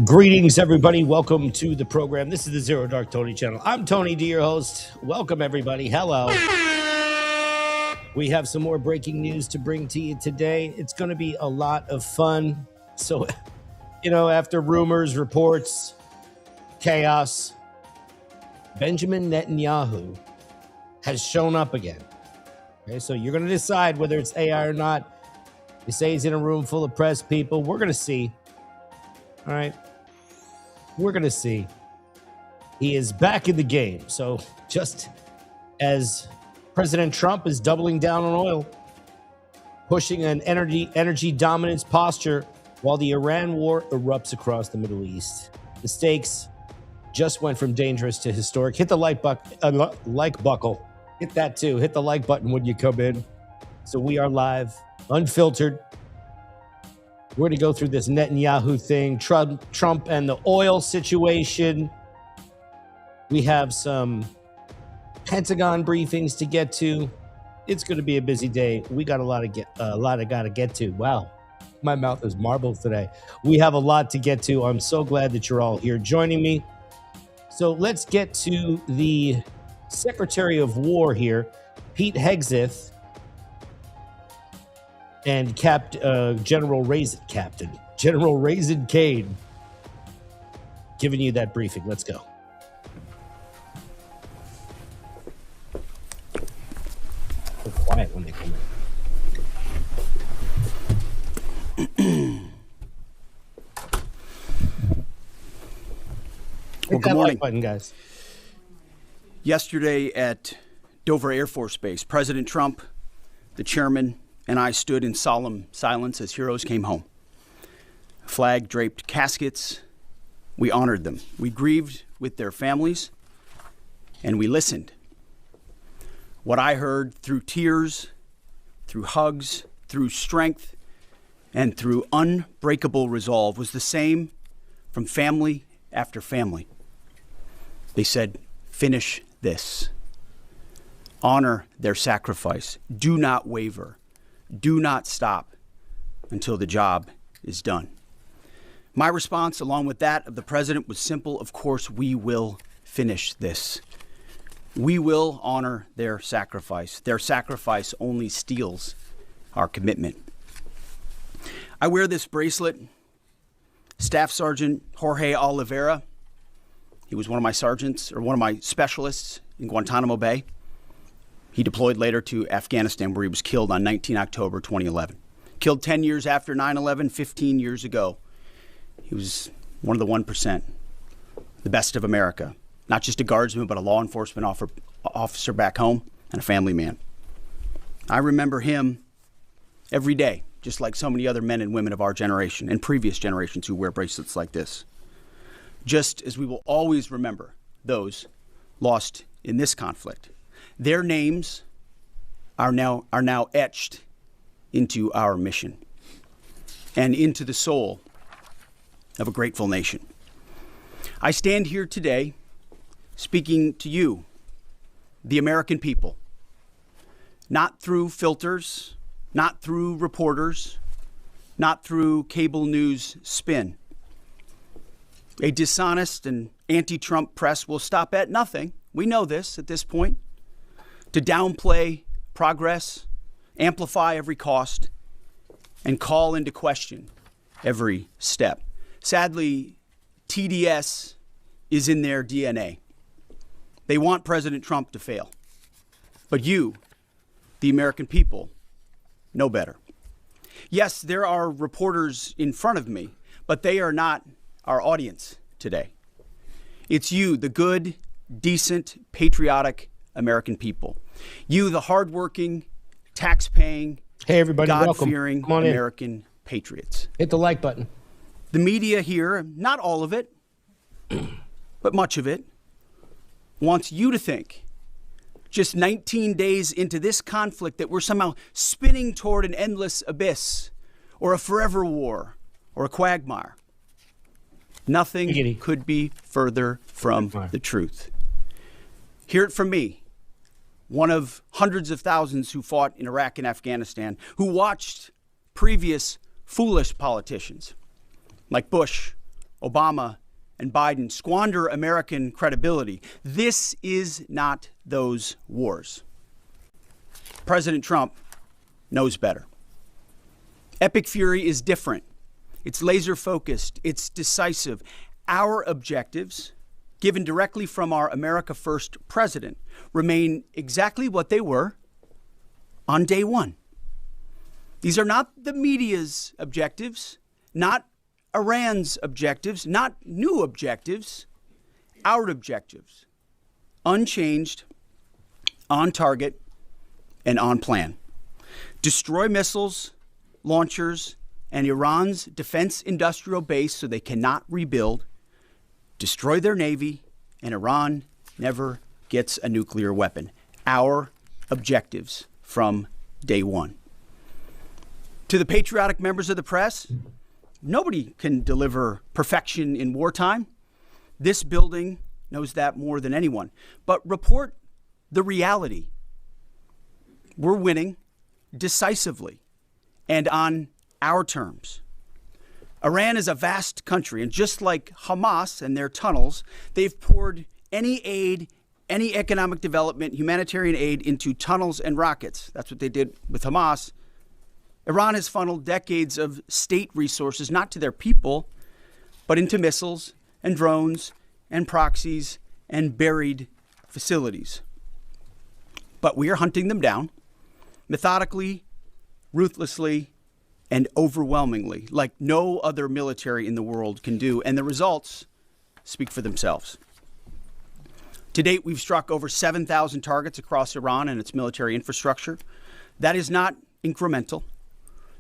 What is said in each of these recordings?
Greetings, everybody. Welcome to the program. This is the ZeroDarkTony channel. I'm Tony D, your host. Welcome, everybody. Hello. We have some more breaking news to bring to you today. It's going to be a lot of fun. So, after rumors, reports, chaos, Benjamin Netanyahu has shown up again. Okay, so you're going to decide whether it's AI or not. You say he's in a room full of press people. We're going to see. All right. We're going to see. He is back in the game. So just as President Trump is doubling down on oil, pushing an energy dominance posture while the Iran war erupts across the Middle East. The stakes just went from dangerous to historic. Hit the like buckle. Hit that too. Hit the like button when you come in. So we are live, unfiltered. We're going to go through this Netanyahu thing, Trump and the oil situation. We have some Pentagon briefings to get to. It's going to be a busy day. We got a lot to get to. Wow, my mouth is marble today. We have a lot to get to. I'm so glad that you're all here joining me. So let's get to the Secretary of War here, Pete Hegseth, and General Raisin Kane giving you that briefing. Let's go. So quiet when they come in. Well, good morning, button, guys. Yesterday at Dover Air Force Base, President Trump, the chairman, and I stood in solemn silence as heroes came home. Flag-draped caskets, we honored them. We grieved with their families, and we listened. What I heard through tears, through hugs, through strength, and through unbreakable resolve was the same from family after family. They said, finish this. Honor their sacrifice. Do not waver. Do not stop until the job is done. My response, along with that of the president, was simple. Of course, we will finish this. We will honor their sacrifice. Their sacrifice only steals our commitment. I wear this bracelet. Staff Sergeant Jorge Oliveira, he was one of my sergeants, or one of my specialists in Guantanamo Bay. He deployed later to Afghanistan, where he was killed on 19 October 2011. Killed 10 years after 9/11, 15 years ago. He was one of the 1%, the best of America. Not just a guardsman, but a law enforcement officer back home and a family man. I remember him every day, just like so many other men and women of our generation and previous generations who wear bracelets like this. Just as we will always remember those lost in this conflict. Their names are now etched into our mission and into the soul of a grateful nation. I stand here today speaking to you, the American people, not through filters, not through reporters, not through cable news spin. A dishonest and anti-Trump press will stop at nothing. We know this at this point. To downplay progress, amplify every cost, and call into question every step. Sadly, TDS is in their DNA. They want President Trump to fail. But you, the American people, know better. Yes, there are reporters in front of me, but they are not our audience today. It's you, the good, decent, patriotic American people. You, the hardworking, tax-paying, hey everybody, God-fearing American patriots. Hit the like button. The media here, not all of it, but much of it, wants you to think, just 19 days into this conflict, that we're somehow spinning toward an endless abyss or a forever war or a quagmire. Nothing could be further from the truth. Hear it from me, one of hundreds of thousands who fought in Iraq and Afghanistan, who watched previous foolish politicians like Bush, Obama, and Biden squander American credibility. This is not those wars. President Trump knows better. Epic fury is different. It's laser focused. It's decisive. Our objectives, given directly from our America First president, remain exactly what they were on day one. These are not the media's objectives, not Iran's objectives, not new objectives, our objectives. Unchanged, on target, and on plan. Destroy missiles, launchers, and Iran's defense industrial base so they cannot rebuild. Destroy their navy, and Iran never gets a nuclear weapon. Our objectives from day one. To the patriotic members of the press, nobody can deliver perfection in wartime. This building knows that more than anyone. But report the reality. We're winning decisively and on our terms. Iran is a vast country, and just like Hamas and their tunnels, they've poured any aid, any economic development, humanitarian aid into tunnels and rockets. That's what they did with Hamas. Iran has funneled decades of state resources, not to their people, but into missiles and drones and proxies and buried facilities. But we are hunting them down methodically, ruthlessly, and overwhelmingly, like no other military in the world can do. And the results speak for themselves. To date, we've struck over 7,000 targets across Iran and its military infrastructure. That is not incremental.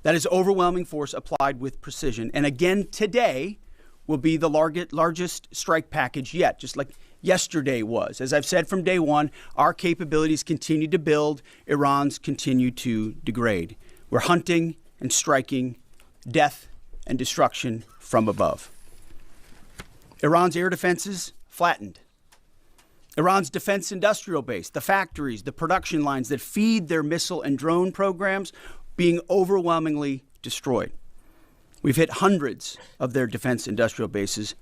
That is overwhelming force applied with precision. And again, today will be the largest strike package yet, just like yesterday was. As I've said from day one, our capabilities continue to build. Iran's continue to degrade. We're hunting and striking death and destruction from above. Iran's air defenses flattened. Iran's defense industrial base, the factories, the production lines that feed their missile and drone programs, being overwhelmingly destroyed. We've hit hundreds of their defense industrial bases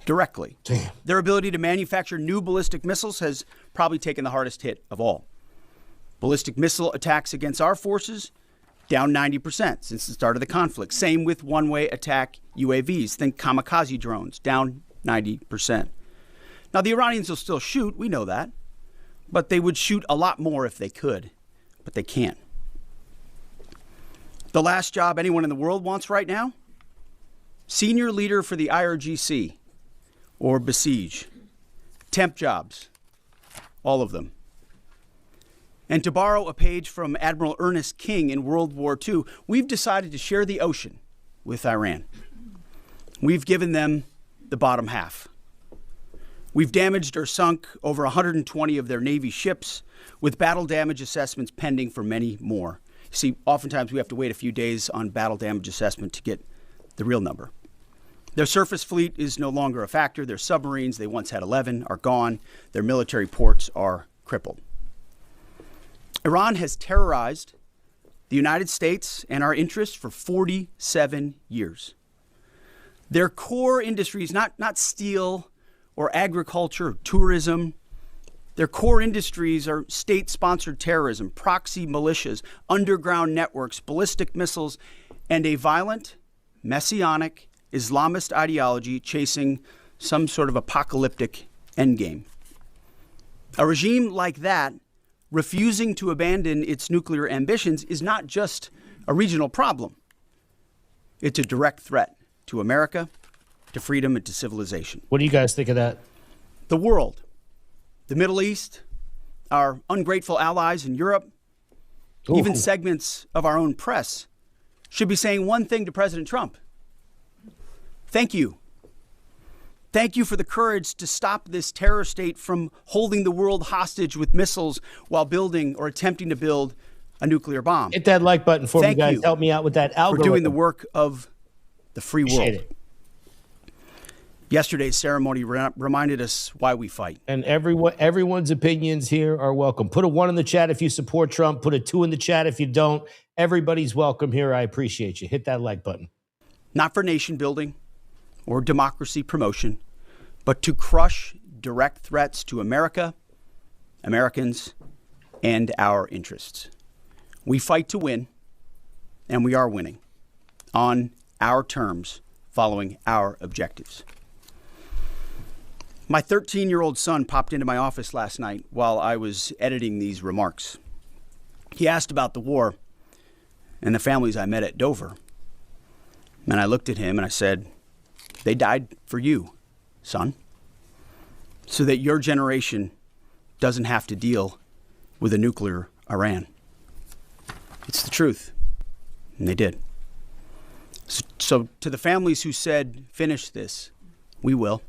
directly. Damn. Their ability to manufacture new ballistic missiles has probably taken the hardest hit of all. Ballistic missile attacks against our forces, down 90% since the start of the conflict. Same with one-way attack UAVs. Think kamikaze drones, down 90%. Now, the Iranians will still shoot, we know that, but they would shoot a lot more if they could, but they can't. The last job anyone in the world wants right now? Senior leader for the IRGC or Besiege. Temp jobs, all of them. And to borrow a page from Admiral Ernest King in World War II, we've decided to share the ocean with Iran. We've given them the bottom half. We've damaged or sunk over 120 of their Navy ships, with battle damage assessments pending for many more. See, oftentimes we have to wait a few days on battle damage assessment to get the real number. Their surface fleet is no longer a factor. Their submarines, they once had 11, are gone. Their military ports are crippled. Iran has terrorized the United States and our interests for 47 years. Their core industries, not steel or agriculture or tourism, their core industries are state-sponsored terrorism, proxy militias, underground networks, ballistic missiles, and a violent, messianic, Islamist ideology chasing some sort of apocalyptic endgame. A regime like that, refusing to abandon its nuclear ambitions, is not just a regional problem. It's a direct threat to America, to freedom, and to civilization. What do you guys think of that? The world, the Middle East, our ungrateful allies in Europe, even segments of our own press should be saying one thing to President Trump. Thank you. Thank you for the courage to stop this terror state from holding the world hostage with missiles while building or attempting to build a nuclear bomb. Hit that like button for me, guys. Help me out with that algorithm. For doing the work of the free world. Appreciate it. Yesterday's ceremony reminded us why we fight. And everyone's opinions here are welcome. Put a 1 in the chat if you support Trump. Put a 2 in the chat if you don't. Everybody's welcome here. I appreciate you. Hit that like button. Not for nation building or democracy promotion, but to crush direct threats to America, Americans, and our interests. We fight to win, and we are winning on our terms, following our objectives. My 13-year-old son popped into my office last night while I was editing these remarks. He asked about the war and the families I met at Dover. And I looked at him and I said, "They died for you, son, so that your generation doesn't have to deal with a nuclear Iran." It's the truth. And they did. So to the families who said, "Finish this," we will.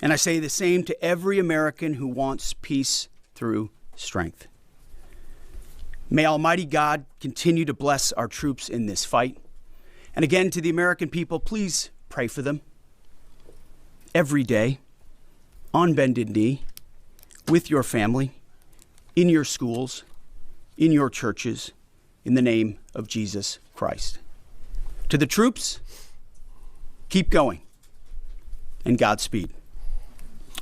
And I say the same to every American who wants peace through strength. May Almighty God continue to bless our troops in this fight. And again, to the American people, please pray for them every day, on bended knee, with your family, in your schools, in your churches, in the name of Jesus Christ. To the troops, keep going, and Godspeed.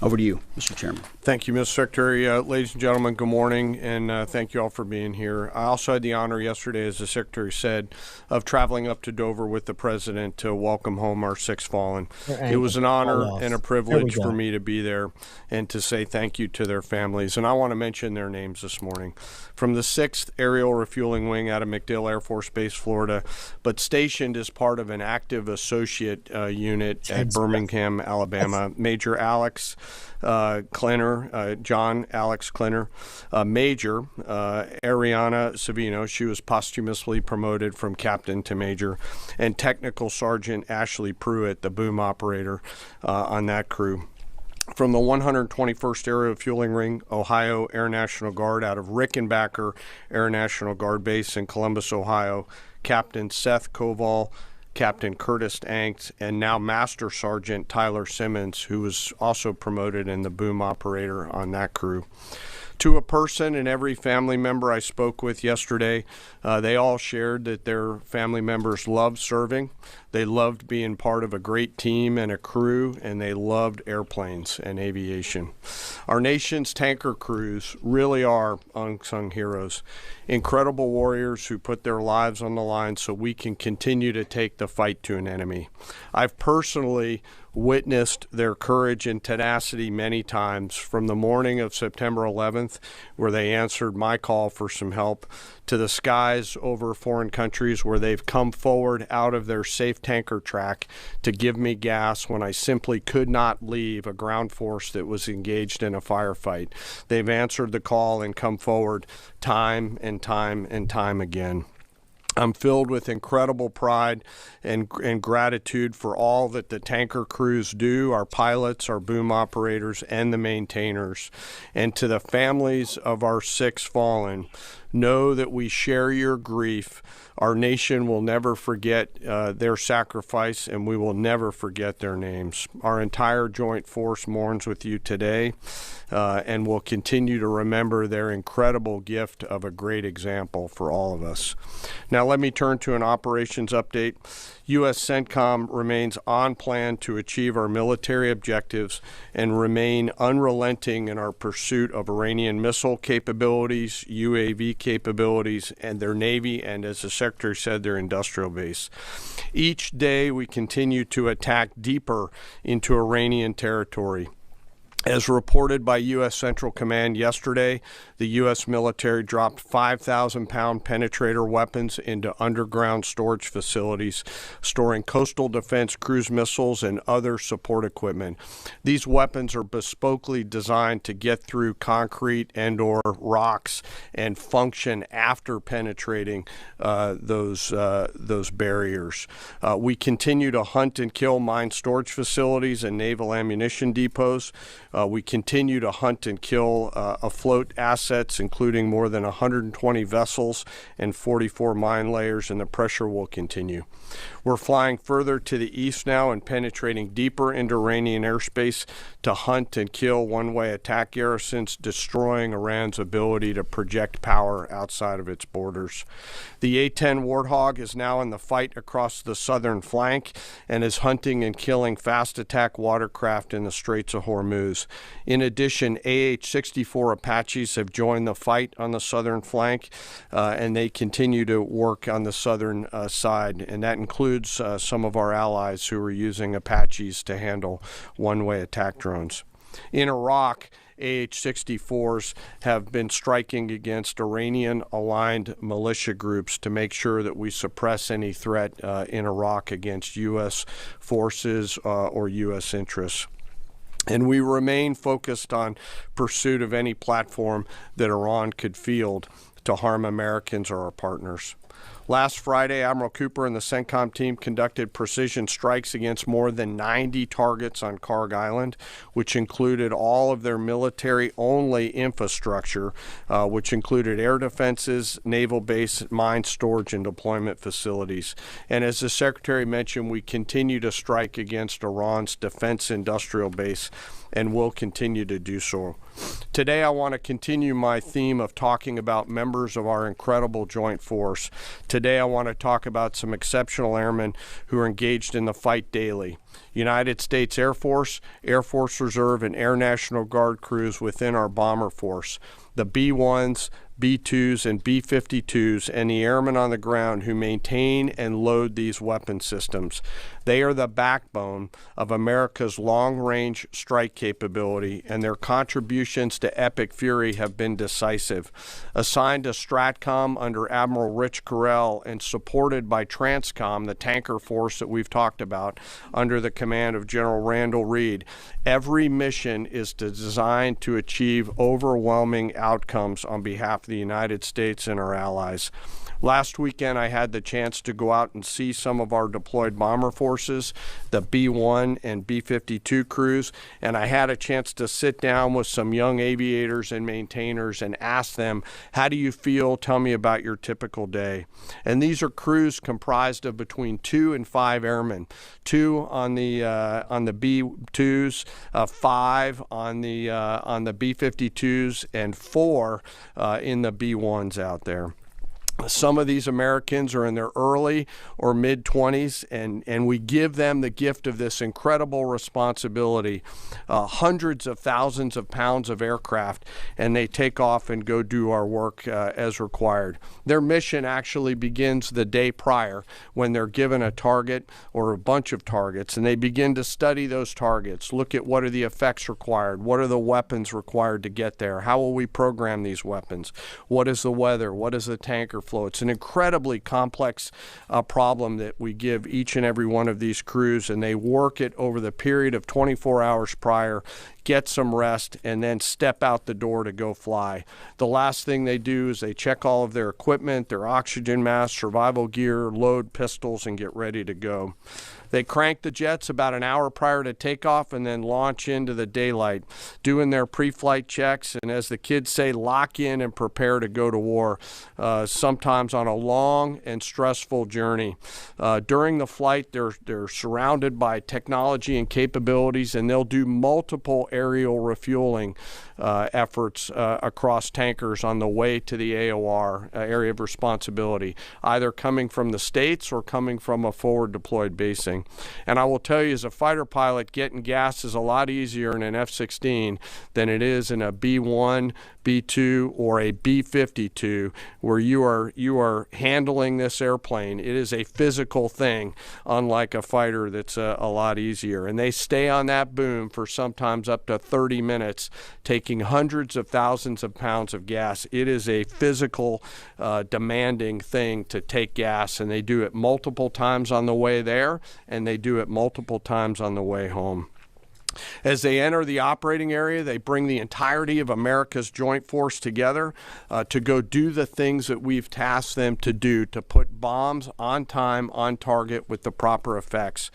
Over to you, Mr. Chairman. Thank you, Mr. Secretary. Ladies and gentlemen, good morning, and thank you all for being here. I also had the honor yesterday, as the Secretary said, of traveling up to Dover with the President to welcome home our six fallen. It was an honor and a privilege for me to be there and to say thank you to their families. And I want to mention their names this morning. From the 6th Aerial Refueling Wing out of MacDill Air Force Base, Florida, but stationed as part of an active associate unit at Birmingham, Alabama, Major Alex Klenner, John Alex Klenner, Major Ariana Savino. She was posthumously promoted from captain to major, and Technical Sergeant Ashley Pruitt, the boom operator on that crew. From the 121st Aerial Refueling Ring, Ohio Air National Guard out of Rickenbacker Air National Guard Base in Columbus, Ohio, Captain Seth Koval, Captain Curtis Anks, and now Master Sergeant Tyler Simmons, who was also promoted in the boom operator on that crew. To a person and every family member I spoke with yesterday, they all shared that their family members loved serving. They loved being part of a great team and a crew, and they loved airplanes and aviation. Our nation's tanker crews really are unsung heroes, incredible warriors who put their lives on the line so we can continue to take the fight to an enemy. I've personally witnessed their courage and tenacity many times, from the morning of September 11th, where they answered my call for some help, to the skies over foreign countries where they've come forward out of their safe tanker track to give me gas when I simply could not leave a ground force that was engaged in a firefight. They've answered the call and come forward time and time and time again. I'm filled with incredible pride and gratitude for all that the tanker crews do, our pilots, our boom operators, and the maintainers. And to the families of our six fallen, know that we share your grief. Our nation will never forget their sacrifice, and we will never forget their names. Our entire joint force mourns with you today, and will continue to remember their incredible gift of a great example for all of us. Now let me turn to an operations update. U.S. CENTCOM remains on plan to achieve our military objectives and remain unrelenting in our pursuit of Iranian missile capabilities, UAV capabilities, and their Navy, and as the Secretary said, their industrial base. Each day we continue to attack deeper into Iranian territory. As reported by U.S. Central Command yesterday, the U.S. military dropped 5,000-pound penetrator weapons into underground storage facilities, storing coastal defense cruise missiles and other support equipment. These weapons are bespokely designed to get through concrete and/or rocks and function after penetrating those barriers. We continue to hunt and kill mine storage facilities and naval ammunition depots. We continue to hunt and kill afloat assets, including more than 120 vessels and 44 mine layers, and the pressure will continue. We're flying further to the east now and penetrating deeper into Iranian airspace to hunt and kill one-way attack garrisons, destroying Iran's ability to project power outside of its borders. The A-10 Warthog is now in the fight across the southern flank and is hunting and killing fast attack watercraft in the Straits of Hormuz. In addition, AH-64 Apaches have joined the fight on the southern flank, and they continue to work on the southern side, and that includes some of our allies who are using Apaches to handle one-way attack drones. In Iraq, AH-64s have been striking against Iranian-aligned militia groups to make sure that we suppress any threat in Iraq against U.S. forces or U.S. interests. And we remain focused on pursuit of any platform that Iran could field to harm Americans or our partners. Last Friday, Admiral Cooper and the CENTCOM team conducted precision strikes against more than 90 targets on Karg Island, which included all of their military-only infrastructure, which included air defenses, naval base, mine storage, and deployment facilities. And as the Secretary mentioned, we continue to strike against Iran's defense industrial base and will continue to do so. Today, I want to continue my theme of talking about members of our incredible joint force. Today, I want to talk about some exceptional airmen who are engaged in the fight daily. United States Air Force, Air Force Reserve, and Air National Guard crews within our bomber force. The B-1s, B-2s, and B-52s, and the airmen on the ground who maintain and load these weapon systems. They are the backbone of America's long-range strike capability, and their contributions to Epic Fury have been decisive. Assigned to STRATCOM under Admiral Rich Correll and supported by TRANSCOM, the tanker force that we've talked about, under the command of General Randall Reed, every mission is designed to achieve overwhelming outcomes on behalf of the United States and our allies. Last weekend, I had the chance to go out and see some of our deployed bomber forces, the B-1 and B-52 crews, and I had a chance to sit down with some young aviators and maintainers and ask them, how do you feel? Tell me about your typical day. And these are crews comprised of between 2 and 5 airmen, 2 on the B-2s, 5 on the B-52s, and 4 in the B-1s out there. Some of these Americans are in their early or mid-20s, and we give them the gift of this incredible responsibility, hundreds of thousands of pounds of aircraft, and they take off and go do our work as required. Their mission actually begins the day prior when they're given a target or a bunch of targets, and they begin to study those targets, look at what are the effects required, what are the weapons required to get there, how will we program these weapons, what is the weather, what is the tanker flow. It's an incredibly complex problem that we give each and every one of these crews, and they work it over the period of 24 hours prior, get some rest, and then step out the door to go fly. The last thing they do is they check all of their equipment, their oxygen mask, survival gear, load pistols, and get ready to go. They crank the jets about an hour prior to takeoff and then launch into the daylight, doing their pre-flight checks, and as the kids say, lock in and prepare to go to war, sometimes on a long and stressful journey. During the flight, they're surrounded by technology and capabilities, and they'll do multiple aerial refueling efforts across tankers on the way to the AOR, area of responsibility, either coming from the States or coming from a forward deployed basing. And I will tell you, as a fighter pilot, getting gas is a lot easier in an F-16 than it is in a B-1, B-2, or a B-52, where you are handling this airplane. It is a physical thing, unlike a fighter that's a lot easier. And they stay on that boom for sometimes up to 30 minutes, taking hundreds of thousands of pounds of gas. It is a physical, demanding thing to take gas, and they do it multiple times on the way there, and they do it multiple times on the way home. As they enter the operating area, they bring the entirety of America's joint force together to go do the things that we've tasked them to do, to put bombs on time, on target, with the proper effects.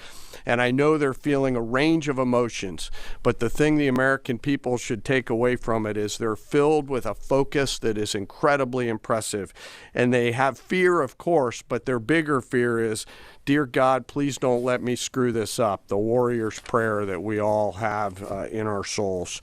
And I know they're feeling a range of emotions, but the thing the American people should take away from it is they're filled with a focus that is incredibly impressive. And they have fear, of course, but their bigger fear is, dear God, please don't let me screw this up. The warrior's prayer that we all all have in our souls.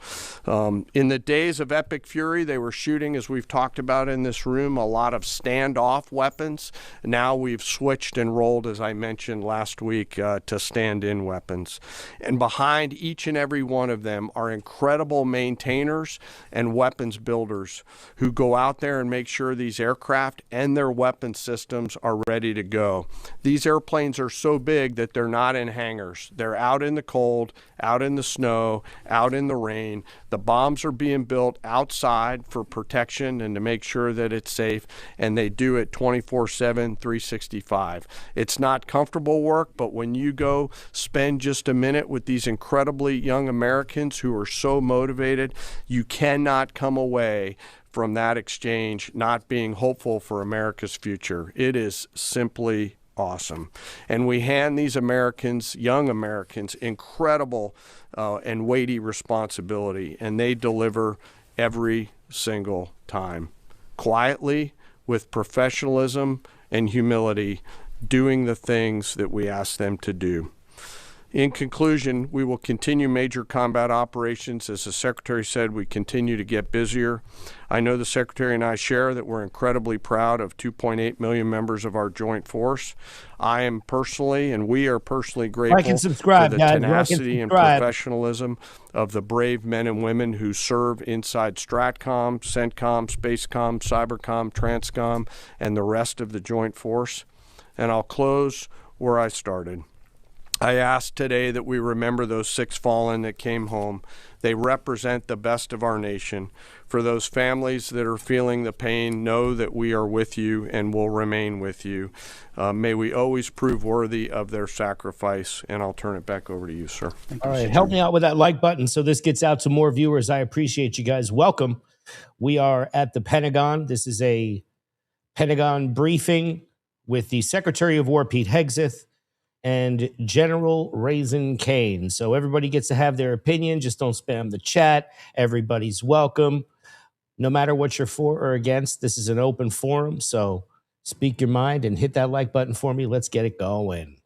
In the days of epic fury, they were shooting, as we've talked about in this room, a lot of standoff weapons. Now we've switched and rolled, as I mentioned last week, to stand-in weapons. And behind each and every one of them are incredible maintainers and weapons builders who go out there and make sure these aircraft and their weapon systems are ready to go. These airplanes are so big that they're not in hangars. They're out in the cold, out in the snow, out in the rain. The bombs are being built outside for protection and to make sure that it's safe, and they do it 24/7, 365. It's not comfortable work, but when you go spend just a minute with these incredibly young Americans who are so motivated, you cannot come away from that exchange not being hopeful for America's future. It is simply awesome. And we hand these Americans, young Americans, incredible and weighty responsibility, and they deliver every single time. Quietly, with professionalism and humility, doing the things that we ask them to do. In conclusion, we will continue major combat operations. As the Secretary said, we continue to get busier. I know the Secretary and I share that we're incredibly proud of 2.8 million members of our joint force. I am personally, and we are personally grateful for the tenacity and professionalism of the brave men and women who serve inside STRATCOM, CENTCOM, SPACECOM, CYBERCOM, TRANSCOM, and the rest of the joint force. And I'll close where I started. I ask today that we remember those 6 fallen that came home. They represent the best of our nation. For those families that are feeling the pain, know that we are with you and will remain with you. May we always prove worthy of their sacrifice. And I'll turn it back over to you, sir. All right, help me out with that like button so this gets out to more viewers. I appreciate you guys. Welcome. We are at the Pentagon. This is a Pentagon briefing with the Secretary of War, Pete Hegseth, and General Raisin Kane. So everybody gets to have their opinion. Just don't spam the chat. Everybody's welcome. No matter what you're for or against, this is an open forum. So speak your mind and hit that like button for me. Let's get it going.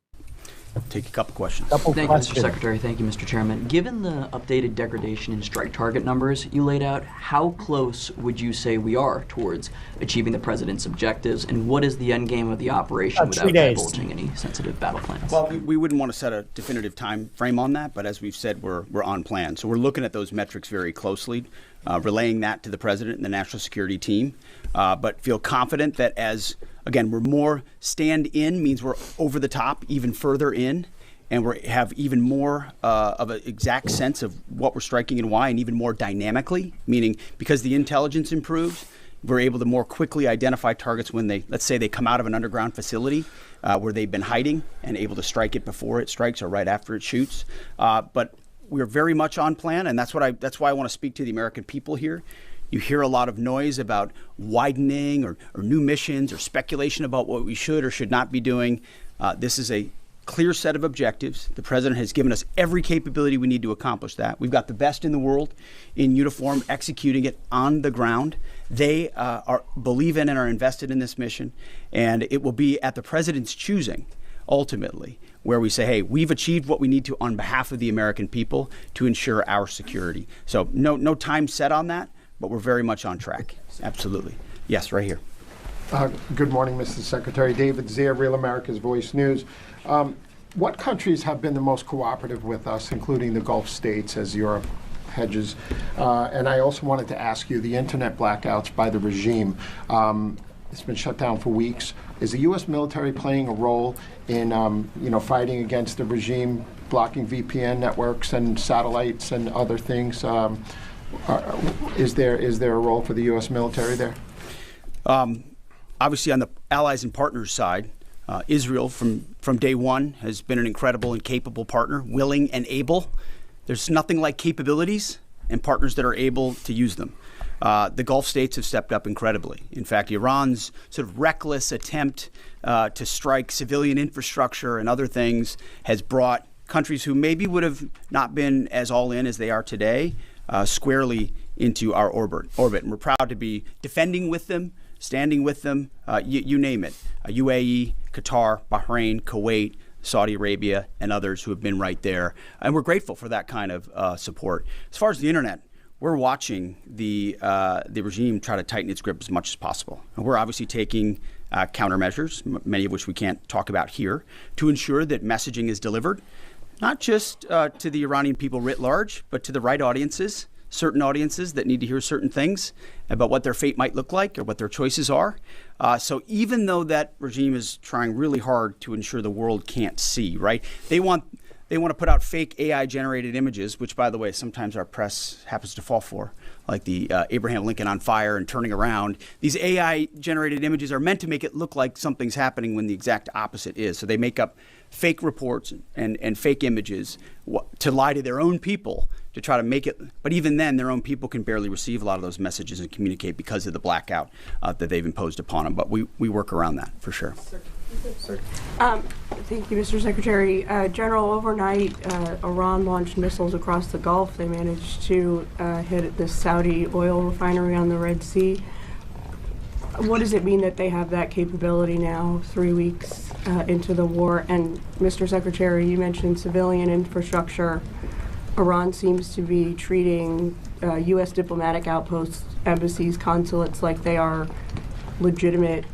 Take a couple questions. Thank you, Mr. Secretary. Thank you, Mr. Chairman. Given the updated degradation and strike target numbers you laid out, how close would you say we are towards achieving the president's objectives, and what is the end game of the operation without divulging any sensitive battle plans? Well, we wouldn't want to set a definitive time frame on that, but as we've said, we're on plan. So we're looking at those metrics very closely, relaying that to the president and the national security team, but feel confident that as again, we're more stand-in, means we're over the top, even further in, and we have even more of an exact sense of what we're striking and why, and even more dynamically, meaning because the intelligence improves, we're able to more quickly identify targets when they, let's say they come out of an underground facility where they've been hiding and able to strike it before it strikes or right after it shoots. But we're very much on plan, and that's why I want to speak to the American people here. You hear a lot of noise about widening or new missions or speculation about what we should or should not be doing. This is a clear set of objectives. The president has given us every capability we need to accomplish that. We've got the best in the world in uniform executing it on the ground. They believe in and are invested in this mission, and it will be at the president's choosing, ultimately, where we say, hey, we've achieved what we need to on behalf of the American people to ensure our security. So no time set on that, but we're very much on track. Absolutely. Yes, right here. Good morning, Mr. Secretary. David Zier, Real America's Voice News. What countries have been the most cooperative with us, including the Gulf states, as Europe hedges? And I also wanted to ask you, the internet blackouts by the regime, it's been shut down for weeks. Is the U.S. military playing a role in fighting against the regime, blocking VPN networks and satellites and other things? Is there a role for the U.S. military there? Obviously, on the allies and partners side, Israel from day one has been an incredible and capable partner, willing and able. There's nothing like capabilities and partners that are able to use them. The Gulf states have stepped up incredibly. In fact, Iran's sort of reckless attempt to strike civilian infrastructure and other things has brought countries who maybe would have not been as all in as they are today squarely into our orbit. And we're proud to be defending with them, standing with them, you name it. UAE, Qatar, Bahrain, Kuwait, Saudi Arabia, and others who have been right there. And we're grateful for that kind of support. As far as the internet, we're watching the regime try to tighten its grip as much as possible. And we're obviously taking countermeasures, many of which we can't talk about here, to ensure that messaging is delivered, not just to the Iranian people writ large, but to the right audiences, certain audiences that need to hear certain things about what their fate might look like or what their choices are. So even though that regime is trying really hard to ensure the world can't see, right? They want to put out fake AI-generated images, which, by the way, sometimes our press happens to fall for, like the Abraham Lincoln on fire and turning around. These AI-generated images are meant to make it look like something's happening when the exact opposite is. So they make up fake reports and fake images to lie to their own people to try to make it. But even then, their own people can barely receive a lot of those messages and communicate because of the blackout that they've imposed upon them. But we work around that for sure. Thank you, Mr. Secretary. General, overnight, Iran launched missiles across the Gulf. They managed to hit the Saudi oil refinery on the Red Sea. What does it mean that they have that capability now, 3 weeks into the war? And Mr. Secretary, you mentioned civilian infrastructure. Iran seems to be treating U.S. diplomatic outposts, embassies, consulates like they are legitimate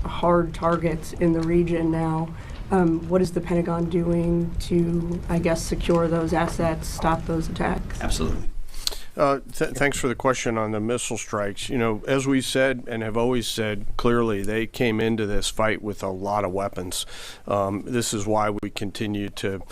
hard targets in the region now. What is the Pentagon doing to, I guess, secure those assets, stop those attacks? Absolutely. Thanks for the question on the missile strikes. You know, as we said and have always said clearly, they came into this fight with a lot of weapons. This is why we continue to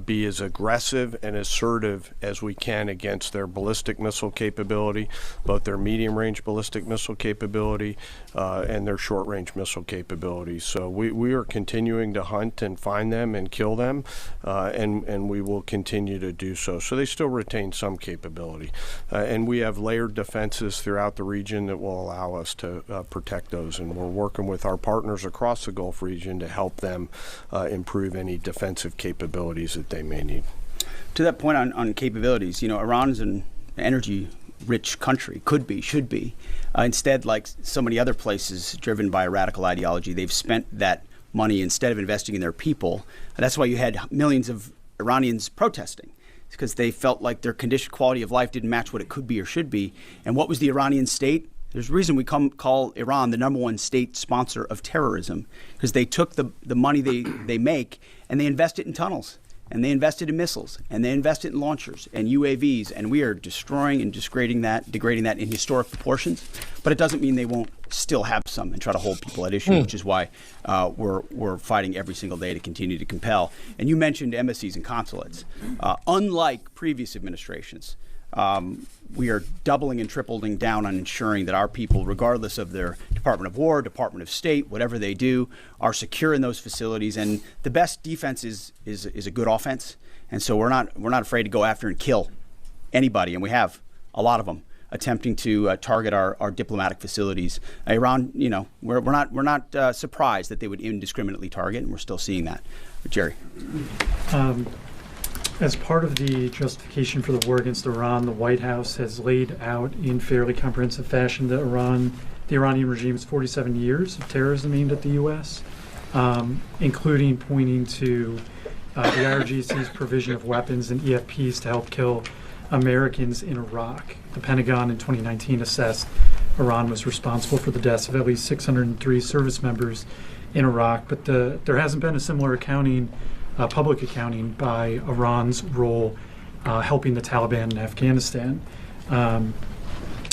be as aggressive and assertive as we can against their ballistic missile capability, both their medium-range ballistic missile capability and their short-range missile capability. So we are continuing to hunt and find them and kill them, and we will continue to do so. So they still retain some capability. And we have layered defenses throughout the region that will allow us to protect those. And we're working with our partners across the Gulf region to help them improve any defensive capabilities that they may need. To that point on capabilities, you know, Iran is an energy-rich country, could be, should be. Instead, like so many other places driven by a radical ideology, they've spent that money instead of investing in their people. And that's why you had millions of Iranians protesting. Because they felt like their quality of life didn't match what it could be or should be. And what was the Iranian state? There's a reason we call Iran the #1 state sponsor of terrorism, because they took the money they make and they invest it in tunnels, and they invested in missiles, and they invested in launchers and UAVs, and we are destroying and degrading that in historic proportions. But it doesn't mean they won't still have some and try to hold people at issue, which is why we're fighting every single day to continue to compel. And you mentioned embassies and consulates. Unlike previous administrations, we are doubling and tripling down on ensuring that our people, regardless of their Department of War, Department of State, whatever they do, are secure in those facilities. And the best defense is a good offense. And so we're not afraid to go after and kill anybody, and we have a lot of them attempting to target our diplomatic facilities. Iran, you know, we're not surprised that they would indiscriminately target, and we're still seeing that. But Jerry. As part of the justification for the war against Iran, the White House has laid out in fairly comprehensive fashion that the Iranian regime's 47 years of terrorism aimed at the U.S., including pointing to the IRGC's provision of weapons and EFPs to help kill Americans in Iraq. The Pentagon in 2019 assessed Iran was responsible for the deaths of at least 603 service members in Iraq, but there hasn't been a similar public accounting by Iran's role helping the Taliban in Afghanistan. And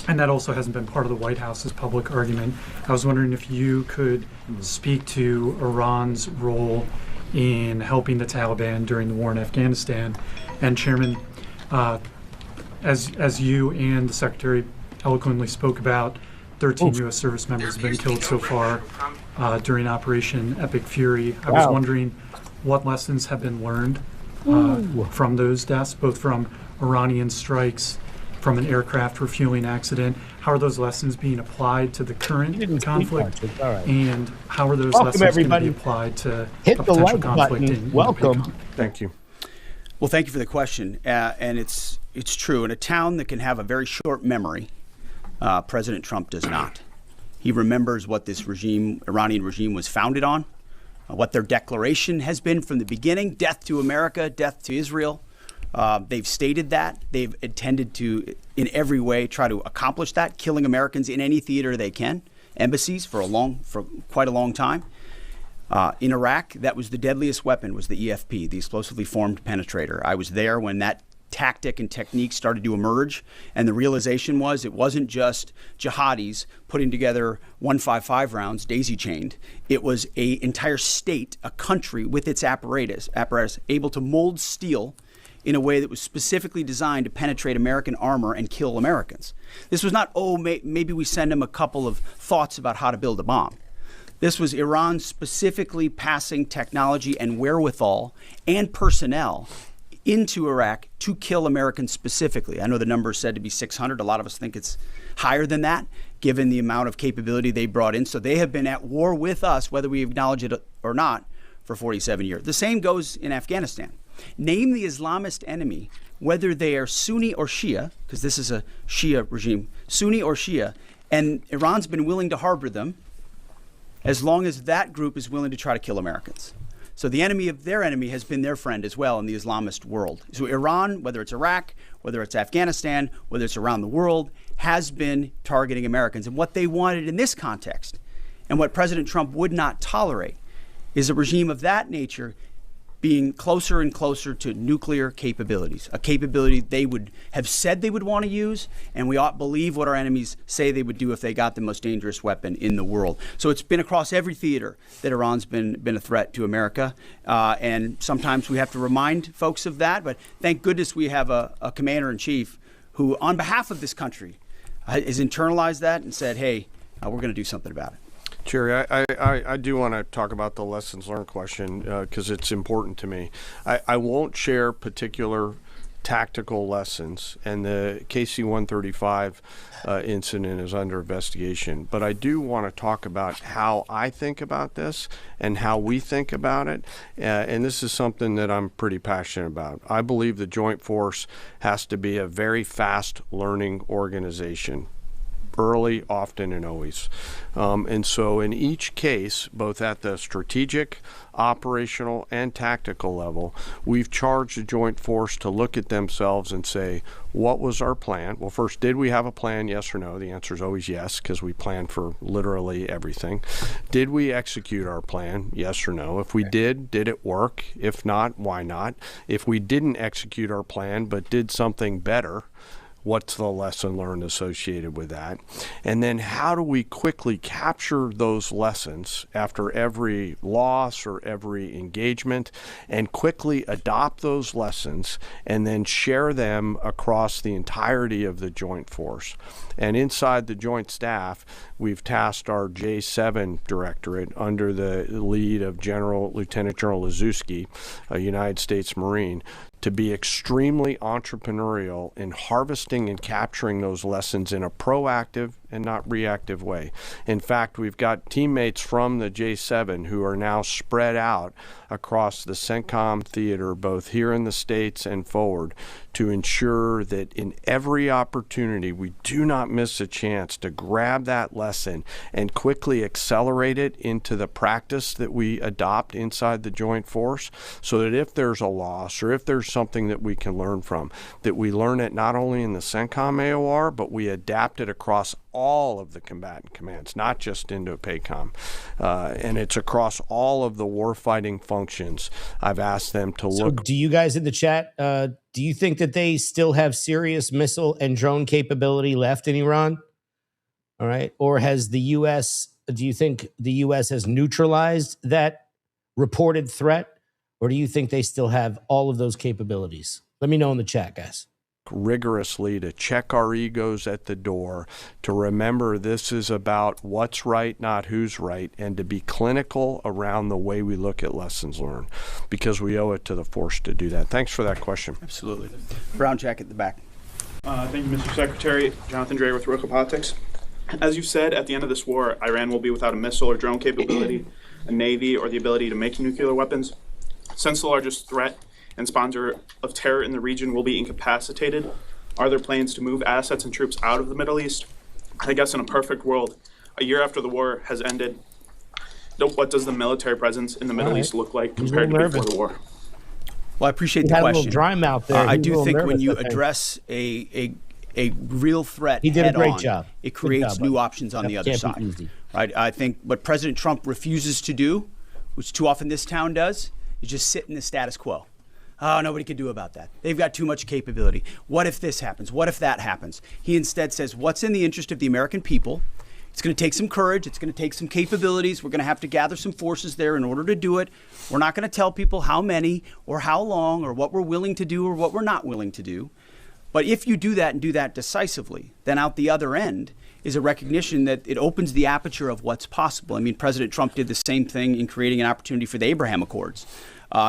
that also hasn't been part of the White House's public argument. I was wondering if you could speak to Iran's role in helping the Taliban during the war in Afghanistan. And Chairman, as you and the Secretary eloquently spoke about, 13 U.S. service members have been killed so far during Operation Epic Fury. I was wondering what lessons have been learned from those deaths, both from Iranian strikes, from an aircraft refueling accident. How are those lessons being applied to the current conflict? And how are those lessons going to be applied to a potential conflict in Welcome. Thank you. Well, thank you for the question. And it's true. In a town that can have a very short memory, President Trump does not. He remembers what this Iranian regime was founded on, what their declaration has been from the beginning: death to America, death to Israel. They've stated that. They've intended to, in every way, try to accomplish that, killing Americans in any theater they can, embassies for quite a long time. In Iraq, that was the deadliest weapon, was the EFP, the explosively formed penetrator. I was there when that tactic and technique started to emerge, and the realization was it wasn't just jihadis putting together 155 rounds daisy-chained. It was an entire state, a country with its apparatus able to mold steel in a way that was specifically designed to penetrate American armor and kill Americans. This was not, maybe we send them a couple of thoughts about how to build a bomb. This was Iran specifically passing technology and wherewithal and personnel into Iraq to kill Americans specifically. I know the number is said to be 600. A lot of us think it's higher than that, given the amount of capability they brought in. So they have been at war with us, whether we acknowledge it or not, for 47 years. The same goes in Afghanistan. Name the Islamist enemy, whether they are Sunni or Shia, because this is a Shia regime, Sunni or Shia, and Iran's been willing to harbor them as long as that group is willing to try to kill Americans. So the enemy of their enemy has been their friend as well in the Islamist world. So Iran, whether it's Iraq, whether it's Afghanistan, whether it's around the world, has been targeting Americans. And what they wanted in this context, and what President Trump would not tolerate, is a regime of that nature being closer and closer to nuclear capabilities, a capability they would have said they would want to use, and we ought to believe what our enemies say they would do if they got the most dangerous weapon in the world. So it's been across every theater that Iran's been a threat to America, and sometimes we have to remind folks of that, but thank goodness we have a commander-in-chief who, on behalf of this country, has internalized that and said, hey, we're going to do something about it. Jerry, I do want to talk about the lessons learned question because it's important to me. I won't share particular tactical lessons, and the KC-135 incident is under investigation. But I do want to talk about how I think about this and how we think about it. And this is something that I'm pretty passionate about. I believe the Joint Force has to be a very fast learning organization. Early, often, and always. And so in each case, both at the strategic, operational, and tactical level, we've charged the Joint Force to look at themselves and say, what was our plan? Well, first, did we have a plan, yes or no? The answer is always yes, because we plan for literally everything. Did we execute our plan, yes or no? If we did it work? If not, why not? If we didn't execute our plan but did something better, what's the lesson learned associated with that? And then how do we quickly capture those lessons after every loss or every engagement and quickly adopt those lessons and then share them across the entirety of the Joint Force? And inside the Joint Staff, we've tasked our J7 Directorate under the lead of Lieutenant General Liszewski, a United States Marine, to be extremely entrepreneurial in harvesting and capturing those lessons in a proactive and not reactive way. In fact, we've got teammates from the J7 who are now spread out across the CENTCOM theater, both here in the States and forward, to ensure that in every opportunity we do not miss a chance to grab that lesson and quickly accelerate it into the practice that we adopt inside the Joint Force, so that if there's a loss or if there's something that we can learn from, that we learn it not only in the CENTCOM AOR, but we adapt it across all of the combatant commands, not just Indo-PACOM. And it's across all of the warfighting functions. I've asked them to look. So do you guys in the chat, do you think that they still have serious missile and drone capability left in Iran? All right. Or has the U.S., do you think the U.S. has neutralized that reported threat? Or do you think they still have all of those capabilities? Let me know in the chat, guys. Rigorously to check our egos at the door, to remember this is about what's right, not who's right, and to be clinical around the way we look at lessons learned, because we owe it to the force to do that. Thanks for that question. Absolutely. Brown jacket at the back. Thank you, Mr. Secretary. Jonathan Dre with Rocha Politics. As you said, at the end of this war, Iran will be without a missile or drone capability, a navy, or the ability to make nuclear weapons. Since the largest threat and sponsor of terror in the region will be incapacitated, are there plans to move assets and troops out of the Middle East? I guess in a perfect world, a year after the war has ended, What does the military presence in the Middle East look like He's a compared to little before nervous. the war? Well, I appreciate He the had a question. little dry mouth there. I He was a do little think when nervous, you I think. address a real threat He did a head great on, job. it Good creates job, new buddy. options on That the other can't be side. easy. Right? I think what President Trump refuses to do, which too often this town does, is just sit in the status quo. Oh, nobody can do about that. They've got too much capability. What if this happens? What if that happens? He instead says, what's in the interest of the American people? It's going to take some courage. It's going to take some capabilities. We're going to have to gather some forces there in order to do it. We're not going to tell people how many or how long or what we're willing to do or what we're not willing to do. But if you do that and do that decisively, then out the other end is a recognition that it opens the aperture of what's possible. I mean, President Trump did the same thing in creating an opportunity for the Abraham Accords.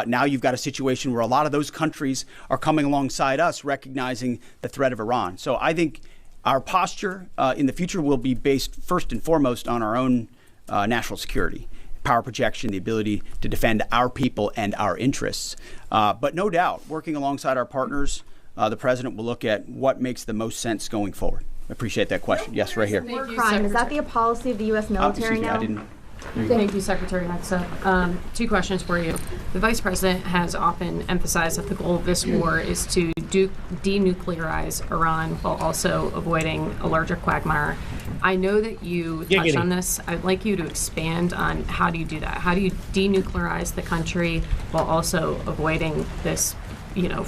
Now you've got a situation where a lot of those countries are coming alongside us, recognizing the threat of Iran. So I think our posture in the future will be based first and foremost on our own national security, power projection, the ability to defend our people and our interests. But no doubt, working alongside our partners, the president will look at what makes the most sense going forward. I appreciate that question. Yes, right here. War crime, is that the policy of the U.S. military Excuse me, now? I didn't. Thank you, Secretary. Next up, two questions for you. The Vice President has often emphasized that the goal of this war is to denuclearize Iran while also avoiding a larger quagmire. I know that you touched on this. I'd like you to expand on how do you do that? How do you denuclearize the country while also avoiding this,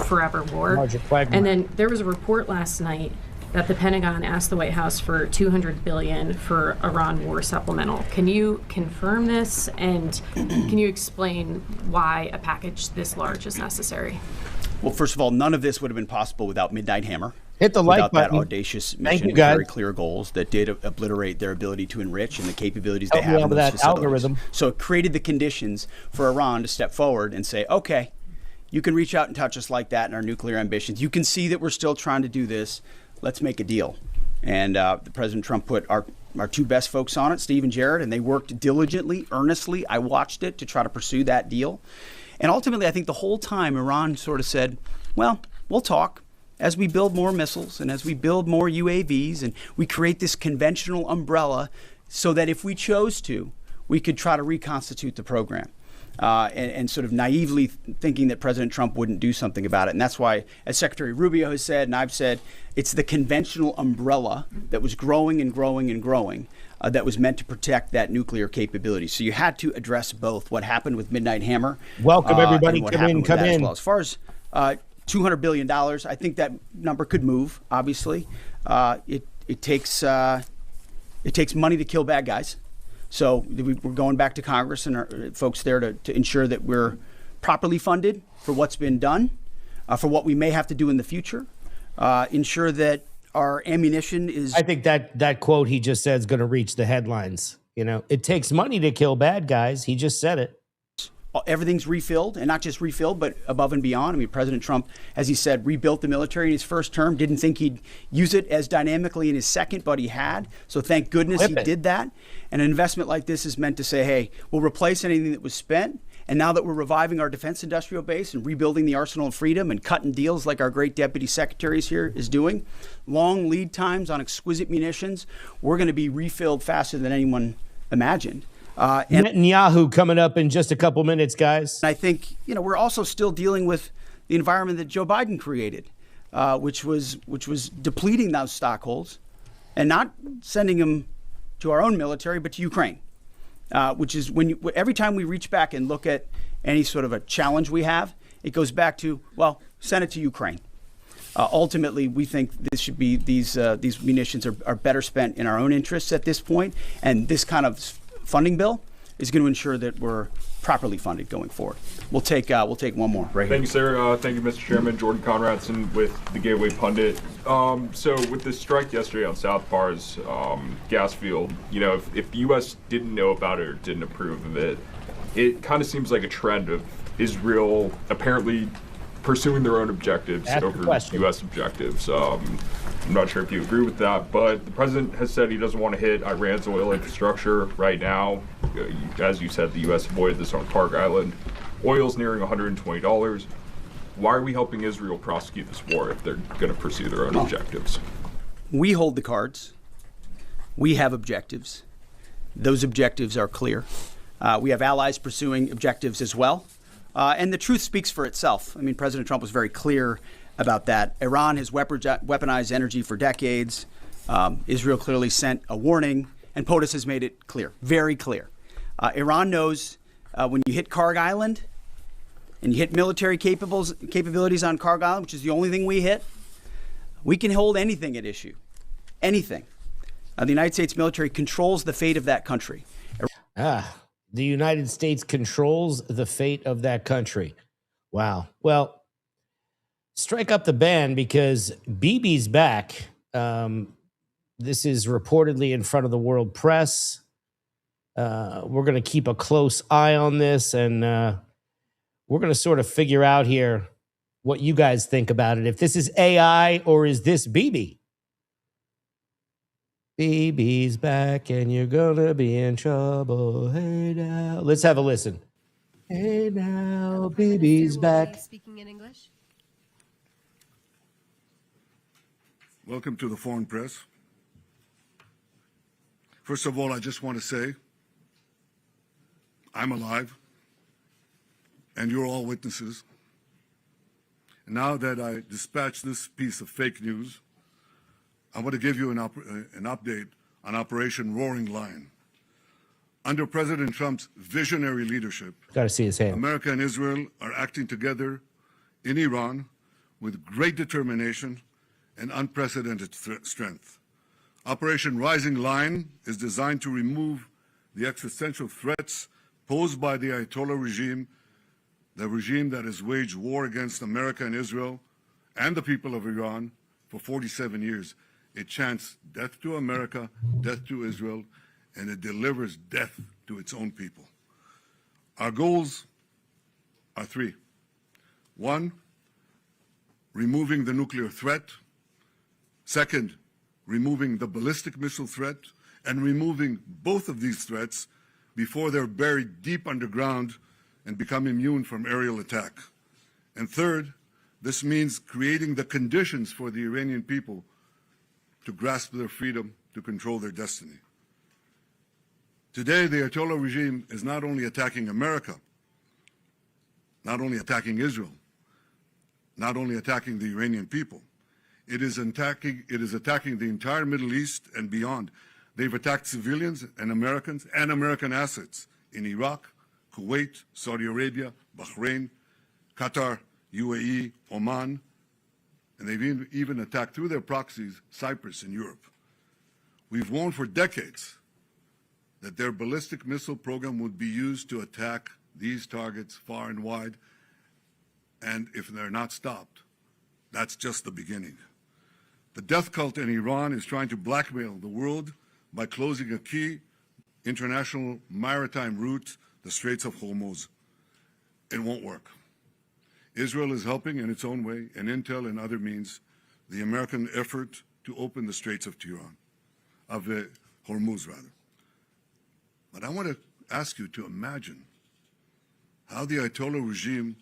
forever war? Larger quagmire. And then there was a report last night that the Pentagon asked the White House for $200 billion for Iran war supplemental. Can you confirm this, and can you explain why a package this large is necessary? Well, first of all, none of this would have been possible without Midnight Hammer. Hit the like without button. that audacious Thank mission you, with guys. very clear goals that did obliterate their ability to enrich and the capabilities they Help me have out in with those that facilities. algorithm. So it created the conditions for Iran to step forward and say, okay, you can reach out and touch us like that in our nuclear ambitions. You can see that we're still trying to do this. Let's make a deal. And President Trump put our two best folks on it, Steve and Jared, and they worked diligently, earnestly. I watched it to try to pursue that deal. And ultimately, I think the whole time Iran sort of said, well, we'll talk as we build more missiles and as we build more UAVs and we create this conventional umbrella so that if we chose to, we could try to reconstitute the program. And sort of naively thinking that President Trump wouldn't do something about it. And that's why, as Secretary Rubio has said, and I've said, it's the conventional umbrella that was growing and growing and growing that was meant to protect that nuclear capability. So you had to address both what happened with Midnight Hammer. Welcome, everybody. And what Come happened in, with come that in. As well. As far as $200 billion, I think that number could move, obviously. It takes money to kill bad guys. So we're going back to Congress and our folks there to ensure that we're properly funded for what's been done, for what we may have to do in the future, ensure that our ammunition is... I think that quote he just said is going to reach the headlines. It takes money to kill bad guys. He just said it. Everything's refilled, and not just refilled, but above and beyond. I mean, President Trump, as he said, rebuilt the military in his first term, didn't think he'd use it as dynamically in his second, but he had. So thank goodness he did that. And an investment like this is meant to say, hey, we'll replace anything that was spent. And now that we're reviving our defense industrial base and rebuilding the arsenal of freedom and cutting deals like our great deputy secretaries here is doing, long lead times on exquisite munitions, we're going to be refilled faster than anyone imagined. And Netanyahu coming up in just a couple minutes, guys. I think we're also still dealing with the environment that Joe Biden created, which was depleting those stockholds and not sending them to our own military, but to Ukraine, which is every time we reach back and look at any sort of a challenge we have, it goes back to, well, send it to Ukraine. Ultimately, we think this should be these munitions are better spent in our own interests at this point, and this kind of funding bill is going to ensure that we're properly funded going forward. We'll take one more right Thank here. you, sir. Thank you, Mr. Chairman. Jordan Conradson with the Gateway Pundit. So with the strike yesterday on South Par's gas field, if the U.S. didn't know about it or didn't approve of it, it kind of seems like a trend of Israel apparently pursuing their own objectives over U.S. objectives. I'm not sure if you agree with that, but the president has said he doesn't want to hit Iran's oil infrastructure right now. As you said, the U.S. avoided this on Park Island. Oil's nearing $120. Why are we helping Israel prosecute this war if they're going to pursue their own objectives? We hold the cards. We have objectives. Those objectives are clear. We have allies pursuing objectives as well. And the truth speaks for itself. I mean, President Trump was very clear about that. Iran has weaponized energy for decades. Israel clearly sent a warning, and POTUS has made it clear, very clear. Iran knows when you hit Karg Island and you hit military capabilities on Karg Island, which is the only thing we hit, we can hold anything at issue, anything. The United States military controls the fate of that country. The United States controls the fate of that country. Wow. Well, strike up the band because Bibi's back. This is reportedly in front of the world press. We're going to keep a close eye on this, and we're going to sort of figure out here what you guys think about it. If this is AI or is this Bibi? Bibi's back and you're gonna be in trouble. Hey now. Let's have a listen. Hey now, Bibi's back. Speaking in English. Welcome to the Foreign Press. First of all, I just want to say I'm alive and you're all witnesses. And now that I dispatched this piece of fake news, I want to give you an update on Operation Roaring Lion. Under President Trump's visionary leadership, got to see his hand. America and Israel are acting together in Iran with great determination and unprecedented strength. Operation Rising Lion is designed to remove the existential threats posed by the Ayatollah regime, the regime that has waged war against America and Israel and the people of Iran for 47 years. It chants death to America, death to Israel, and it delivers death to its own people. Our goals are three. One, removing the nuclear threat. Second, removing the ballistic missile threat, and removing both of these threats before they're buried deep underground and become immune from aerial attack. And third, this means creating the conditions for the Iranian people to grasp their freedom, to control their destiny. Today, the Ayatollah regime is not only attacking America, not only attacking Israel, not only attacking the Iranian people, it is attacking the entire Middle East and beyond. They've attacked civilians and American assets in Iraq, Kuwait, Saudi Arabia, Bahrain, Qatar, UAE, Oman, and they've even attacked through their proxies Cyprus and Europe. We've warned for decades that their ballistic missile program would be used to attack these targets far and wide, and if they're not stopped, that's just the beginning. The death cult in Iran is trying to blackmail the world by closing a key international maritime route, the Straits of Hormuz. It won't work. Israel is helping in its own way, and intel and other means, the American effort to open the Straits of Hormuz, rather. But I want to ask you to imagine how the Ayatollah regime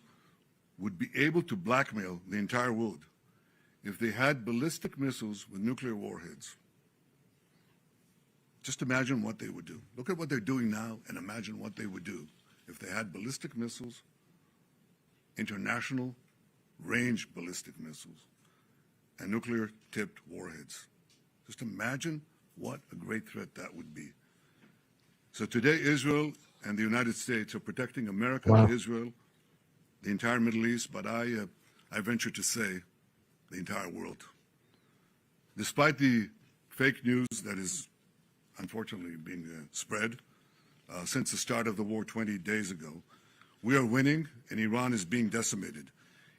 would be able to blackmail the entire world if they had ballistic missiles with nuclear warheads. Just imagine what they would do. Look at what they're doing now and imagine what they would do if they had ballistic missiles, international range ballistic missiles, and nuclear-tipped warheads. Just imagine what a great threat that would be. So today, Israel and the United States are protecting America and Israel, the entire Middle East, but I venture to say the entire world. Despite the fake news that is unfortunately being spread since the start of the war 20 days ago, we are winning and Iran is being decimated.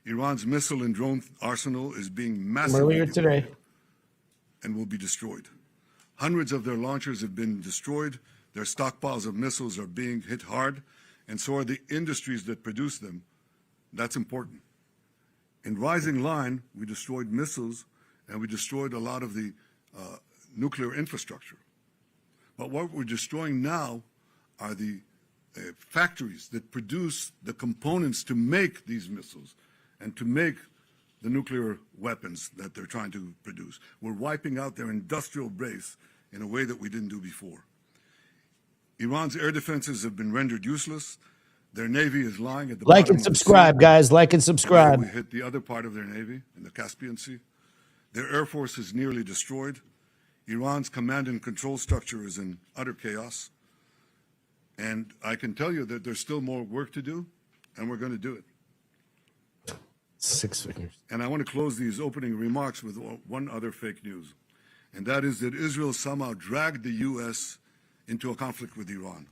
Iran's missile and drone arsenal is being massively today and will be destroyed. Hundreds of their launchers have been destroyed. Their stockpiles of missiles are being hit hard, and so are the industries that produce them. That's important. In Rising Line, we destroyed missiles and we destroyed a lot of the nuclear infrastructure. But what we're destroying now are the factories that produce the components to make these missiles and to make the nuclear weapons that they're trying to produce. We're wiping out their industrial base in a way that we didn't do before. Iran's air defenses have been rendered useless. Their navy is lying at the Like bottom and of the subscribe, sea. guys. Like and subscribe. We hit the other part of their navy in the Caspian Sea. Their air force is nearly destroyed. Iran's command and control structure is in utter chaos. And I can tell you that there's still more work to do, and we're going to do it. 6 figures. And I want to close these opening remarks with one other fake news, and that is that Israel somehow dragged the U.S. into a conflict with Iran.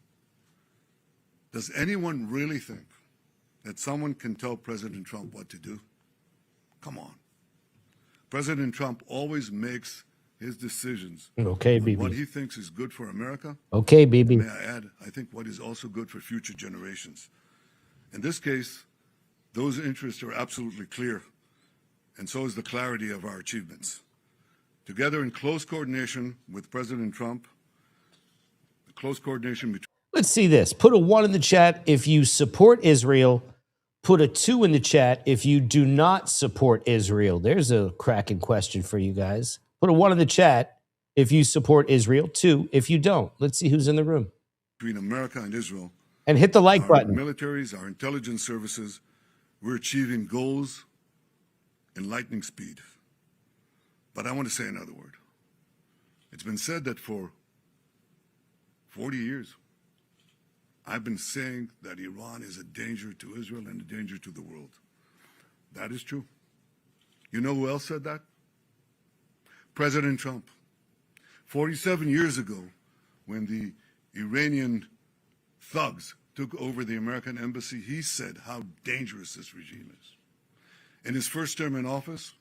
Does anyone really think that someone can tell President Trump what to do? Come on. President Trump always makes his decisions Okay, on Bibi. what he thinks is good for America. Okay, Bibi. May I add, I think what is also good for future generations. In this case, those interests are absolutely clear, and so is the clarity of our achievements. Together in close coordination with President Trump, the close coordination between Let's see this. Put a 1 in the chat if you support Israel. Put a 2 in the chat if you do not support Israel. There's a cracking question for you guys. Put a 1 in the chat if you support Israel. 2 if you don't. Let's see who's in the room. America and Israel. And hit the like Our button. militaries, our intelligence services, we're achieving goals in lightning speed. But I want to say another word. It's been said that for 40 years, I've been saying that Iran is a danger to Israel and a danger to the world. That is true. You know who else said that? President Trump. 47 years ago, when the Iranian thugs took over the American embassy, he said how dangerous this regime is. In his first term in office,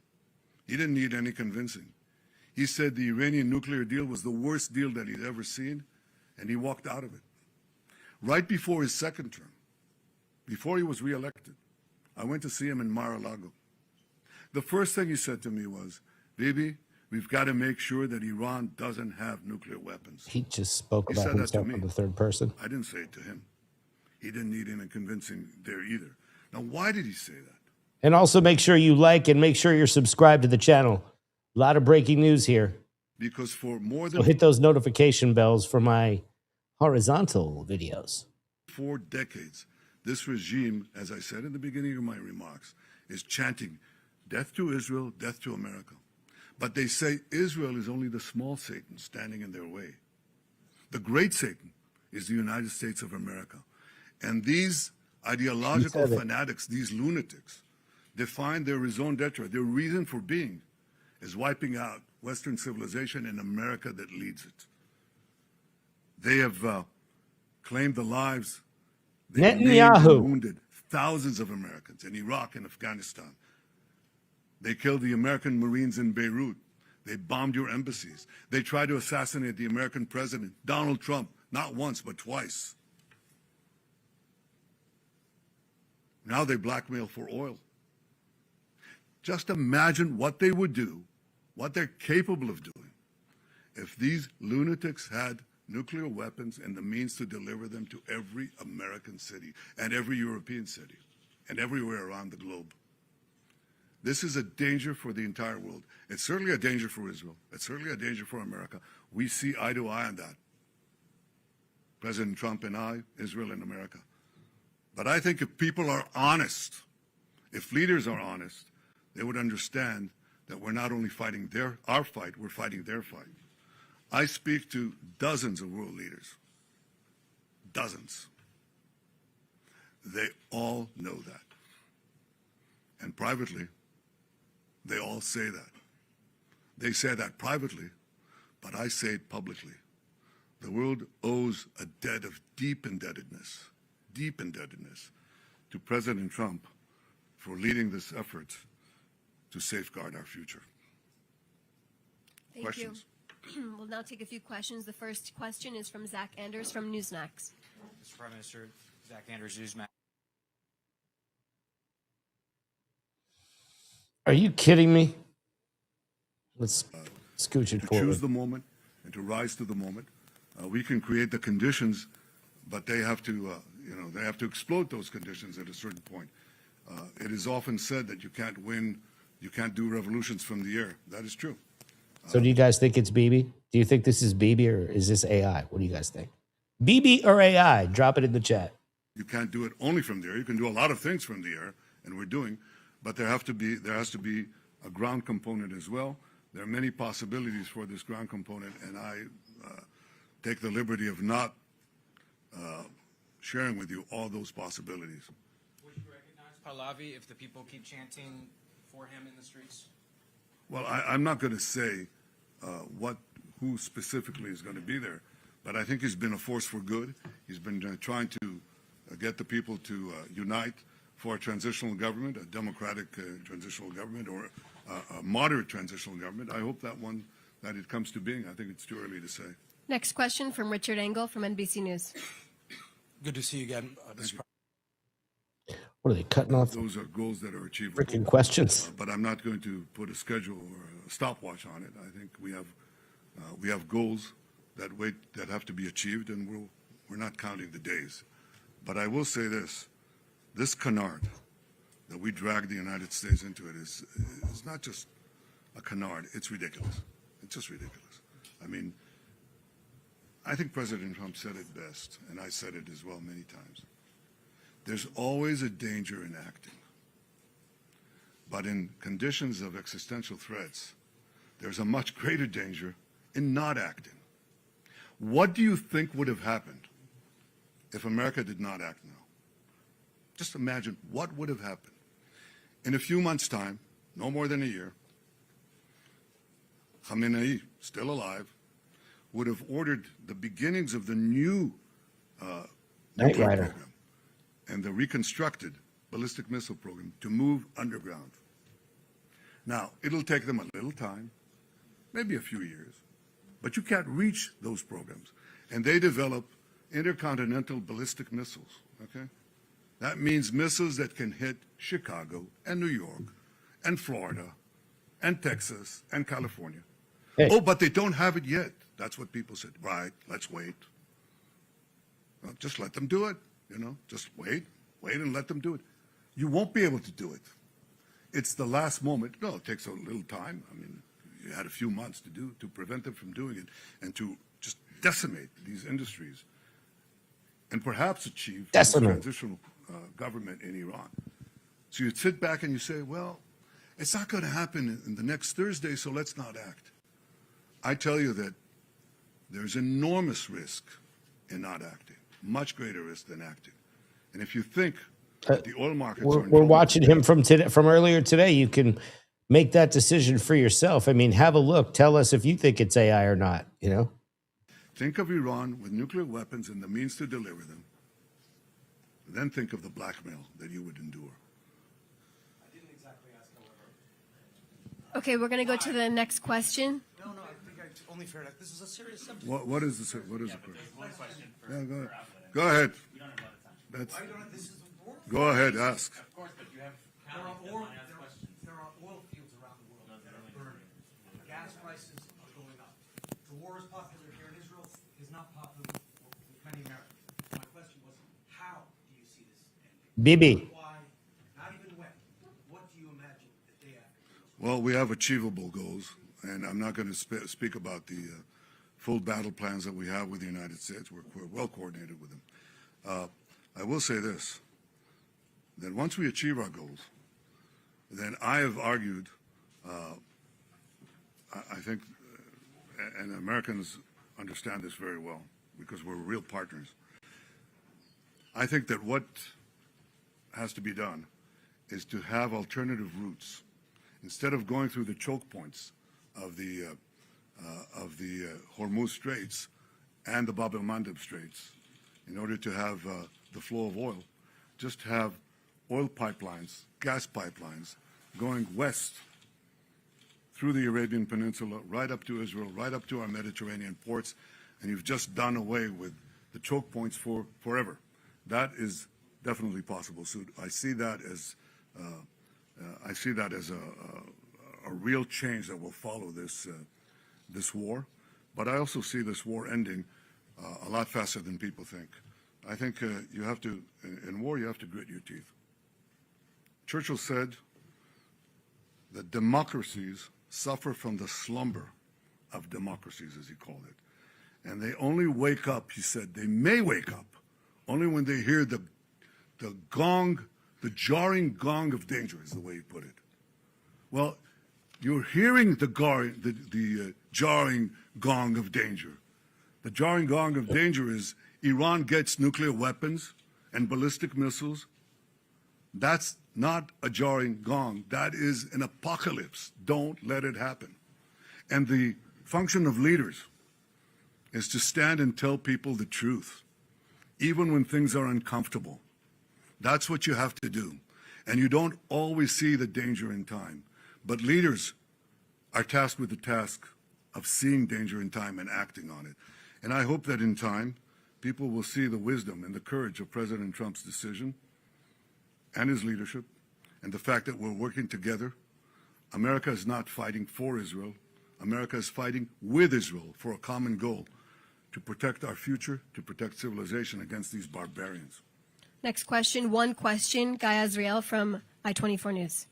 he didn't need any convincing. He said the Iranian nuclear deal was the worst deal that he'd ever seen, and he walked out of it. Right before his second term, before he was reelected, I went to see him in Mar-a-Lago. The first thing he said to me was, Bibi, we've got to make sure that Iran doesn't have nuclear weapons. He just spoke He about said that to himself me. in the third person. I didn't say it to him. He didn't need any convincing there either. Now, why did he say that? And also make sure you like and make sure you're subscribed to the channel. A lot of breaking news here. Because for more So than hit those notification bells for my horizontal videos. 4 decades, this regime, as I said in the beginning of my remarks, is chanting death to Israel, death to America. But they say Israel is only the small Satan standing in their way. The great Satan is the United States of America. And these ideological fanatics, these lunatics, define their raison d'etre, their reason for being, is wiping out Western civilization and America that leads it. They have claimed the lives, they've named Netanyahu. and wounded thousands of Americans in Iraq and Afghanistan. They killed the American Marines in Beirut. They bombed your embassies. They tried to assassinate the American president, Donald Trump, not once, but twice. Now they blackmail for oil. Just imagine what they would do, what they're capable of doing, if these lunatics had nuclear weapons and the means to deliver them to every American city and every European city and everywhere around the globe. This is a danger for the entire world. It's certainly a danger for Israel. It's certainly a danger for America. We see eye to eye on that. President Trump and I, Israel and America. But I think if people are honest, if leaders are honest, they would understand that we're not only fighting our fight, we're fighting their fight. I speak to dozens of world leaders. Dozens. They all know that. And privately, they all say that. They say that privately, but I say it publicly. The world owes a debt of deep indebtedness to President Trump for leading this effort to safeguard our future. Thank Questions? you. We'll now take a few questions. The first question is from Zach Anders from Newsmax. Mr. Prime Minister, Zach Anders, Newsmax. Are you kidding me? Let's scooch it to forward. choose the moment and to rise to the moment. We can create the conditions, but they have to, they have to explode those conditions at a certain point. It is often said that you can't do revolutions from the air. That is true. So do you guys think it's Bibi? Do you think this is Bibi or is this AI? What do you guys think? BB or AI? Drop it in the chat. You can't do it only from the air. You can do a lot of things from the air, and we're doing, but there has to be a ground component as well. There are many possibilities for this ground component, and I take the liberty of not sharing with you all those possibilities. Would you recognize Pahlavi if the people keep chanting for him in the streets? Well, I'm not going to say who specifically is going to be there, but I think he's been a force for good. He's been trying to get the people to unite for a transitional government, a democratic transitional government, or a moderate transitional government. I hope that it comes to being. I think it's too early to say. Next question from Richard Engel from NBC News. Good to see you again. What are they cutting off? Those are goals that are achievable. Freaking questions. But I'm not going to put a schedule or a stopwatch on it. I think we have goals that have to be achieved, and we're not counting the days. But I will say this canard that we drag the United States into it is not just a canard. It's ridiculous. It's just ridiculous. I mean, I think President Trump said it best, and I said it as well many times. There's always a danger in acting. But in conditions of existential threats, there's a much greater danger in not acting. What do you think would have happened if America did not act now? Just imagine what would have happened. In a few months' time, no more than a year, Khamenei, still alive, would have ordered the beginnings of the new nuclear program and the reconstructed ballistic missile program to move underground. Now, it'll take them a little time, maybe a few years, but you can't reach those programs. And they develop intercontinental ballistic missiles, okay? That means missiles that can hit Chicago and New York and Florida and Texas and California. Hey. Oh, but they don't have it yet. That's what people said. Right, let's wait. Well, just let them do it, just wait and let them do it. You won't be able to do it. It's the last moment. No, it takes a little time. I mean, you had a few months to prevent them from doing it and to just decimate these industries and perhaps achieve a transitional government in Iran. So you sit back and you say, well, it's not going to happen in the next Thursday, so let's not act. I tell you that there's enormous risk in not acting, much greater risk than acting. And if you think that the oil markets we're watching him from earlier today. You can make that decision for yourself. I mean, have a look. Tell us if you think it's AI or not, Think of Iran with nuclear weapons and the means to deliver them. Then think of the blackmail that you would endure. I didn't exactly ask, however. Okay, we're going to go to the next question. No, I think I only fair. This is a serious subject. What is the question? One question. Yeah, go ahead. We don't have a lot of time. Go ahead, ask. Of course, but you have there are oil fields around the world that are burning. Gas prices are going up. The war is popular here in Israel. Is not popular with many Americans. My question was, how do you see this ending? Bibi. Why? Not even when. What do you imagine the day after? Well, we have achievable goals, and I'm not going to speak about the full battle plans that we have with the United States. We're well coordinated with them. I will say this, that once we achieve our goals, then I have argued, I think, and Americans understand this very well because we're real partners. I think that what has to be done is to have alternative routes. Instead of going through the choke points of the Hormuz Straits and the Bab el-Mandeb Straits, in order to have the flow of oil, just have oil pipelines, gas pipelines, going west through the Arabian Peninsula, right up to Israel, right up to our Mediterranean ports, and you've just done away with the choke points forever. That is definitely possible. So I see that as a real change that will follow this war. But I also see this war ending a lot faster than people think. I think you have to, in war, you have to grit your teeth. Churchill said that democracies suffer from the slumber of democracies, as he called it. And they only wake up, he said, they may wake up only when they hear the gong, the jarring gong of danger, is the way he put it. Well, you're hearing the jarring gong of danger. The jarring gong of danger is Iran gets nuclear weapons and ballistic missiles. That's not a jarring gong. That is an apocalypse. Don't let it happen. And the function of leaders is to stand and tell people the truth, even when things are uncomfortable. That's what you have to do. And you don't always see the danger in time. But leaders are tasked with the task of seeing danger in time and acting on it. And I hope that in time, people will see the wisdom and the courage of President Trump's decision and his leadership, and the fact that we're working together. America is not fighting for Israel. America is fighting with Israel for a common goal, to protect our future, to protect civilization against these barbarians. Next question, one question, Guy Azriel from I-24 News.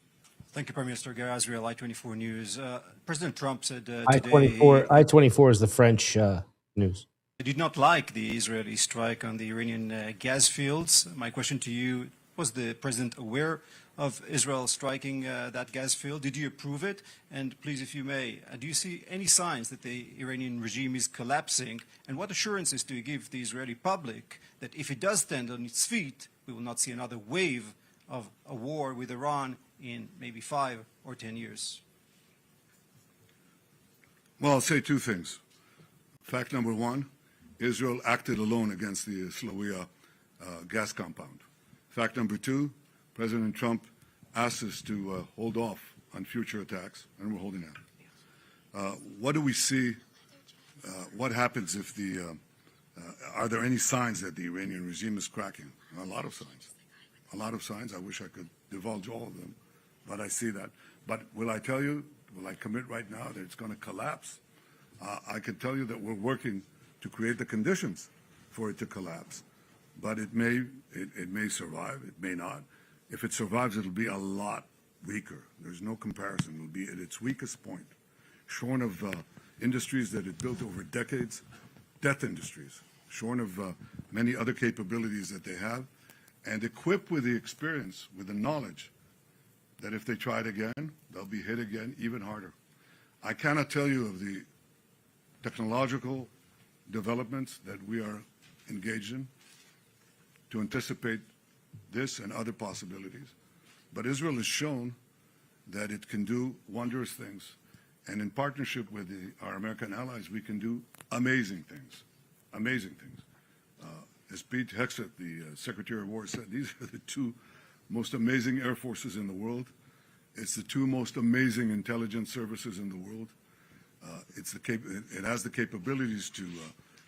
Thank you, Prime Minister. Guy Azriel, I-24 News. President Trump said today... I-24 is the French news. He did not like the Israeli strike on the Iranian gas fields. My question to you, was the President aware of Israel striking that gas field? Did you approve it? And please, if you may, do you see any signs that the Iranian regime is collapsing? And what assurances do you give the Israeli public that if it does stand on its feet, we will not see another wave of a war with Iran in maybe 5 or 10 years? Well, I'll say two things. Fact number one, Israel acted alone against the Slawiya gas compound. Fact number two, President Trump asked us to hold off on future attacks, and we're holding out. What do we see? What happens if are there any signs that the Iranian regime is cracking? A lot of signs. A lot of signs. I wish I could divulge all of them, but I see that. But will I tell you, will I commit right now that it's going to collapse? I can tell you that we're working to create the conditions for it to collapse. But it may survive, it may not. If it survives, it'll be a lot weaker. There's no comparison. It'll be at its weakest point, shorn of industries that it built over decades, death industries, shorn of many other capabilities that they have, and equipped with the experience, with the knowledge that if they try it again, they'll be hit again even harder. I cannot tell you of the technological developments that we are engaged in to anticipate this and other possibilities. But Israel has shown that it can do wondrous things. And in partnership with our American allies, we can do amazing things. Amazing things. As Pete Hegseth, the Secretary of War, said, these are the two most amazing air forces in the world. It's the two most amazing intelligence services in the world. It has the capabilities to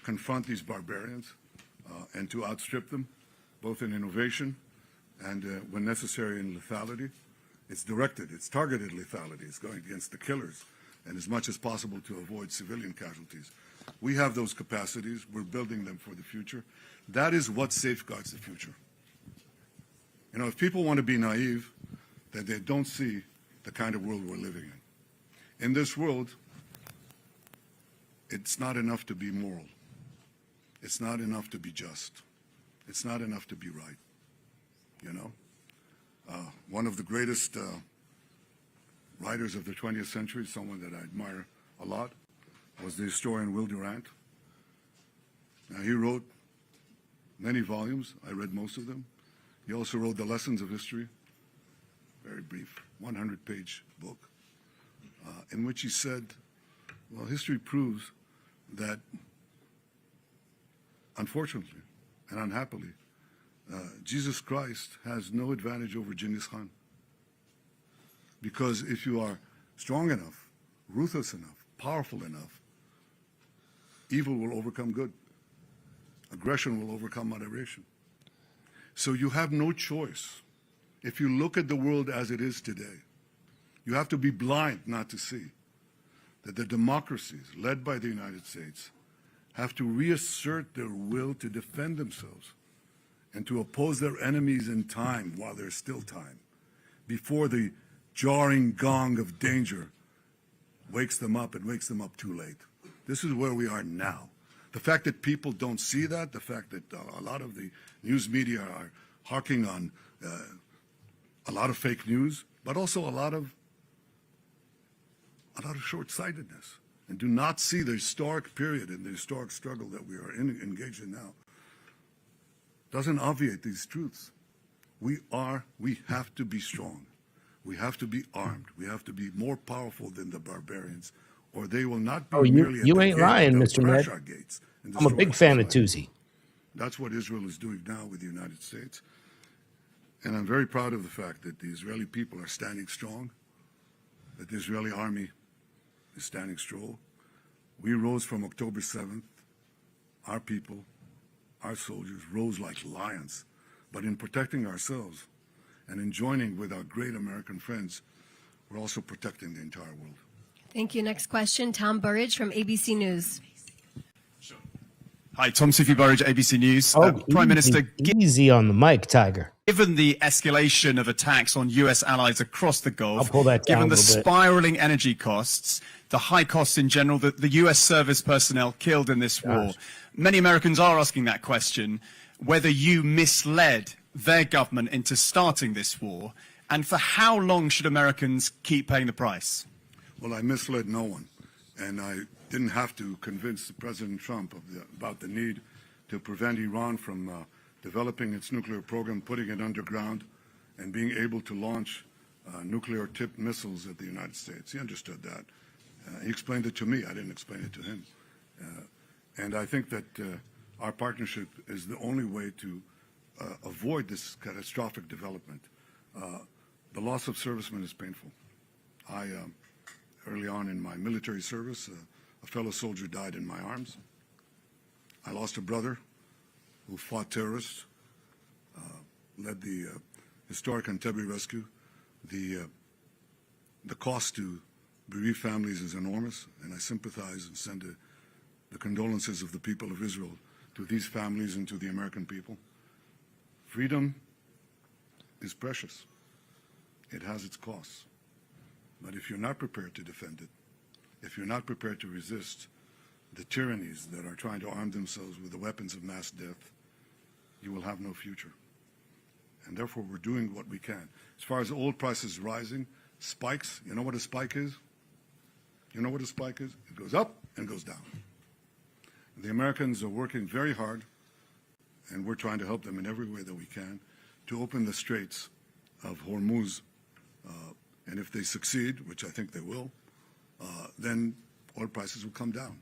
confront these barbarians and to outstrip them, both in innovation and, when necessary, in lethality. It's directed, it's targeted lethality. It's going against the killers and as much as possible to avoid civilian casualties. We have those capacities. We're building them for the future. That is what safeguards the future. You know, if people want to be naive, that they don't see the kind of world we're living in. In this world, it's not enough to be moral. It's not enough to be just. It's not enough to be right, you know? One of the greatest writers of the 20th century, someone that I admire a lot, was the historian Will Durant. Now, he wrote many volumes. I read most of them. He also wrote The Lessons of History, very brief, 100-page book, in which he said, well, history proves that, unfortunately and unhappily, Jesus Christ has no advantage over Genghis Khan. Because if you are strong enough, ruthless enough, powerful enough, evil will overcome good. Aggression will overcome moderation. So you have no choice. If you look at the world as it is today, you have to be blind not to see that the democracies led by the United States have to reassert their will to defend themselves and to oppose their enemies in time while there's still time, before the jarring gong of danger wakes them up and wakes them up too late. This is where we are now. The fact that people don't see that, the fact that a lot of the news media are harking on a lot of fake news, but also a lot of short-sightedness, and do not see the historic period and the historic struggle that we are engaged in now, doesn't obviate these truths. We have to be strong. We have to be armed. We have to be more powerful than the barbarians, or they will not be merely at you the ain't gate, lying, they'll Mr. crash Med. our gates and I'm a destroy big us fan of as well. Tusi. That's what Israel is doing now with the United States. And I'm very proud of the fact that the Israeli people are standing strong, that the Israeli army is standing strong. We rose from October 7th. Our people, our soldiers, rose like lions. But in protecting ourselves and in joining with our great American friends, we're also protecting the entire world. Thank you. Next question, Tom Burridge from ABC News. Hi, Tom Sufi Burridge, ABC News. Easy, Prime Minister, easy on the mic, Tiger. given the escalation of attacks on U.S. allies across the Gulf, I'll pull that down given the a little bit. spiraling energy costs, the high costs in general, the U.S. service personnel killed in this war, many Americans are asking that question, whether you misled their government into starting this war, and for how long should Americans keep paying the price? Well, I misled no one, and I didn't have to convince President Trump about the need to prevent Iran from developing its nuclear program, putting it underground, and being able to launch nuclear-tipped missiles at the United States. He understood that. He explained it to me. I didn't explain it to him. And I think that our partnership is the only way to avoid this catastrophic development. The loss of servicemen is painful. Early on in my military service, a fellow soldier died in my arms. I lost a brother who fought terrorists, led the historic Entebbe rescue. The cost to bereaved families is enormous, and I sympathize and send the condolences of the people of Israel to these families and to the American people. Freedom is precious. It has its costs. But if you're not prepared to defend it, if you're not prepared to resist the tyrannies that are trying to arm themselves with the weapons of mass death, you will have no future. And therefore, we're doing what we can. As far as oil prices rising, spikes, you know what a spike is? You know what a spike is? It goes up and goes down. The Americans are working very hard, and we're trying to help them in every way that we can, to open the straits of Hormuz. And if they succeed, which I think they will, then oil prices will come down.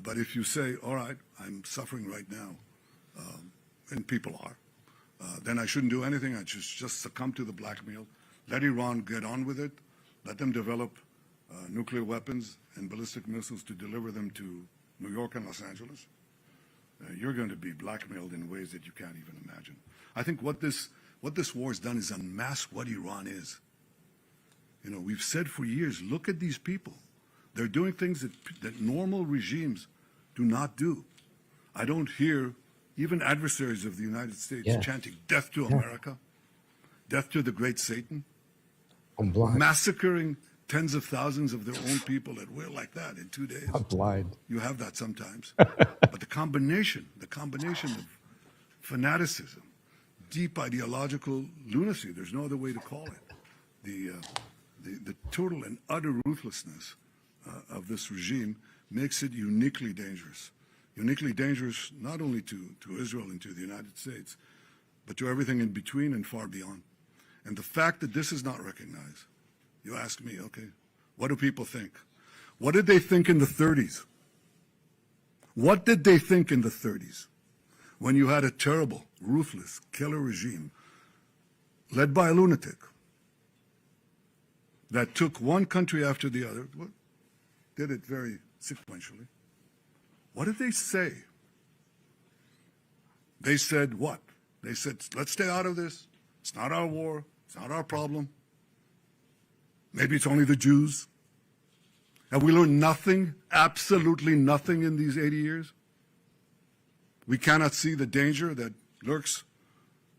But if you say, all right, I'm suffering right now, and people are, then I shouldn't do anything. I just succumb to the blackmail. Let Iran get on with it. Let them develop nuclear weapons and ballistic missiles to deliver them to New York and Los Angeles. You're going to be blackmailed in ways that you can't even imagine. I think what this war has done is unmask what Iran is. You know, we've said for years, look at these people. They're doing things that normal regimes do not do. I don't hear even adversaries of the United States chanting death to America, death to the great Satan, massacring tens of thousands of their own people at will like that in 2 days. I'm blind. You have that sometimes. But the combination of fanaticism, deep ideological lunacy, there's no other way to call it, the total and utter ruthlessness of this regime makes it uniquely dangerous. Uniquely dangerous not only to Israel and to the United States, but to everything in between and far beyond. And the fact that this is not recognized, you ask me, okay, what do people think? What did they think in the 30s? What did they think in the 30s when you had a terrible, ruthless, killer regime led by a lunatic that took one country after the other, did it very sequentially? What did they say? They said what? They said, let's stay out of this. It's not our war. It's not our problem. Maybe it's only the Jews. Have we learned nothing, absolutely nothing in these 80 years? We cannot see the danger that lurks.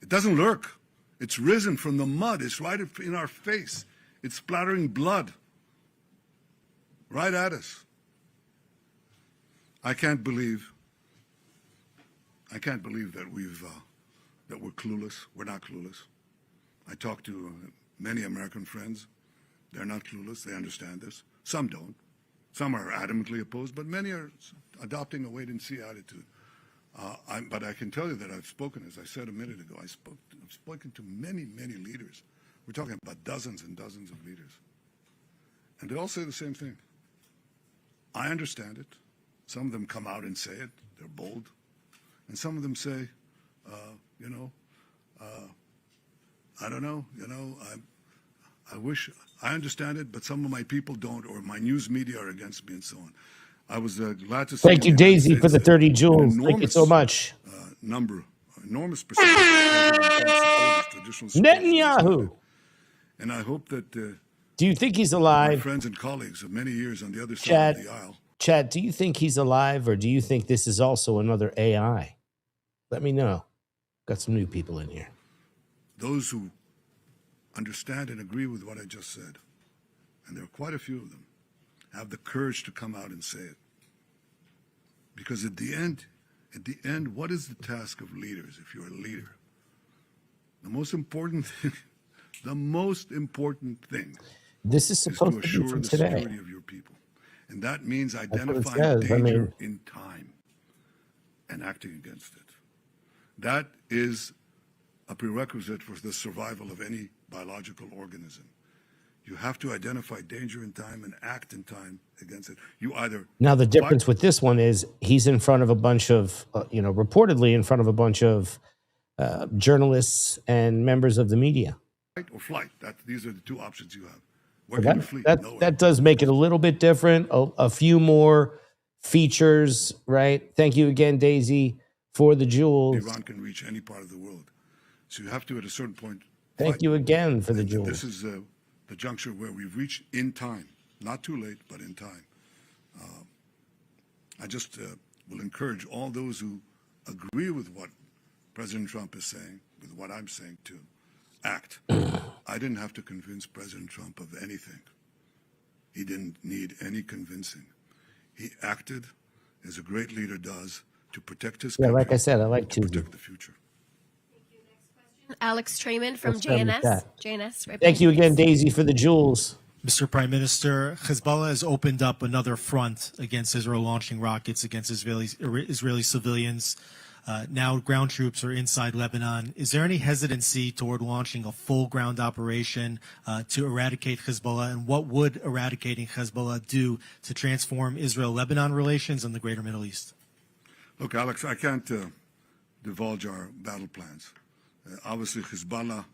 It doesn't lurk. It's risen from the mud. It's right in our face. It's splattering blood right at us. I can't believe that we're clueless. We're not clueless. I talk to many American friends. They're not clueless. They understand this. Some don't. Some are adamantly opposed, but many are adopting a wait-and-see attitude. But I can tell you that I've spoken, as I said a minute ago, I've spoken to many, many leaders. We're talking about dozens and dozens of leaders. And they all say the same thing. I understand it. Some of them come out and say it. They're bold. And some of them say, I don't know, I wish, I understand it, but some of my people don't, or my news media are against me and so on. I was glad to see. Thank you, Daisy, for the 30 jewels. Thank you so much. Enormous percentage of traditional Netanyahu. And I hope that do you think he's alive? My friends and colleagues of many years on the other side of the aisle. Chad, do you think he's alive, or do you think this is also another AI? Let me know. Got some new people in here. Those who understand and agree with what I just said, and there are quite a few of them, have the courage to come out and say it. Because at the end, what is the task of leaders if you're a leader? The most important thing, this is supposed to to be assure for the today. security of your people. And that means identifying danger in time and acting against it. That is a prerequisite for the survival of any biological organism. You have to identify danger in time and act in time against it. You either now the difference with this one is he's in front of a bunch of, reportedly in front of a bunch of journalists and members of the media. Fight or flight. These are the two options you have. Where can you flee? That does make it a little bit different. A few more features, right? Thank you again, Daisy, for the jewels. Iran can reach any part of the world. So you have to, at a certain point, Thank you again for the jewels. This is the juncture where we've reached in time. Not too late, but in time. I just will encourage all those who agree with what President Trump is saying, with what I'm saying, to act. I didn't have to convince President Trump of anything. He didn't need any convincing. He acted as a great leader does to protect his country. Yeah, like I said, I like to protect the future. Alex Trayman from Let's start with JNS. that. JNS. Right Thank you again, Daisy, for the jewels. Mr. Prime Minister, Hezbollah has opened up another front against Israel, launching rockets against Israeli civilians. Now ground troops are inside Lebanon. Is there any hesitancy toward launching a full ground operation to eradicate Hezbollah? And what would eradicating Hezbollah do to transform Israel-Lebanon relations in the greater Middle East? Look, Alex, I can't divulge our battle plans. Obviously, Hezbollah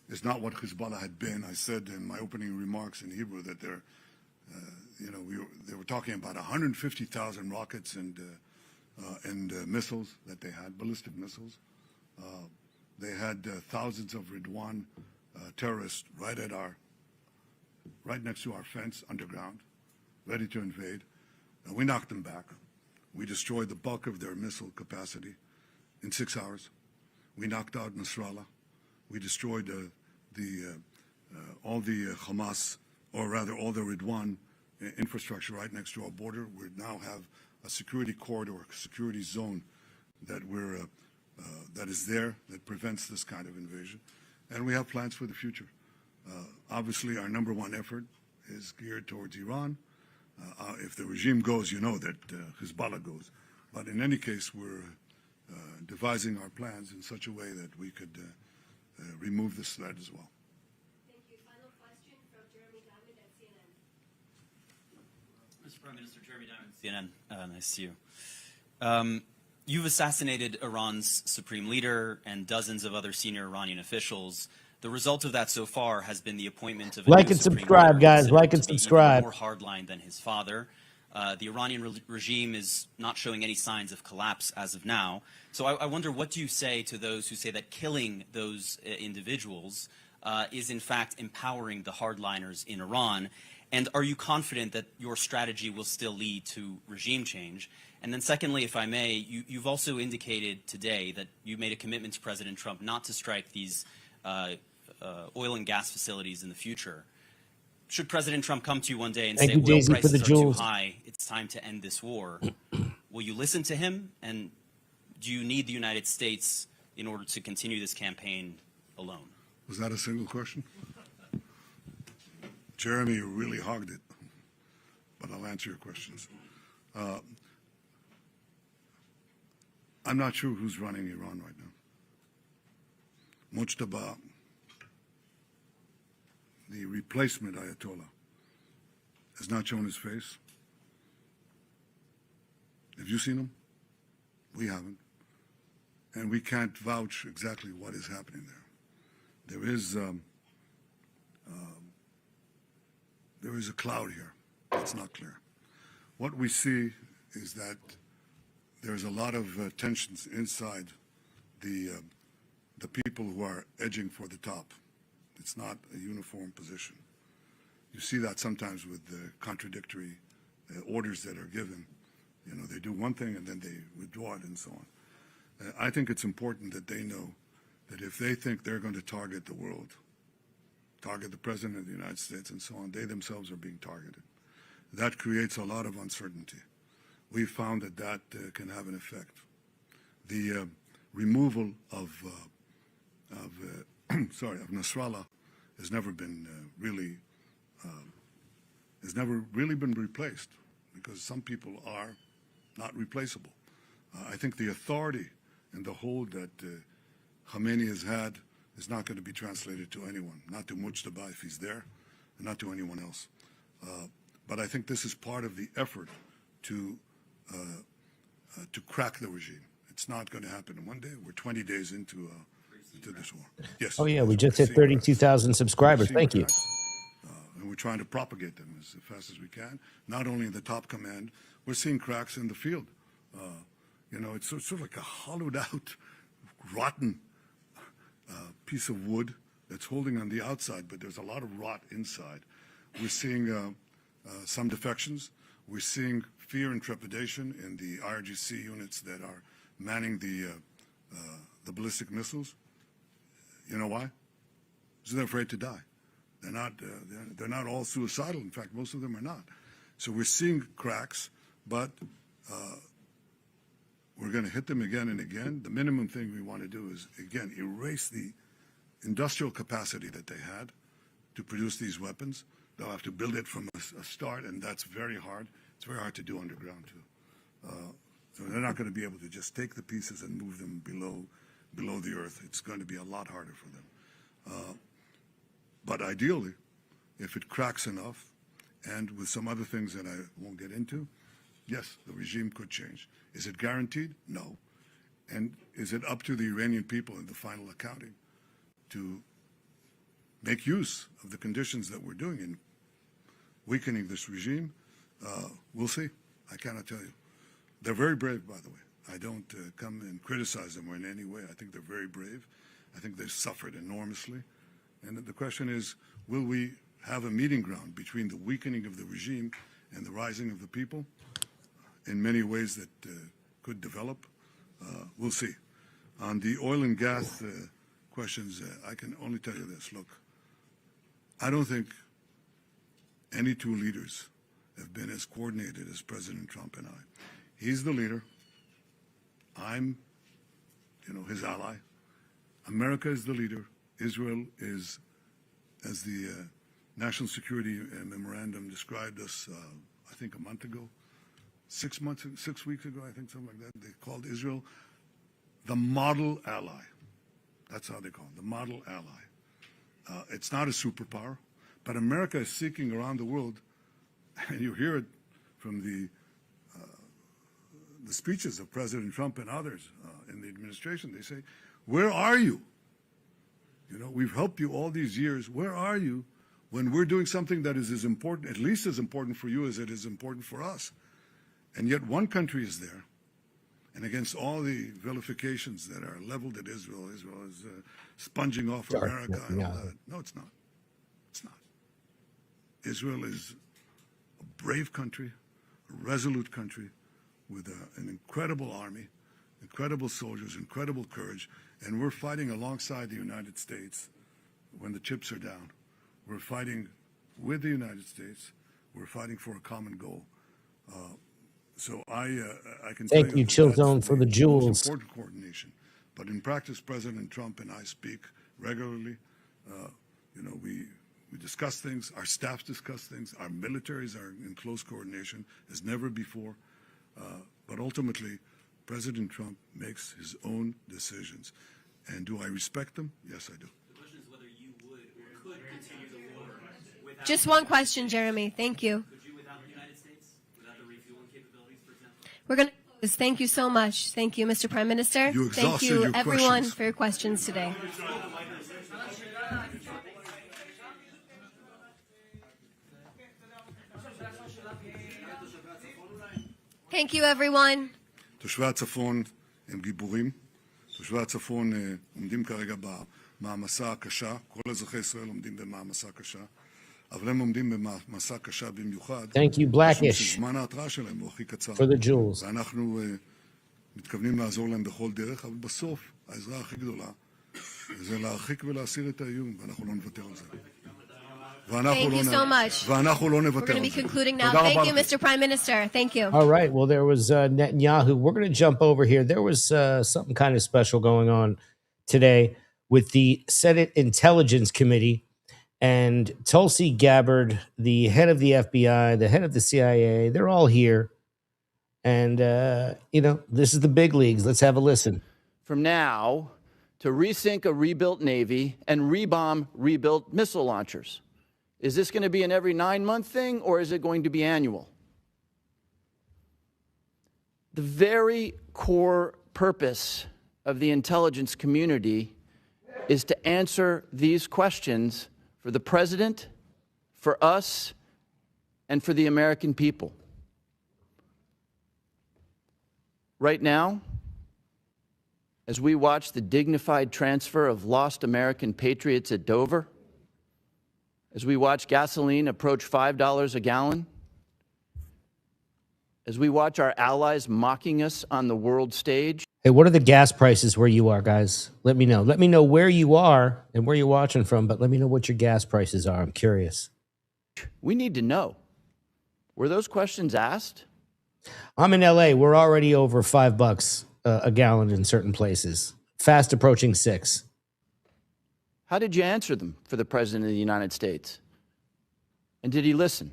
is not what Hezbollah had been. I said in my opening remarks in Hebrew that they were talking about 150,000 rockets and missiles that they had, ballistic missiles. They had thousands of Ridwan terrorists right next to our fence underground, ready to invade. We knocked them back. We destroyed the bulk of their missile capacity in 6 hours. We knocked out Nasrallah. We destroyed all the Hamas, or rather all the Ridwan infrastructure right next to our border. We now have a security corridor, a security zone that is there that prevents this kind of invasion. And we have plans for the future. Obviously, our number one effort is geared towards Iran. If the regime goes, you know that Hezbollah goes. But in any case, we're devising our plans in such a way that we could remove this threat as well. Thank you. Final question from Jeremy Diamond at CNN. Mr. Prime Minister, Jeremy Diamond, CNN. Nice to see you. You've assassinated Iran's supreme leader and dozens of other senior Iranian officials. The result of that so far has been the appointment of a Like new and supreme subscribe, leader guys. considered Like and to be even subscribe. more hardline than his father. The Iranian regime is not showing any signs of collapse as of now. So I wonder, what do you say to those who say that killing those individuals is in fact empowering the hardliners in Iran? And are you confident that your strategy will still lead to regime change? And then secondly, if I may, you've also indicated today that you made a commitment to President Trump not to strike these oil and gas facilities in the future. Should President Trump come to you one day and say oil prices are too high, it's time to end this war, Will you listen to him? And do you need the United States in order to continue this campaign alone? Was that a single question? Jeremy, you really hogged it, but I'll answer your questions. I'm not sure who's running Iran right now. Mujtaba, the replacement Ayatollah, has not shown his face. Have you seen him? We haven't. And we can't vouch exactly what is happening there. There is a cloud here. It's not clear. What we see is that there's a lot of tensions inside the people who are edging for the top. It's not a uniform position. You see that sometimes with the contradictory orders that are given. You know, they do one thing and then they withdraw it and so on. I think it's important that they know that if they think they're going to target the world, target the President of the United States and so on, they themselves are being targeted. That creates a lot of uncertainty. We've found that that can have an effect. The removal of Nasrallah has never been really been replaced, because some people are not replaceable. I think the authority and the hold that Khamenei has had is not going to be translated to anyone, not to Mujtaba if he's there, and not to anyone else. But I think this is part of the effort to crack the regime. It's not going to happen in one day. We're 20 days into this war. Yes. Oh yeah, we just hit 32,000 subscribers. Thank you. And we're trying to propagate them as fast as we can. Not only in the top command, we're seeing cracks in the field. You know, it's sort of like a hollowed out, rotten piece of wood that's holding on the outside, but there's a lot of rot inside. We're seeing some defections. We're seeing fear and trepidation in the IRGC units that are manning the ballistic missiles. You know why? Because they're afraid to die. They're not all suicidal. In fact, most of them are not. So we're seeing cracks, but we're going to hit them again and again. The minimum thing we want to do is, again, erase the industrial capacity that they had to produce these weapons. They'll have to build it from a start, and that's very hard. It's very hard to do underground, too. So they're not going to be able to just take the pieces and move them below the earth. It's going to be a lot harder for them. But ideally, if it cracks enough, and with some other things that I won't get into, yes, the regime could change. Is it guaranteed? No. And is it up to the Iranian people in the final accounting to make use of the conditions that we're doing in weakening this regime? We'll see. I cannot tell you. They're very brave, by the way. I don't come and criticize them in any way. I think they're very brave. I think they've suffered enormously. And the question is, will we have a meeting ground between the weakening of the regime and the rising of the people in many ways that could develop? We'll see. On the oil and gas questions, I can only tell you this. Look, I don't think any two leaders have been as coordinated as President Trump and I. He's the leader. I'm, his ally. America is the leader. Israel is, as the National Security Memorandum described us, I think a month ago, 6 weeks ago, I think, something like that. They called Israel the model ally. That's how they call it, the model ally. It's not a superpower, but America is seeking around the world, and you hear it from the speeches of President Trump and others in the administration. They say, where are you? We've helped you all these years. Where are you when we're doing something that is as important, at least as important for you as it is important for us? And yet one country is there, and against all the vilifications that are leveled at Israel, Israel is sponging off America and all that. No, it's not. It's not. Israel is a brave country, a resolute country, with an incredible army, incredible soldiers, incredible courage, and we're fighting alongside the United States when the chips are down. We're fighting with the United States. We're fighting for a common goal. So I can Thank tell you, that Chill that's Zone, for the jewels. most important coordination. But in practice, President Trump and I speak regularly. We discuss things. Our staffs discuss things. Our militaries are in close coordination as never before. But ultimately, President Trump makes his own decisions. And do I respect them? Yes, I do. The question is whether you would or could continue the war without... Just one question, Jeremy. Thank you. Could you without the United States? Without the refueling capabilities, for example? We're going to close. Thank you so much. Thank you, Mr. Prime Minister. You Thank exhausted you, your everyone, questions. for your questions today. Thank you, everyone. תושבי הצפון הם גיבורים. תושבי הצפון עומדים כרגע במעמסה הקשה. כל אזרחי ישראל עומדים במעמסה קשה. אבל הם עומדים במעמסה קשה במיוחד. Thank you, Blackish, זמן ההתראה שלהם הוא הכי קצר. for the jewels. ואנחנו מתכוונים לעזור להם בכל דרך, אבל בסוף העזרה הכי גדולה זה להרחיק ולהסיר את האיום, ואנחנו לא נוותר על זה. Thank you so much. ואנחנו לא We're נוותר going to על be זה. concluding now. תודה Thank רבה you, לכם. Mr. Prime Minister. Thank you. All right. Well, there was Netanyahu. We're going to jump over here. There was something kind of special going on today with the Senate Intelligence Committee, and Tulsi Gabbard, the head of the FBI, the head of the CIA, they're all here. And, this is the big leagues. Let's have a listen. From now to resync a rebuilt Navy and rebomb rebuilt missile launchers. Is this going to be an every 9-month thing, or is it going to be annual? The very core purpose of the intelligence community is to answer these questions for the president, for us, and for the American people. Right now, as we watch the dignified transfer of lost American patriots at Dover, as we watch gasoline approach $5 a gallon, as we watch our allies mocking us on the world stage. Hey, what are the gas prices where you are, guys? Let me know. Let me know where you are and where you're watching from, but let me know what your gas prices are. I'm curious. We need to know. Were those questions asked? I'm in LA. We're already over $5 a gallon in certain places. Fast approaching $6. How did you answer them for the President of the United States? And did he listen?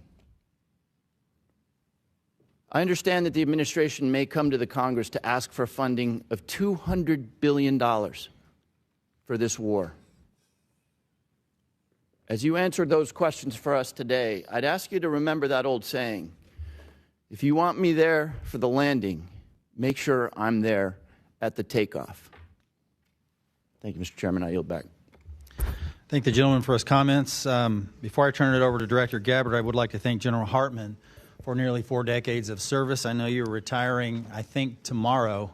I understand that the administration may come to the Congress to ask for funding of $200 billion for this war. As you answered those questions for us today, I'd ask you to remember that old saying, if you want me there for the landing, make sure I'm there at the takeoff. Thank you, Mr. Chairman. I yield back. Thank the gentleman for his comments. Before I turn it over to Director Gabbard, I would like to thank General Hartman for nearly 4 decades of service. I know you're retiring, I think, tomorrow.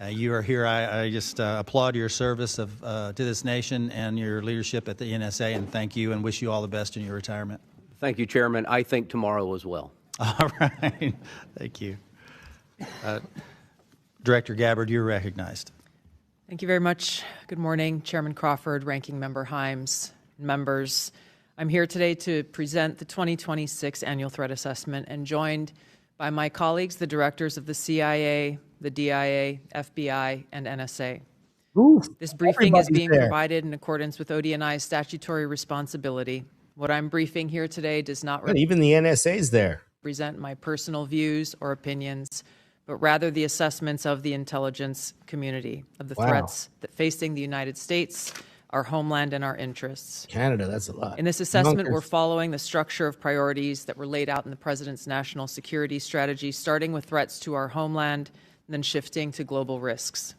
You are here. I just applaud your service to this nation and your leadership at the NSA, and thank you and wish you all the best in your retirement. Thank you, Chairman. I think tomorrow as well. All right. Thank you. Director Gabbard, you're recognized. Thank you very much. Good morning, Chairman Crawford, Ranking Member Himes, members. I'm here today to present the 2026 Annual Threat Assessment and joined by my colleagues, the directors of the CIA, the DIA, FBI, and NSA. This briefing is being provided in accordance with ODNI's statutory responsibility. What I'm briefing here today does not Even the NSA's there. represent my personal views or opinions, but rather the assessments of the intelligence community of the threats that facing the United States, our homeland, and our interests. Canada, that's a lot. In this assessment, we're Bunkers. following the structure of priorities that were laid out in the President's national security strategy, starting with threats to our homeland and then shifting to global risks.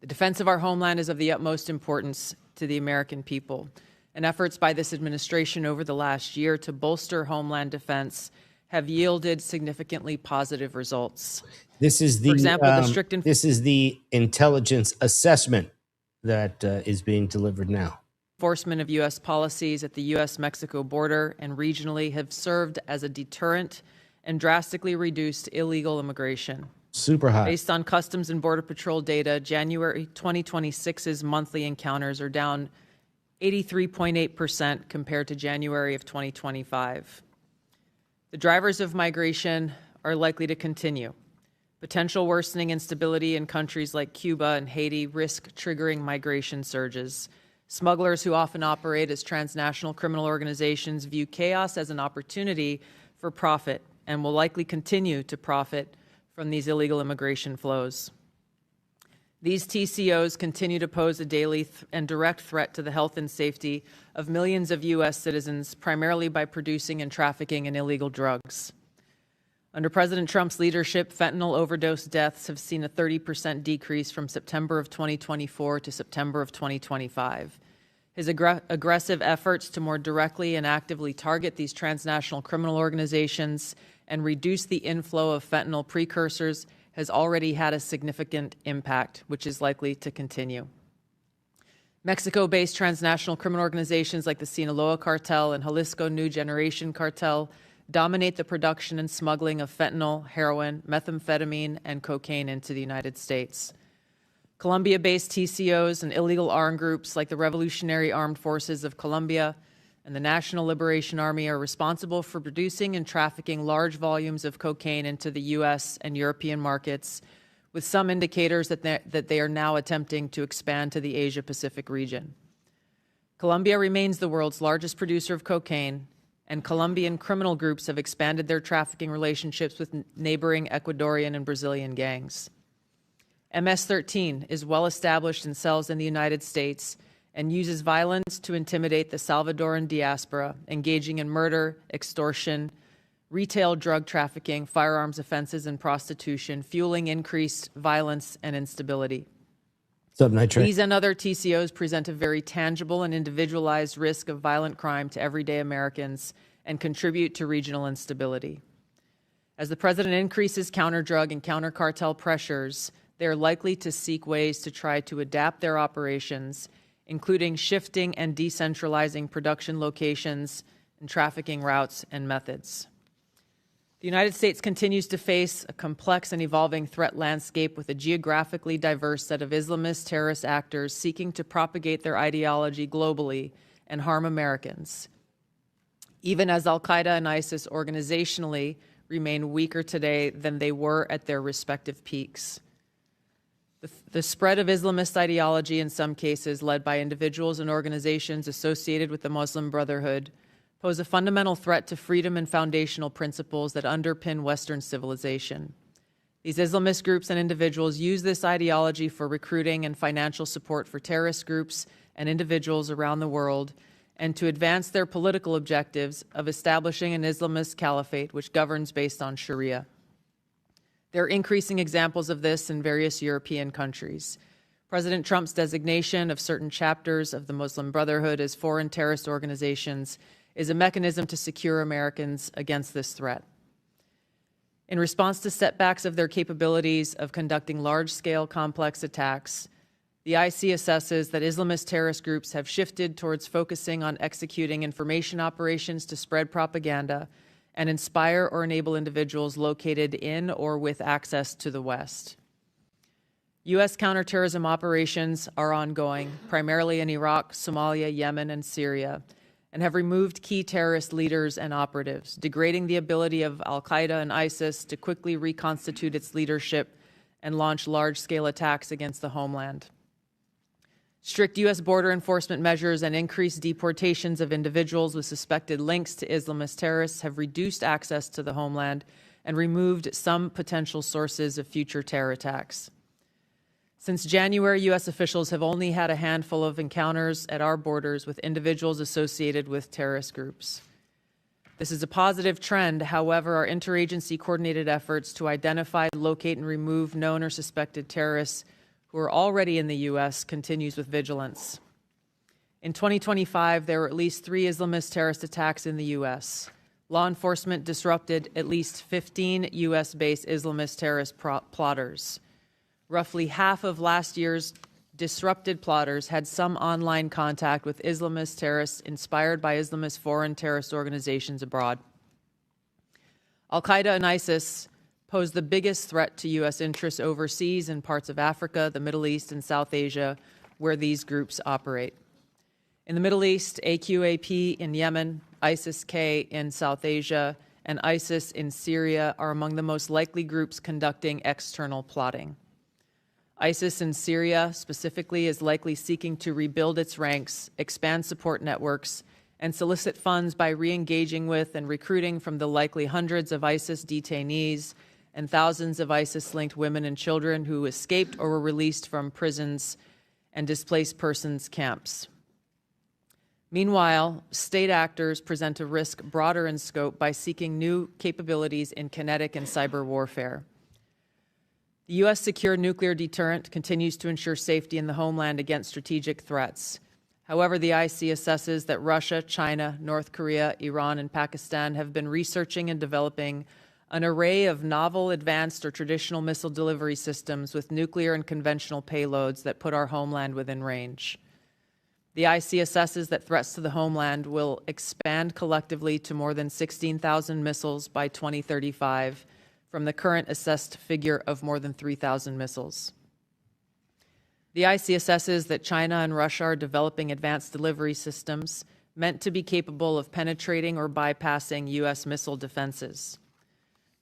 The defense of our homeland is of the utmost importance to the American people, and efforts by this administration over the last year to bolster homeland defense have yielded significantly positive results. This is the For example, the strict this is the intelligence assessment that is being delivered now. enforcement of U.S. policies at the U.S.-Mexico border and regionally have served as a deterrent and drastically reduced illegal immigration. Super high. Based on Customs and Border Patrol data, January 2026's monthly encounters are down 83.8% compared to January of 2025. The drivers of migration are likely to continue. Potential worsening instability in countries like Cuba and Haiti risk triggering migration surges. Smugglers who often operate as transnational criminal organizations view chaos as an opportunity for profit and will likely continue to profit from these illegal immigration flows. These TCOs continue to pose a daily and direct threat to the health and safety of millions of U.S. citizens, primarily by producing and trafficking in illegal drugs. Under President Trump's leadership, fentanyl overdose deaths have seen a 30% decrease from September of 2024 to September of 2025. His aggressive efforts to more directly and actively target these transnational criminal organizations and reduce the inflow of fentanyl precursors has already had a significant impact, which is likely to continue. Mexico-based transnational criminal organizations like the Sinaloa Cartel and Jalisco New Generation Cartel dominate the production and smuggling of fentanyl, heroin, methamphetamine, and cocaine into the United States. Colombia-based TCOs and illegal armed groups like the Revolutionary Armed Forces of Colombia and the National Liberation Army are responsible for producing and trafficking large volumes of cocaine into the U.S. and European markets, with some indicators that they are now attempting to expand to the Asia-Pacific region. Colombia remains the world's largest producer of cocaine, and Colombian criminal groups have expanded their trafficking relationships with neighboring Ecuadorian and Brazilian gangs. MS-13 is well established in cells in the United States and uses violence to intimidate the Salvadoran diaspora, engaging in murder, extortion, retail drug trafficking, firearms offenses, and prostitution, fueling increased violence and instability. Subnitrate. These and other TCOs present a very tangible and individualized risk of violent crime to everyday Americans and contribute to regional instability. As the president increases counter-drug and counter-cartel pressures, they are likely to seek ways to try to adapt their operations, including shifting and decentralizing production locations and trafficking routes and methods. The United States continues to face a complex and evolving threat landscape with a geographically diverse set of Islamist terrorist actors seeking to propagate their ideology globally and harm Americans, even as al-Qaeda and ISIS organizationally remain weaker today than they were at their respective peaks. The spread of Islamist ideology, in some cases led by individuals and organizations associated with the Muslim Brotherhood, pose a fundamental threat to freedom and foundational principles that underpin Western civilization. These Islamist groups and individuals use this ideology for recruiting and financial support for terrorist groups and individuals around the world, and to advance their political objectives of establishing an Islamist caliphate which governs based on Sharia. There are increasing examples of this in various European countries. President Trump's designation of certain chapters of the Muslim Brotherhood as foreign terrorist organizations is a mechanism to secure Americans against this threat. In response to setbacks of their capabilities of conducting large-scale complex attacks, the IC assesses that Islamist terrorist groups have shifted towards focusing on executing information operations to spread propaganda and inspire or enable individuals located in or with access to the West. U.S. counterterrorism operations are ongoing, primarily in Iraq, Somalia, Yemen, and Syria, and have removed key terrorist leaders and operatives, degrading the ability of al-Qaeda and ISIS to quickly reconstitute its leadership and launch large-scale attacks against the homeland. Strict U.S. border enforcement measures and increased deportations of individuals with suspected links to Islamist terrorists have reduced access to the homeland and removed some potential sources of future terror attacks. Since January, U.S. officials have only had a handful of encounters at our borders with individuals associated with terrorist groups. This is a positive trend. However, our interagency coordinated efforts to identify, locate, and remove known or suspected terrorists who are already in the U.S. continues with vigilance. In 2025, there were at least 3 Islamist terrorist attacks in the U.S. Law enforcement disrupted at least 15 U.S.-based Islamist terrorist plotters. Roughly half of last year's disrupted plotters had some online contact with Islamist terrorists inspired by Islamist foreign terrorist organizations abroad. Al-Qaeda and ISIS pose the biggest threat to U.S. interests overseas in parts of Africa, the Middle East, and South Asia, where these groups operate. In the Middle East, AQAP in Yemen, ISIS-K in South Asia, and ISIS in Syria are among the most likely groups conducting external plotting. ISIS in Syria specifically is likely seeking to rebuild its ranks, expand support networks, and solicit funds by re-engaging with and recruiting from the likely hundreds of ISIS detainees and thousands of ISIS-linked women and children who escaped or were released from prisons and displaced persons camps. Meanwhile, state actors present a risk broader in scope by seeking new capabilities in kinetic and cyber warfare. The U.S. secure nuclear deterrent continues to ensure safety in the homeland against strategic threats. However, the IC assesses that Russia, China, North Korea, Iran, and Pakistan have been researching and developing an array of novel, advanced, or traditional missile delivery systems with nuclear and conventional payloads that put our homeland within range. The IC assesses that threats to the homeland will expand collectively to more than 16,000 missiles by 2035, from the current assessed figure of more than 3,000 missiles. The IC assesses that China and Russia are developing advanced delivery systems meant to be capable of penetrating or bypassing U.S. missile defenses.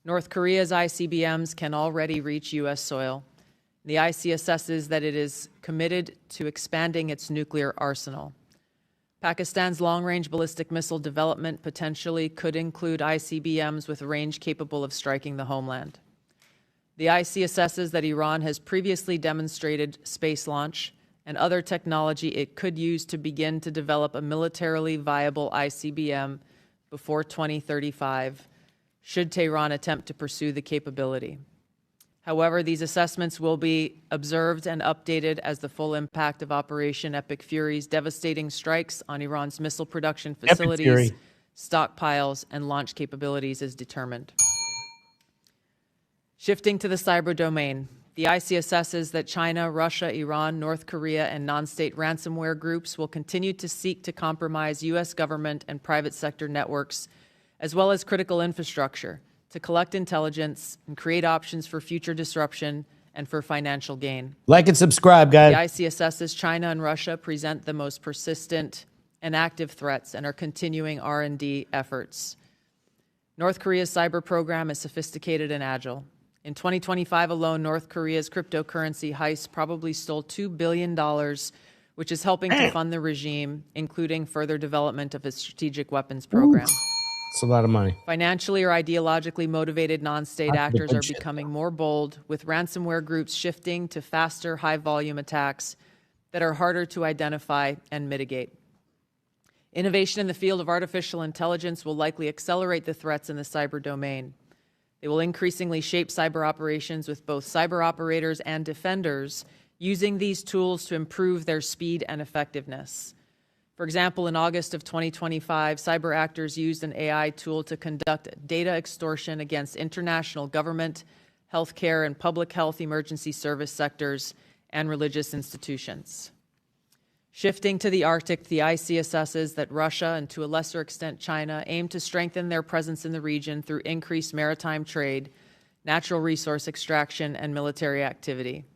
North Korea's ICBMs can already reach U.S. soil. The IC assesses that it is committed to expanding its nuclear arsenal. Pakistan's long-range ballistic missile development potentially could include ICBMs with range capable of striking the homeland. The IC assesses that Iran has previously demonstrated space launch and other technology it could use to begin to develop a militarily viable ICBM before 2035, should Tehran attempt to pursue the capability. However, these assessments will be observed and updated as the full impact of Operation Epic Fury's devastating strikes on Iran's missile production facilities, stockpiles, and launch capabilities is determined. Shifting to the cyber domain, the IC assesses that China, Russia, Iran, North Korea, and non-state ransomware groups will continue to seek to compromise U.S. government and private sector networks, as well as critical infrastructure, to collect intelligence and create options for future disruption and for financial gain. Like and subscribe, guys. The IC assesses China and Russia present the most persistent and active threats and are continuing R&D efforts. North Korea's cyber program is sophisticated and agile. In 2025 alone, North Korea's cryptocurrency heist probably stole $2 billion, which is helping to fund the regime, including further development of its strategic weapons program. It's a lot of money. Financially or ideologically motivated non-state actors are becoming more bold, with ransomware groups shifting to faster, high-volume attacks that are harder to identify and mitigate. Innovation in the field of artificial intelligence will likely accelerate the threats in the cyber domain. They will increasingly shape cyber operations, with both cyber operators and defenders using these tools to improve their speed and effectiveness. For example, in August of 2025, cyber actors used an AI tool to conduct data extortion against international government, healthcare, and public health emergency service sectors and religious institutions. Shifting to the Arctic, the IC assesses that Russia, and to a lesser extent China, aim to strengthen their presence in the region through increased maritime trade, natural resource extraction, and military activity.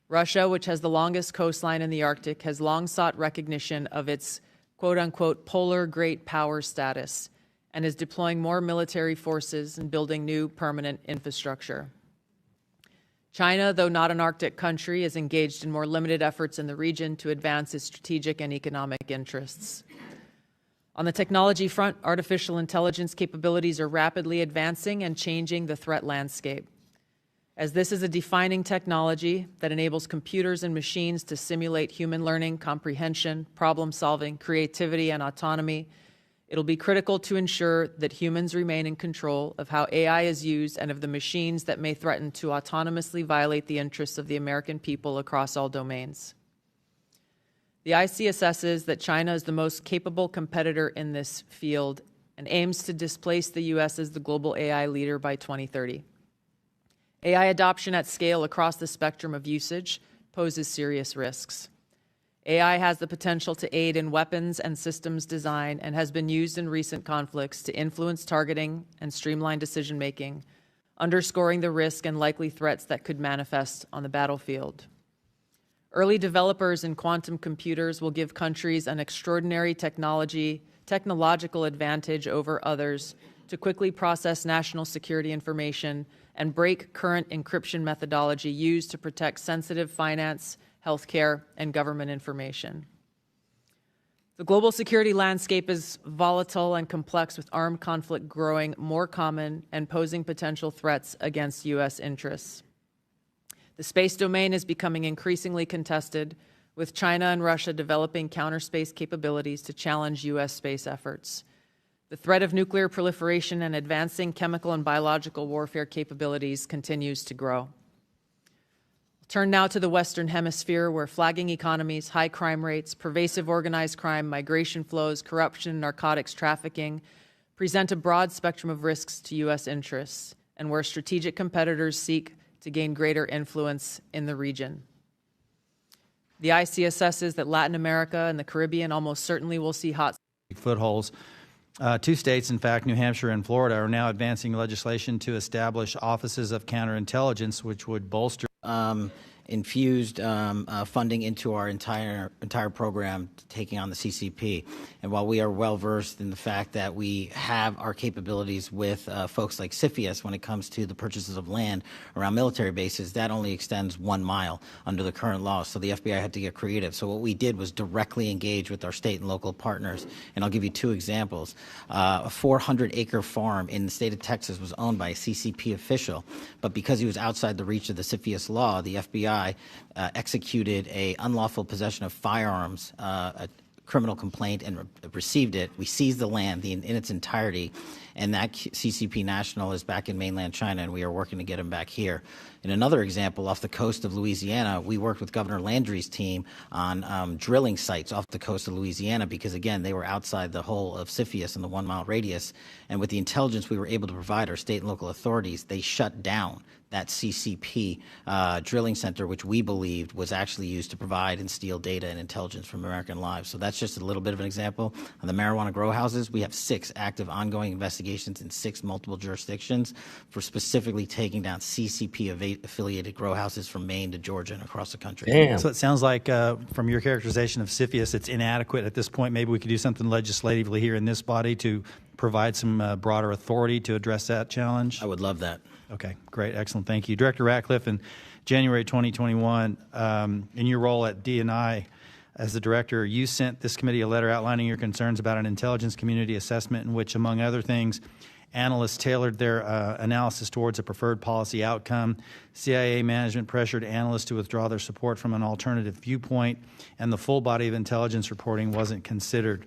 Russia, which has the longest coastline in the Arctic, has long sought recognition of its quote-unquote polar great power status and is deploying more military forces and building new permanent infrastructure. China, though not an Arctic country, is engaged in more limited efforts in the region to advance its strategic and economic interests. On the technology front, artificial intelligence capabilities are rapidly advancing and changing the threat landscape. As this is a defining technology that enables computers and machines to simulate human learning, comprehension, problem-solving, creativity, and autonomy, it'll be critical to ensure that humans remain in control of how AI is used and of the machines that may threaten to autonomously violate the interests of the American people across all domains. The IC assesses that China is the most capable competitor in this field and aims to displace the U.S. as the global AI leader by 2030. AI adoption at scale across the spectrum of usage poses serious risks. AI has the potential to aid in weapons and systems design and has been used in recent conflicts to influence targeting and streamline decision-making, underscoring the risk and likely threats that could manifest on the battlefield. Early developers in quantum computers will give countries an extraordinary technological advantage over others to quickly process national security information and break current encryption methodology used to protect sensitive finance, healthcare, and government information. The global security landscape is volatile and complex, with armed conflict growing more common and posing potential threats against U.S. interests. The space domain is becoming increasingly contested, with China and Russia developing counter-space capabilities to challenge U.S. space efforts. The threat of nuclear proliferation and advancing chemical and biological warfare capabilities continues to grow. Turn now to the Western Hemisphere, where flagging economies, high crime rates, pervasive organized crime, migration flows, corruption, and narcotics trafficking present a broad spectrum of risks to U.S. interests, and where strategic competitors seek to gain greater influence in the region. The IC assesses that Latin America and the Caribbean almost certainly will see hot footholds. Two states, in fact, New Hampshire and Florida, are now advancing legislation to establish offices of counterintelligence, which would bolster infused funding into our entire program, taking on the CCP. And while we are well versed in the fact that we have our capabilities with folks like CFIUS when it comes to the purchases of land around military bases, that only extends 1 mile under the current law. So the FBI had to get creative. So what we did was directly engage with our state and local partners. And I'll give you 2 examples. A 400-acre farm in the state of Texas was owned by a CCP official, but because he was outside the reach of the CFIUS law, the FBI executed a unlawful possession of firearms, a criminal complaint, and received it. We seized the land in its entirety, and that CCP national is back in mainland China, and we are working to get him back here. In another example, off the coast of Louisiana, we worked with Governor Landry's team on drilling sites off the coast of Louisiana because, again, they were outside the whole of CFIUS in the 1 mile radius. And with the intelligence we were able to provide our state and local authorities, they shut down that CCP drilling center, which we believed was actually used to provide and steal data and intelligence from American lives. So that's just a little bit of an example. On the marijuana grow houses, we have 6 active ongoing investigations in 6 multiple jurisdictions for specifically taking down CCP-affiliated grow houses from Maine to Georgia and across the country. Damn. So it sounds like from your characterization of CFIUS, it's inadequate at this point. Maybe we could do something legislatively here in this body to provide some broader authority to address that challenge. I would love that. Okay, great, excellent, thank you. Director Ratcliffe, in January 2021, in your role at D&I as the director, you sent this committee a letter outlining your concerns about an intelligence community assessment in which, among other things, analysts tailored their analysis towards a preferred policy outcome. CIA management pressured analysts to withdraw their support from an alternative viewpoint, and the full body of intelligence reporting wasn't considered.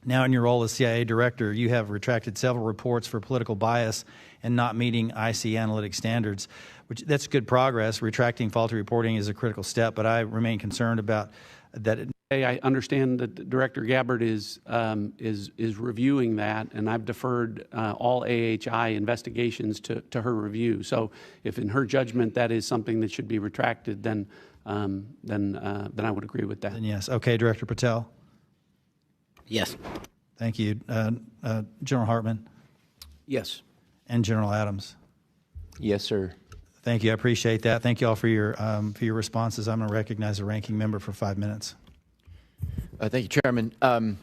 Now, in your role as CIA director, you have retracted several reports for political bias and not meeting IC analytic standards. That's good progress. Retracting faulty reporting is a critical step, but I remain concerned about that. I understand that Director Gabbard is reviewing that, and I've deferred all AHI investigations to her review. So, if in her judgment that is something that should be retracted, then I would agree with that. Then yes. Okay, Director Patel. Yes. Thank you. General Hartman? Yes. And General Adams? Yes, sir. Thank you. I appreciate that. Thank you all for your responses. I'm going to recognize the ranking member for 5 minutes. Thank you, Chairman.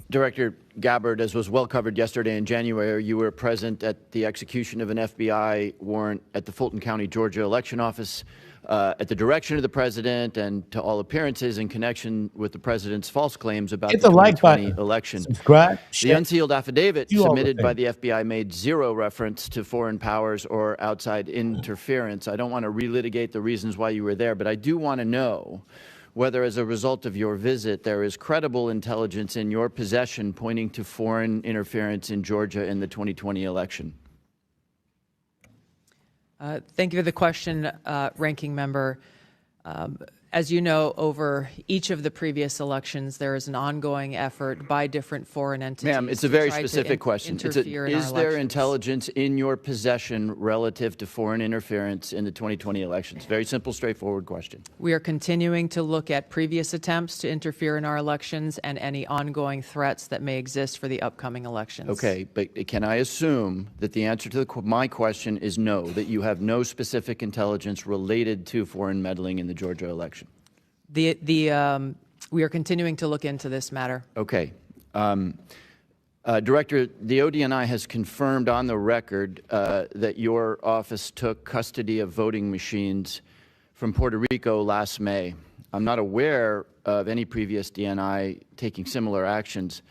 Director Gabbard, as was well covered yesterday in January, you were present at the execution of an FBI warrant at the Fulton County, Georgia election office at the direction of the president and to all appearances in connection with the president's false claims about the 2020 election. Subscribe, the unsealed affidavit submitted by the FBI made zero reference to foreign powers or outside interference. I don't want to relitigate the reasons why you were there, but I do want to know whether as a result of your visit there is credible intelligence in your possession pointing to foreign interference in Georgia in the 2020 election. Thank you for the question, Ranking Member. As you know, over each of the previous elections, there is an ongoing effort by different foreign entities. Ma'am, it's a very specific question. Is there intelligence in your possession relative to foreign interference in the 2020 elections? Very simple, straightforward question. We are continuing to look at previous attempts to interfere in our elections and any ongoing threats that may exist for the upcoming elections. Okay, but can I assume that the answer to my question is no, that you have no specific intelligence related to foreign meddling in the Georgia election? We are continuing to look into this matter. Okay. Director, the ODNI has confirmed on the record that your office took custody of voting machines from Puerto Rico last May. I'm not aware of any previous DNI taking similar actions.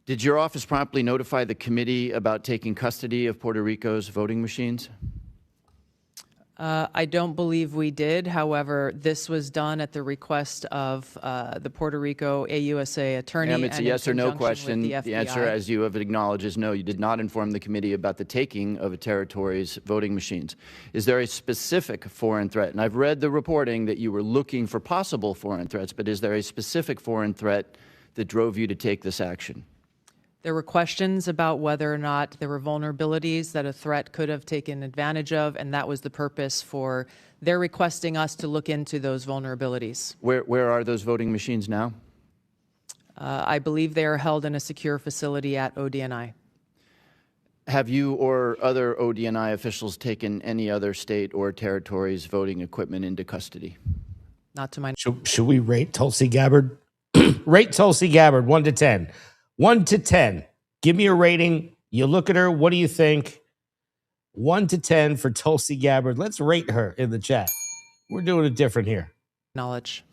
Did your office promptly notify the committee about taking custody of Puerto Rico's voting machines? I don't believe we did. However, this was done at the request of the Puerto Rico AUSA attorney. Ma'am, it's a yes or no question. The answer, as you have acknowledged, is no. You did not inform the committee about the taking of a territory's voting machines. Is there a specific foreign threat? And I've read the reporting that you were looking for possible foreign threats, but is there a specific foreign threat that drove you to take this action? There were questions about whether or not there were vulnerabilities that a threat could have taken advantage of, and that was the purpose for their requesting us to look into those vulnerabilities. Where are those voting machines now? I believe they are held in a secure facility at ODNI. Have you or other ODNI officials taken any other state or territory's voting equipment into custody? Not to my knowledge. Should we rate Tulsi Gabbard? Rate Tulsi Gabbard 1 to 10. 1 to 10. Give me a rating. You look at her. What do you think? 1 to 10 for Tulsi Gabbard. Let's rate her in the chat. We're doing it different here. Knowledge.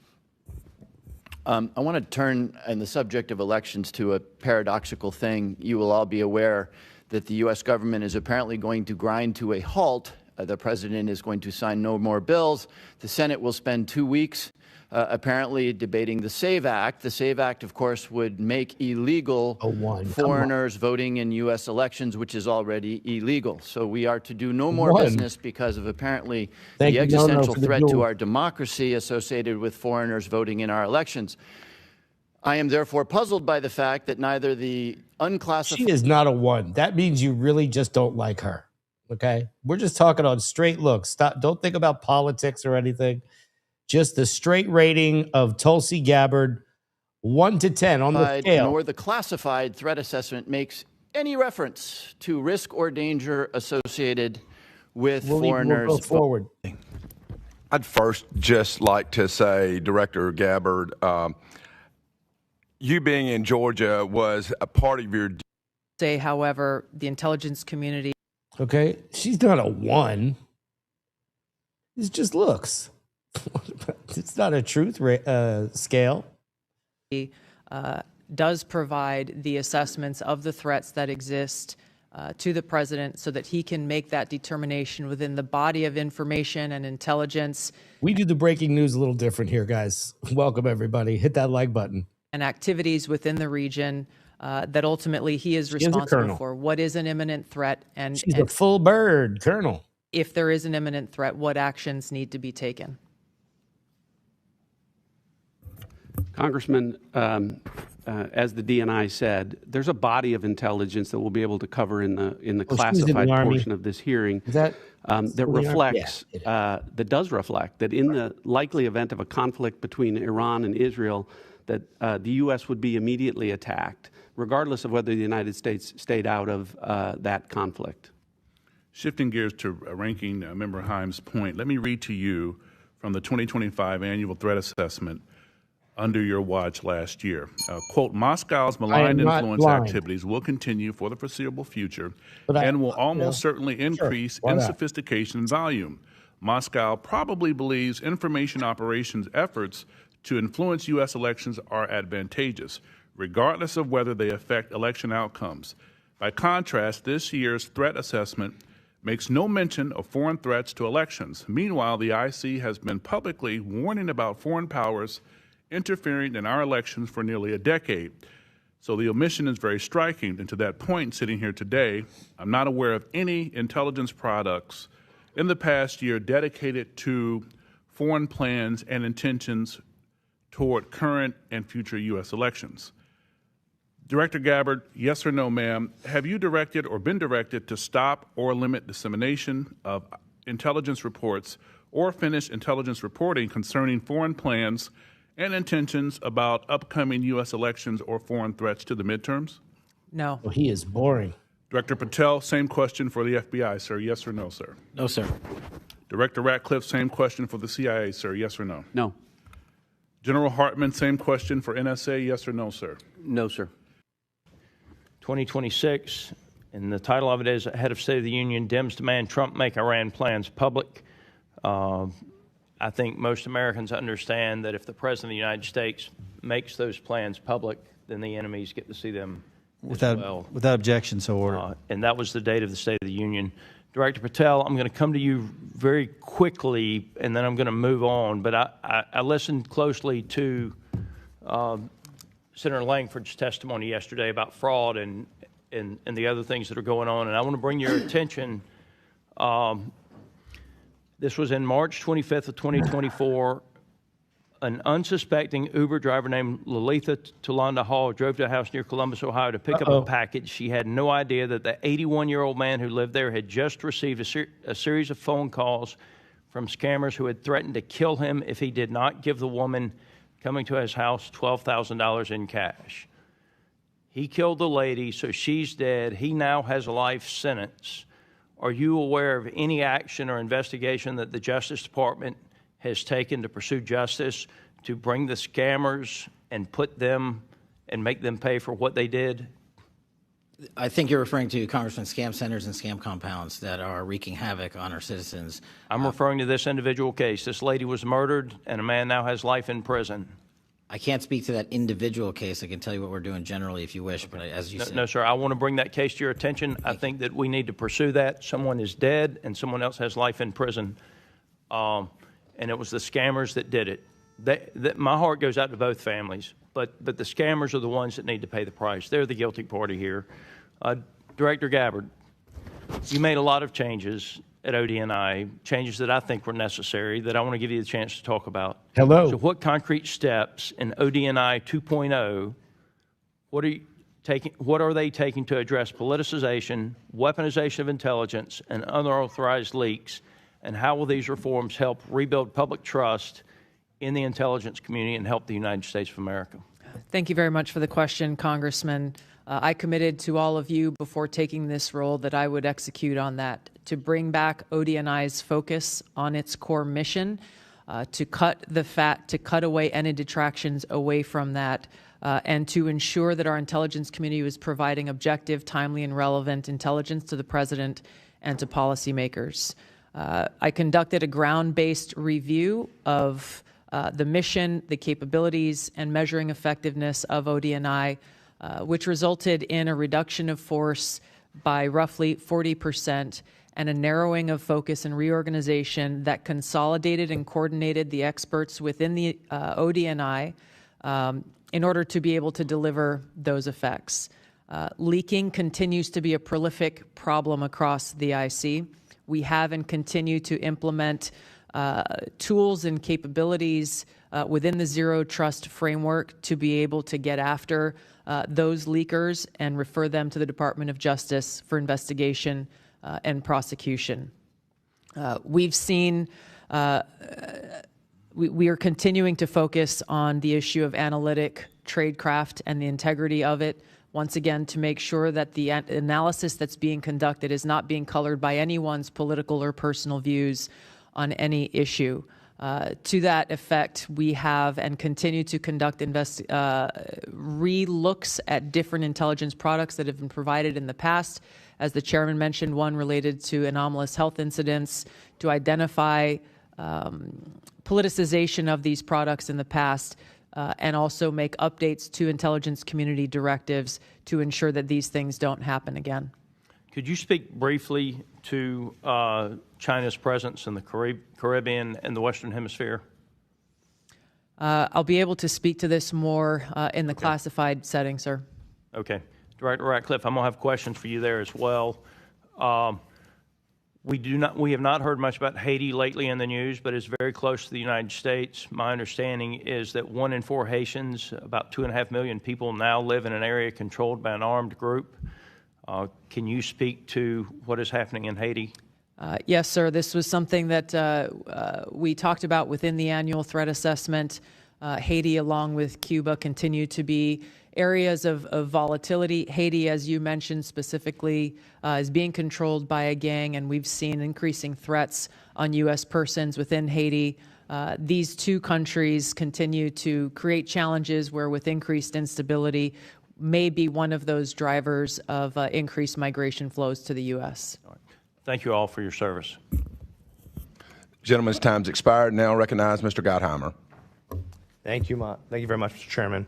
I want to turn in the subject of elections to a paradoxical thing. You will all be aware that the U.S. government is apparently going to grind to a halt. The president is going to sign no more bills. The Senate will spend 2 weeks apparently debating the SAVE Act. The SAVE Act, of course, would make illegal foreigners voting in U.S. elections, which is already illegal. So we are to do no more business because of apparently the existential threat to our democracy associated with foreigners voting in our elections. I am therefore puzzled by the fact that neither the unclassified... She is not a 1. That means you really just don't like her, okay? We're just talking on straight looks. Stop. Don't think about politics or anything. Just the straight rating of Tulsi Gabbard, 1 to 10 on the scale. Nor the classified threat assessment makes any reference to risk or danger associated with foreigners. We'll go forward. I'd first just like to say, Director Gabbard, you being in Georgia was a part of your... Say, however, the intelligence community... Okay, she's not a 1. It's just looks. It's not a truth scale. Does provide the assessments of the threats that exist to the president so that he can make that determination within the body of information and intelligence. We do the breaking news a little different here, guys. Welcome, everybody. Hit that like button. And activities within the region that ultimately he is responsible for. What is an imminent threat? And she's a full bird, Colonel. If there is an imminent threat, what actions need to be taken? Congressman, as the DNI said, there's a body of intelligence that we'll be able to cover in the classified portion of this hearing that reflects that does reflect that in the likely event of a conflict between Iran and Israel, that the U.S. would be immediately attacked, regardless of whether the United States stayed out of that conflict. Shifting gears to Ranking Member Himes' point, let me read to you from the 2025 Annual Threat Assessment under your watch last year. Quote, Moscow's malign influence activities will continue for the foreseeable future and will almost certainly increase in sophistication and volume. Moscow probably believes information operations efforts to influence U.S. elections are advantageous, regardless of whether they affect election outcomes. By contrast, this year's threat assessment makes no mention of foreign threats to elections. Meanwhile, the IC has been publicly warning about foreign powers interfering in our elections for nearly a decade. So the omission is very striking. And to that point, sitting here today, I'm not aware of any intelligence products in the past year dedicated to foreign plans and intentions toward current and future U.S. elections. Director Gabbard, yes or no, ma'am, have you directed or been directed to stop or limit dissemination of intelligence reports or finish intelligence reporting concerning foreign plans and intentions about upcoming U.S. elections or foreign threats to the midterms? No. Well, he is boring. Director Patel, same question for the FBI, sir. Yes or no, sir? No, sir. Director Ratcliffe, same question for the CIA, sir. Yes or no? No. General Hartman, same question for NSA. Yes or no, sir? No, sir. 2026. And the title of it is Head of State of the Union, Dems Demand Trump Make Iran Plans Public. I think most Americans understand that if the President of the United States makes those plans public, then the enemies get to see them as well. Without objection, so ordered. And that was the date of the State of the Union. Director Patel, I'm going to come to you very quickly, and then I'm going to move on. But I listened closely to Senator Langford's testimony yesterday about fraud and the other things that are going on. And I want to bring your attention. This was in March 25th of 2024. An unsuspecting Uber driver named Lalitha Tulanda Hall drove to a house near Columbus, Ohio to pick up a package. She had no idea that the 81-year-old man who lived there had just received a series of phone calls from scammers who had threatened to kill him if he did not give the woman coming to his house $12,000 in cash. He killed the lady, so she's dead. He now has a life sentence. Are you aware of any action or investigation that the Justice Department has taken to pursue justice, to bring the scammers and put them and make them pay for what they did? I think you're referring to, Congressman, scam centers and scam compounds that are wreaking havoc on our citizens. I'm referring to this individual case. This lady was murdered, and a man now has life in prison. I can't speak to that individual case. I can tell you what we're doing generally if you wish, but as you said. No, sir. I want to bring that case to your attention. I think that we need to pursue that. Someone is dead, and someone else has life in prison. And it was the scammers that did it. My heart goes out to both families, but the scammers are the ones that need to pay the price. They're the guilty party here. Director Gabbard, you made a lot of changes at ODNI, changes that I think were necessary that I want to give you the chance to talk about. Hello. So what concrete steps in ODNI 2.0, what are they taking to address politicization, weaponization of intelligence, and unauthorized leaks? And how will these reforms help rebuild public trust in the intelligence community and help the United States of America? Thank you very much for the question, Congressman. I committed to all of you before taking this role that I would execute on that, to bring back ODNI's focus on its core mission, to cut away any detractions away from that, and to ensure that our intelligence community was providing objective, timely, and relevant intelligence to the President and to policymakers. I conducted a ground-based review of the mission, the capabilities, and measuring effectiveness of ODNI, which resulted in a reduction of force by roughly 40% and a narrowing of focus and reorganization that consolidated and coordinated the experts within the ODNI in order to be able to deliver those effects. Leaking continues to be a prolific problem across the IC. We have and continue to implement tools and capabilities within the Zero Trust framework to be able to get after those leakers and refer them to the Department of Justice for investigation and prosecution. We've seen, we are continuing to focus on the issue of analytic tradecraft and the integrity of it, once again, to make sure that the analysis that's being conducted is not being colored by anyone's political or personal views on any issue. To that effect, we have and continue to conduct re-looks at different intelligence products that have been provided in the past. As the chairman mentioned, one related to anomalous health incidents, to identify politicization of these products in the past, and also make updates to intelligence community directives to ensure that these things don't happen again. Could you speak briefly to China's presence in the Caribbean and the Western Hemisphere? I'll be able to speak to this more in the classified setting, sir. Okay. Director Ratcliffe, I'm going to have questions for you there as well. We have not heard much about Haiti lately in the news, but it's very close to the United States. My understanding is that 1 in 4 Haitians, about 2.5 million people, now live in an area controlled by an armed group. Can you speak to what is happening in Haiti? Yes, sir. This was something that we talked about within the annual threat assessment. Haiti, along with Cuba, continue to be areas of volatility. Haiti, as you mentioned specifically, is being controlled by a gang, and we've seen increasing threats on U.S. persons within Haiti. These two countries continue to create challenges where, with increased instability, may be one of those drivers of increased migration flows to the U.S. Thank you all for your service. Gentleman's time's expired. Now recognize Mr. Gottheimer. Thank you very much, Mr. Chairman.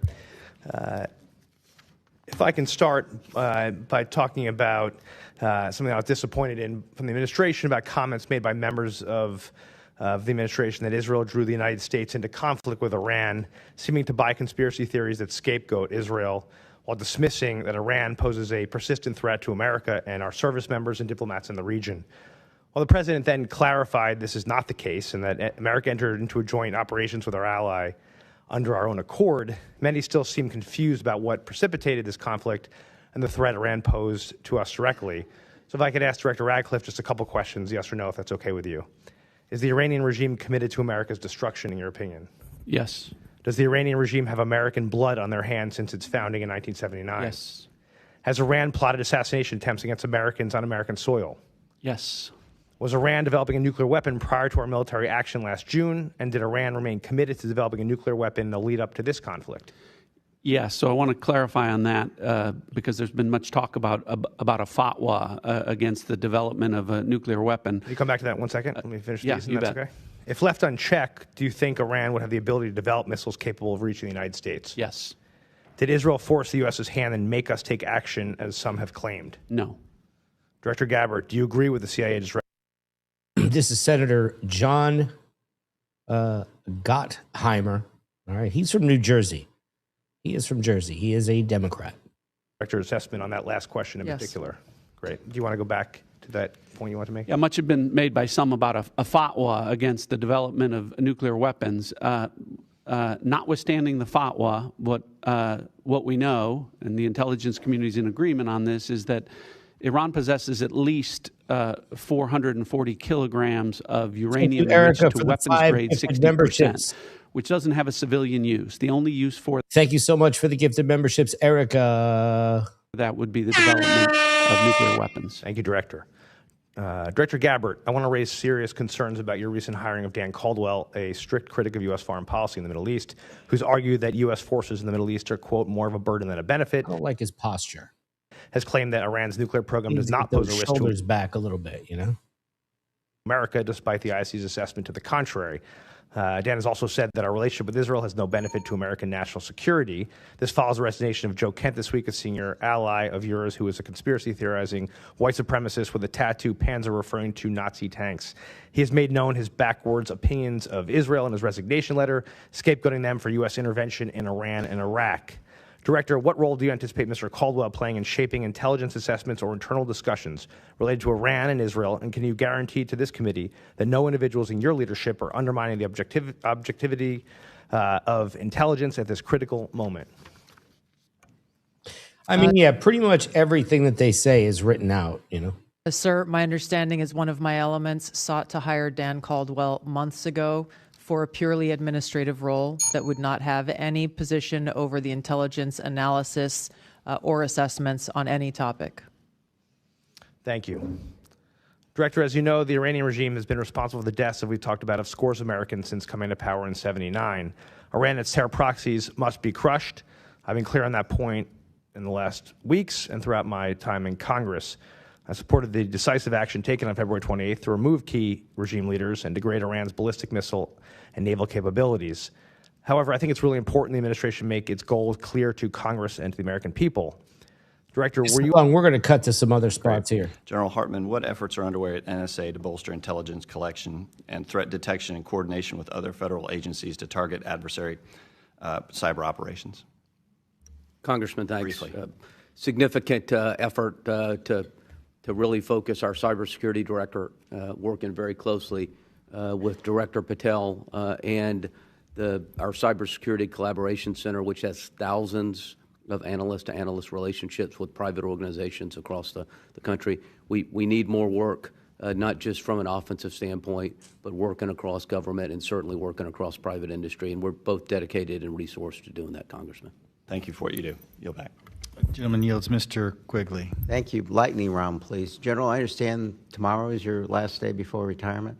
If I can start by talking about something I was disappointed in from the administration about comments made by members of the administration that Israel drew the United States into conflict with Iran, seeming to buy conspiracy theories that scapegoat Israel, while dismissing that Iran poses a persistent threat to America and our service members and diplomats in the region. While the president then clarified this is not the case and that America entered into a joint operations with our ally under our own accord, many still seem confused about what precipitated this conflict and the threat Iran posed to us directly. So if I could ask Director Radcliffe just a couple questions, yes or no, if that's okay with you. Is the Iranian regime committed to America's destruction, in your opinion? Yes. Does the Iranian regime have American blood on their hands since its founding in 1979? Yes. Has Iran plotted assassination attempts against Americans on American soil? Yes. Was Iran developing a nuclear weapon prior to our military action last June? And did Iran remain committed to developing a nuclear weapon in the lead up to this conflict? Yes, so I want to clarify on that because there's been much talk about a fatwa against the development of a nuclear weapon. Can you come back to that 1 second? Let me finish yeah, these, you and that's bet. okay? If left unchecked, do you think Iran would have the ability to develop missiles capable of reaching the United States? Yes. Did Israel force the U.S.'s hand and make us take action, as some have claimed? No. Director Gabbard, do you agree with the CIA just This is Senator John Gottheimer. All right, he's from New Jersey. He is from Jersey. He is a Democrat. Director assessment on that last question in Yes. particular? Great. Do you want to go back to that point you want to make? Yeah, much has been made by some about a fatwa against the development of nuclear weapons. Notwithstanding the fatwa, what we know, and the intelligence community is in agreement on this, is that Iran possesses at least 440 kilograms of uranium enriched to weapons grade 60%, which doesn't have a civilian use. The only use for Thank you so much for the gifted memberships, Erica. that would be the development of nuclear weapons. Thank you, Director. Director Gabbard, I want to raise serious concerns about your recent hiring of Dan Caldwell, a strict critic of U.S. foreign policy in the Middle East, who's argued that U.S. forces in the Middle East are, quote, more of a burden than a benefit. I don't like his posture. Has claimed that Iran's nuclear program He does needs not to get pose a those risk to shoulders back a little bit, you know? America, despite the IC's assessment to the contrary. Dan has also said that our relationship with Israel has no benefit to American national security. This follows the resignation of Joe Kent this week, a senior ally of yours who is a conspiracy theorizing white supremacist with a tattoo panzer referring to Nazi tanks. He has made known his backwards opinions of Israel in his resignation letter, scapegoating them for U.S. intervention in Iran and Iraq. Director, what role do you anticipate Mr. Caldwell playing in shaping intelligence assessments or internal discussions related to Iran and Israel? And can you guarantee to this committee that no individuals in your leadership are undermining the objectivity of intelligence at this critical moment? I mean, yeah, pretty much everything that they say is written out, you know? Sir, my understanding is one of my elements sought to hire Dan Caldwell months ago for a purely administrative role that would not have any position over the intelligence analysis or assessments on any topic. Thank you. Director, as you know, the Iranian regime has been responsible for the deaths that we've talked about of scores of Americans since coming to power in '79. Iran and its terror proxies must be crushed. I've been clear on that point in the last weeks and throughout my time in Congress. I supported the decisive action taken on February 28th to remove key regime leaders and degrade Iran's ballistic missile and naval capabilities. However, I think it's really important the administration make its goals clear to Congress and to the American people. Director, were you... We're going to cut to some other spots here. General Hartman, what efforts are underway at NSA to bolster intelligence collection and threat detection in coordination with other federal agencies to target adversary cyber operations? Congressman, thanks. Significant effort to really focus our cybersecurity director, working very closely with Director Patel and our Cybersecurity Collaboration Center, which has thousands of analyst-to-analyst relationships with private organizations across the country. We need more work, not just from an offensive standpoint, but working across government and certainly working across private industry. And we're both dedicated and resourced to doing that, Congressman. Thank you for what you do. Yield back. Gentleman yields. Mr. Quigley. Thank you. Lightning round, please. General, I understand tomorrow is your last day before retirement.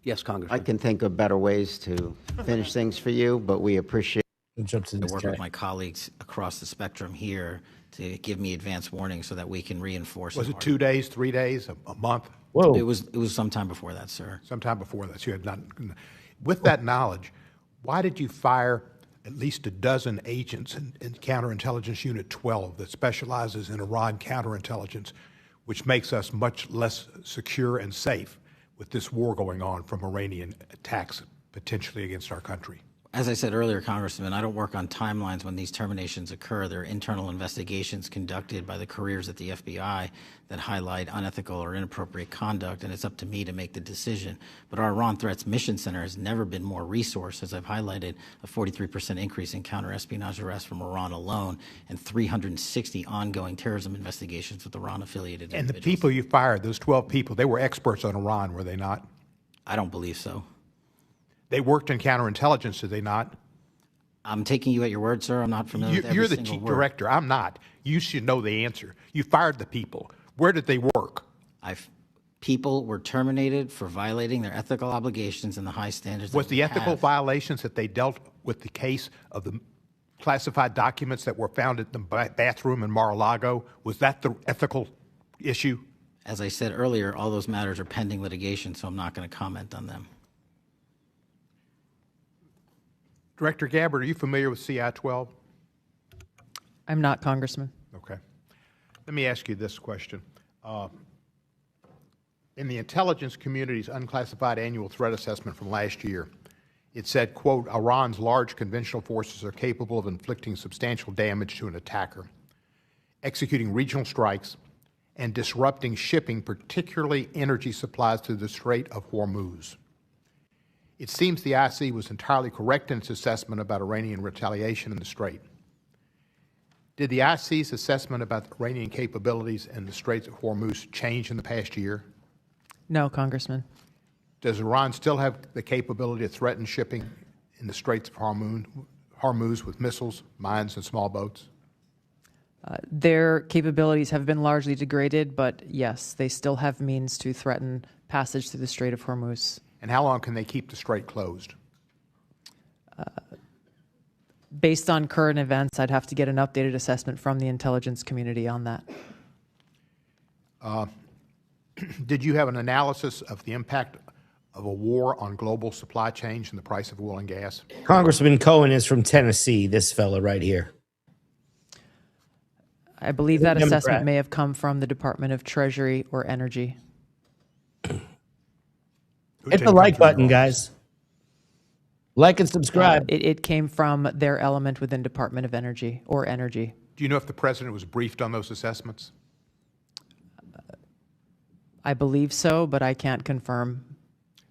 Yes, Congressman. I can think of better ways to finish things for you, but we appreciate jump to I this work guy. with my colleagues across the spectrum here to give me advance warning so that we can reinforce. Was it 2 days, 3 days, a month? Whoa. It was sometime before that, sir. Sometime before that. So you had not. With that knowledge, why did you fire at least a dozen agents in Counterintelligence Unit 12 that specializes in Iran counterintelligence, which makes us much less secure and safe with this war going on from Iranian attacks potentially against our country? As I said earlier, Congressman, I don't work on timelines when these terminations occur. There are internal investigations conducted by the careers at the FBI that highlight unethical or inappropriate conduct, and it's up to me to make the decision. But our Iran Threats Mission Center has never been more resourced, as I've highlighted, a 43% increase in counter-espionage arrests from Iran alone, and 360 ongoing terrorism investigations with Iran-affiliated And individuals. the people you fired, those 12 people, they were experts on Iran, were they not? I don't believe so. They worked in counterintelligence, did they not? I'm taking you at your word, sir. I'm not familiar with every You're the single chief word. director. I'm not. You should know the answer. You fired the people. Where did they work? People were terminated for violating their ethical obligations and the high standards. Was that the we ethical have. violations that they dealt with the case of the classified documents that were found at the bathroom in Mar-a-Lago, was that the ethical issue? As I said earlier, all those matters are pending litigation, so I'm not going to comment on them. Director Gabbard, are you familiar with CI-12? I'm not, Congressman. Okay. Let me ask you this question. In the intelligence community's unclassified annual threat assessment from last year, it said, quote, Iran's large conventional forces are capable of inflicting substantial damage to an attacker, executing regional strikes, and disrupting shipping, particularly energy supplies to the Strait of Hormuz. It seems the IC was entirely correct in its assessment about Iranian retaliation in the Strait. Did the IC's assessment about the Iranian capabilities in the Straits of Hormuz change in the past year? No, Congressman. Does Iran still have the capability to threaten shipping in the Straits of Hormuz with missiles, mines, and small boats? Their capabilities have been largely degraded, but yes, they still have means to threaten passage through the Strait of Hormuz. And how long can they keep the strait closed? Based on current events, I'd have to get an updated assessment from the intelligence community on that. Did you have an analysis of the impact of a war on global supply chains and the price of oil and gas? Congressman Cohen is from Tennessee, this fella right here. I believe that Democrat. assessment may have come from the Department of Treasury or Energy. Hit the like button, guys. Like and subscribe. It came from their element within Department of Energy or Energy. Do you know if the president was briefed on those assessments? I believe so, but I can't confirm.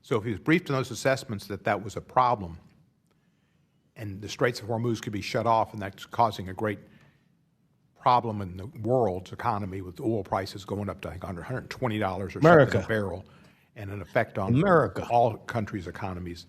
So if he was briefed on those assessments that that was a problem and the Straits of Hormuz could be shut off and that's causing a great problem in the world's economy with oil prices going up to, I think, under $120 or something a barrel and an effect on all countries' economies,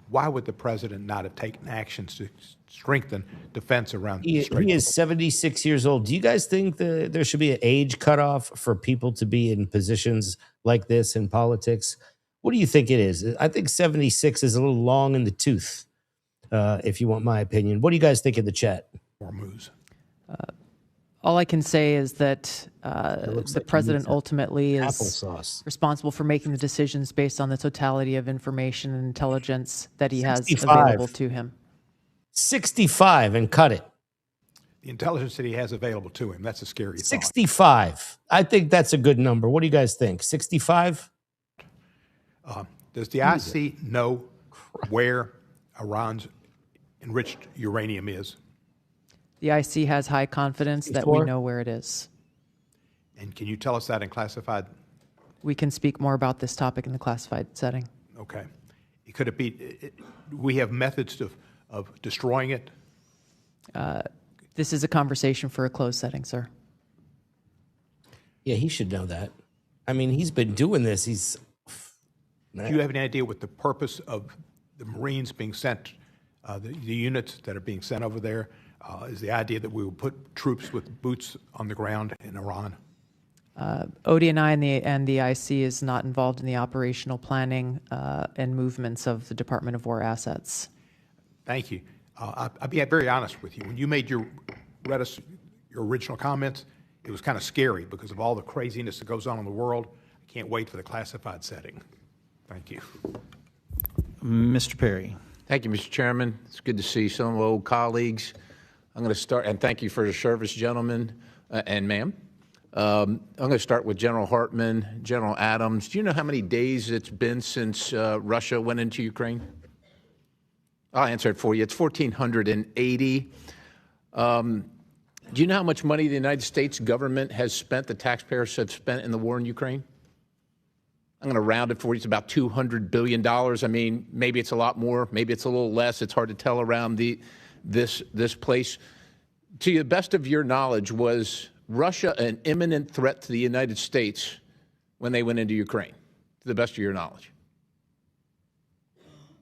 why would the president not have taken actions to strengthen defense around the Straits? He is 76 years old. Do you guys think there should be an age cutoff for people to be in positions like this in politics? What do you think it is? I think 76 is a little long in the tooth, if you want my opinion. What do you guys think in the chat? Hormuz. All I can say is that the president ultimately is responsible for making the decisions based on the totality of information and intelligence that he has available to him. 65 and cut it. The intelligence that he has available to him, that's a scary thought. 65. I think that's a good number. What do you guys think? 65? Does the IC know where Iran's enriched uranium is? The IC has high confidence that we know where it is. And can you tell us that in classified? We can speak more about this topic in the classified setting. Okay. Could it be, we have methods of destroying it? This is a conversation for a closed setting, sir. Yeah, he should know that. I mean, he's been doing this. Do you have any idea what the purpose of the Marines being sent, the units that are being sent over there, is the idea that we will put troops with boots on the ground in Iran? ODNI and the IC is not involved in the operational planning and movements of the Department of War assets. Thank you. I'll be very honest with you. When you made your original comments, it was kind of scary because of all the craziness that goes on in the world. I can't wait for the classified setting. Thank you. Mr. Perry. Thank you, Mr. Chairman. It's good to see some old colleagues. I'm going to start, and thank you for your service, gentlemen and ma'am. I'm going to start with General Hartman, General Adams. Do you know how many days it's been since Russia went into Ukraine? I'll answer it for you. It's 1,480. Do you know how much money the United States government has spent, the taxpayers have spent in the war in Ukraine? I'm going to round it for you. It's about $200 billion. I mean, maybe it's a lot more, maybe it's a little less. It's hard to tell around this place. To the best of your knowledge, was Russia an imminent threat to the United States when they went into Ukraine? To the best of your knowledge.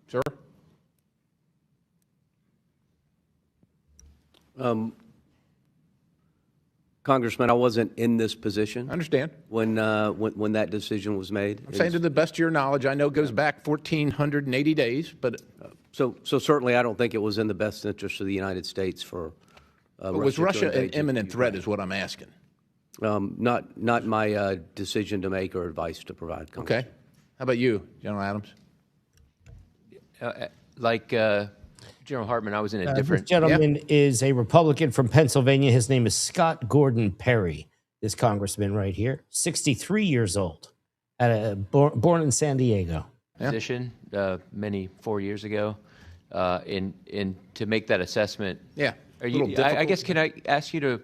Sir? Congressman, I wasn't in this position. I understand. When that decision was made. I'm saying to the best of your knowledge, I know it goes back 1,480 days, but... So certainly I don't think it was in the best interest of the United States for was Russia an imminent threat is what I'm asking. Not my decision to make or advice to provide. Okay. How about you, General Adams? General Hartman, I was in a different... This gentleman is a Republican from Pennsylvania. His name is Scott Gordon Perry, this congressman right here, 63 years old, born in San Diego. Position 4 years ago, to make that assessment. Yeah. Are you? I guess can I ask you to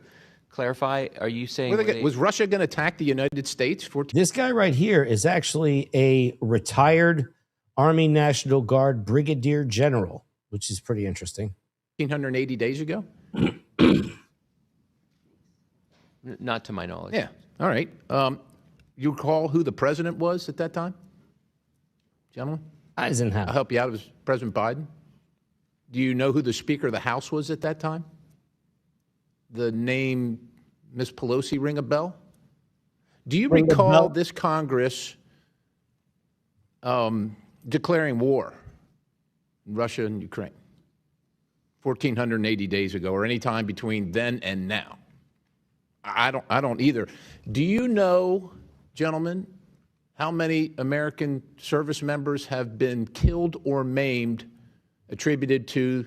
clarify? Are you saying was Russia going to attack the United States? This guy right here is actually a retired Army National Guard Brigadier General, which is pretty interesting. 1,580 days ago? Not to my knowledge. Yeah. All right. You recall who the president was at that time? Gentlemen? Eisenhower. I'll help you out. It was President Biden. Do you know who the Speaker of the House was at that time? The name Ms. Pelosi ring a bell? Do you recall this Congress declaring war in Russia and Ukraine 1,480 days ago, or any time between then and now? I don't either. Do you know, gentlemen, how many American service members have been killed or maimed attributed to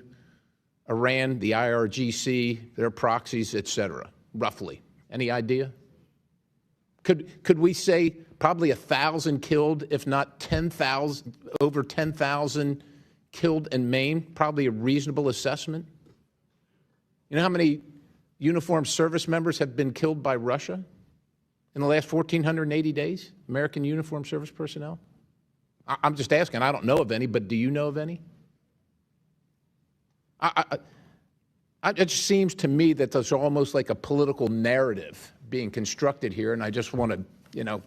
Iran, the IRGC, their proxies, et cetera, roughly? Any idea? Could we say probably 1,000 killed, if not 10,000, over 10,000 killed and maimed? Probably a reasonable assessment. You know how many uniformed service members have been killed by Russia in the last 1,480 days? American uniformed service personnel? I'm just asking. I don't know of any, but do you know of any? It just seems to me that there's almost like a political narrative being constructed here, and I just want to,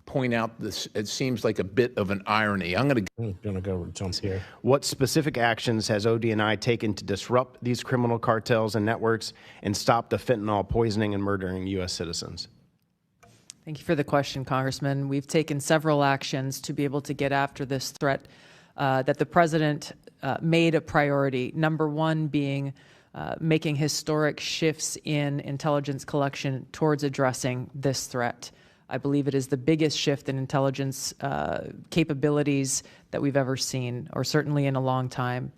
point out this. It seems like a bit of an irony. I'm going to go jump here. What specific actions has ODNI taken to disrupt these criminal cartels and networks and stop the fentanyl poisoning and murdering U.S. citizens? Thank you for the question, Congressman. We've taken several actions to be able to get after this threat that the president made a priority. Number one being making historic shifts in intelligence collection towards addressing this threat. I believe it is the biggest shift in intelligence capabilities that we've ever seen, or certainly in a long time.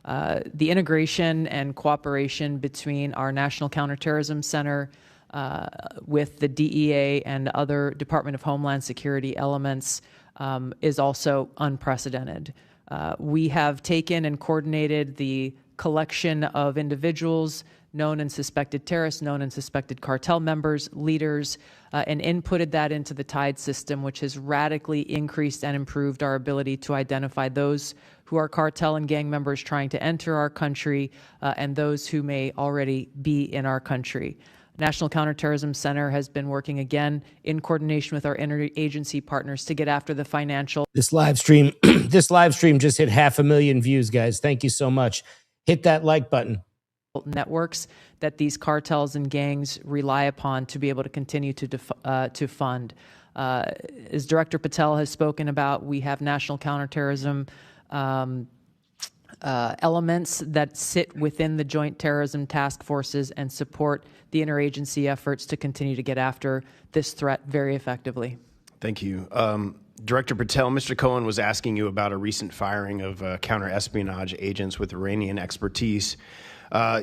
The integration and cooperation between our National Counterterrorism Center with the DEA and other Department of Homeland Security elements is also unprecedented. We have taken and coordinated the collection of individuals, known and suspected terrorists, known and suspected cartel members, leaders, and inputted that into the TIDE system, which has radically increased and improved our ability to identify those who are cartel and gang members trying to enter our country and those who may already be in our country. National Counterterrorism Center has been working again in coordination with our interagency partners to get after the financial. This live stream just hit 500,000 views, guys. Thank you so much. Hit that like button. Networks that these cartels and gangs rely upon to be able to continue to fund. As Director Patel has spoken about, we have national counterterrorism elements that sit within the Joint Terrorism Task Forces and support the interagency efforts to continue to get after this threat very effectively. Thank you. Director Patel, Mr. Cohen was asking you about a recent firing of counter-espionage agents with Iranian expertise.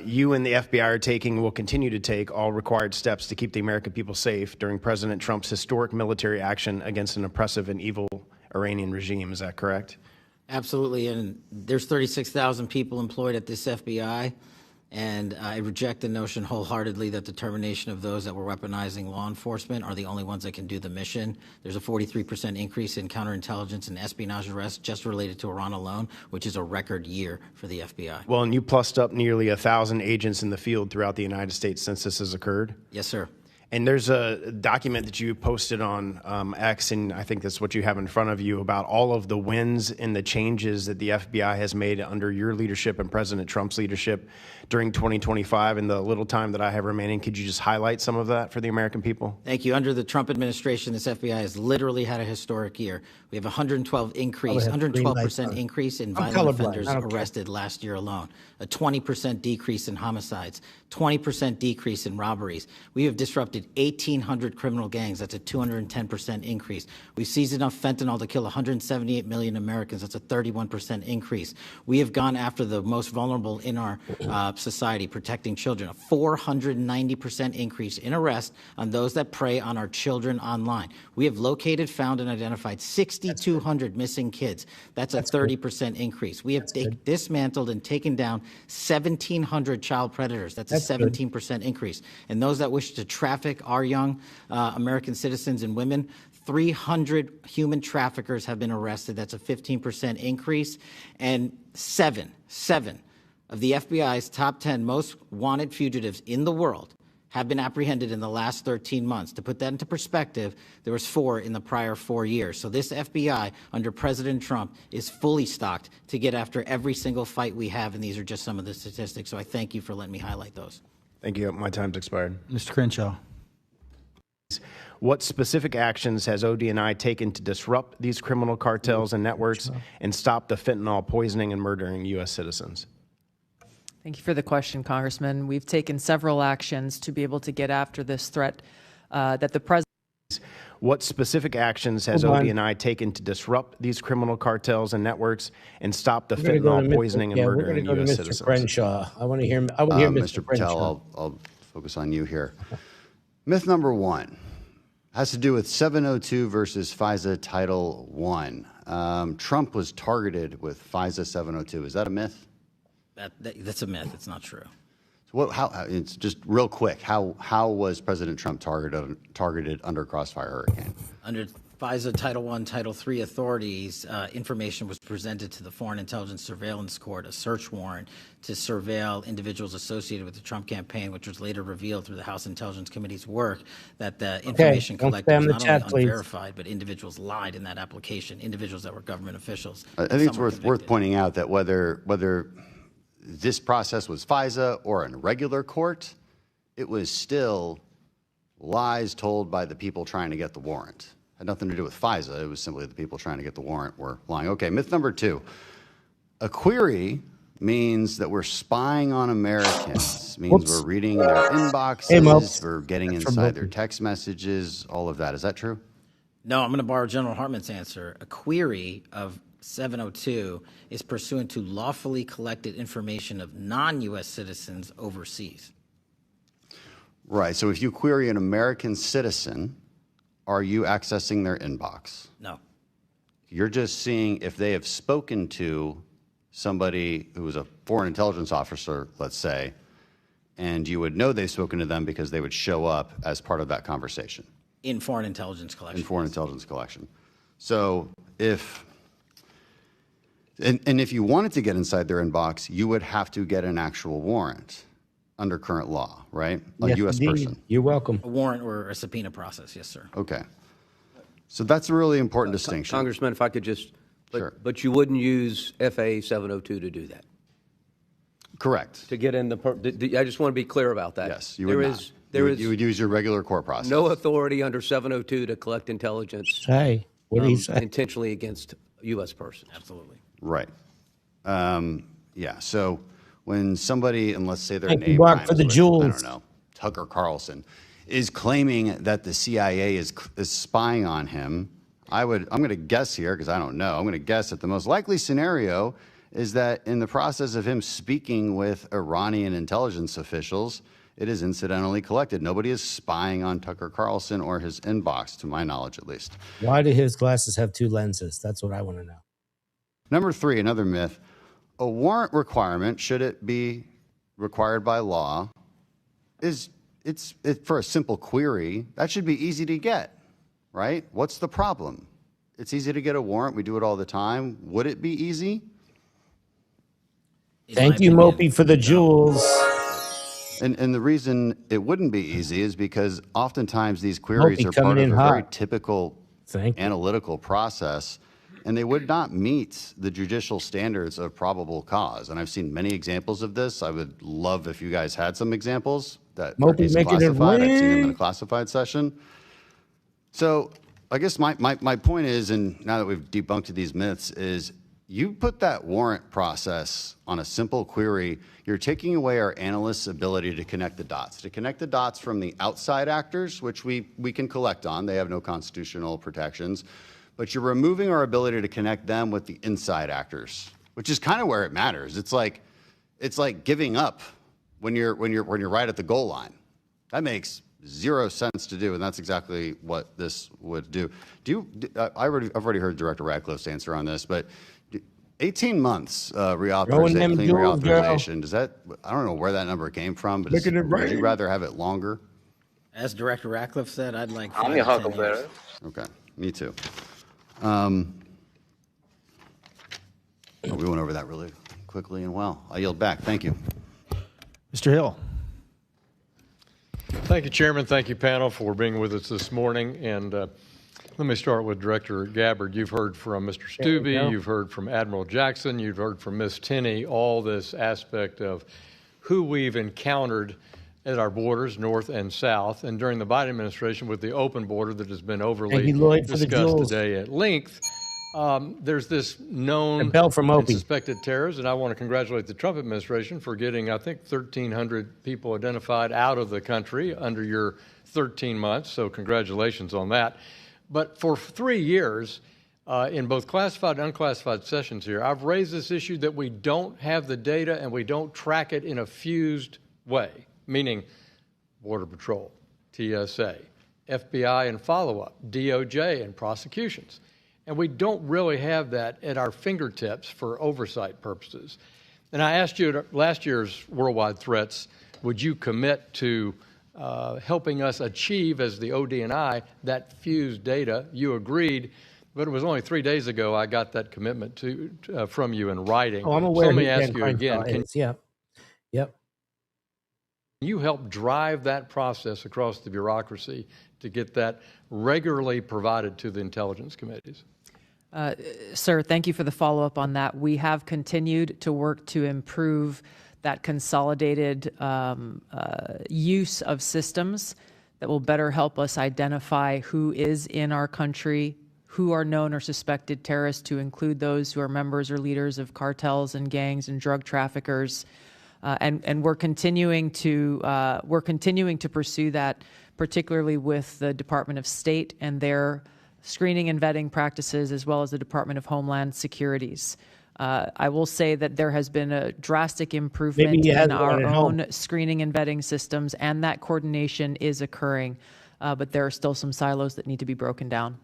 You and the FBI are taking, will continue to take, all required steps to keep the American people safe during President Trump's historic military action against an oppressive and evil Iranian regime. Is that correct? Absolutely, and there's 36,000 people employed at this FBI, and I reject the notion wholeheartedly that the termination of those that were weaponizing law enforcement are the only ones that can do the mission. There's a 43% increase in counterintelligence and espionage arrests just related to Iran alone, which is a record year for the FBI. Well, and you plussed up nearly 1,000 agents in the field throughout the United States since this has occurred? Yes, sir. And there's a document that you posted on X, and I think that's what you have in front of you, about all of the wins and the changes that the FBI has made under your leadership and President Trump's leadership during 2025. In the little time that I have remaining, could you just highlight some of that for the American people? Thank you. Under the Trump administration, this FBI has literally had a historic year. We have 112% increase in violent offenders arrested last year alone, a 20% decrease in homicides, 20% decrease in robberies. We have disrupted 1,800 criminal gangs. That's a 210% increase. We've seized enough fentanyl to kill 178 million Americans. That's a 31% increase. We have gone after the most vulnerable in our society, protecting children, a 490% increase in arrests on those that prey on our children online. We have located, found, and identified 6,200 missing kids. That's a 30% increase. We have dismantled and taken down 1,700 child predators. That's a 17% increase. And those that wish to traffic our young American citizens and women, 300 human traffickers have been arrested. That's a 15% increase. And seven of the FBI's top 10 most wanted fugitives in the world have been apprehended in the last 13 months. To put that into perspective, there was 4 in the prior 4 years. So this FBI under President Trump is fully stocked to get after every single fight we have, and these are just some of the statistics. So I thank you for letting me highlight those. Thank you. My time's expired. Mr. Crenshaw. What specific actions has ODNI taken to disrupt these criminal cartels and networks and stop the fentanyl poisoning and murdering U.S. citizens? Thank you for the question, Congressman. We've taken several actions to be able to get after this threat that the president. What specific actions has ODNI taken to disrupt these criminal cartels and networks and stop the fentanyl poisoning and murdering U.S. citizens? Mr. Crenshaw. I want to hear Mr. Patel, I'll focus on you here. Myth number 1 has to do with 702 versus FISA Title I. Trump was targeted with FISA 702. Is that a myth? That's a myth. It's not true. So it's just real quick. How was President Trump targeted under Crossfire Hurricane? Under FISA Title I, Title III authorities, information was presented to the Foreign Intelligence Surveillance Court, a search warrant to surveil individuals associated with the Trump campaign, which was later revealed through the House Intelligence Committee's work that the information collected was not only unverified, but individuals lied in that application, individuals that were government officials. I think it's worth pointing out that whether this process was FISA or in regular court, it was still lies told by the people trying to get the warrant. It had nothing to do with FISA. It was simply the people trying to get the warrant were lying. Okay, myth number 2. A query means that we're spying on Americans. Means we're reading their inboxes, we're getting inside their text messages, all of that. Is that true? No, I'm going to borrow General Hartman's answer. A query of 702 is pursuant to lawfully collected information of non-U.S. citizens overseas. Right. So if you query an American citizen, are you accessing their inbox? No. You're just seeing if they have spoken to somebody who is a foreign intelligence officer, let's say, and you would know they've spoken to them because they would show up as part of that conversation. In foreign intelligence collection. In foreign intelligence collection. So if you wanted to get inside their inbox, you would have to get an actual warrant under current law, right? A yes, U.S. indeed. person. You're welcome. A warrant or a subpoena process, yes, sir. Okay. So that's a really important distinction. Congressman, if I could just, Sure. But you wouldn't use FA 702 to do that? Correct. To get in I just want to be clear about that. Yes, you would not. You would use your regular court process. No authority under 702 to collect intelligence. Hey, what did he say? Intentionally against a U.S. person. Absolutely. Right. Yeah. So when somebody, and let's say their Thank you, name Mark, rhymes for the with, jewels. I don't know, Tucker Carlson, is claiming that the CIA is spying on him, I'm going to guess here because I don't know. I'm going to guess that the most likely scenario is that in the process of him speaking with Iranian intelligence officials, it is incidentally collected. Nobody is spying on Tucker Carlson or his inbox, to my knowledge at least. Why do his glasses have two lenses? That's what I want to know. Number 3, another myth. A warrant requirement, should it be required by law, it's for a simple query. That should be easy to get, right? What's the problem? It's easy to get a warrant. We do it all the time. Would it be easy? Thank you, Mopey, for the jewels. And the reason it wouldn't be easy is because oftentimes these queries Mopey are part coming of in a very hot. typical analytical process, and they would not meet the judicial standards of probable cause. And I've seen many examples of this. I would love if you guys had some examples that are Mopey making it classified. I've seen them in ring. a classified session. So I guess my point is, and now that we've debunked these myths, is you put that warrant process on a simple query, you're taking away our analysts' ability to connect the dots from the outside actors, which we can collect on. They have no constitutional protections. But you're removing our ability to connect them with the inside actors, which is kind of where it matters. It's like giving up when you're right at the goal line. That makes zero sense to do, and that's exactly what this would do. I've already heard Director Radcliffe's answer on this, but 18 months clean reauthorization. Does that? I don't know where that number came from, but would you rather have it longer? As Director Radcliffe said, I'd like. I'm your huckleberry. Okay, me too. We went over that really quickly and well. I yield back. Thank you. Mr. Hill. Thank you, Chairman. Thank you, panel, for being with us this morning. And let me start with Director Gabbard. You've heard from Mr. Stubbe. You've heard from Admiral Jackson. You've heard from Ms. Tenney, all this aspect of who we've encountered at our borders, north and south. And during the Biden administration, with the open border that has been overly discussed today at length, there's this known and suspected terrorists, and I want to congratulate the Trump administration for getting, I think, 1,300 people identified out of the country under your 13 months, so congratulations on that. But for 3 years, in both classified and unclassified sessions here, I've raised this issue that we don't have the data and we don't track it in a fused way, meaning Border Patrol, TSA, FBI and follow-up, DOJ and prosecutions. And we don't really have that at our fingertips for oversight purposes. And I asked you at last year's Worldwide Threats, would you commit to helping us achieve, as the ODNI, that fused data? You agreed, but it was only 3 days ago I got that commitment from you in writing. Oh, I'm aware. So let me ask you again. Yep. Can you help drive that process across the bureaucracy to get that regularly provided to the intelligence committees? Sir, thank you for the follow-up on that. We have continued to work to improve that consolidated use of systems that will better help us identify who is in our country, who are known or suspected terrorists, to include those who are members or leaders of cartels and gangs and drug traffickers. And we're continuing to pursue that, particularly with the Department of State and their screening and vetting practices, as well as the Department of Homeland Security's. I will say that there has been a drastic improvement in our own screening and vetting systems, and that coordination is occurring, but there are still some silos that need to be broken down.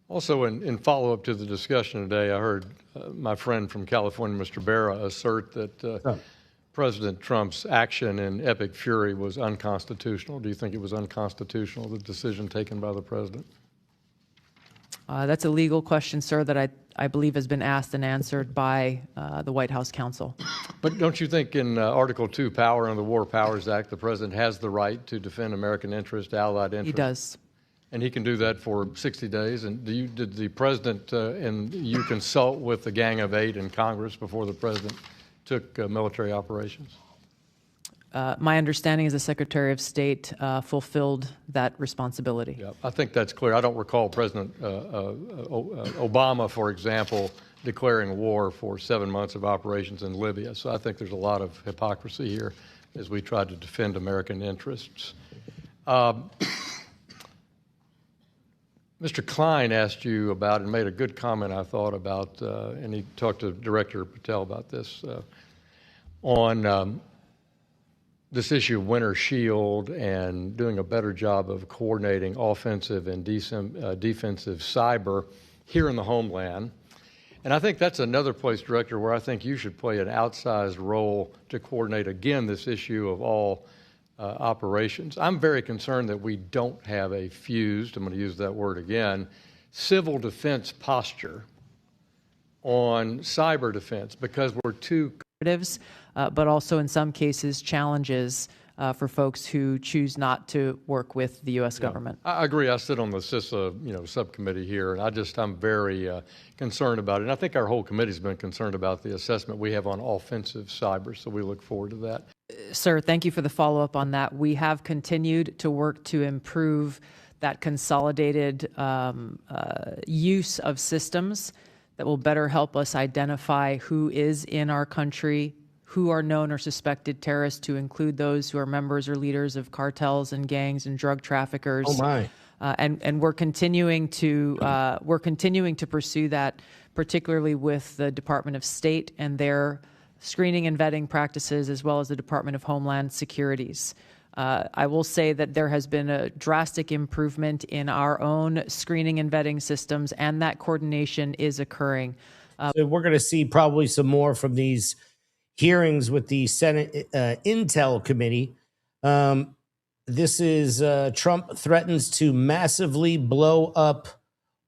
Also, in follow-up to the discussion today, I heard my friend from California, Mr. Barra, assert that President Trump's action in epic fury was unconstitutional. Do you think it was unconstitutional, the decision taken by the president? That's a legal question, sir, that I believe has been asked and answered by the White House counsel. But don't you think in Article 2, Power under the War Powers Act, the president has the right to defend American interest, allied interest? He does. And he can do that for 60 days. And did the president and you consult with the Gang of Eight in Congress before the president took military operations? My understanding is the Secretary of State fulfilled that responsibility. Yeah, I think that's clear. I don't recall President Obama, for example, declaring war for 7 months of operations in Libya. So I think there's a lot of hypocrisy here as we try to defend American interests. Mr. Klein asked you about and made a good comment, I thought, about, and he talked to Director Patel about this, on this issue of Winter Shield and doing a better job of coordinating offensive and defensive cyber here in the homeland. And I think that's another place, Director, where I think you should play an outsized role to coordinate, again, this issue of all operations. I'm very concerned that we don't have a fused, I'm going to use that word again, civil defense posture on cyber defense because we're too but also in some cases challenges for folks who choose not to work with the U.S. government. I agree. I sit on the CISA, subcommittee here, and I'm very concerned about it. And I think our whole committee's been concerned about the assessment we have on offensive cyber, so we look forward to that. Sir, thank you for the follow-up on that. We have continued to work to improve that consolidated use of systems that will better help us identify who is in our country, who are known or suspected terrorists, to include those who are members or leaders of cartels and gangs and drug traffickers. Oh my! And we're continuing to pursue that, particularly with the Department of State and their screening and vetting practices, as well as the Department of Homeland Security's. I will say that there has been a drastic improvement in our own screening and vetting systems, and that coordination is occurring. So we're going to see probably some more from these hearings with the Senate Intel Committee. This is Trump threatens to massively blow up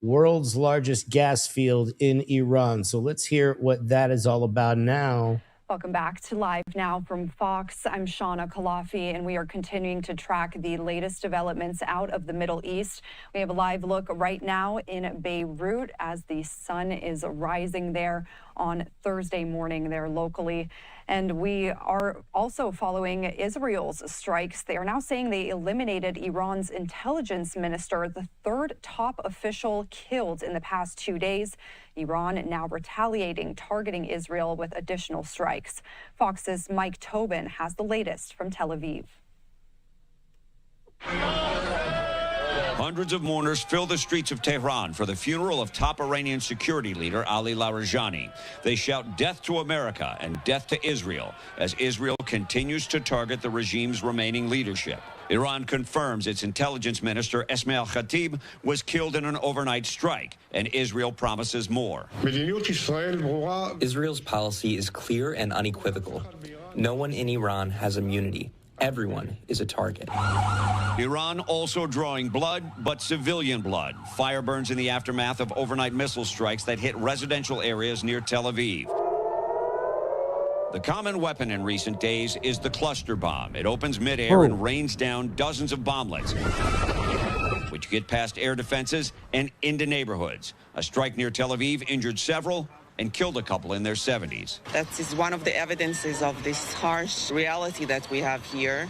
world's largest gas field in Iran. So let's hear what that is all about now. Welcome back to Live Now from Fox. I'm Shauna Kalafi, and we are continuing to track the latest developments out of the Middle East. We have a live look right now in Beirut as the sun is rising there on Thursday morning there locally. And we are also following Israel's strikes. They are now saying they eliminated Iran's intelligence minister, the third top official killed in the past 2 days. Iran now retaliating, targeting Israel with additional strikes. Fox's Mike Tobin has the latest from Tel Aviv. Hundreds of mourners fill the streets of Tehran for the funeral of top Iranian security leader Ali Larijani. They shout death to America and death to Israel as Israel continues to target the regime's remaining leadership. Iran confirms its intelligence minister, Esmail Khatib, was killed in an overnight strike, and Israel promises more. Israel's policy is clear and unequivocal. No one in Iran has immunity. Everyone is a target. Iran also drawing blood, but civilian blood. Fire burns in the aftermath of overnight missile strikes that hit residential areas near Tel Aviv. The common weapon in recent days is the cluster bomb. It opens midair and rains down dozens of bomblets, which get past air defenses and into neighborhoods. A strike near Tel Aviv injured several and killed a couple in their 70s. That is one of the evidences of this harsh reality that we have here.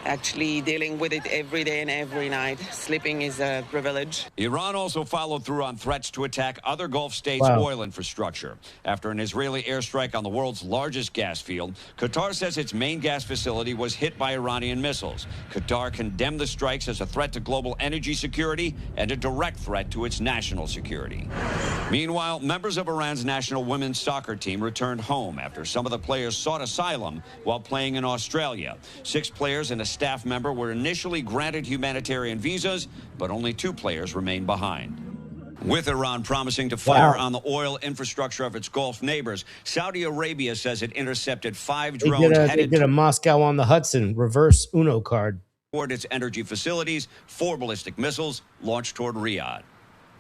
Actually dealing with it every day and every night. Sleeping is a privilege. Iran also followed through on threats to attack other Gulf states' oil infrastructure. After an Israeli airstrike on the world's largest gas field, Qatar says its main gas facility was hit by Iranian missiles. Qatar condemned the strikes as a threat to global energy security and a direct threat to its national security. Meanwhile, members of Iran's national women's soccer team returned home after some of the players sought asylum while playing in Australia. 6 players and a staff member were initially granted humanitarian visas, but only 2 players remain behind. With Iran promising to fire on the oil infrastructure of its Gulf neighbors, Saudi Arabia says it intercepted 5 drones They did a Moscow on the Hudson reverse Uno card toward its energy facilities. 4 ballistic missiles launched toward Riyadh.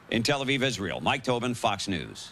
In Tel Aviv, Israel, Mike Tobin, Fox News.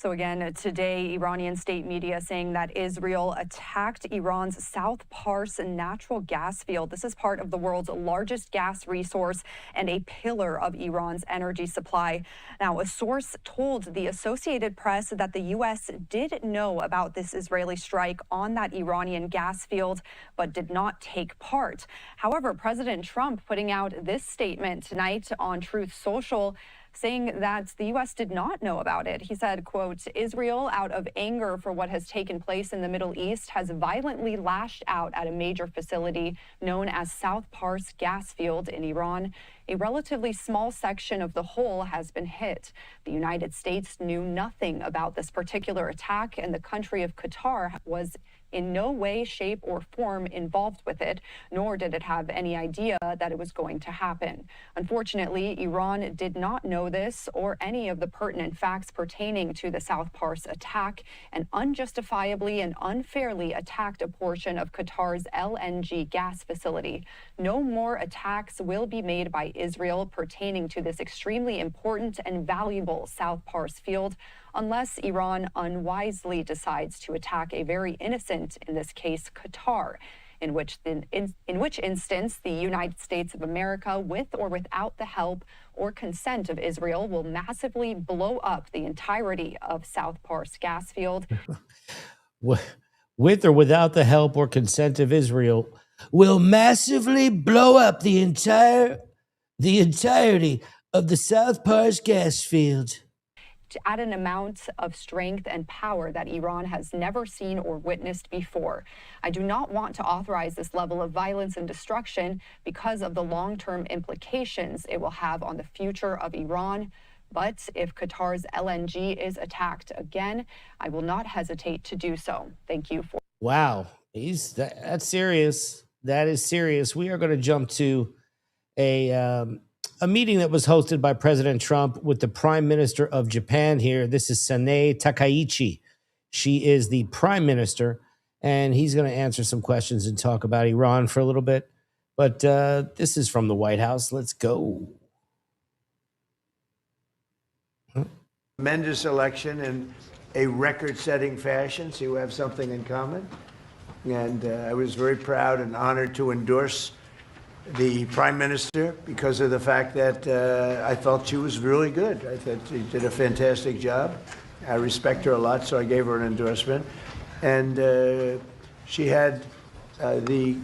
So again, today, Iranian state media saying that Israel attacked Iran's South Pars natural gas field. This is part of the world's largest gas resource and a pillar of Iran's energy supply. Now, a source told the Associated Press that the U.S. did know about this Israeli strike on that Iranian gas field, but did not take part. However, President Trump putting out this statement tonight on Truth Social, saying that the U.S. did not know about it. He said, quote, Israel, out of anger for what has taken place in the Middle East, has violently lashed out at a major facility known as South Pars gas field in Iran. A relatively small section of the whole has been hit. The United States knew nothing about this particular attack, and the country of Qatar was in no way, shape, or form involved with it, nor did it have any idea that it was going to happen. Unfortunately, Iran did not know this or any of the pertinent facts pertaining to the South Pars attack, and unjustifiably and unfairly attacked a portion of Qatar's LNG gas facility. No more attacks will be made by Israel pertaining to this extremely important and valuable South Pars field, unless Iran unwisely decides to attack a very innocent, in this case, Qatar, in which instance the United States of America, with or without the help or consent of Israel, will massively blow up the entirety of South Pars gas field. With or without the help or consent of Israel, will massively blow up the entirety of the South Pars gas field. At an amount of strength and power that Iran has never seen or witnessed before. I do not want to authorize this level of violence and destruction because of the long-term implications it will have on the future of Iran. But if Qatar's LNG is attacked again, I will not hesitate to do so. Thank you for. Wow, that's serious. That is serious. We are going to jump to a meeting that was hosted by President Trump with the Prime Minister of Japan here. This is Sanae Takaichi. She is the Prime Minister, and he's going to answer some questions and talk about Iran for a little bit. But this is from the White House. Let's go. Tremendous election in a record-setting fashion, so you have something in common. And I was very proud and honored to endorse the Prime Minister because of the fact that I felt she was really good. I thought she did a fantastic job. I respect her a lot, so I gave her an endorsement. And she had the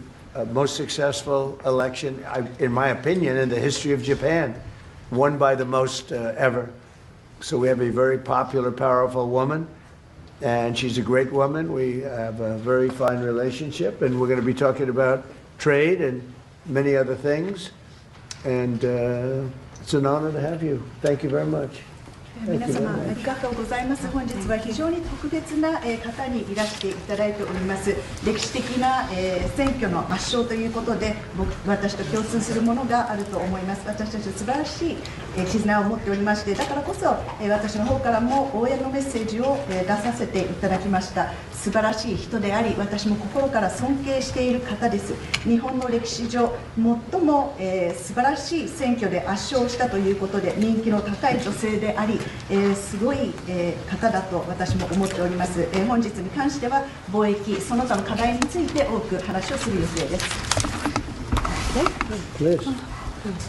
most successful election, in my opinion, in the history of Japan, won by the most ever. So we have a very popular, powerful woman, and she's a great woman. We have a very fine relationship, and we're going to be talking about trade and many other things, and it's an honor to have you. Thank you very much. 皆様ありがとうございます。本日は非常に特別な方にいらしていただいております。歴史的な選挙の圧勝ということで、私と共通するものがあると思います。私たちは素晴らしい絆を持っておりまして、だからこそ私の方からも応援のメッセージを出させていただきました。素晴らしい人であり、私も心から尊敬している方です。日本の歴史上最も素晴らしい選挙で圧勝したということで、人気の高い女性であり、すごい方だと私も思っております。本日に関しては貿易その他の課題について多く話をする予定です。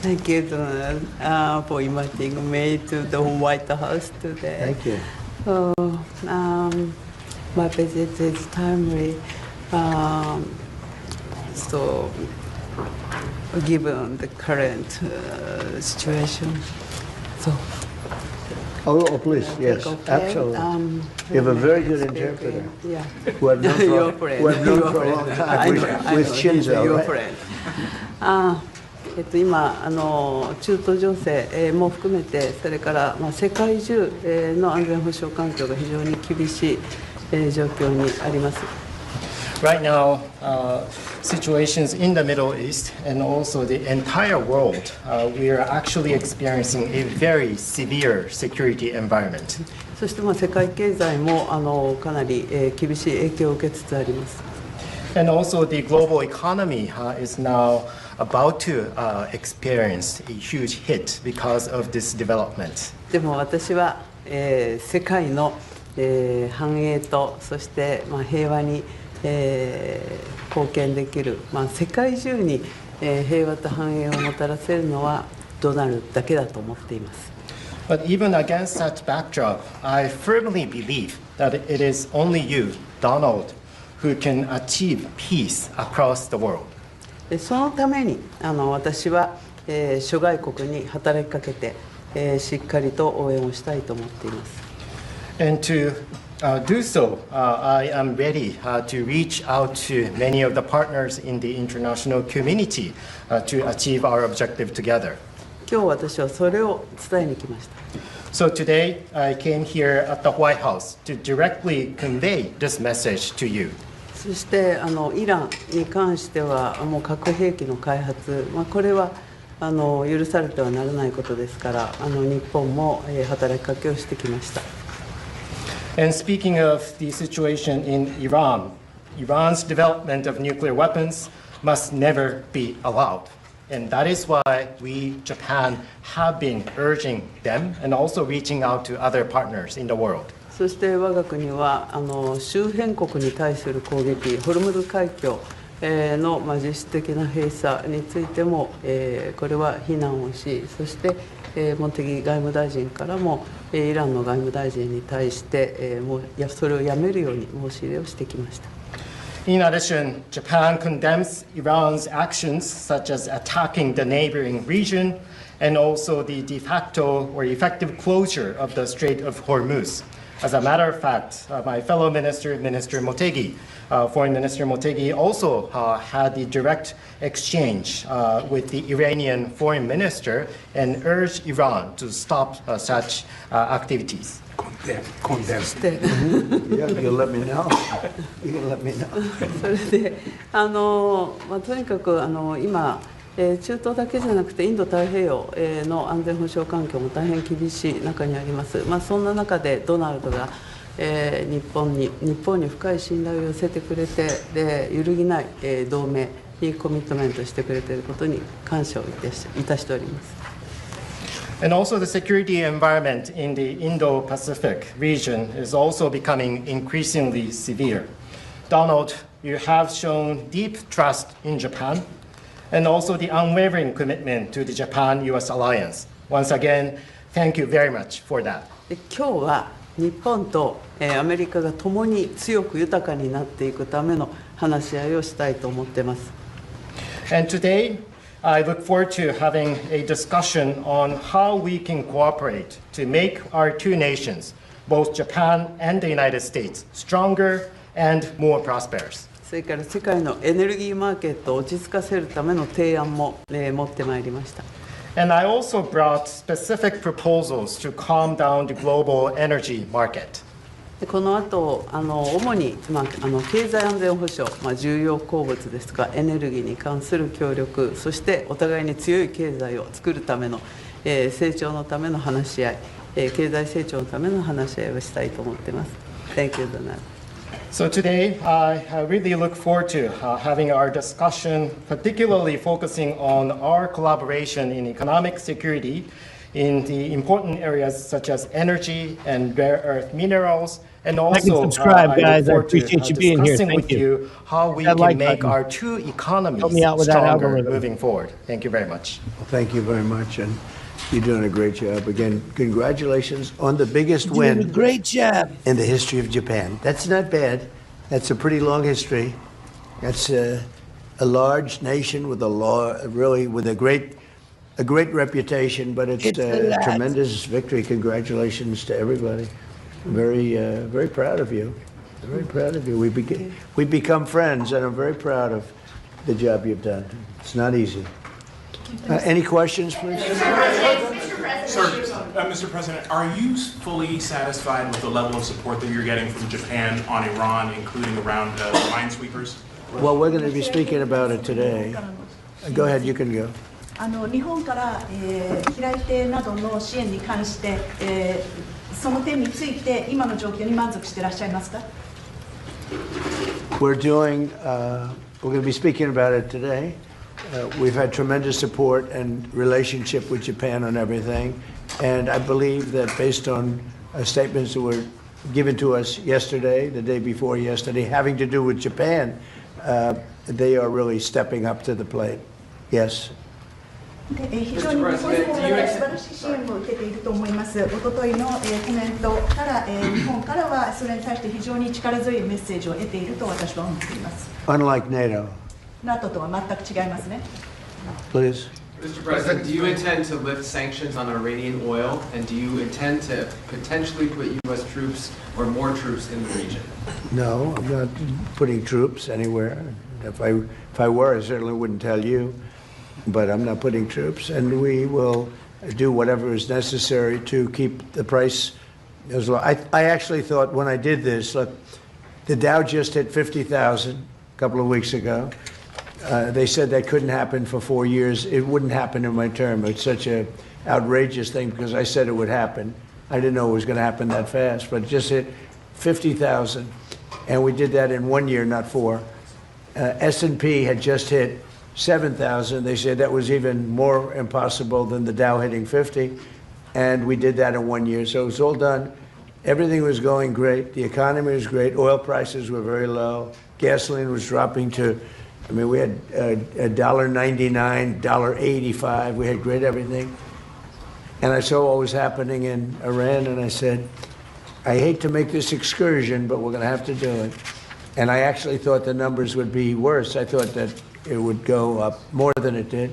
Thank you, Donald, for inviting me to the White House today. Thank you. My visit is timely. So, given the current situation, so. Oh, please, yes, okay. absolutely. You have a very good interpreter. Yeah. Who I've known for, Your friend. who I've known for a long time. With Shinzo, Your right? friend. 今中東情勢も含めて、それから世界中の安全保障環境が非常に厳しい状況にあります。Right now, situations in the Middle East and also the entire world, we are actually experiencing a very severe security environment. そして世界経済もかなり厳しい影響を受けつつあります。And also the global economy is now about to experience a huge hit because of this development. でも私は世界の繁栄とそして、平和に、貢献できる、世界中に、平和と繁栄をもたらせるのはドナルドだけだと思っています。But even against that backdrop, I firmly believe that it is only you, Donald, who can achieve peace across the world. そのために私は、諸外国に働きかけて、しっかりと応援をしたいと思っています。And to do so, I am ready to reach out to many of the partners in the international community to achieve our objective together. 今日私はそれを伝えに来ました。So today I came here at the White House to directly convey this message to you. そしてイランに関してはもう核兵器の開発、これは許されてはならないことですから、日本も働きかけをしてきました。And speaking of the situation in Iran, Iran's development of nuclear weapons must never be allowed. And that is why we, Japan, have been urging them and also reaching out to other partners in the world. そして我が国は周辺国に対する攻撃、ホルムズ海峡の実質的な閉鎖についてもこれは非難をし、そして茂木外務大臣からもイランの外務大臣に対してそれをやめるように申し入れをしてきました。In addition, Japan condemns Iran's actions such as attacking the neighboring region and also the de facto or effective closure of the Strait of Hormuz. As a matter of fact, my fellow minister, Minister Motegi, Foreign Minister Motegi, also had the direct exchange with the Iranian foreign minister and urged Iran to stop such activities. Condemn. You'll let me know. You'll let me know. それでとにかく今中東だけじゃなくてインド太平洋の安全保障環境も大変厳しい中にあります。そんな中でドナルドが日本に深い信頼を寄せてくれて、で揺るぎない同盟にコミットメントしてくれていることに感謝をいたしております。And also the security environment in the Indo-Pacific region is also becoming increasingly severe. Donald, you have shown deep trust in Japan and also the unwavering commitment to the Japan-US alliance. Once again, thank you very much for that. 今日は日本とアメリカが共に強く豊かになっていくための話し合いをしたいと思っています。And today, I look forward to having a discussion on how we can cooperate to make our two nations, both Japan and the United States, stronger and more prosperous. それから世界のエネルギーマーケットを落ち着かせるための提案も持ってまいりました。And I also brought specific proposals to calm down the global energy market. この後主に経済安全保障、重要鉱物ですとかエネルギーに関する協力、そしてお互いに強い経済を作るための成長のための話し合い、経済成長のための話し合いをしたいと思っています。Thank you, Donald. So today, I really look forward to having our discussion, particularly focusing on our collaboration in economic security in the important areas such as energy and rare earth minerals. And also, subscribe, guys. I appreciate you being here. Thank you. How we can make our two economies stronger moving forward. Thank you very much. Well, thank you very much, and you're doing a great job. Again, congratulations on the biggest win. Great job in the history of Japan. That's not bad. That's a pretty long history. That's a large nation with a great reputation. But it's a tremendous victory. Congratulations to everybody. Very proud of you. Very proud of you. We've become friends, and I'm very proud of the job you've done. It's not easy. Any questions, please? Mr. President, are you fully satisfied with the level of support that you're getting from Japan on Iran, including around minesweepers? Well, we're going to be speaking about it today. Go ahead, you can go. 日本から飛来艇などの支援に関して、その点について今の状況に満足していらっしゃいますか? We're going to be speaking about it today. We've had tremendous support and relationship with Japan on everything, and I believe that based on statements that were given to us yesterday, the day before yesterday, having to do with Japan, they are really stepping up to the plate. Yes. 非常に日本政府から素晴らしい支援を受けていると思います。おとといのコメントから、日本からはそれに対して非常に力強いメッセージを得ていると私は思っています。Unlike NATO. NATO とは全く違いますね。Please. Mr. President, do you intend to lift sanctions on Iranian oil, and do you intend to potentially put U.S. troops or more troops in the region? No, I'm not putting troops anywhere. If I were, I certainly wouldn't tell you. But I'm not putting troops, and we will do whatever is necessary to keep the price as low. I actually thought when I did this, look, the Dow just hit 50,000 a couple of weeks ago. They said that couldn't happen for 4 years. It wouldn't happen in my term. It's such an outrageous thing because I said it would happen. I didn't know it was going to happen that fast, but it just hit 50,000, and we did that in 1 year, not 4. S&P had just hit 7,000. They said that was even more impossible than the Dow hitting 50, and we did that in 1 year. So it was all done. Everything was going great. The economy was great. Oil prices were very low. Gasoline was dropping to, I mean, we had $1.99, $1.85. We had great everything. And I saw what was happening in Iran, and I said, I hate to make this excursion, but we're going to have to do it. And I actually thought the numbers would be worse. I thought that it would go up more than it did.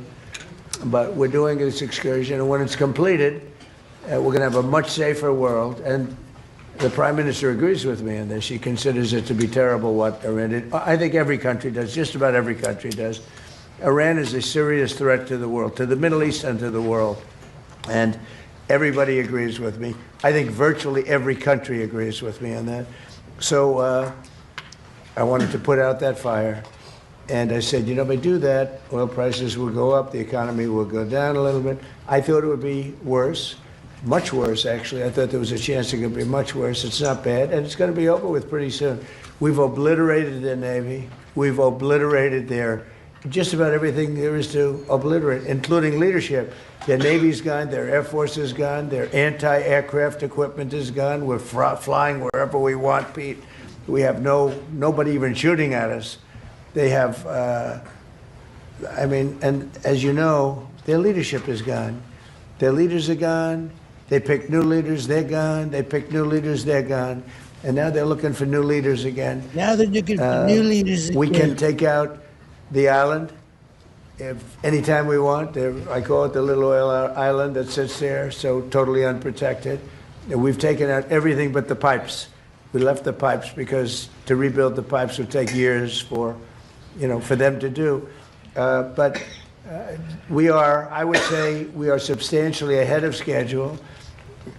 But we're doing this excursion, and when it's completed, we're going to have a much safer world. And the Prime Minister agrees with me on this. She considers it to be terrible what Iran did. I think every country does, just about every country does. Iran is a serious threat to the world, to the Middle East and to the world. And everybody agrees with me. I think virtually every country agrees with me on that. So I wanted to put out that fire. And I said, you know, if I do that, oil prices will go up, the economy will go down a little bit. I thought it would be worse, much worse, actually. I thought there was a chance it could be much worse. It's not bad, and it's going to be over with pretty soon. We've obliterated their Navy. We've obliterated their just about everything there is to obliterate, including leadership. Their Navy's gone, their Air Force is gone, their anti-aircraft equipment is gone. We're flying wherever we want, Pete. We have nobody even shooting at us. They have, I mean, and as you know, their leadership is gone. Their leaders are gone. They pick new leaders, they're gone. They pick new leaders, they're gone. And now they're looking for new leaders again. Now they're looking for new leaders again. We can take out the island if anytime we want. I call it the little oil island that sits there, so totally unprotected. And we've taken out everything but the pipes. We left the pipes because to rebuild the pipes would take years for them to do. But we are, I would say, we are substantially ahead of schedule.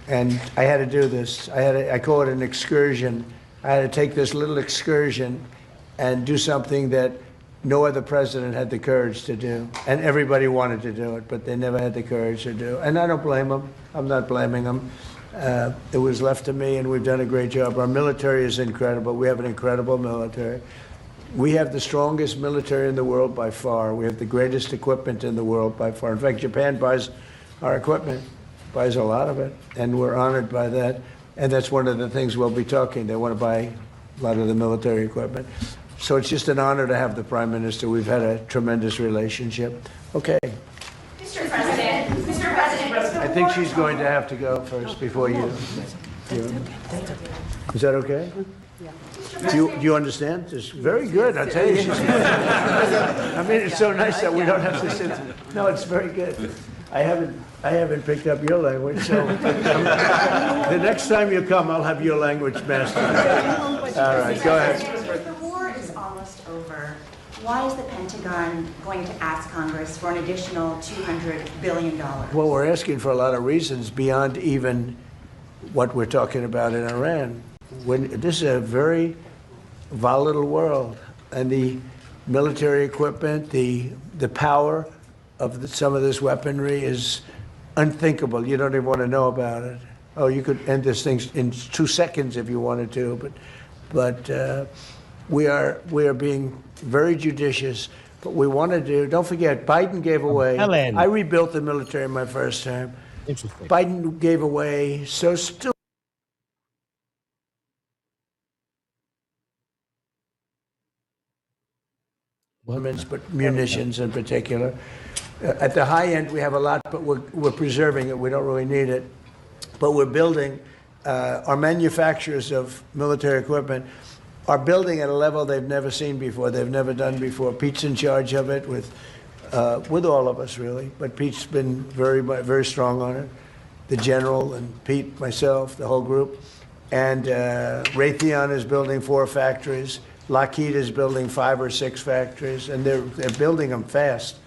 And I had to do this. I call it an excursion. I had to take this little excursion and do something that no other president had the courage to do. And everybody wanted to do it, but they never had the courage to do it. And I don't blame them. I'm not blaming them. It was left to me, and we've done a great job. Our military is incredible. We have an incredible military. We have the strongest military in the world by far. We have the greatest equipment in the world by far. In fact, Japan buys our equipment, buys a lot of it, and we're honored by that. And that's one of the things we'll be talking. They want to buy a lot of the military equipment. So it's just an honor to have the Prime Minister. We've had a tremendous relationship. Okay. Mr. President. I think she's going to have to go first before you. Is that okay? Do you understand? It's very good. I'll tell you. I mean, it's so nice that we don't have to sit. No, it's very good. I haven't picked up your language, so the next time you come, I'll have your language mastered. All right, go ahead. The war is almost over. Why is the Pentagon going to ask Congress for an additional $200 billion? Well, we're asking for a lot of reasons beyond even what we're talking about in Iran. This is a very volatile world, and the military equipment, the power of some of this weaponry is unthinkable. You don't even want to know about it. Oh, you could end this thing in 2 seconds if you wanted to, but we are being very judicious. But we want to do. Don't forget, Biden gave away. I rebuilt the military in my first term. Biden gave away so stupid. but munitions in particular. At the high end, we have a lot, but we're preserving it. We don't really need it. But we're building, our manufacturers of military equipment are building at a level they've never seen before, they've never done before. Pete's in charge of it with all of us, really. But Pete's been very strong on it. The general and Pete, myself, the whole group. And Raytheon is building 4 factories. Lockheed is building 5 or 6 factories, and they're building them fast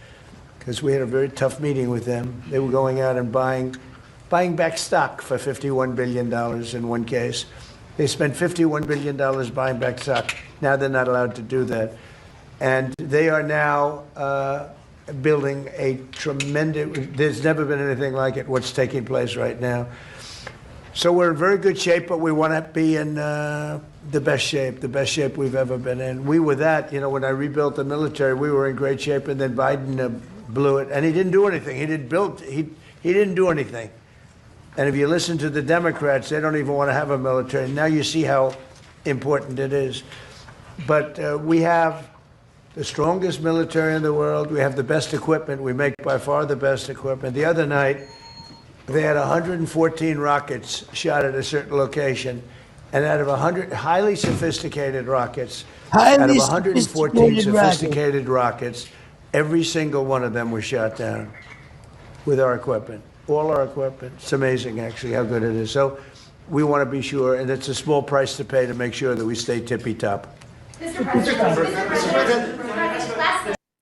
because we had a very tough meeting with them. They were going out and buying back stock for $51 billion in one case. They spent $51 billion buying back stock. Now they're not allowed to do that. And they are now building a tremendous, there's never been anything like it, what's taking place right now. So we're in very good shape, but we want to be in the best shape we've ever been in. We were that, when I rebuilt the military, we were in great shape, and then Biden blew it, and he didn't do anything. He didn't do anything. And if you listen to the Democrats, they don't even want to have a military. Now you see how important it is. But we have the strongest military in the world. We have the best equipment. We make by far the best equipment. The other night, they had 114 rockets shot at a certain location. And out of 100 highly sophisticated rockets, out of 114 sophisticated rockets, every single one of them was shot down with our equipment, all our equipment. It's amazing, actually, how good it is. So we want to be sure, and it's a small price to pay to make sure that we stay tippy-top. Mr. President,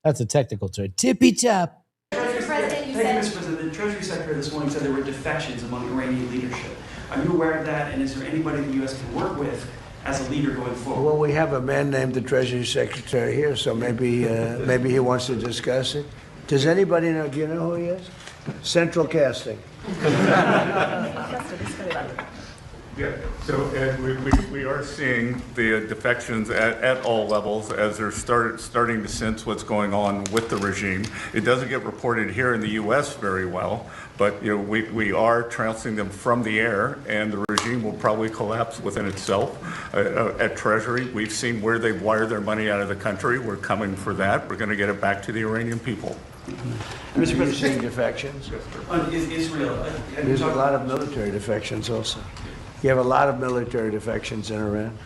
That's a technical term. Tippy-top. Mr. President, you said... Mr. President, the Treasury Secretary this morning said there were defections among Iranian leadership. Are you aware of that, and is there anybody the U.S. can work with as a leader going forward? Well, we have a man named the Treasury Secretary here, so maybe he wants to discuss it. Does anybody know? Do you know who he is? Central Casting. Yeah, so Ed, we are seeing the defections at all levels as they're starting to sense what's going on with the regime. It doesn't get reported here in the U.S. very well, but we are trouncing them from the air, and the regime will probably collapse within itself. At Treasury, we've seen where they've wired their money out of the country. We're coming for that. We're going to get it back to the Iranian people. Are you seeing defections? Is Israel... There's a lot of military defections also. You have a lot of military defections in Iran.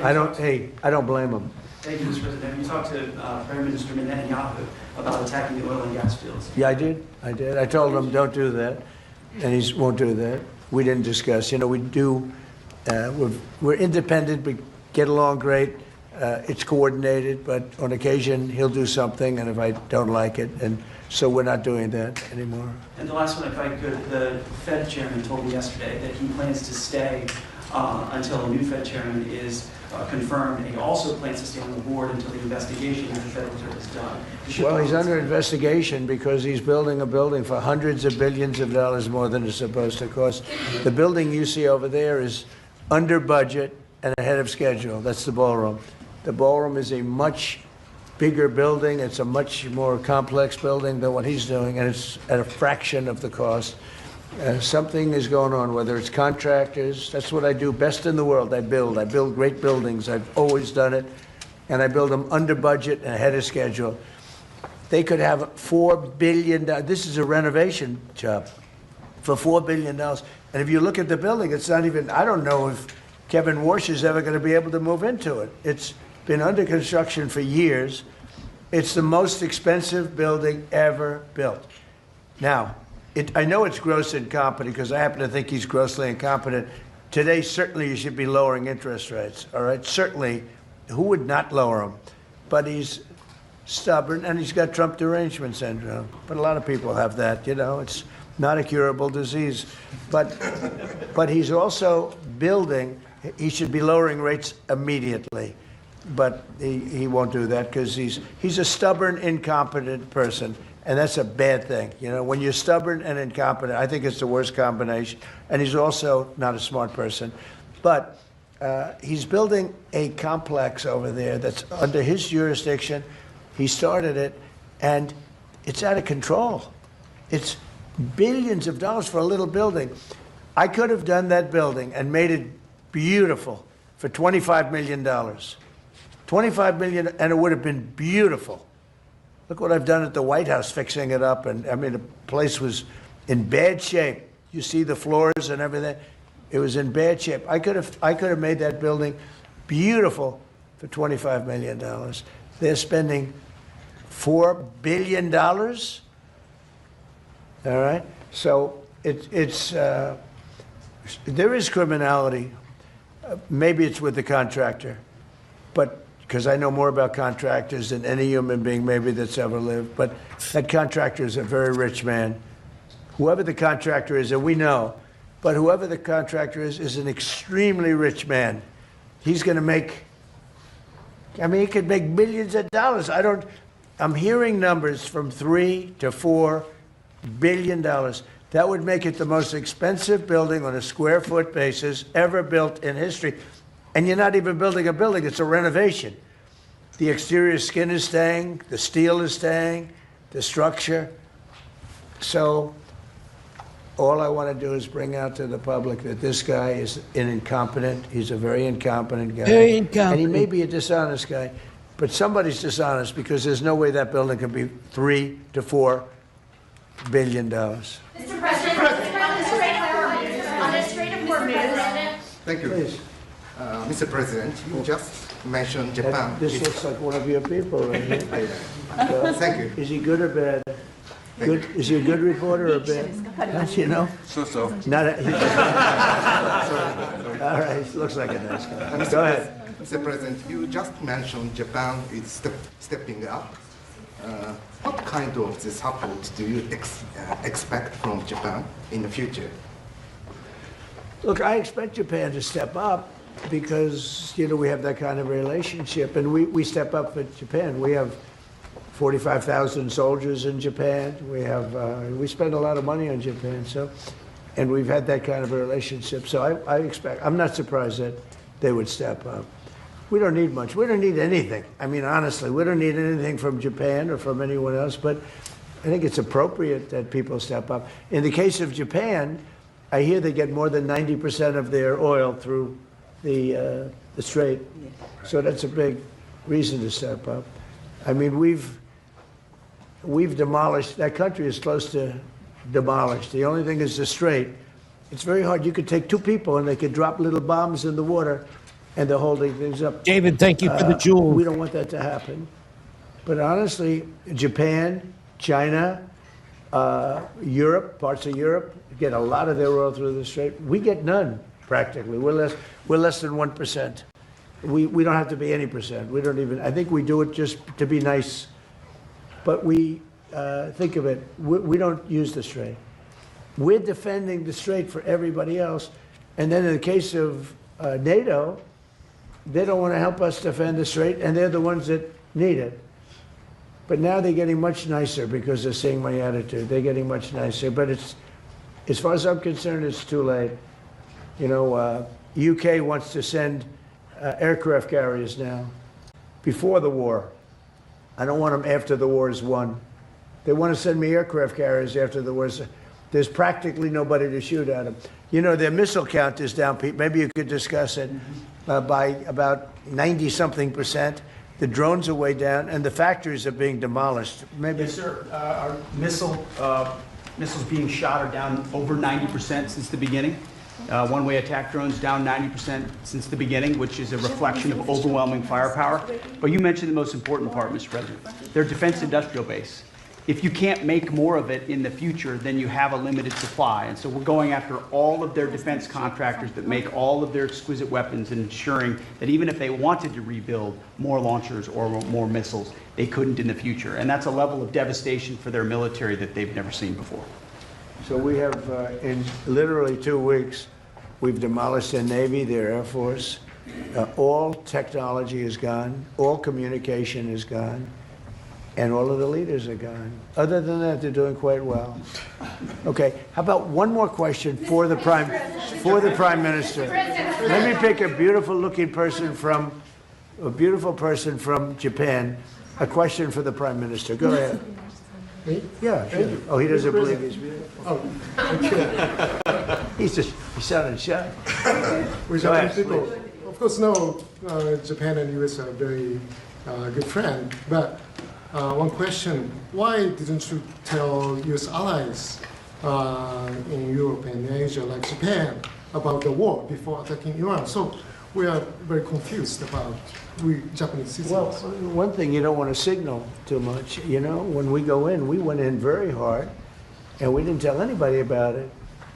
I don't blame them. Thank you, Mr. President. Have you talked to Prime Minister Netanyahu about attacking the oil and gas fields? Yeah, I did. I told him don't do that, and he won't do that. We didn't discuss. We do. We're independent. We get along great. It's coordinated, but on occasion he'll do something, and if I don't like it, and so we're not doing that anymore. And the last one, if I could, the Fed chairman told me yesterday that he plans to stay until a new Fed chairman is confirmed, and he also plans to stay on the board until the investigation of the Federal Reserve is done. Well, he's under investigation because he's building a building for hundreds of billions of dollars more than it's supposed to cost. The building you see over there is under budget and ahead of schedule. That's the ballroom. The ballroom is a much bigger building. It's a much more complex building than what he's doing, and it's at a fraction of the cost. Something is going on, whether it's contractors. That's what I do best in the world. I build great buildings. I've always done it, and I build them under budget and ahead of schedule. They could have $4 billion. This is a renovation job for $4 billion. And if you look at the building, it's not even, I don't know if Kevin Warsh is ever going to be able to move into it. It's been under construction for years. It's the most expensive building ever built. Now, I know it's gross incompetent because I happen to think he's grossly incompetent. Today, certainly you should be lowering interest rates, all right? Certainly, who would not lower them? But he's stubborn, and he's got Trump derangement syndrome. But a lot of people have that, it's not a curable disease. But he's also building, he should be lowering rates immediately. But he won't do that because he's a stubborn, incompetent person, and that's a bad thing. When you're stubborn and incompetent, I think it's the worst combination. And he's also not a smart person. But he's building a complex over there that's under his jurisdiction. He started it, and it's out of control. It's billions of dollars for a little building. I could have done that building and made it beautiful for $25 million. $25 million, and it would have been beautiful. Look what I've done at the White House, fixing it up, and I mean, the place was in bad shape. You see the floors and everything. It was in bad shape. I could have made that building beautiful for $25 million. They're spending $4 billion. All right, so there is criminality. Maybe it's with the contractor, but because I know more about contractors than any human being maybe that's ever lived. But that contractor is a very rich man. Whoever the contractor is, and we know, but whoever the contractor is an extremely rich man. He's going to make, I mean, he could make millions of dollars. I'm hearing numbers from $3 to $4 billion. That would make it the most expensive building on a square foot basis ever built in history. And you're not even building a building, it's a renovation. The exterior skin is staying, the steel is staying, the structure. So all I want to do is bring out to the public that this guy is an incompetent. He's a very incompetent guy. Very incompetent. And he may be a dishonest guy, but somebody's dishonest because there's no way that building can be $3 to $4 billion. Mr. President, on the Strait of Hormuz. Thank you. Please. Mr. President, you just mentioned Japan. This looks like one of your people right here. Thank you. Is he good or bad? Good. Is he a good reporter or bad? You know? So. Not all right, he looks like a nice guy. Go ahead. Mr. President, you just mentioned Japan is stepping up. What kind of the support do you expect from Japan in the future? Look, I expect Japan to step up because, you know, we have that kind of relationship, and we step up for Japan. We have 45,000 soldiers in Japan. We spend a lot of money on Japan, and we've had that kind of a relationship. So I expect, I'm not surprised that they would step up. We don't need much. We don't need anything. I mean, honestly, we don't need anything from Japan or from anyone else, but I think it's appropriate that people step up. In the case of Japan, I hear they get more than 90% of their oil through the strait. So that's a big reason to step up. I mean, we've demolished, that country is close to demolished. The only thing is the strait. It's very hard. You could take two people and they could drop little bombs in the water and they're holding things up. David, thank you for the jewels. We don't want that to happen. But honestly, Japan, China, Europe, parts of Europe, get a lot of their oil through the strait. We get none, practically. We're less than 1%. We don't have to be any percent. We don't even, I think we do it just to be nice. But we think of it, we don't use the strait. We're defending the strait for everybody else. And then in the case of NATO, they don't want to help us defend the strait, and they're the ones that need it. But now they're getting much nicer because they're seeing my attitude. They're getting much nicer. But it's, as far as I'm concerned, it's too late. You know, UK wants to send aircraft carriers now before the war. I don't want them after the war is won. They want to send me aircraft carriers after the war. There's practically nobody to shoot at them. You know, their missile count is down. Maybe you could discuss it by about 90-something%. The drones are way down, and the factories are being demolished. Maybe. Yes, sir. Our missiles being shot are down over 90% since the beginning. One-way attack drones down 90% since the beginning, which is a reflection of overwhelming firepower. But you mentioned the most important part, Mr. President. Their defense industrial base. If you can't make more of it in the future, then you have a limited supply. And so we're going after all of their defense contractors that make all of their exquisite weapons and ensuring that even if they wanted to rebuild more launchers or more missiles, they couldn't in the future. And that's a level of devastation for their military that they've never seen before. So we have, in literally 2 weeks, we've demolished their Navy, their Air Force. All technology is gone. All communication is gone. And all of the leaders are gone. Other than that, they're doing quite well. Okay, how about one more question for the Prime Minister? Let me pick a beautiful-looking person from Japan. A question for the Prime Minister. Go ahead. Yeah. Sure. Oh, he doesn't believe he's beautiful. Oh, okay. He sounded shy. Vous Go avez ahead, dit please. of course, no, Japan and US are very good friends. But one question: why didn't you tell US allies in Europe and Asia, like Japan, about the war before attacking Iran? So we are very confused about we Japanese citizens. Well, one thing, you don't want to signal too much. You know, when we go in, we went in very hard, and we didn't tell anybody about it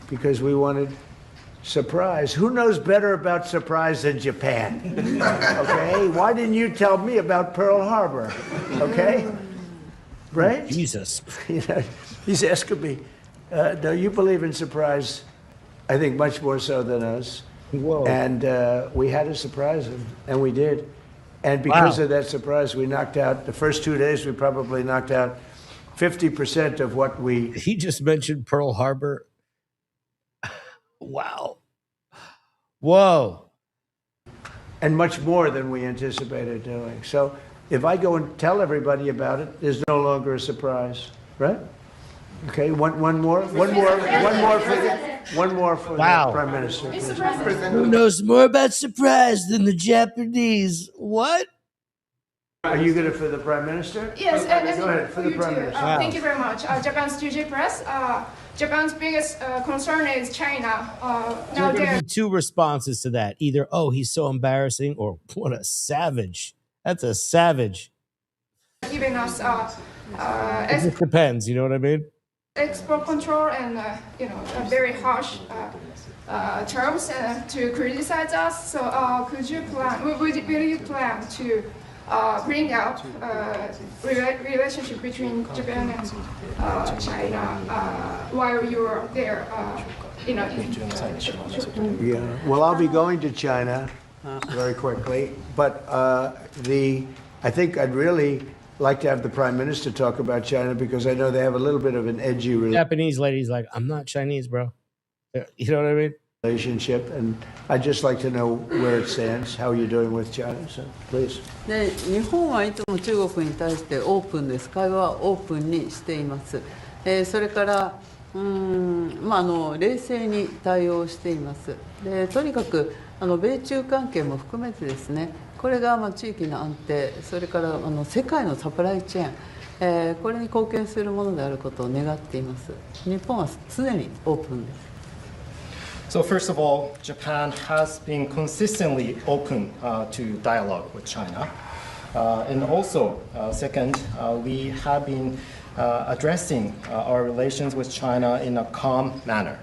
because we wanted surprise. Who knows better about surprise than Japan? Okay? Why didn't you tell me about Pearl Harbor? Okay? Right? Jesus. You know, he's asking me, no, you believe in surprise, I think much more so than us. Whoa. And we had to surprise him, and we did. And because Wow. of that surprise, we knocked out, the first 2 days, we probably knocked out 50% of what we... He just mentioned Pearl Harbor. Wow. Whoa. And much more than we anticipated doing. So if I go and tell everybody about it, there's no longer a surprise, right? Okay, one more for Wow. the Prime Minister. Mr. please. President. Who knows more about surprise than the Japanese? What? Are you going to for the Prime Minister? Yes, and Go ahead, for the you Prime too. Minister. Thank you very much. Japan's TJ Press. Japan's biggest concern is China. There are going to be two responses to that. Either, oh, he's so embarrassing, or what a savage. That's a savage. Giving us It just depends, you know what I mean? export control and very harsh terms to criticize us. So could you plan? Will you plan to bring up relationship between Japan and China while you're there? Yeah. Well, I'll be going to China very quickly, but I think I'd really like to have the Prime Minister talk about China because I know they have a little bit of an edgy Japanese lady's like, I'm not Chinese, bro. You know what I mean? relationship, and I'd just like to know where it stands, how you're doing with China. So, please. で日本はいつも中国に対してオープンです。会話はオープンにしています。それから冷静に対応しています。でとにかく米中関係も含めてですね、これが地域の安定、それから世界のサプライチェーン、これに貢献するものであることを願っています。日本は常にオープンです。So first of all, Japan has been consistently open to dialogue with China. And also, second, we have been addressing our relations with China in a calm manner.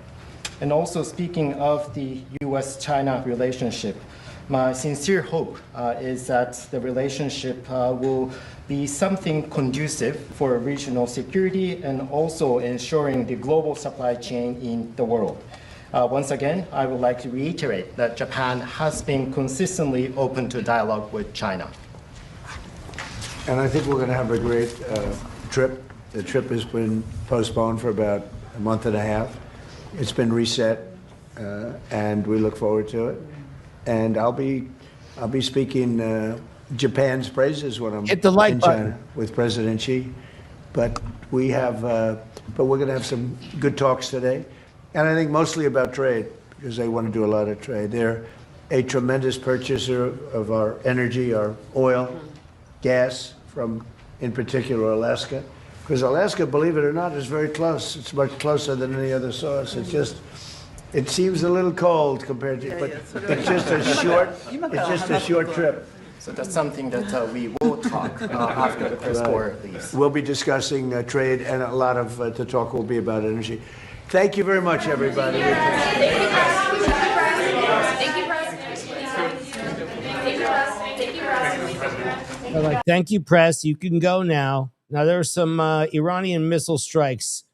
And also speaking of the US-China relationship, my sincere hope is that the relationship will be something conducive for regional security and also ensuring the global supply chain in the world. Once again, I would like to reiterate that Japan has been consistently open to dialogue with China. And I think we're going to have a great trip. The trip has been postponed for about a month and a half. It's been reset, and we look forward to it. And I'll be speaking Japan's praises when I'm Hit the like in button. China with President Xi. But we're going to have some good talks today. And I think mostly about trade, because they want to do a lot of trade. They're a tremendous purchaser of our energy, our oil, gas from, in particular, Alaska. Because Alaska, believe it or not, is very close. It's much closer than any other source. It seems a little cold compared to, but it's just a short trip. So that's something that we will talk after the press corps leaves. We'll be discussing trade, and a lot of the talk will be about energy. Thank you very much, everybody. Thank you, press. You can go now. Now, there are some Iranian missile strikes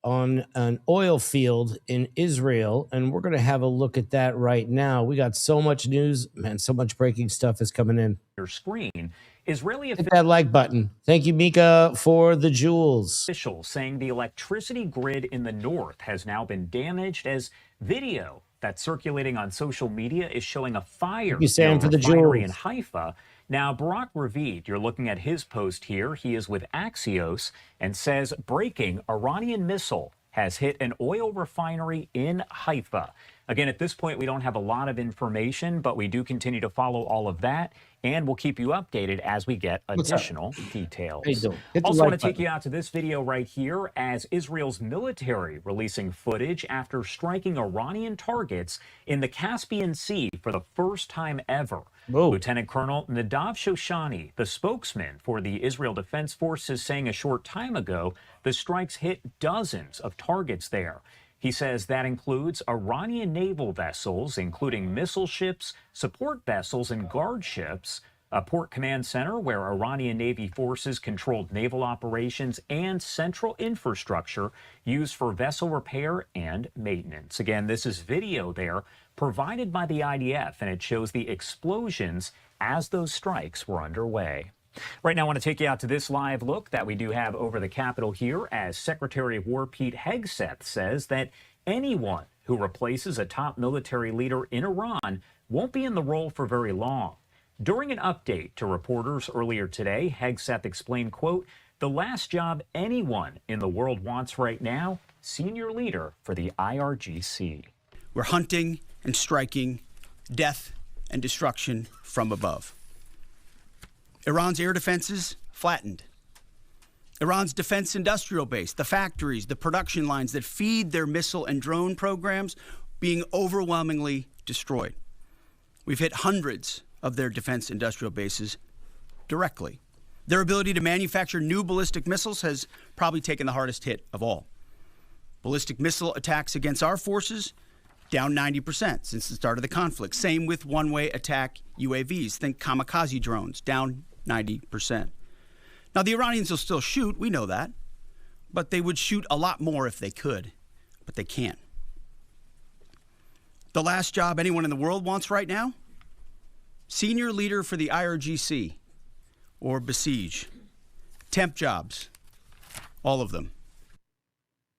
on an oil field in Israel, and we're going to have a look at that right now. We got so much news, man, so much breaking stuff is coming in. Your screen. Israeli Hit that like button. Thank you, Mika, for the jewels. officials saying the electricity grid in the north has now been damaged as video that's circulating on social media is showing a fire Thank you, Sam, in a for the refinery jewels. in Haifa. Now, Barak Ravid, you're looking at his post here. He is with Axios and says breaking Iranian missile has hit an oil refinery in Haifa. Again, at this point, we don't have a lot of information, but we do continue to follow all of that, and we'll keep you updated as we get additional details. How you doing? Hit the Also like want to take button. you out to this video right here as Israel's military releasing footage after striking Iranian targets in the Caspian Sea for the first time ever. Lieutenant Colonel Nadav Shoshani, the spokesman for the Israel Defense Forces, saying a short time ago the strikes hit dozens of targets there. He says that includes Iranian naval vessels, including missile ships, support vessels, and guard ships, a port command center where Iranian Navy forces controlled naval operations, and central infrastructure used for vessel repair and maintenance. Again, this is video there provided by the IDF, and it shows the explosions as those strikes were underway. Right now, I want to take you out to this live look that we do have over the Capitol here as Secretary of War Pete Hegseth says that anyone who replaces a top military leader in Iran won't be in the role for very long. During an update to reporters earlier today, Hegseth explained, quote, "The last job anyone in the world wants right now, senior leader for the IRGC." We're hunting and striking death and destruction from above. Iran's air defenses flattened. Iran's defense industrial base, the factories, the production lines that feed their missile and drone programs, being overwhelmingly destroyed. We've hit hundreds of their defense industrial bases directly. Their ability to manufacture new ballistic missiles has probably taken the hardest hit of all. Ballistic missile attacks against our forces down 90% since the start of the conflict. Same with one-way attack UAVs. Think kamikaze drones, down 90%. Now, the Iranians will still shoot, we know that, but they would shoot a lot more if they could, but they can't. The last job anyone in the world wants right now? Senior leader for the IRGC, or Besiege. Temp jobs, all of them.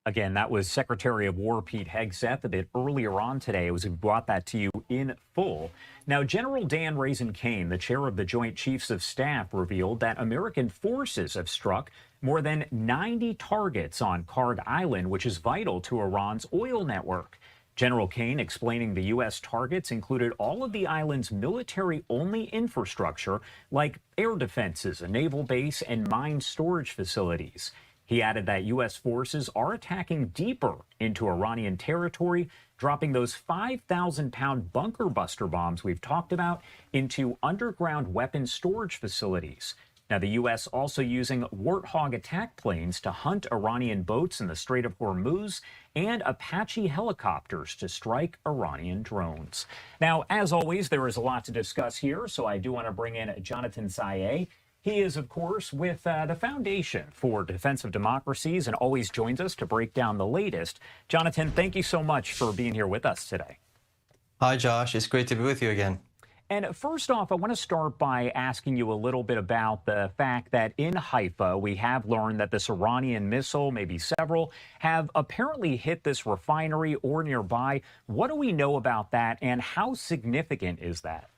Again, that was Secretary of War Pete Hegseth a bit earlier on today. We brought that to you in full. Now, General Dan Raisen-Kane, the chair of the Joint Chiefs of Staff, revealed that American forces have struck more than 90 targets on Card Island, which is vital to Iran's oil network. General Kane explaining the U.S. targets included all of the island's military-only infrastructure, like air defenses, a naval base, and mine storage facilities. He added that U.S. forces are attacking deeper into Iranian territory, dropping those 5,000-pound bunker buster bombs we've talked about into underground weapons storage facilities. Now, the U.S. also using Warthog attack planes to hunt Iranian boats in the Strait of Hormuz and Apache helicopters to strike Iranian drones. Now, as always, there is a lot to discuss here, so I do want to bring in Jonathan Saye. He is, of course, with the Foundation for Defense of Democracies and always joins us to break down the latest. Jonathan, thank you so much for being here with us today. Hi, Josh. It's great to be with you again. And first off, I want to start by asking you a little bit about the fact that in Haifa, we have learned that this Iranian missile, maybe several, have apparently hit this refinery or nearby. What do we know about that, and how significant is that?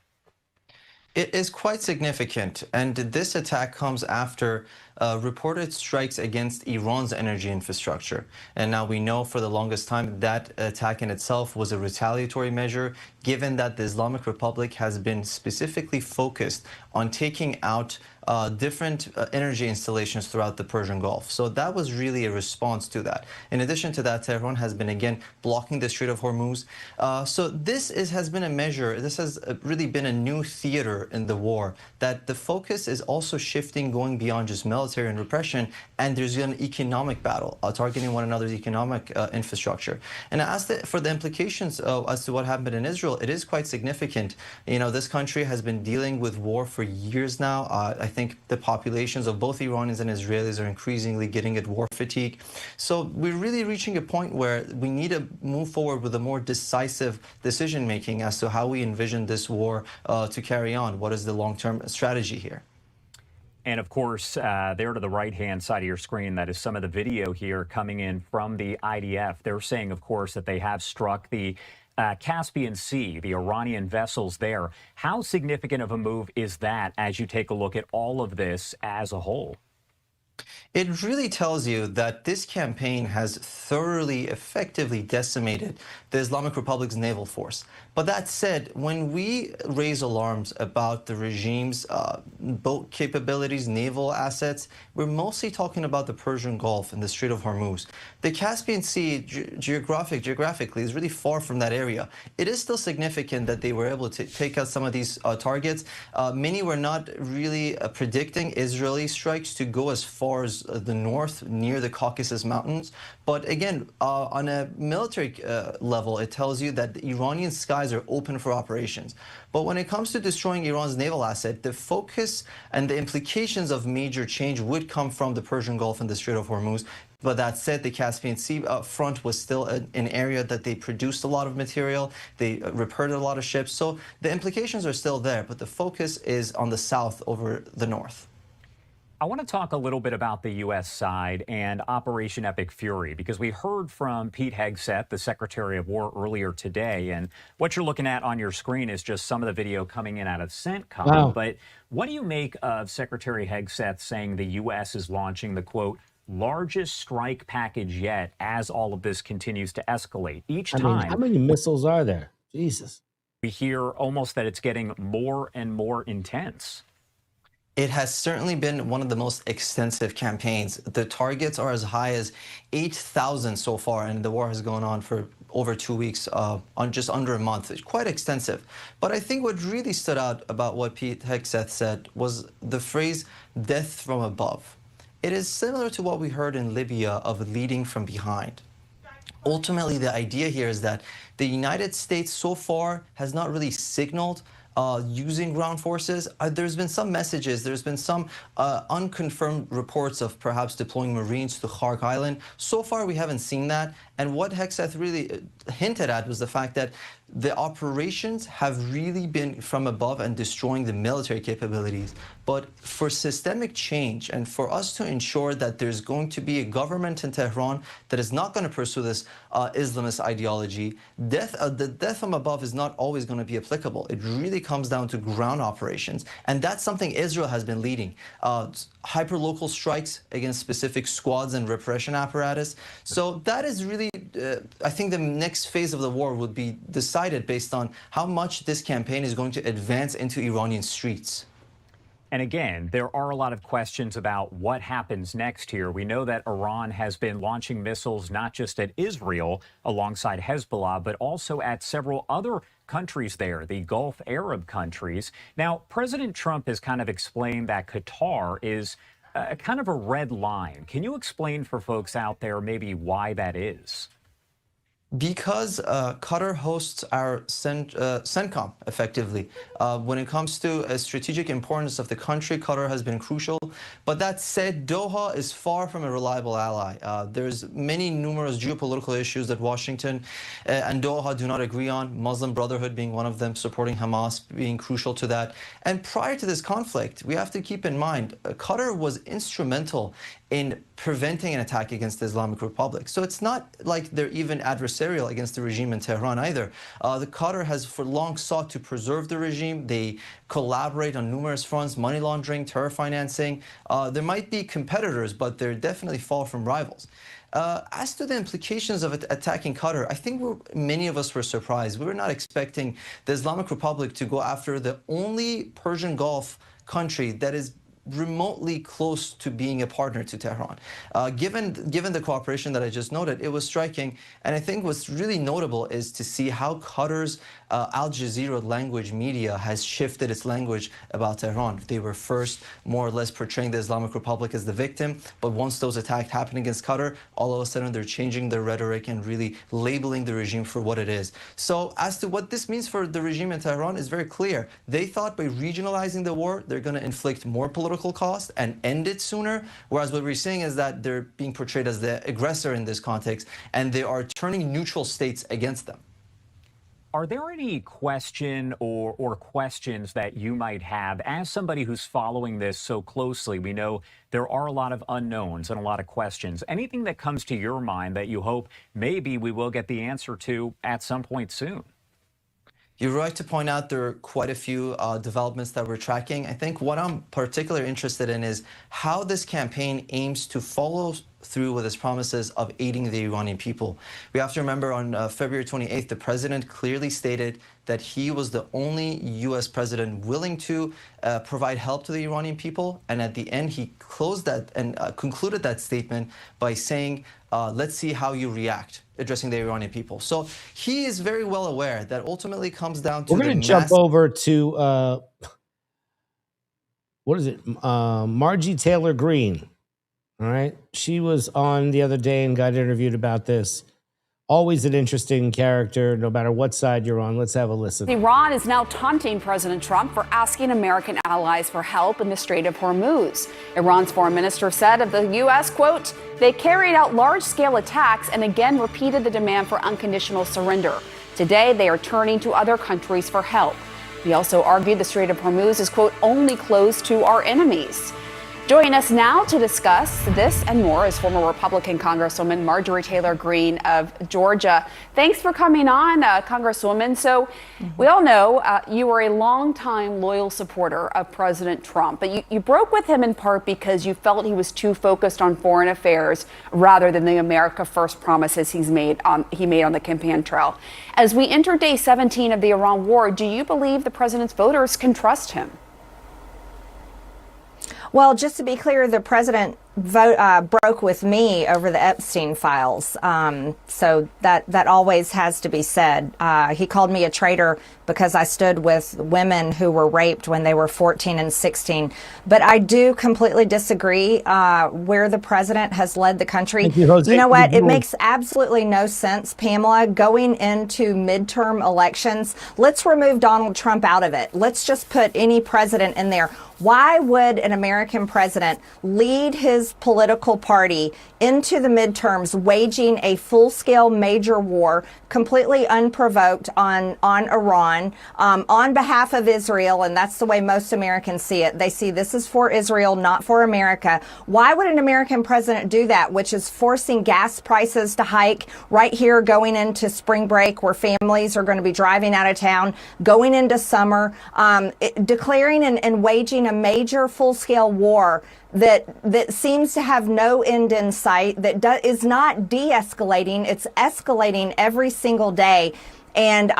It is quite significant, and this attack comes after reported strikes against Iran's energy infrastructure. And now we know for the longest time that attack in itself was a retaliatory measure, given that the Islamic Republic has been specifically focused on taking out different energy installations throughout the Persian Gulf. So that was really a response to that. In addition to that, Tehran has been again blocking the Strait of Hormuz. So this has been a measure, this has really been a new theater in the war, that the focus is also shifting, going beyond just military and repression, and there's an economic battle, targeting one another's economic infrastructure. And as for the implications as to what happened in Israel, it is quite significant. You know, this country has been dealing with war for years now. I think the populations of both Iranians and Israelis are increasingly getting at war fatigue. So we're really reaching a point where we need to move forward with a more decisive decision-making as to how we envision this war to carry on. What is the long-term strategy here? And of course, there to the right-hand side of your screen, that is some of the video here coming in from the IDF. They're saying, of course, that they have struck the Caspian Sea, the Iranian vessels there. How significant of a move is that as you take a look at all of this as a whole? It really tells you that this campaign has thoroughly, effectively decimated the Islamic Republic's naval force. But that said, when we raise alarms about the regime's boat capabilities, naval assets, we're mostly talking about the Persian Gulf and the Strait of Hormuz. The Caspian Sea, geographically, is really far from that area. It is still significant that they were able to take out some of these targets. Many were not really predicting Israeli strikes to go as far as the north, near the Caucasus Mountains. But again, on a military level, it tells you that the Iranian skies are open for operations. But when it comes to destroying Iran's naval asset, the focus and the implications of major change would come from the Persian Gulf and the Strait of Hormuz. But that said, the Caspian Sea front was still an area that they produced a lot of material. They repaired a lot of ships. So the implications are still there, but the focus is on the south over the north. I want to talk a little bit about the U.S. side and Operation Epic Fury, because we heard from Pete Hegseth, the Secretary of War, earlier today. And what you're looking at on your screen is just some of the video coming in out of CENTCOM. Wow. But what do you make of Secretary Hegseth saying the U.S. is launching the, quote, largest strike package yet as all of this continues to escalate? Each time, I mean, how many missiles are there? Jesus. We hear almost that it's getting more and more intense. It has certainly been one of the most extensive campaigns. The targets are as high as 8,000 so far, and the war has gone on for over 2 weeks, on just under a month. It's quite extensive. But I think what really stood out about what Pete Hegseth said was the phrase, death from above. It is similar to what we heard in Libya of leading from behind. Ultimately, the idea here is that the United States so far has not really signaled using ground forces. There's been some messages, there's been some unconfirmed reports of perhaps deploying Marines to Khark Island. So far, we haven't seen that. And what Hegseth really hinted at was the fact that the operations have really been from above and destroying the military capabilities. But for systemic change and for us to ensure that there's going to be a government in Tehran that is not going to pursue this Islamist ideology, the death from above is not always going to be applicable. It really comes down to ground operations. And that's something Israel has been leading. Hyperlocal strikes against specific squads and repression apparatus. So that is really, I think the next phase of the war would be decided based on how much this campaign is going to advance into Iranian streets. And again, there are a lot of questions about what happens next here. We know that Iran has been launching missiles not just at Israel alongside Hezbollah, but also at several other countries there, the Gulf Arab countries. Now, President Trump has kind of explained that Qatar is kind of a red line. Can you explain for folks out there maybe why that is? Because Qatar hosts our CENTCOM, effectively. When it comes to strategic importance of the country, Qatar has been crucial. But that said, Doha is far from a reliable ally. There's numerous geopolitical issues that Washington and Doha do not agree on, Muslim Brotherhood being one of them, supporting Hamas being crucial to that. And prior to this conflict, we have to keep in mind, Qatar was instrumental in preventing an attack against the Islamic Republic. So it's not like they're even adversarial against the regime in Tehran either. The Qatar has for long sought to preserve the regime. They collaborate on numerous fronts, money laundering, terror financing. There might be competitors, but they're definitely far from rivals. As to the implications of attacking Qatar, I think many of us were surprised. We were not expecting the Islamic Republic to go after the only Persian Gulf country that is remotely close to being a partner to Tehran. Given the cooperation that I just noted, it was striking. And I think what's really notable is to see how Qatar's Al Jazeera language media has shifted its language about Tehran. They were first more or less portraying the Islamic Republic as the victim, but once those attacks happened against Qatar, all of a sudden they're changing their rhetoric and really labeling the regime for what it is. So as to what this means for the regime in Tehran is very clear. They thought by regionalizing the war, they're going to inflict more political cost and end it sooner, whereas what we're seeing is that they're being portrayed as the aggressor in this context, and they are turning neutral states against them. Are there any question or questions that you might have as somebody who's following this so closely? We know there are a lot of unknowns and a lot of questions. Anything that comes to your mind that you hope maybe we will get the answer to at some point soon? You're right to point out there are quite a few developments that we're tracking. I think what I'm particularly interested in is how this campaign aims to follow through with its promises of aiding the Iranian people. We have to remember on February 28th, the president clearly stated that he was the only U.S. president willing to provide help to the Iranian people. And at the end, he closed that and concluded that statement by saying, let's see how you react, addressing the Iranian people. So he is very well aware that ultimately comes down to We're going to jump over to, what is it? Margie Taylor Greene. All right. She was on the other day and got interviewed about this. Always an interesting character, no matter what side you're on. Let's have a listen. Iran is now taunting President Trump for asking American allies for help in the Strait of Hormuz. Iran's foreign minister said of the U.S., quote, they carried out large-scale attacks and again repeated the demand for unconditional surrender. Today, they are turning to other countries for help. He also argued the Strait of Hormuz is, quote, only closed to our enemies. Joining us now to discuss this and more is former Republican Congresswoman Marjorie Taylor Greene of Georgia. Thanks for coming on, Congresswoman. So we all know you were a longtime loyal supporter of President Trump, but you broke with him in part because you felt he was too focused on foreign affairs rather than the America First promises he made on the campaign trail. As we enter day 17 of the Iran war, do you believe the president's voters can trust him? Well, just to be clear, the president broke with me over the Epstein files. So that always has to be said. He called me a traitor because I stood with women who were raped when they were 14 and 16. But I do completely disagree where the president has led the country. You know what? It makes absolutely no sense, Pamela, going into midterm elections. Let's remove Donald Trump out of it. Let's just put any president in there. Why would an American president lead his political party into the midterms, waging a full-scale major war, completely unprovoked on Iran, on behalf of Israel? And that's the way most Americans see it. They see this is for Israel, not for America. Why would an American president do that, which is forcing gas prices to hike right here going into spring break, where families are going to be driving out of town, going into summer, declaring and waging a major full-scale war that seems to have no end in sight, that is not de-escalating, it's escalating every single day. And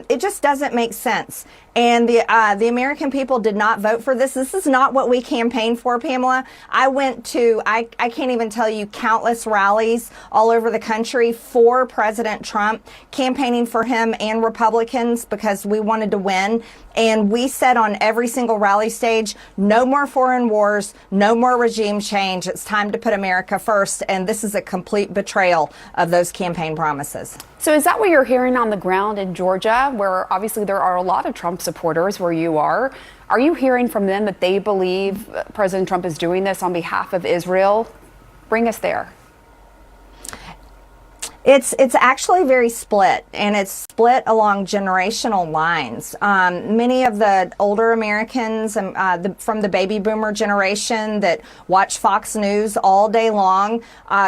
it just doesn't make sense. And the American people did not vote for this. This is not what we campaigned for, Pamela. I went to, I can't even tell you, countless rallies all over the country for President Trump, campaigning for him and Republicans because we wanted to win. And we said on every single rally stage, no more foreign wars, no more regime change. It's time to put America first. And this is a complete betrayal of those campaign promises. So is that what you're hearing on the ground in Georgia, where obviously there are a lot of Trump supporters where you are? Are you hearing from them that they believe President Trump is doing this on behalf of Israel? Bring us there. It's actually very split, and it's split along generational lines. Many of the older Americans from the baby boomer generation that watch Fox News all day long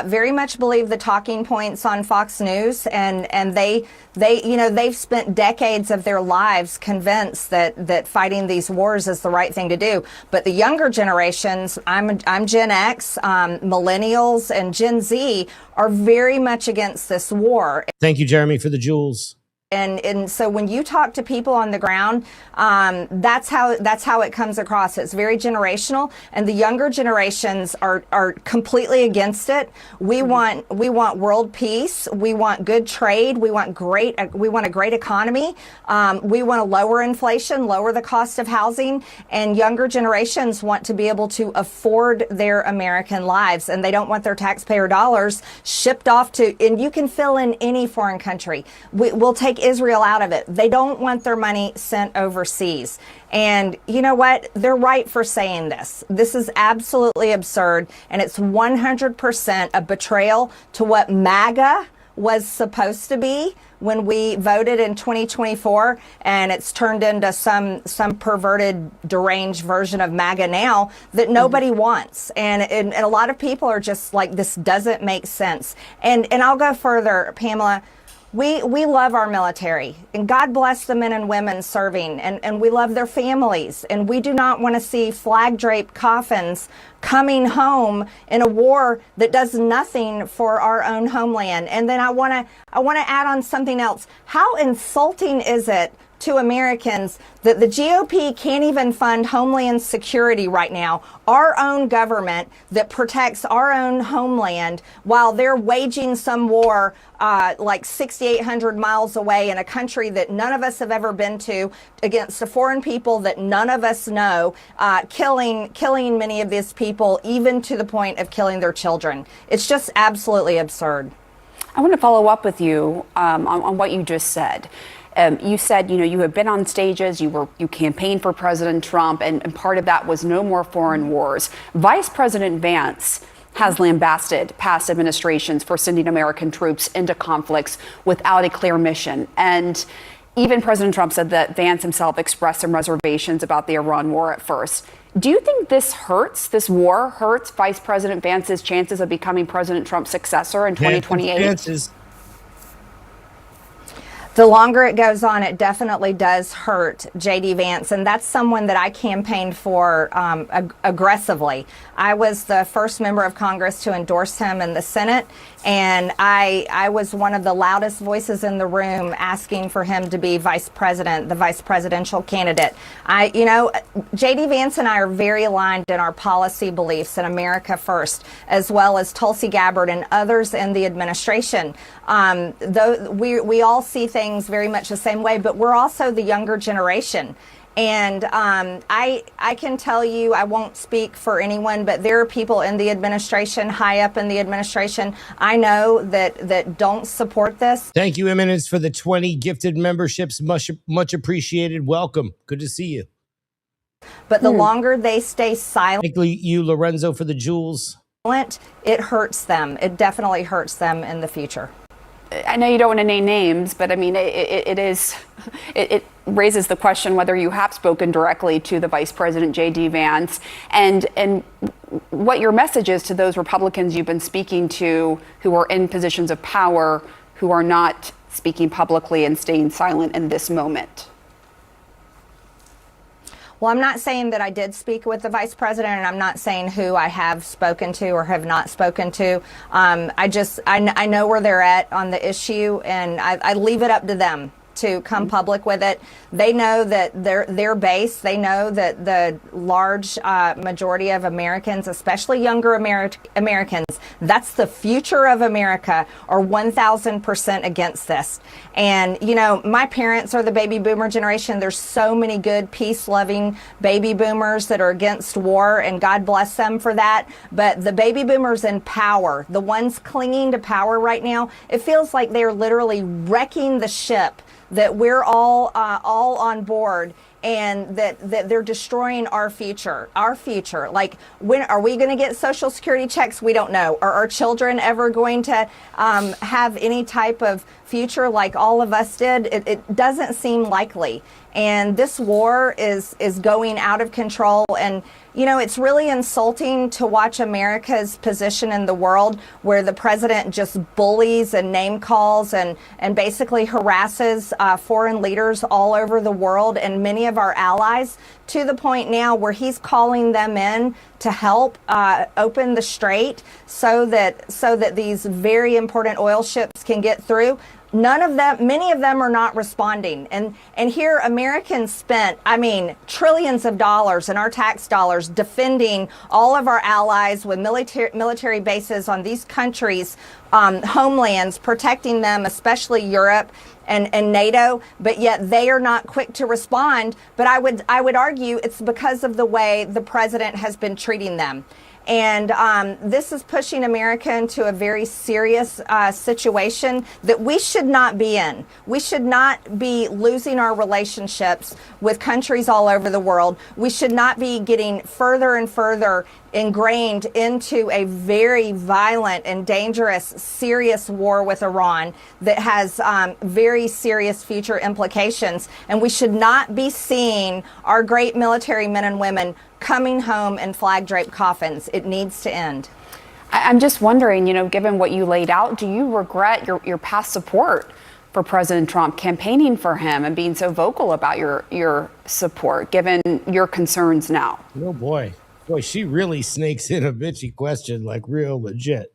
very much believe the talking points on Fox News, and they've spent decades of their lives convinced that fighting these wars is the right thing to do. But the younger generations, I'm Gen X, millennials, and Gen Z are very much against this war. Thank you, Jeremy, for the jewels. And so when you talk to people on the ground, that's how it comes across. It's very generational, and the younger generations are completely against it. We want world peace. We want good trade. We want a great economy. We want to lower inflation, lower the cost of housing, and younger generations want to be able to afford their American lives, and they don't want their taxpayer dollars shipped off to. And you can fill in any foreign country. We'll take Israel out of it. They don't want their money sent overseas. And you know what? They're right for saying this. This is absolutely absurd, and it's 100% a betrayal to what MAGA was supposed to be when we voted in 2024, and it's turned into some perverted, deranged version of MAGA now that nobody wants. And a lot of people are just like, this doesn't make sense. And I'll go further, Pamela. We love our military, and God bless the men and women serving, and we love their families, and we do not want to see flag-draped coffins coming home in a war that does nothing for our own homeland. And then I want to add on something else. How insulting is it to Americans that the GOP can't even fund Homeland Security right now, our own government that protects our own homeland, while they're waging some war like 6,800 miles away in a country that none of us have ever been to, against a foreign people that none of us know, killing many of these people, even to the point of killing their children. It's just absolutely absurd. I want to follow up with you on what you just said. You said, you have been on stages, you campaigned for President Trump, and part of that was no more foreign wars. Vice President Vance has lambasted past administrations for sending American troops into conflicts without a clear mission. And even President Trump said that Vance himself expressed some reservations about the Iran war at first. Do you think this war hurts Vice President Vance's chances of becoming President Trump's successor in 2028? The longer it goes on, it definitely does hurt J.D. Vance, and that's someone that I campaigned for aggressively. I was the first member of Congress to endorse him in the Senate, and I was one of the loudest voices in the room asking for him to be vice president, the vice presidential candidate. J.D. Vance and I are very aligned in our policy beliefs in America First, as well as Tulsi Gabbard and others in the administration. Though we all see things very much the same way, but we're also the younger generation. And I can tell you, I won't speak for anyone, but there are people in the administration, high up in the administration, I know that don't support this. Thank you, Eminence, for the 20 gifted memberships. Much appreciated. Welcome. Good to see you. But the longer they stay silent, particularly you, Lorenzo, for the jewels, it hurts them. It definitely hurts them in the future. I know you don't want to name names, but I mean, it raises the question whether you have spoken directly to the Vice President J.D. Vance, and what your message is to those Republicans you've been speaking to who are in positions of power, who are not speaking publicly and staying silent in this moment. Well, I'm not saying that I did speak with the vice president, and I'm not saying who I have spoken to or have not spoken to. I know where they're at on the issue, and I leave it up to them to come public with it. They know that their base, they know that the large majority of Americans, especially younger Americans, that's the future of America, are 1,000% against this. And, my parents are the baby boomer generation. There's so many good, peace-loving baby boomers that are against war, and God bless them for that. But the baby boomers in power, the ones clinging to power right now, it feels like they're literally wrecking the ship, that we're all on board, and that they're destroying our future. Like, when are we going to get Social Security checks? We don't know. Are our children ever going to have any type of future like all of us did? It doesn't seem likely. And this war is going out of control. And, it's really insulting to watch America's position in the world, where the president just bullies and name calls and basically harasses foreign leaders all over the world and many of our allies, to the point now where he's calling them in to help open the strait so that these very important oil ships can get through. Many of them are not responding. And here Americans spent, trillions of dollars in our tax dollars defending all of our allies with military bases on these countries' homelands, protecting them, especially Europe and NATO, but yet they are not quick to respond. But I would argue it's because of the way the president has been treating them. And this is pushing America into a very serious situation that we should not be in. We should not be losing our relationships with countries all over the world. We should not be getting further and further ingrained into a very violent and dangerous, serious war with Iran that has very serious future implications. And we should not be seeing our great military men and women coming home in flag-draped coffins. It needs to end. I'm just wondering, given what you laid out, do you regret your past support for President Trump campaigning for him and being so vocal about your support, given your concerns now? Oh, boy. Boy, she really snakes in a bitchy question, like real legit.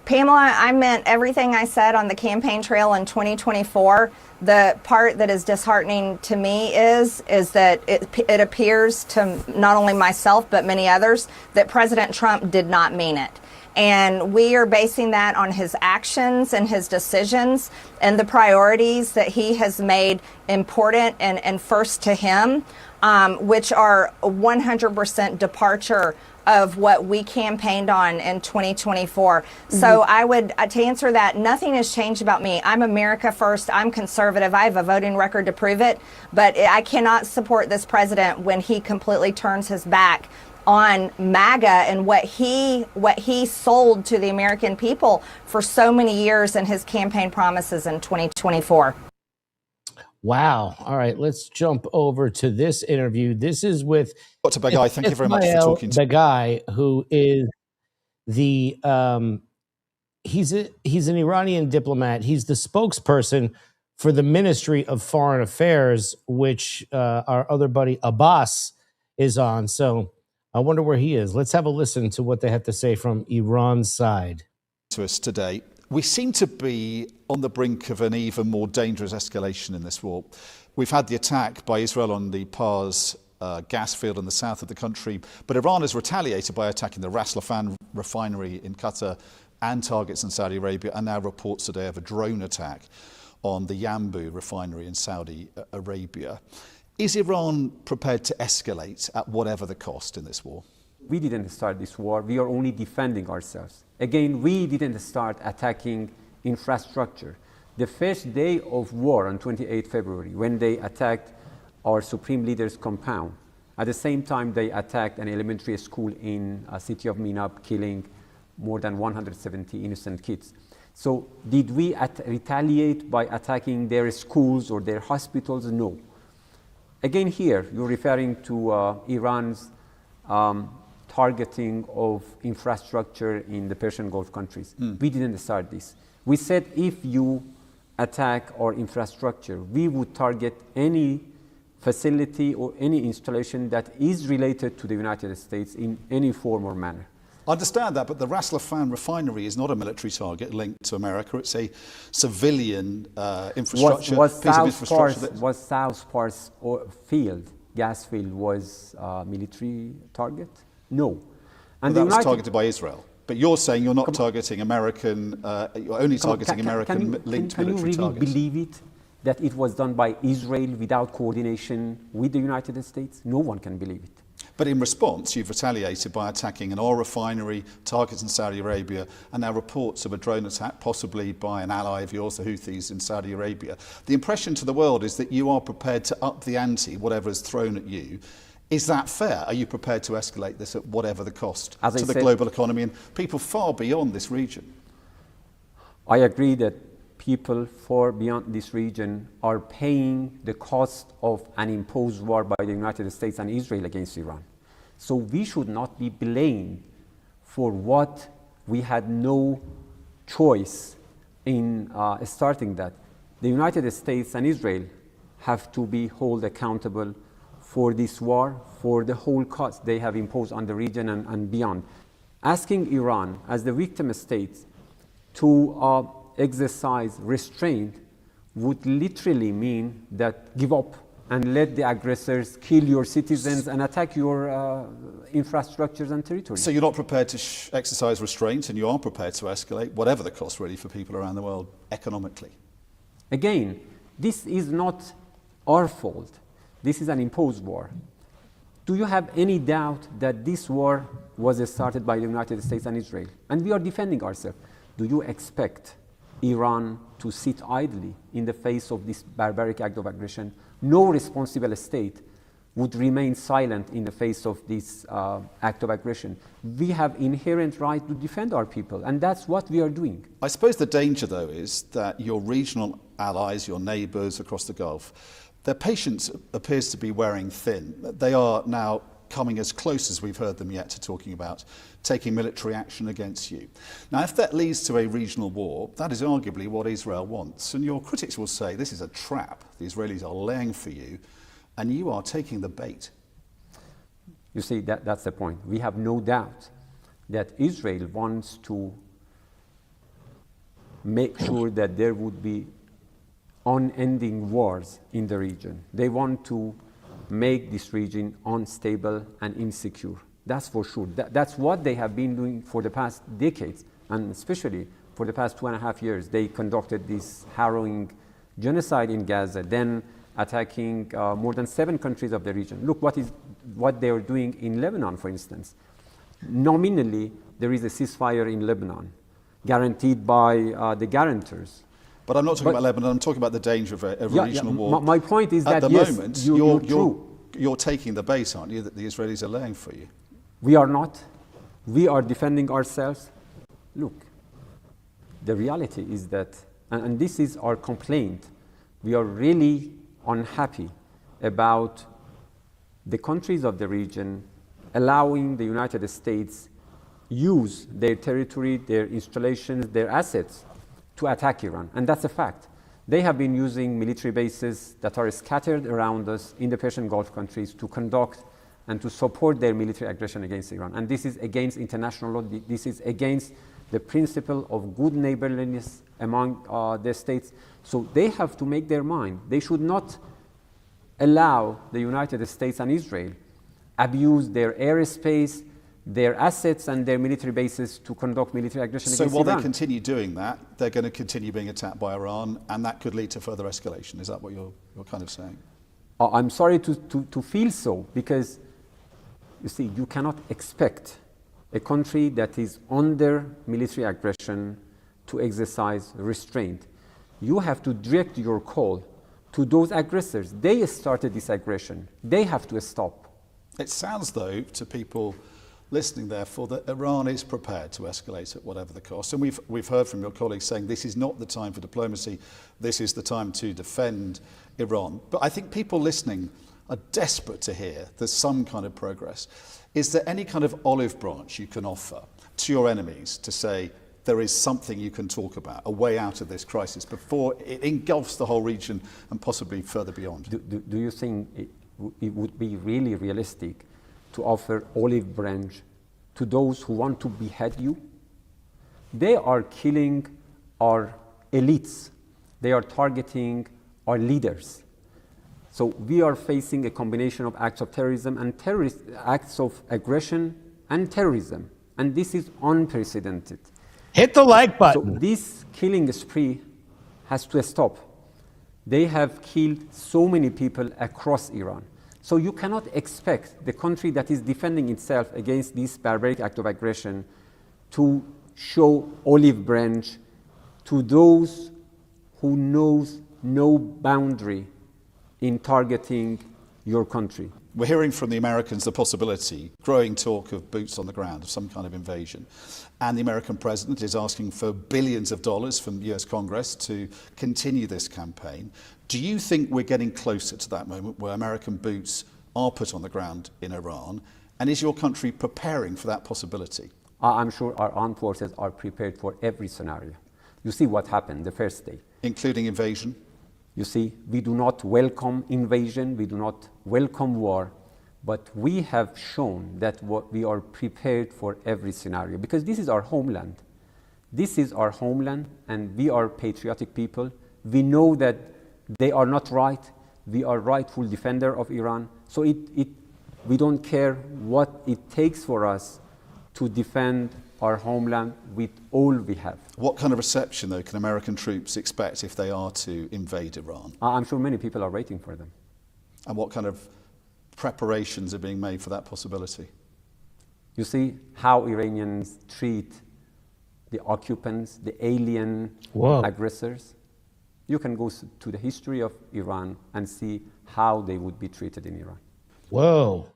Pamela, I meant everything I said on the campaign trail in 2024. The part that is disheartening to me is that it appears to not only myself but many others that President Trump did not mean it. And we are basing that on his actions and his decisions and the priorities that he has made important and first to him, which are 100% departure of what we campaigned on in 2024. So I would, to answer that, nothing has changed about me. I'm America first. I'm conservative. I have a voting record to prove it. But I cannot support this president when he completely turns his back on MAGA and what he sold to the American people for so many years in his campaign promises in 2024. Wow. All right, let's jump over to this interview. This is with Dr. Bagai. Thank you very much for talking to me. Bagai, who is the he's an Iranian diplomat. He's the spokesperson for the Ministry of Foreign Affairs, which our other buddy Abbas is on. So I wonder where he is. Let's have a listen to what they have to say from Iran's side. To us today. We seem to be on the brink of an even more dangerous escalation in this war. We've had the attack by Israel on the Pars gas field in the south of the country, but Iran has retaliated by attacking the Ras Laffan refinery in Qatar and targets in Saudi Arabia, and now reports today of a drone attack on the Yanbu refinery in Saudi Arabia. Is Iran prepared to escalate at whatever the cost in this war? We didn't start this war. We are only defending ourselves. Again, we didn't start attacking infrastructure. The first day of war on 28 February, when they attacked our supreme leader's compound, at the same time they attacked an elementary school in the city of Minab, killing more than 170 innocent kids. So did we retaliate by attacking their schools or their hospitals? No. Again, here, you're referring to Iran's targeting of infrastructure in the Persian Gulf countries. We didn't start this. We said if you attack our infrastructure, we would target any facility or any installation that is related to the United States in any form or manner. I understand that, but the Ras Laffan refinery is not a military target linked to America. It's a civilian infrastructure. Was South Pars field, gas field, was a military target? No. And that was targeted by Israel. But you're saying you're not targeting American, you're only targeting American-linked military targets. Can you really believe it, that it was done by Israel without coordination with the United States? No one can believe it. But in response, you've retaliated by attacking an oil refinery, targets in Saudi Arabia, and now reports of a drone attack, possibly by an ally of yours, the Houthis in Saudi Arabia. The impression to the world is that you are prepared to up the ante, whatever is thrown at you. Is that fair? Are you prepared to escalate this at whatever the cost to the global economy and people far beyond this region? I agree that people far beyond this region are paying the cost of an imposed war by the United States and Israel against Iran. So we should not be blamed for what we had no choice in starting that. The United States and Israel have to be held accountable for this war, for the whole cost they have imposed on the region and beyond. Asking Iran, as the victim state, to exercise restraint would literally mean that give up and let the aggressors kill your citizens and attack your infrastructures and territories. So you're not prepared to exercise restraint, and you are prepared to escalate, whatever the cost really for people around the world economically? Again, this is not our fault. This is an imposed war. Do you have any doubt that this war was started by the United States and Israel? And we are defending ourselves. Do you expect Iran to sit idly in the face of this barbaric act of aggression? No responsible state would remain silent in the face of this act of aggression. We have inherent right to defend our people, and that's what we are doing. I suppose the danger, though, is that your regional allies, your neighbours across the Gulf, their patience appears to be wearing thin. They are now coming as close as we've heard them yet to talking about taking military action against you. Now, if that leads to a regional war, that is arguably what Israel wants. And your critics will say this is a trap the Israelis are laying for you, and you are taking the bait. You see, that's the point. We have no doubt that Israel wants to make sure that there would be unending wars in the region. They want to make this region unstable and insecure. That's for sure. That's what they have been doing for the past decades, and especially for the past 2.5 years. They conducted this harrowing genocide in Gaza, then attacking more than 7 countries of the region. Look what they are doing in Lebanon, for instance. Nominally, there is a ceasefire in Lebanon, guaranteed by the guarantors. But I'm not talking about Lebanon, I'm talking about the danger of a regional war. My point is that, at the yes, moment, you're taking the bait, aren't you, that the Israelis are laying for you? We are not. We are defending ourselves. Look, the reality is that, and this is our complaint, we are really unhappy about the countries of the region allowing the United States use their territory, their installations, their assets to attack Iran. And that's a fact. They have been using military bases that are scattered around us in the Persian Gulf countries to conduct and to support their military aggression against Iran. And this is against international law. This is against the principle of good neighborliness among the states. So they have to make their mind. They should not allow the United States and Israel abuse their airspace, their assets and their military bases to conduct military aggression against Iran. So while they continue doing that, they're going to continue being attacked by Iran, and that could lead to further escalation. Is that what you're kind of saying? I'm sorry to feel so, because you see, you cannot expect a country that is under military aggression to exercise restraint. You have to direct your call to those aggressors. They started this aggression. They have to stop. It sounds, though, to people listening, therefore, that Iran is prepared to escalate at whatever the cost. And we've heard from your colleagues saying this is not the time for diplomacy, this is the time to defend Iran. But I think people listening are desperate to hear there's some kind of progress. Is there any kind of olive branch you can offer to your enemies to say there is something you can talk about, a way out of this crisis before it engulfs the whole region and possibly further beyond? Do you think it would be really realistic to offer olive branch to those who want to behead you? They are killing our elites. They are targeting our leaders. So we are facing a combination of acts of terrorism and acts of aggression and terrorism. And this is unprecedented. Hit the like button. So this killing spree has to stop. They have killed so many people across Iran. So you cannot expect the country that is defending itself against this barbaric act of aggression to show olive branch to those who knows no boundary in targeting your country. We're hearing from the Americans the possibility, growing talk of boots on the ground, of some kind of invasion. And the American president is asking for billions of dollars from the US Congress to continue this campaign. Do you think we're getting closer to that moment where American boots are put on the ground in Iran? And is your country preparing for that possibility? I'm sure our armed forces are prepared for every scenario. You see what happened the first day. Including invasion? You see, we do not welcome invasion, we do not welcome war, but we have shown that we are prepared for every scenario, because this is our homeland. This is our homeland, and we are patriotic people. We know that they are not right. We are rightful defender of Iran. So we don't care what it takes for us to defend our homeland with all we have. What kind of reception, though, can American troops expect if they are to invade Iran? I'm sure many people are waiting for them. And what kind of preparations are being made for that possibility? You see how Iranians treat the occupants, the alien aggressors. You can go to the history of Iran and see how they would be treated in Iran. Whoa.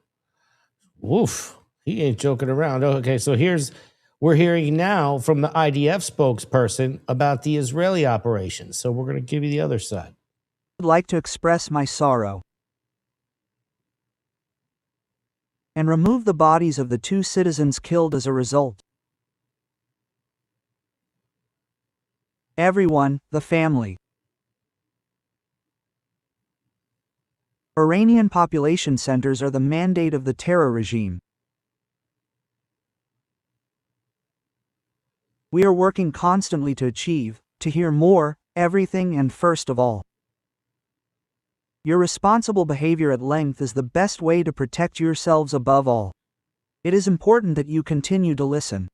Woof. He ain't joking around. Okay, so we're hearing now from the IDF spokesperson about the Israeli operations. So we're going to give you the other side. I would like to express my sorrow and remove the bodies of the 2 citizens killed as a result. Everyone, the family. Iranian population centers are the mandate of the terror regime. We are working constantly to achieve, to hear more, everything and first of all. Your responsible behavior at length is the best way to protect yourselves above all. It is important that you continue to listen.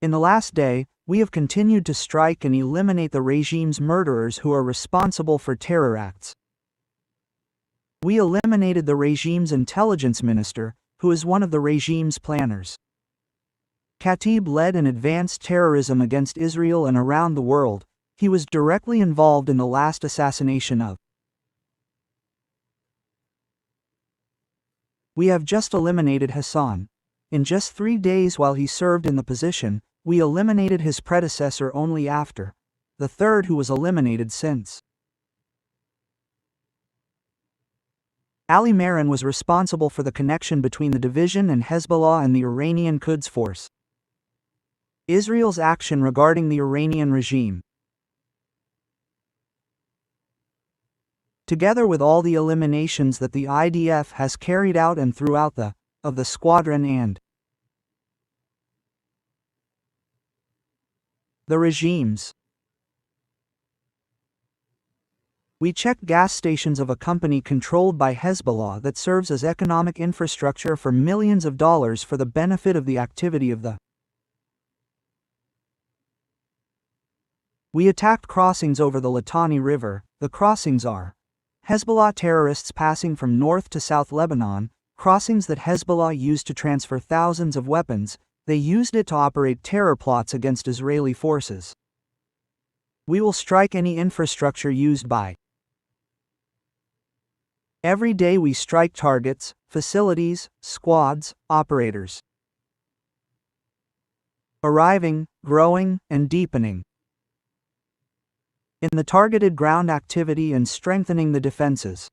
In the last day, we have continued to strike and eliminate the regime's murderers who are responsible for terror acts. We eliminated the regime's intelligence minister, who is one of the regime's planners. Khatib led and advanced terrorism against Israel and around the world. He was directly involved in the last assassination of. We have just eliminated Hassan. In just 3 days while he served in the position, we eliminated his predecessor only after, the third who was eliminated since. Ali Marin was responsible for the connection between the division and Hezbollah and the Iranian Quds Force. Israel's action regarding the Iranian regime, together with all the eliminations that the IDF has carried out and throughout the squadron and the regimes. We checked gas stations of a company controlled by Hezbollah that serves as economic infrastructure for millions of dollars for the benefit of the activity of the. We attacked crossings over the Litani River. The crossings are Hezbollah terrorists passing from north to south Lebanon, crossings that Hezbollah used to transfer thousands of weapons. They used it to operate terror plots against Israeli forces. We will strike any infrastructure used by. Every day we strike targets, facilities, squads, operators. Arriving, growing, and deepening. In the targeted ground activity and strengthening the defenses.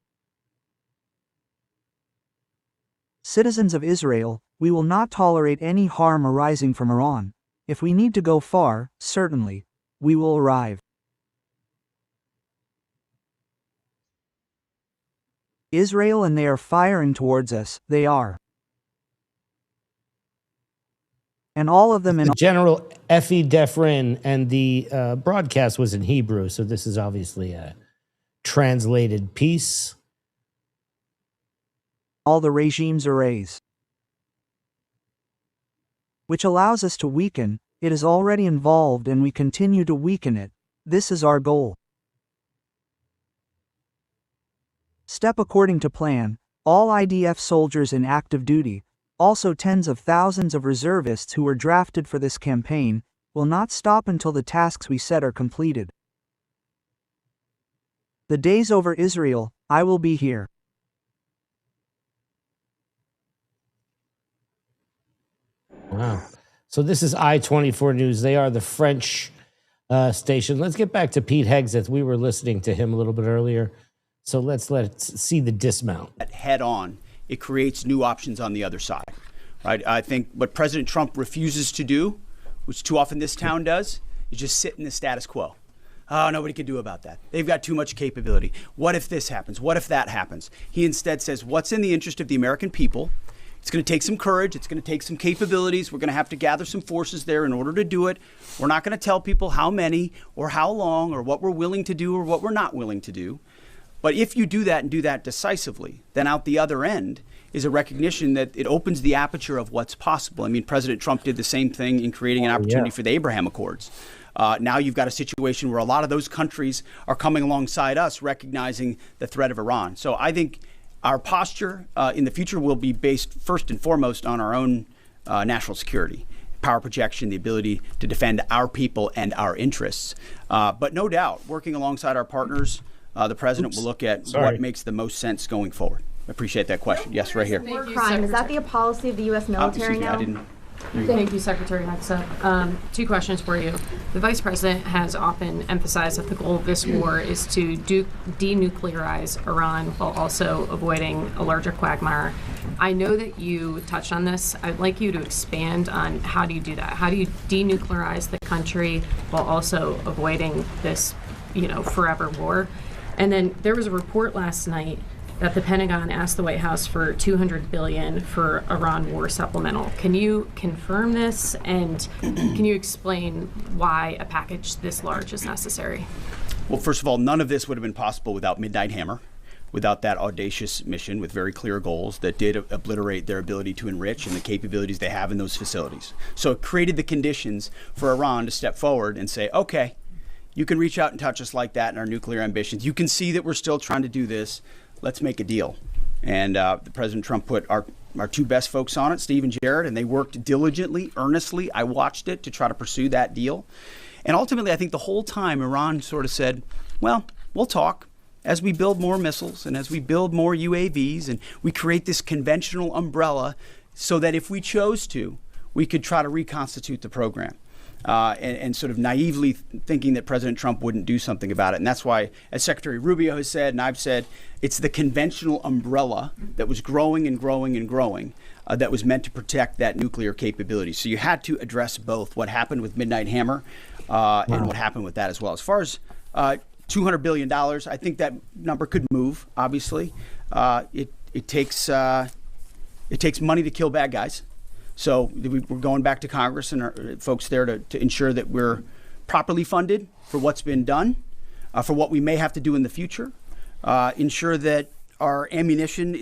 Citizens of Israel, we will not tolerate any harm arising from Iran. If we need to go far, certainly, we will arrive. Israel and they are firing towards us, they are. And all of them in General Effie Defrin, and the broadcast was in Hebrew, so this is obviously a translated piece. All the regime's arrays, which allows us to weaken. It is already involved and we continue to weaken it. This is our goal. Step according to plan, all IDF soldiers in active duty, also tens of thousands of reservists who were drafted for this campaign, will not stop until the tasks we set are completed. The days over Israel, I will be here. Wow. So this is I-24 News. They are the French station. Let's get back to Pete Hegseth. We were listening to him a little bit earlier. So let's see the dismount. Head on, it creates new options on the other side, right? I think what President Trump refuses to do, which too often this town does, is just sit in the status quo. Oh, nobody can do about that. They've got too much capability. What if this happens? What if that happens? He instead says, what's in the interest of the American people? It's going to take some courage. It's going to take some capabilities. We're going to have to gather some forces there in order to do it. We're not going to tell people how many or how long or what we're willing to do or what we're not willing to do. But if you do that and do that decisively, then out the other end is a recognition that it opens the aperture of what's possible. I mean, President Trump did the same thing in creating an opportunity for the Abraham Accords. Now you've got a situation where a lot of those countries are coming alongside us, recognizing the threat of Iran. So I think our posture in the future will be based first and foremost on our own national security, power projection, the ability to defend our people and our interests. But no doubt, working alongside our partners, the president will look at what makes the most sense going forward. I appreciate that question. Yes, right here. War crime, is that the policy of the U.S. military now? Thank you, Secretary Hegseth. Two questions for you. The Vice President has often emphasized that the goal of this war is to denuclearize Iran while also avoiding a larger quagmire. I know that you touched on this. I'd like you to expand on how do you do that? How do you denuclearize the country while also avoiding this, forever war? And then there was a report last night that the Pentagon asked the White House for $200 billion for Iran war supplemental. Can you confirm this, and can you explain why a package this large is necessary? Well, first of all, none of this would have been possible without Midnight Hammer, without that audacious mission with very clear goals that did obliterate their ability to enrich and the capabilities they have in those facilities. So it created the conditions for Iran to step forward and say, okay, you can reach out and touch us like that in our nuclear ambitions. You can see that we're still trying to do this. Let's make a deal. And President Trump put our two best folks on it, Steve and Jared, and they worked diligently, earnestly. I watched it to try to pursue that deal. And ultimately, I think the whole time Iran sort of said, well, we'll talk as we build more missiles and as we build more UAVs and we create this conventional umbrella so that if we chose to, we could try to reconstitute the program. And sort of naively thinking that President Trump wouldn't do something about it. And that's why, as Secretary Rubio has said, and I've said, it's the conventional umbrella that was growing and growing and growing that was meant to protect that nuclear capability. So you had to address both what happened with Midnight Hammer and what happened with that as well. As far as $200 billion, I think that number could move, obviously. It takes money to kill bad guys. So we're going back to Congress and our folks there to ensure that we're properly funded for what's been done, for what we may have to do in the future, ensure that our ammunition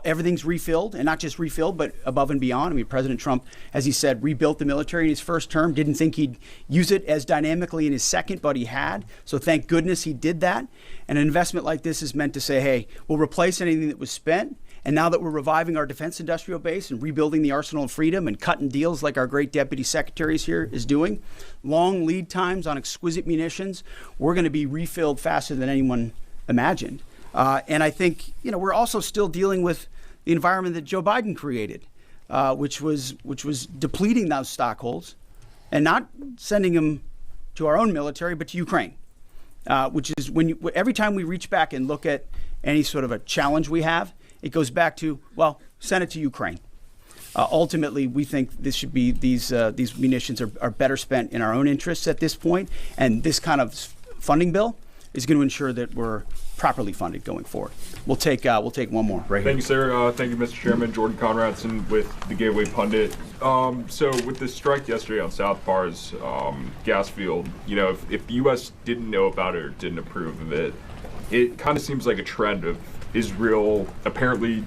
everything's refilled, and not just refilled, but above and beyond. I mean, President Trump, as he said, rebuilt the military in his first term, didn't think he'd use it as dynamically in his second, but he had. So thank goodness he did that. And an investment like this is meant to say, hey, we'll replace anything that was spent. And now that we're reviving our defense industrial base and rebuilding the arsenal of freedom and cutting deals like our great deputy secretaries here is doing, long lead times on exquisite munitions, we're going to be refilled faster than anyone imagined. And I think, we're also still dealing with the environment that Joe Biden created, which was depleting those stockholds and not sending them to our own military, but to Ukraine, which is every time we reach back and look at any sort of a challenge we have, it goes back to, well, send it to Ukraine. Ultimately, we think this should be these munitions are better spent in our own interests at this point, and this kind of funding bill is going to ensure that we're properly funded going forward. We'll take one more right here. Thank you, sir. Thank you, Mr. Chairman. Jordan Conradson with the Gateway Pundit. So with the strike yesterday on South Pars gas field, if the U.S. didn't know about it or didn't approve of it, it kind of seems like a trend of Israel apparently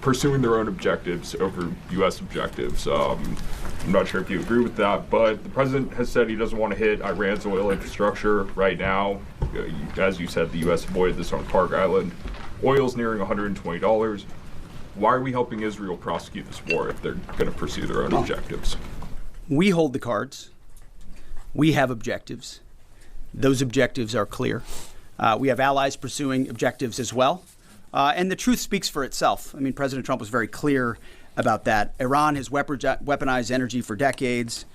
pursuing their own objectives over U.S. objectives. I'm not sure if you agree with that, but the president has said he doesn't want to hit Iran's oil infrastructure right now. As you said, the U.S. avoided this on Park Island. Oil's nearing $120. Why are we helping Israel prosecute this war if they're going to pursue their own objectives? We hold the cards. We have objectives. Those objectives are clear. We have allies pursuing objectives as well. And the truth speaks for itself. I mean, President Trump was very clear about that. Iran has weaponized energy for decades.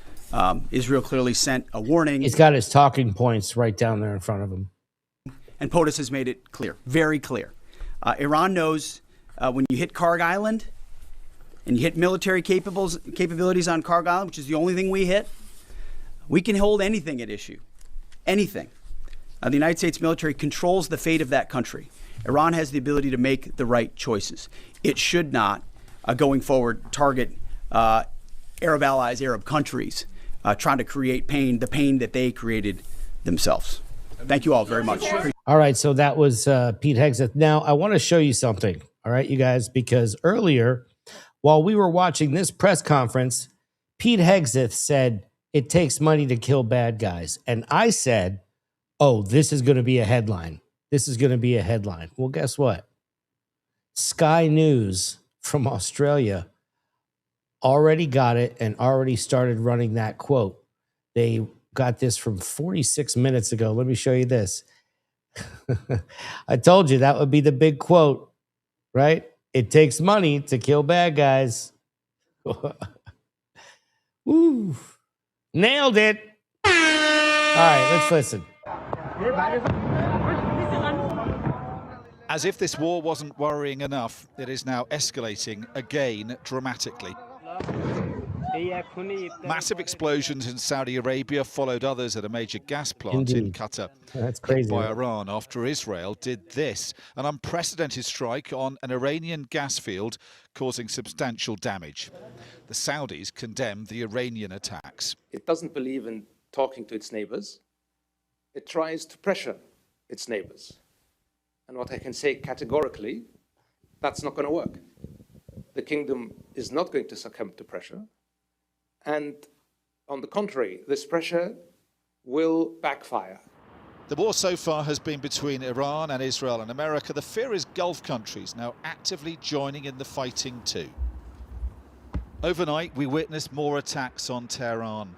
Israel clearly sent a warning. He's got his talking points right down there in front of him. And POTUS has made it clear, very clear. Iran knows when you hit Karg Island and you hit military capabilities on Karg Island, which is the only thing we hit, we can hold anything at issue, anything. The United States military controls the fate of that country. Iran has the ability to make the right choices. It should not, going forward, target Arab allies, Arab countries, trying to create pain, the pain that they created themselves. Thank you all very much. All right, so that was Pete Hegseth. Now, I want to show you something, all right, you guys, because earlier, while we were watching this press conference, Pete Hegseth said, it takes money to kill bad guys. And I said, oh, this is going to be a headline. This is going to be a headline. Well, guess what? Sky News from Australia already got it and already started running that quote. They got this from 46 minutes ago. Let me show you this. I told you that would be the big quote, right? It takes money to kill bad guys. Woo. Nailed it. All right, let's listen. As if this war wasn't worrying enough, it is now escalating again dramatically. Massive explosions in Saudi Arabia followed others at a major gas plant in Qatar. That's crazy. Hit by Iran after Israel did this, an unprecedented strike on an Iranian gas field causing substantial damage. The Saudis condemned the Iranian attacks. It doesn't believe in talking to its neighbors. It tries to pressure its neighbors. And what I can say categorically, that's not going to work. The kingdom is not going to succumb to pressure. And on the contrary, this pressure will backfire. The war so far has been between Iran and Israel and America. The fear is Gulf countries now actively joining in the fighting too. Overnight, we witnessed more attacks on Tehran.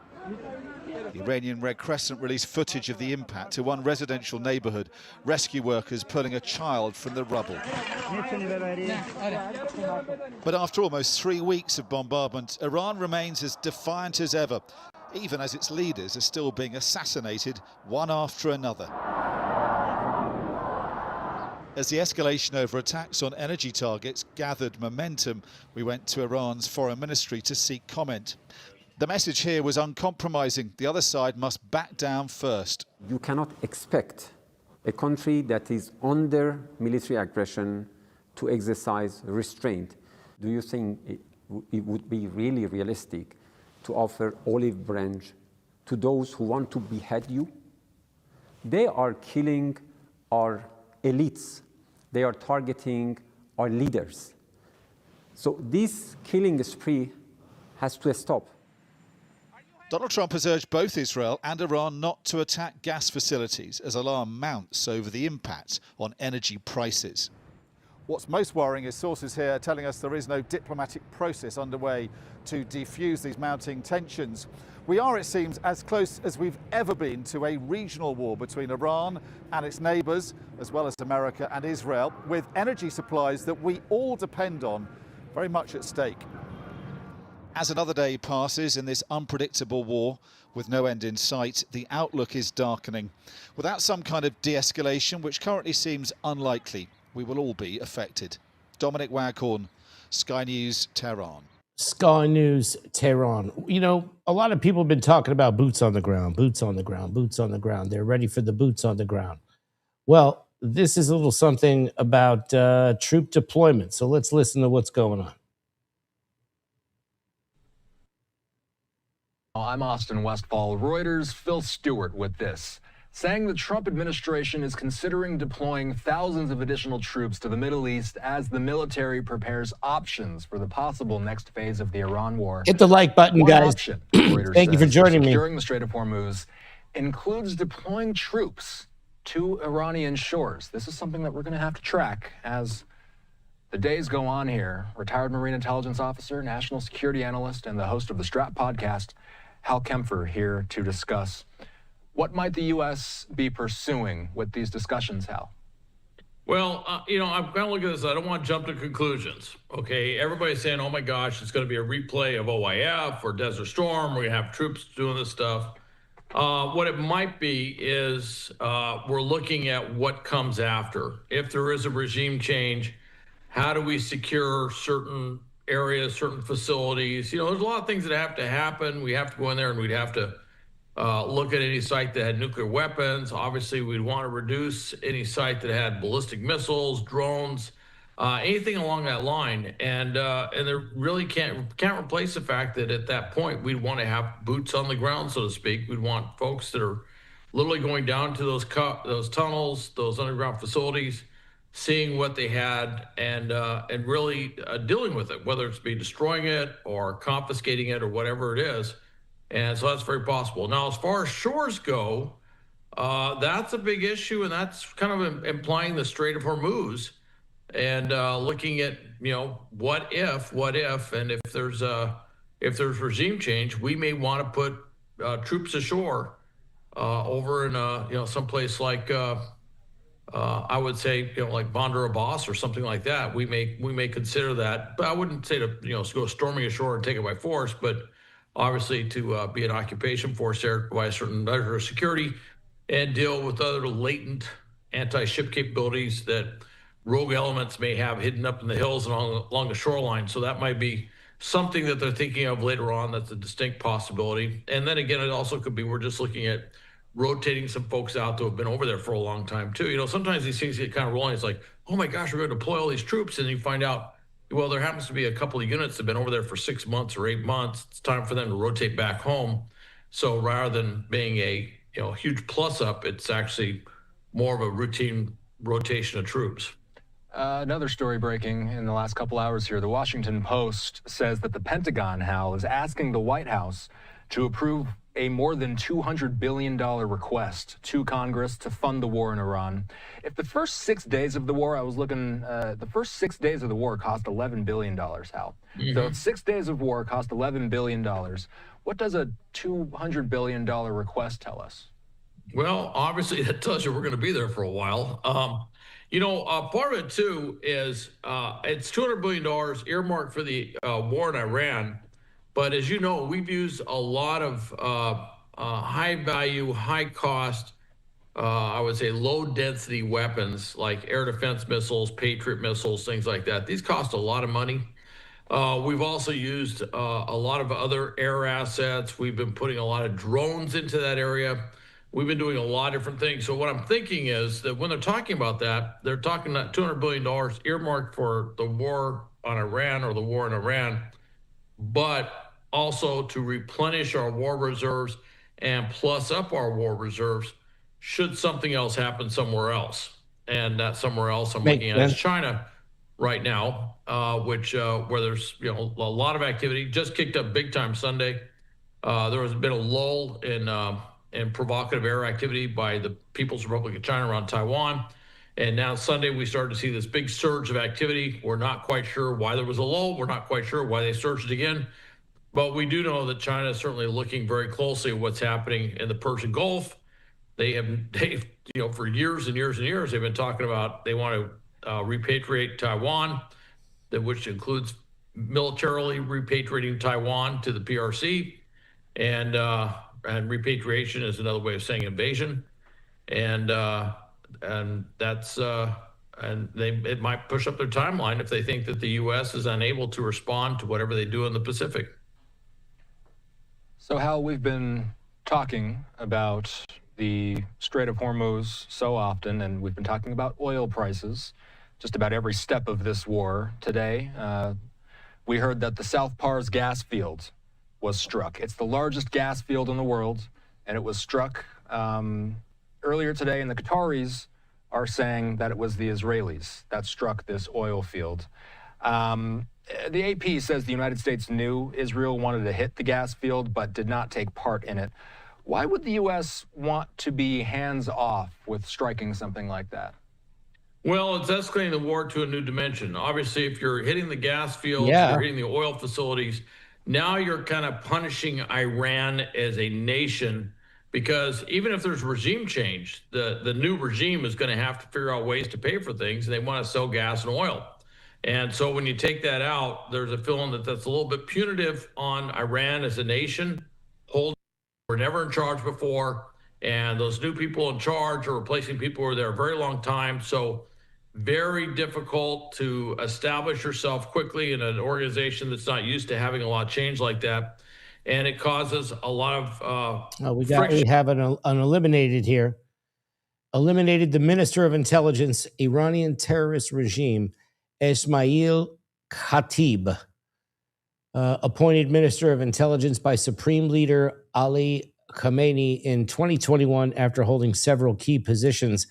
The Iranian Red Crescent released footage of the impact to one residential neighborhood, rescue workers pulling a child from the rubble. But after almost 3 weeks of bombardment, Iran remains as defiant as ever, even as its leaders are still being assassinated one after another. As the escalation over attacks on energy targets gathered momentum, we went to Iran's foreign ministry to seek comment. The message here was uncompromising. The other side must back down first. You cannot expect a country that is under military aggression to exercise restraint. Do you think it would be really realistic to offer olive branch to those who want to behead you? They are killing our elites. They are targeting our leaders. So this killing spree has to stop. Donald Trump has urged both Israel and Iran not to attack gas facilities as alarm mounts over the impact on energy prices. What's most worrying is sources here telling us there is no diplomatic process underway to defuse these mounting tensions. We are, it seems, as close as we've ever been to a regional war between Iran and its neighbours, as well as America and Israel, with energy supplies that we all depend on very much at stake. As another day passes in this unpredictable war, with no end in sight, the outlook is darkening. Without some kind of de-escalation, which currently seems unlikely, we will all be affected. Dominic Waghorn, Sky News, Tehran. Sky News, Tehran. You know, a lot of people have been talking about boots on the ground, boots on the ground, boots on the ground. They're ready for the boots on the ground. Well, this is a little something about troop deployment. So let's listen to what's going on. I'm Austin Westfall. Reuters' Phil Stewart with this, saying the Trump administration is considering deploying thousands of additional troops to the Middle East as the military prepares options for the possible next phase of the Iran war. Hit the like button, One guys. option, Reuters Thank you for says, joining me. securing the Strait of Hormuz includes deploying troops to Iranian shores. This is something that we're going to have to track as the days go on here. Retired Marine Intelligence Officer, National Security Analyst, and the host of the Strat podcast, Hal Kempfer, here to discuss what might the U.S. be pursuing with these discussions, Hal? Well, I'm kind of looking at this. I don't want to jump to conclusions. Okay, everybody's saying, "Oh my gosh, it's going to be a replay of OIF or Desert Storm. We're going to have troops doing this stuff." What it might be is we're looking at what comes after. If there is a regime change, how do we secure certain areas, certain facilities? There's a lot of things that have to happen. We have to go in there and we'd have to look at any site that had nuclear weapons. Obviously, we'd want to reduce any site that had ballistic missiles, drones, anything along that line. And there really can't replace the fact that at that point, we'd want to have boots on the ground, so to speak. We'd want folks that are literally going down to those tunnels, those underground facilities, seeing what they had and really dealing with it, whether it's be destroying it or confiscating it or whatever it is. And so that's very possible. Now, as far as shores go, that's a big issue, and that's kind of implying the Strait of Hormuz and looking at, what if, and if there's regime change, we may want to put troops ashore over in, someplace like, I would say, like Bandar Abbas or something like that. We may consider that, but I wouldn't say to, go storming ashore and take it by force, but obviously to be an occupation force there, provide a certain measure of security, and deal with other latent anti-ship capabilities that rogue elements may have hidden up in the hills and along the shoreline. So that might be something that they're thinking of later on. That's a distinct possibility. And then again, it also could be we're just looking at rotating some folks out that have been over there for a long time too. You know, sometimes these things get kind of rolling. It's like, oh my gosh, we're going to deploy all these troops, and you find out, well, there happens to be a couple of units that have been over there for 6 months or 8 months. It's time for them to rotate back home. So rather than being a huge plus up, it's actually more of a routine rotation of troops. Another story breaking in the last couple hours here. The Washington Post says that the Pentagon, Hal, is asking the White House to approve a more than $200 billion request to Congress to fund the war in Iran. If the first 6 days of the war, I was looking, the first 6 days of the war cost $11 billion, Hal. Mm-hmm. So if 6 days of war cost $11 billion, what does a $200 billion request tell us? Well, obviously that tells you we're going to be there for a while. Part of it too is it's $200 billion earmarked for the war in Iran. But as you know, we've used a lot of high value, high cost, I would say low density weapons like air defense missiles, Patriot missiles, things like that. These cost a lot of money. We've also used a lot of other air assets. We've been putting a lot of drones into that area. We've been doing a lot of different things. So what I'm thinking is that when they're talking about that, they're talking about $200 billion earmarked for the war on Iran or the war in Iran, but also to replenish our war reserves and plus up our war reserves should something else happen somewhere else. And that somewhere else I'm looking at is China right now, which where there's a lot of activity. Just kicked up big time Sunday. There has been a lull in provocative air activity by the People's Republic of China around Taiwan. And now Sunday, we started to see this big surge of activity. We're not quite sure why there was a lull. We're not quite sure why they surged again. But we do know that China is certainly looking very closely at what's happening in the Persian Gulf. They've for years and years and years, they've been talking about they want to repatriate Taiwan, which includes militarily repatriating Taiwan to the PRC. And repatriation is another way of saying invasion. And that's it might push up their timeline if they think that the U.S. is unable to respond to whatever they do in the Pacific. So, Hal, we've been talking about the Strait of Hormuz so often, and we've been talking about oil prices just about every step of this war. Today, we heard that the South Pars gas field was struck. It's the largest gas field in the world, and it was struck earlier today, and the Qataris are saying that it was the Israelis that struck this oil field. The AP says the United States knew Israel wanted to hit the gas field, but did not take part in it. Why would the U.S. want to be hands-off with striking something like that? Well, it's escalating the war to a new dimension. Obviously, if you're hitting the gas fields, Yeah. you're hitting the oil facilities, now you're kind of punishing Iran as a nation, because even if there's regime change, the new regime is going to have to figure out ways to pay for things, and they want to sell gas and oil. And so when you take that out, there's a feeling that that's a little bit punitive on Iran as a nation. We're never in charge before, and those new people in charge are replacing people who were there a very long time. So very difficult to establish yourself quickly in an organization that's not used to having a lot of change like that. And it causes a lot of we have an eliminated here. Eliminated the Minister of Intelligence, Iranian terrorist regime, Ismail Khatib, appointed Minister of Intelligence by Supreme Leader Ali Khamenei in 2021 after holding several key positions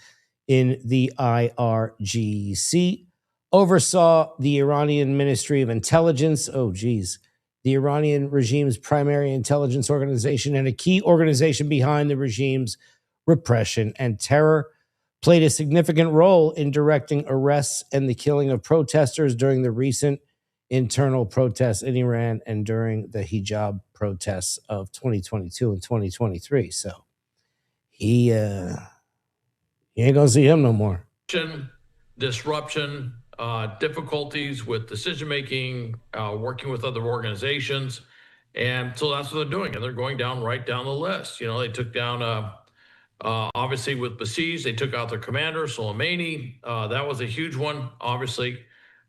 in the IRGC, oversaw the Iranian Ministry of Intelligence, the Iranian regime's primary intelligence organization and a key organization behind the regime's repression and terror, played a significant role in directing arrests and the killing of protesters during the recent internal protests in Iran and during the hijab protests of 2022 and 2023. So you ain't gonna see him no more. Disruption, difficulties with decision making, working with other organizations, And so that's what they're doing. And they're going right down the list. You know, they took down, obviously with Basij, they took out their commander, Soleimani. That was a huge one, obviously.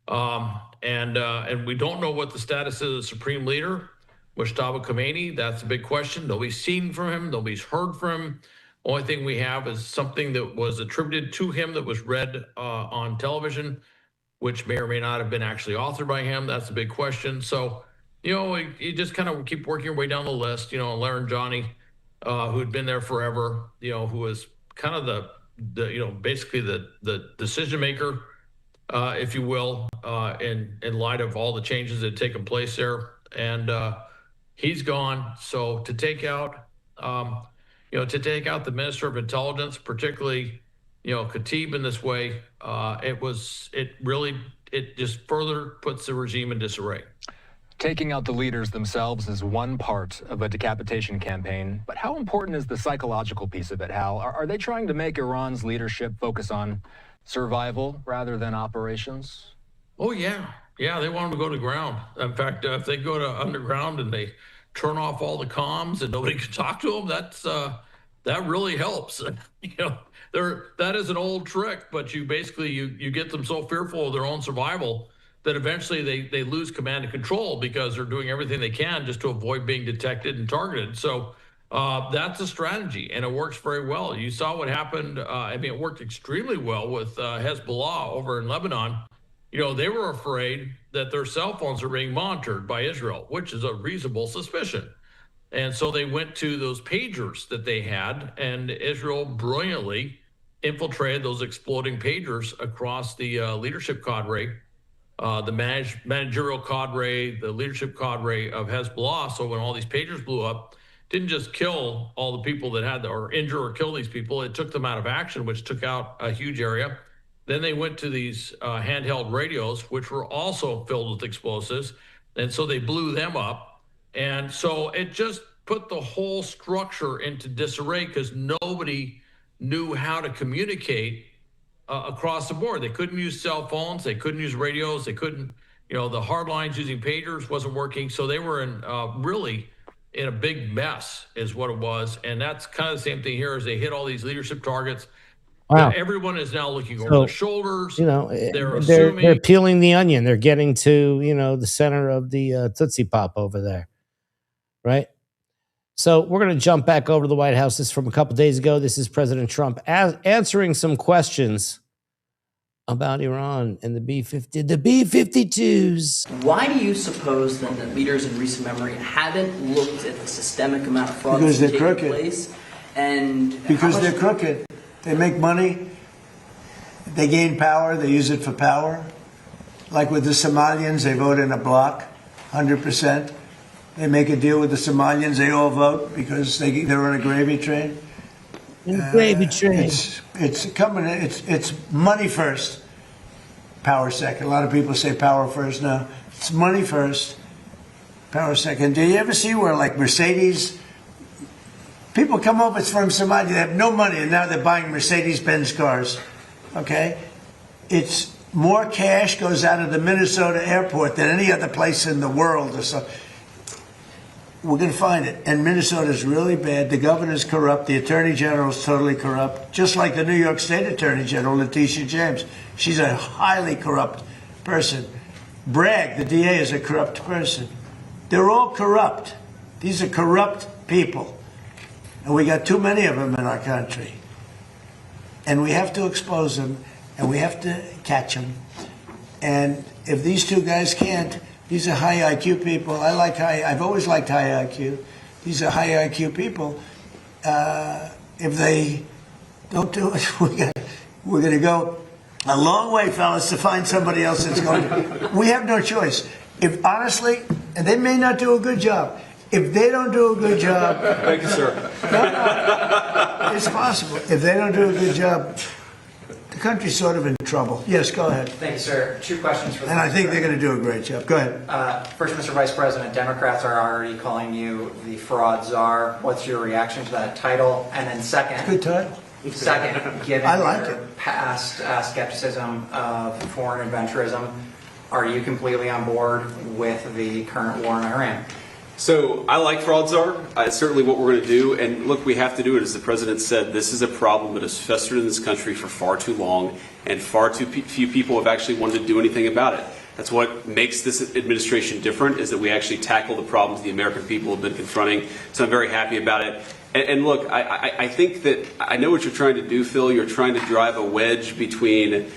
And we don't know what the status is of the supreme leader, Mustafa Khomeini. That's a big question. Nobody's seen from him. Nobody's heard from him. Only thing we have is something that was attributed to him that was read on television, which may or may not have been actually authored by him. That's a big question. So, you know, you just kind of keep working your way down the list. You know, Laranjani, who'd been there forever, you know, who was kind of the you know, basically the decision maker, if you will, in light of all the changes that had taken place there. And he's gone. So to take out, you know, to take out the Minister of Intelligence, particularly, you know, Khatib in this way, it just further puts the regime in disarray. Taking out the leaders themselves is one part of a decapitation campaign, but how important is the psychological piece of it, Hal? Are they trying to make Iran's leadership focus on survival rather than operations? Oh, yeah. Yeah, they want them to go to ground. In fact, if they go to underground and they turn off all the comms and nobody can talk to them, that really helps. You know, that is an old trick, but you basically, you get them so fearful of their own survival that eventually they lose command and control because they're doing everything they can just to avoid being detected and targeted. So that's a strategy, and it works very well. You saw what happened. I mean, it worked extremely well with Hezbollah over in Lebanon. You know, they were afraid that their cell phones are being monitored by Israel, which is a reasonable suspicion. And so they went to those pagers that they had, and Israel brilliantly infiltrated those exploding pagers across the leadership cadre, the managerial cadre, the leadership cadre of Hezbollah. So when all these pagers blew up, didn't just kill all the people that had, or injure or kill these people, it took them out of action, which took out a huge area. Then they went to these handheld radios, which were also filled with explosives. And so they blew them up. And so it just put the whole structure into disarray because nobody knew how to communicate across the board. They couldn't use cell phones. They couldn't use radios. They couldn't, you know, the hard lines using pagers wasn't working. So they were in really in a big mess is what it was. And that's kind of the same thing here as they hit all these leadership targets. Wow. Everyone is now looking over their shoulders. You know, assuming they're peeling the onion. They're getting to, you know, the center of the Tootsie Pop over there, right? So we're going to jump back over to the White House. This is from a couple days ago. This is President Trump answering some questions about Iran and the B-52s. Why do you suppose then that leaders in recent memory haven't looked at the systemic amount of fraud Because that's they're taking crooked. place? And Because they're crooked. They make money. They gain power. They use it for power. Like with the Somalians, they vote in a block, 100%. They make a deal with the Somalians. They all vote because they're on a gravy train. Gravy train. It's coming. It's money first, power second. A lot of people say power first. No, it's money first, power second. Do you ever see where like Mercedes? People come over from Somalia. They have no money, and now they're buying Mercedes-Benz cars. Okay, it's more cash goes out of the Minnesota airport than any other place in the world or so. We're going to find it. And Minnesota is really bad. The governor's corrupt. The attorney general is totally corrupt. Just like the New York State attorney general, Letitia James. She's a highly corrupt person. Bragg, the DA, is a corrupt person. They're all corrupt. These are corrupt people. And we got too many of them in our country. And we have to expose them. And we have to catch them. And if these two guys can't, these are high IQ people. I've always liked high IQ. These are high IQ people. If they don't do it, we're going to go a long way, fellas, to find somebody else that's going to. We have no choice. If honestly, and they may not do a good job. If they don't do a good job, thank you, sir. It's possible. If they don't do a good job, the country's sort of in trouble. Yes, go ahead. Thank you, sir. Two questions for the And I think they're going to do a great job. Go ahead. First, Mr. Vice President, Democrats are already calling you the fraud czar. What's your reaction to that title? And then second, good title. Second, given I like your past skepticism of foreign adventurism, are you completely on board with the current war in Iran? So I like fraud czar. It's certainly what we're going to do. And look, we have to do it. As the president said, this is a problem that has festered in this country for far too long, and far too few people have actually wanted to do anything about it. That's what makes this administration different, is that we actually tackle the problems the American people have been confronting. So I'm very happy about it. And look, I think that I know what you're trying to do, Phil. You're trying to drive a wedge between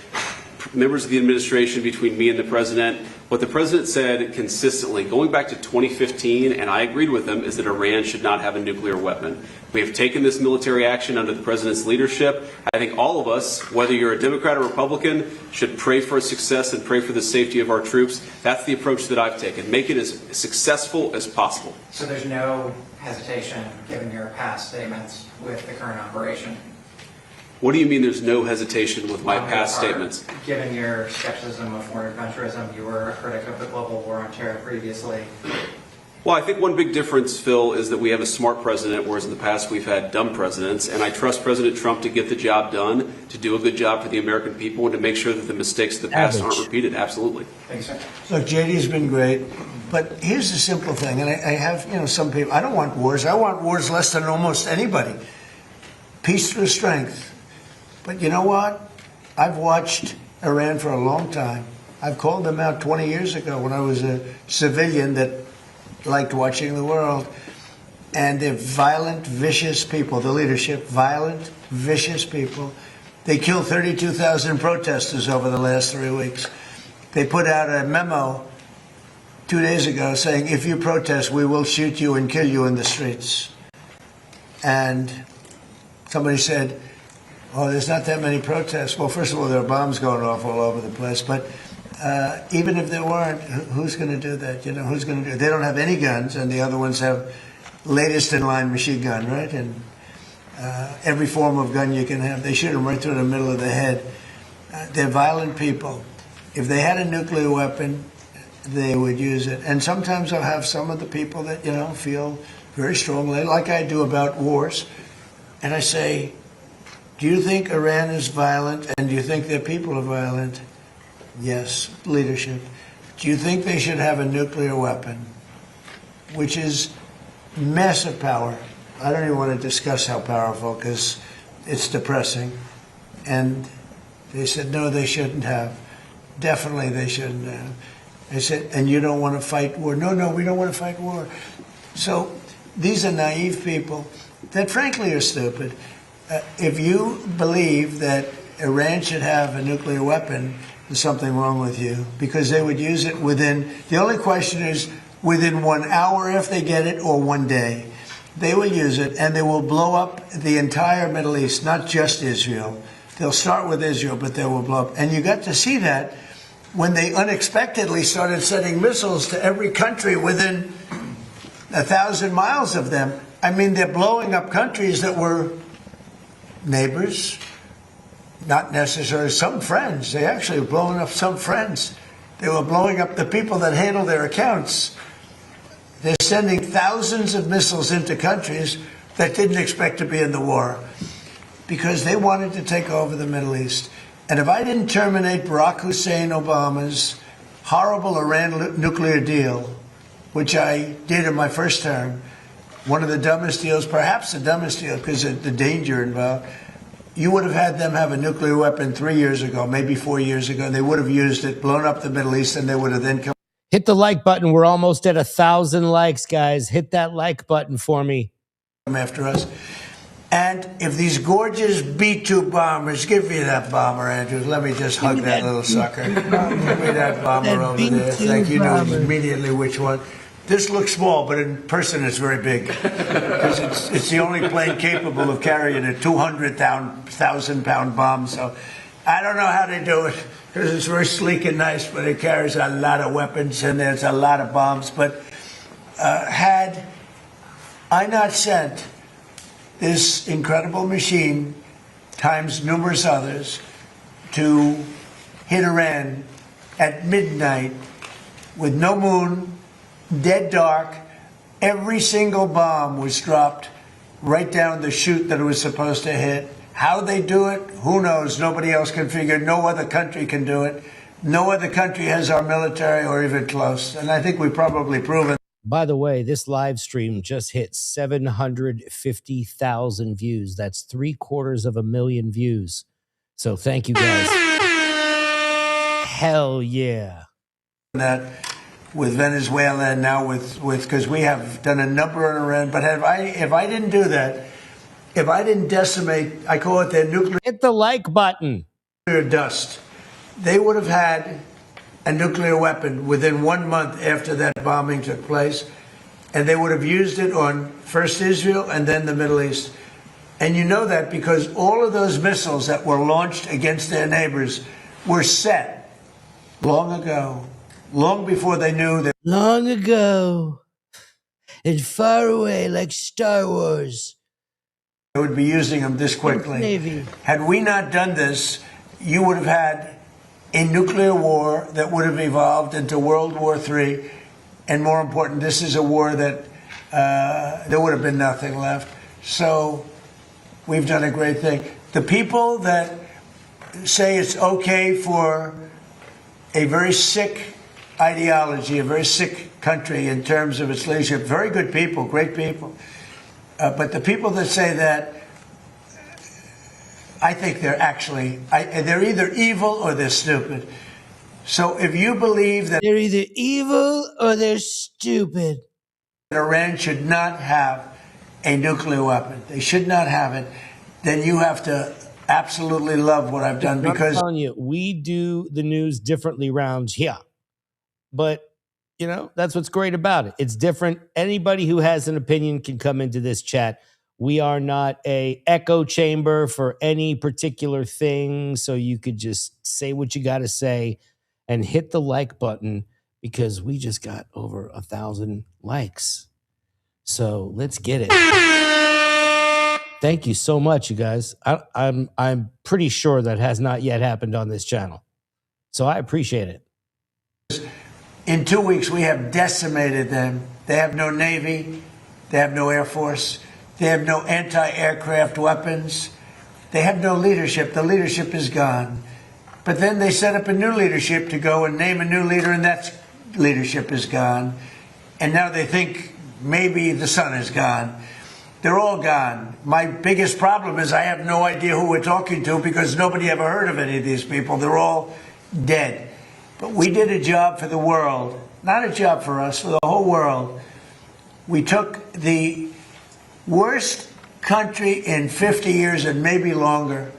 members of the administration, between me and the president. What the president said consistently, going back to 2015, and I agreed with him, is that Iran should not have a nuclear weapon. We have taken this military action under the president's leadership. I think all of us, whether you're a Democrat or Republican, should pray for success and pray for the safety of our troops. That's the approach that I've taken. Make it as successful as possible. So there's no hesitation, given your past statements, with the current operation? What do you mean there's no hesitation with my past statements? Given your skepticism of foreign adventurism, you were a critic of the global war on terror previously. Well, I think one big difference, Phil, is that we have a smart president, whereas in the past we've had dumb presidents. And I trust President Trump to get the job done, to do a good job for the American people, and to make sure that the mistakes of the past aren't repeated. Absolutely. Thanks, sir. Look, JD's been great, but here's the simple thing, and I have, some people, I don't want wars. I want wars less than almost anybody. Peace through strength. But you know what? I've watched Iran for a long time. I've called them out 20 years ago when I was a civilian that liked watching the world. And they're violent, vicious people. The leadership, violent, vicious people. They killed 32,000 protesters over the last 3 weeks. They put out a memo 2 days ago saying, if you protest, we will shoot you and kill you in the streets. And somebody said, oh, there's not that many protests. Well, first of all, there are bombs going off all over the place. But even if there weren't, who's going to do that? Who's going to do it? They don't have any guns, and the other ones have latest in line machine gun, right? And every form of gun you can have. They shoot them right through the middle of the head. They're violent people. If they had a nuclear weapon, they would use it. And sometimes I'll have some of the people that, feel very strongly, like I do about wars. And I say, do you think Iran is violent, and do you think their people are violent? Yes, leadership. Do you think they should have a nuclear weapon, which is massive power? I don't even want to discuss how powerful, because it's depressing. And they said, no, they shouldn't have. Definitely they shouldn't have. I said, and you don't want to fight war? No, we don't want to fight war. So these are naive people that frankly are stupid. If you believe that Iran should have a nuclear weapon, there's something wrong with you, because they would use it within, the only question is within 1 hour if they get it, or 1 day. They will use it, and they will blow up the entire Middle East, not just Israel. They'll start with Israel, but they will blow up. And you got to see that when they unexpectedly started sending missiles to every country within 1,000 miles of them. I mean, they're blowing up countries that were neighbors, not necessarily some friends. They actually were blowing up some friends. They were blowing up the people that handle their accounts. They're sending thousands of missiles into countries that didn't expect to be in the war because they wanted to take over the Middle East. And if I didn't terminate Barack Hussein Obama's horrible Iran nuclear deal, which I did in my first term, one of the dumbest deals, perhaps the dumbest deal because of the danger involved, you would have had them have a nuclear weapon 3 years ago, maybe 4 years ago. They would have used it, blown up the Middle East, and they would have then come. Hit the like button. We're almost at 1,000 likes, guys. Hit that like button for me. After us. And if these gorgeous B-2 bombers, give me that bomber, Andrews. Let me just hug that little sucker. Give me that bomber over there. Thank you. Know immediately which one. This looks small, but in person it's very big. Because it's the only plane capable of carrying a 200,000-pound bomb. So I don't know how they do it, because it's very sleek and nice, but it carries a lot of weapons and there's a lot of bombs. But had I not sent this incredible machine, times numerous others, to hit Iran at midnight with no moon, dead dark, every single bomb was dropped right down the chute that it was supposed to hit. How they do it, who knows? Nobody else can figure. No other country can do it. No other country has our military or even close. And I think we've probably proven. By the way, this live stream just hit 750,000 views. That's 750,000 views. So thank you guys. Hell yeah. That with Venezuela and now with because we have done a number on Iran. But if I didn't do that, if I didn't decimate, I call it their nuclear. Hit the like button. Dust. They would have had a nuclear weapon within 1 month after that bombing took place, and they would have used it on first Israel and then the Middle East. And you know that because all of those missiles that were launched against their neighbors were set long ago, long before they knew that. Long ago, and far away like Star Wars. They would be using them this quickly. Navy. Had we not done this, you would have had a nuclear war that would have evolved into World War III. And more important, this is a war that there would have been nothing left. So we've done a great thing. The people that say it's okay for a very sick ideology, a very sick country in terms of its leadership, very good people, great people. But the people that say that, I think they're actually, they're either evil or they're stupid. So if you believe that they're either evil or they're stupid, Iran should not have a nuclear weapon, they should not have it, then you have to absolutely love what I've done. Because I'm telling you, we do the news differently rounds here. But, you know, that's what's great about it. It's different. Anybody who has an opinion can come into this chat. We are not a echo chamber for any particular thing. So you could just say what you got to say and hit the like button because we just got over 1,000 likes. So let's get it. Thank you so much, you guys. I'm pretty sure that has not yet happened on this channel. So I appreciate it. in 2 weeks we have decimated them. They have no Navy. They have no Air Force. They have no anti-aircraft weapons. They have no leadership. The leadership is gone. But then they set up a new leadership to go and name a new leader, and that leadership is gone. And now they think maybe the sun is gone. They're all gone. My biggest problem is I have no idea who we're talking to because nobody ever heard of any of these people. They're all dead. But we did a job for the world, not a job for us, for the whole world. We took the worst country in 50 years and maybe longer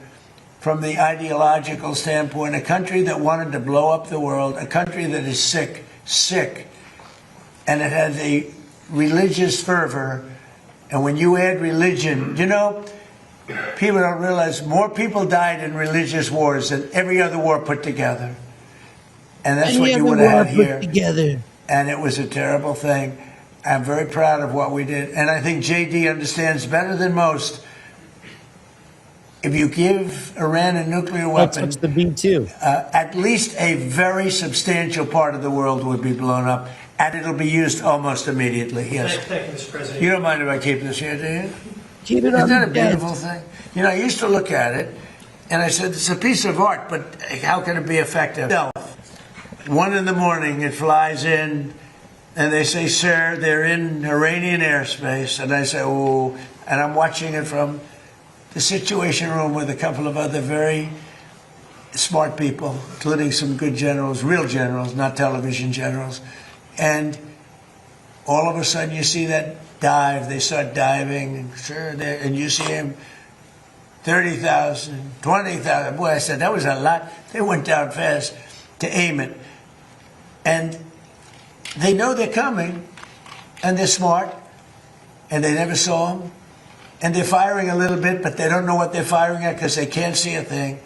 from the ideological standpoint, a country that wanted to blow up the world, a country that is sick, and it has a religious fervor. And when you add religion, you know, people don't realize more people died in religious wars than every other war put together. And that's what you would have had here. Together. And it was a terrible thing. I'm very proud of what we did. And I think JD understands better than most. If you give Iran a nuclear weapon, that's the B2. At least a very substantial part of the world would be blown up. And it'll be used almost immediately. Yes. Thank you, Mr. President. You don't mind if I keep this here, do you? Keep it on. Isn't that a beautiful thing? You know, I used to look at it, and I said, it's a piece of art, but how can it be effective? 1 in the morning, it flies in, and they say, sir, they're in Iranian airspace. And I say, oh, and I'm watching it from the Situation Room with a couple of other very smart people, including some good generals, real generals, not television generals. And all of a sudden you see that dive, they start diving, and sure, and you see him, 30,000, 20,000. Boy, I said, that was a lot. They went down fast to aim it. And they know they're coming, and they're smart, and they never saw them. And they're firing a little bit, but they don't know what they're firing at because they can't see a thing.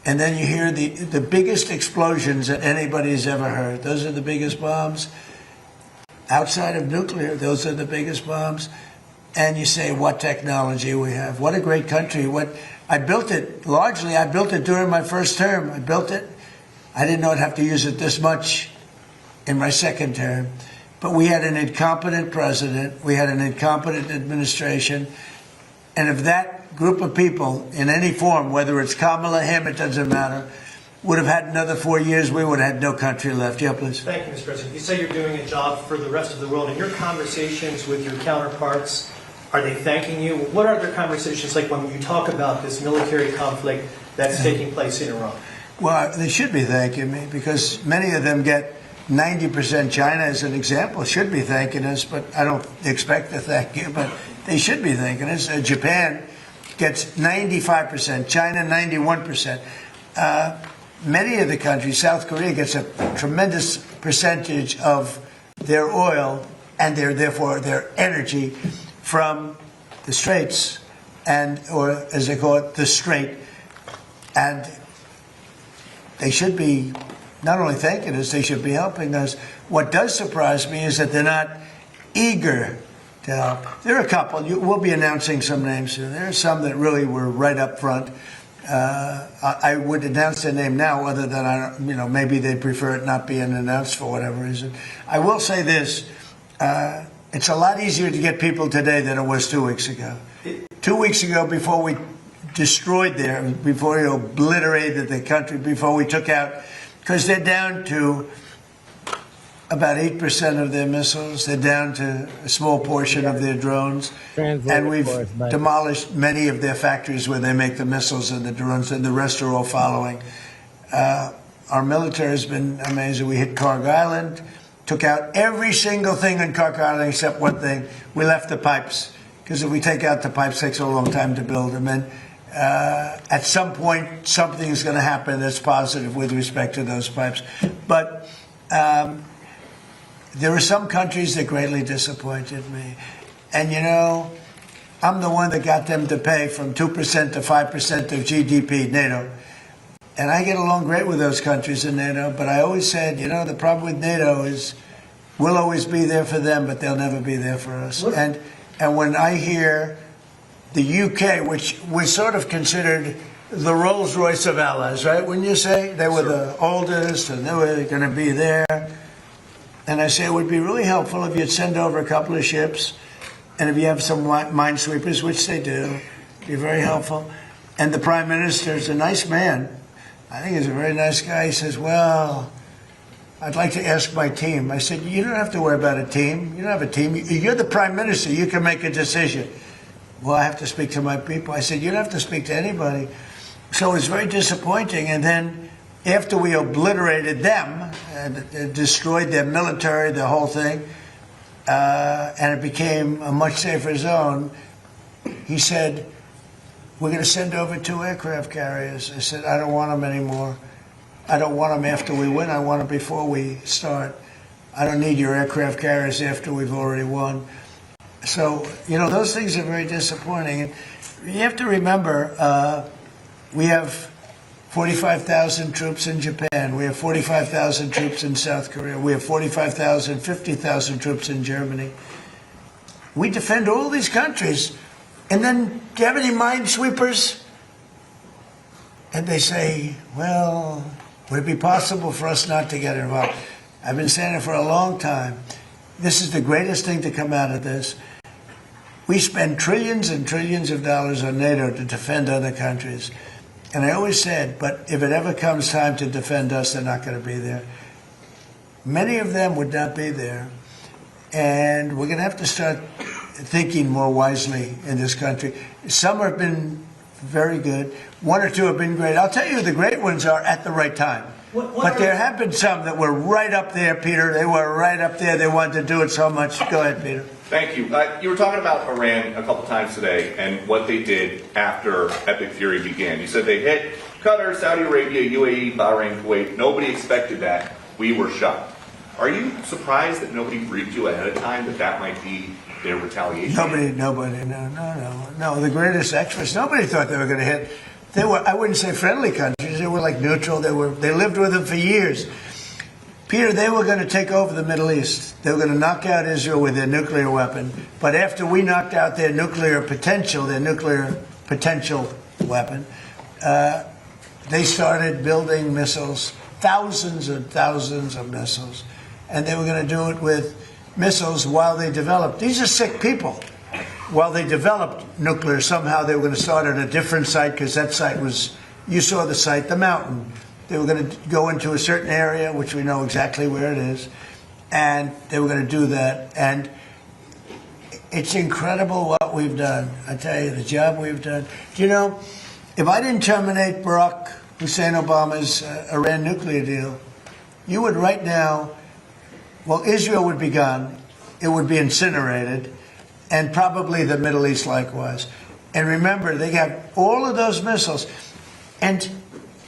And then you hear the biggest explosions that anybody's ever heard. Those are the biggest bombs. Outside of nuclear, those are the biggest bombs. And you say, what technology we have. What a great country. I built it, largely, I built it during my first term. I built it. I didn't know I'd have to use it this much in my second term. But we had an incompetent president. We had an incompetent administration. And if that group of people in any form, whether it's Kamala, him, it doesn't matter, would have had another 4 years, we would have had no country left. Yeah, please. Thank you, Mr. President. You say you're doing a job for the rest of the world. In your conversations with your counterparts, are they thanking you? What are their conversations like when you talk about this military conflict that's taking place in Iran? Well, they should be thanking me because many of them get 90%. China, as an example, should be thanking us, but I don't expect to thank you, but they should be thanking us. Japan gets 95%, China 91%. Many of the countries, South Korea gets a tremendous percentage of their oil and therefore their energy from the Straits, or as they call it, the Strait. And they should be not only thanking us, they should be helping us. What does surprise me is that they're not eager to help. There are a couple. We'll be announcing some names soon. There are some that really were right up front. I would announce their name now, other than maybe they prefer it not being announced for whatever reason. I will say this: it's a lot easier to get people today than it was 2 weeks ago. 2 weeks ago, before we destroyed before we obliterated the country, before we took out, because they're down to about 8% of their missiles. They're down to a small portion of their drones. And we've demolished many of their factories where they make the missiles and the drones, and the rest are all following. Our military has been amazing. We hit Karg Island, took out every single thing in Karg Island except one thing. We left the pipes, because if we take out the pipes, it takes a long time to build them. And at some point, something is going to happen that's positive with respect to those pipes. But there are some countries that greatly disappointed me. And, I'm the one that got them to pay from 2% to 5% of GDP, NATO. And I get along great with those countries in NATO, but I always said, the problem with NATO is we'll always be there for them, but they'll never be there for us. And when I hear the UK, which was sort of considered the Rolls-Royce of allies, right? When you say they were the oldest and they were going to be there. And I say it would be really helpful if you'd send over a couple of ships, and if you have some minesweepers, which they do, it'd be very helpful. And the Prime Minister is a nice man. I think he's a very nice guy. He says, well, I'd like to ask my team. I said, you don't have to worry about a team. You don't have a team. You're the Prime Minister. You can make a decision. Well, I have to speak to my people. I said, you don't have to speak to anybody. So it was very disappointing. And then after we obliterated them and destroyed their military, the whole thing, and it became a much safer zone, he said, we're going to send over 2 aircraft carriers. I said, I don't want them anymore. I don't want them after we win. I want them before we start. I don't need your aircraft carriers after we've already won. So, those things are very disappointing. And you have to remember, we have 45,000 troops in Japan. We have 45,000 troops in South Korea. We have 45,000, 50,000 troops in Germany. We defend all these countries. And then, do you have any minesweepers? And they say, well, would it be possible for us not to get involved? I've been saying it for a long time. This is the greatest thing to come out of this. We spend trillions and trillions of dollars on NATO to defend other countries. And I always said, but if it ever comes time to defend us, they're not going to be there. Many of them would not be there. And we're going to have to start thinking more wisely in this country. Some have been very good. 1 or 2 have been great. I'll tell you who the great ones are at the right time. But there have been some that were right up there, Peter. They were right up there. They wanted to do it so much. Go ahead, Peter. Thank you. You were talking about Iran a couple times today and what they did after Epic Fury began. You said they hit Qatar, Saudi Arabia, UAE, Bahrain, Kuwait. Nobody expected that. We were shocked. Are you surprised that nobody briefed you ahead of time that might be their retaliation? Nobody. No. The greatest experts. Nobody thought they were going to hit. They were, I wouldn't say friendly countries. They were like neutral. They lived with them for years. Peter, they were going to take over the Middle East. They were going to knock out Israel with their nuclear weapon. But after we knocked out their nuclear potential weapon, they started building missiles, thousands and thousands of missiles. And they were going to do it with missiles while they developed. These are sick people. While they developed nuclear, somehow they were going to start at a different site, because that site was, you saw the site, the mountain. They were going to go into a certain area, which we know exactly where it is, and they were going to do that. And it's incredible what we've done. I tell you, the job we've done. Do you know, if I didn't terminate Barack Hussein Obama's Iran nuclear deal, you would right now, well, Israel would be gone. It would be incinerated, and probably the Middle East likewise. And remember, they have all of those missiles. And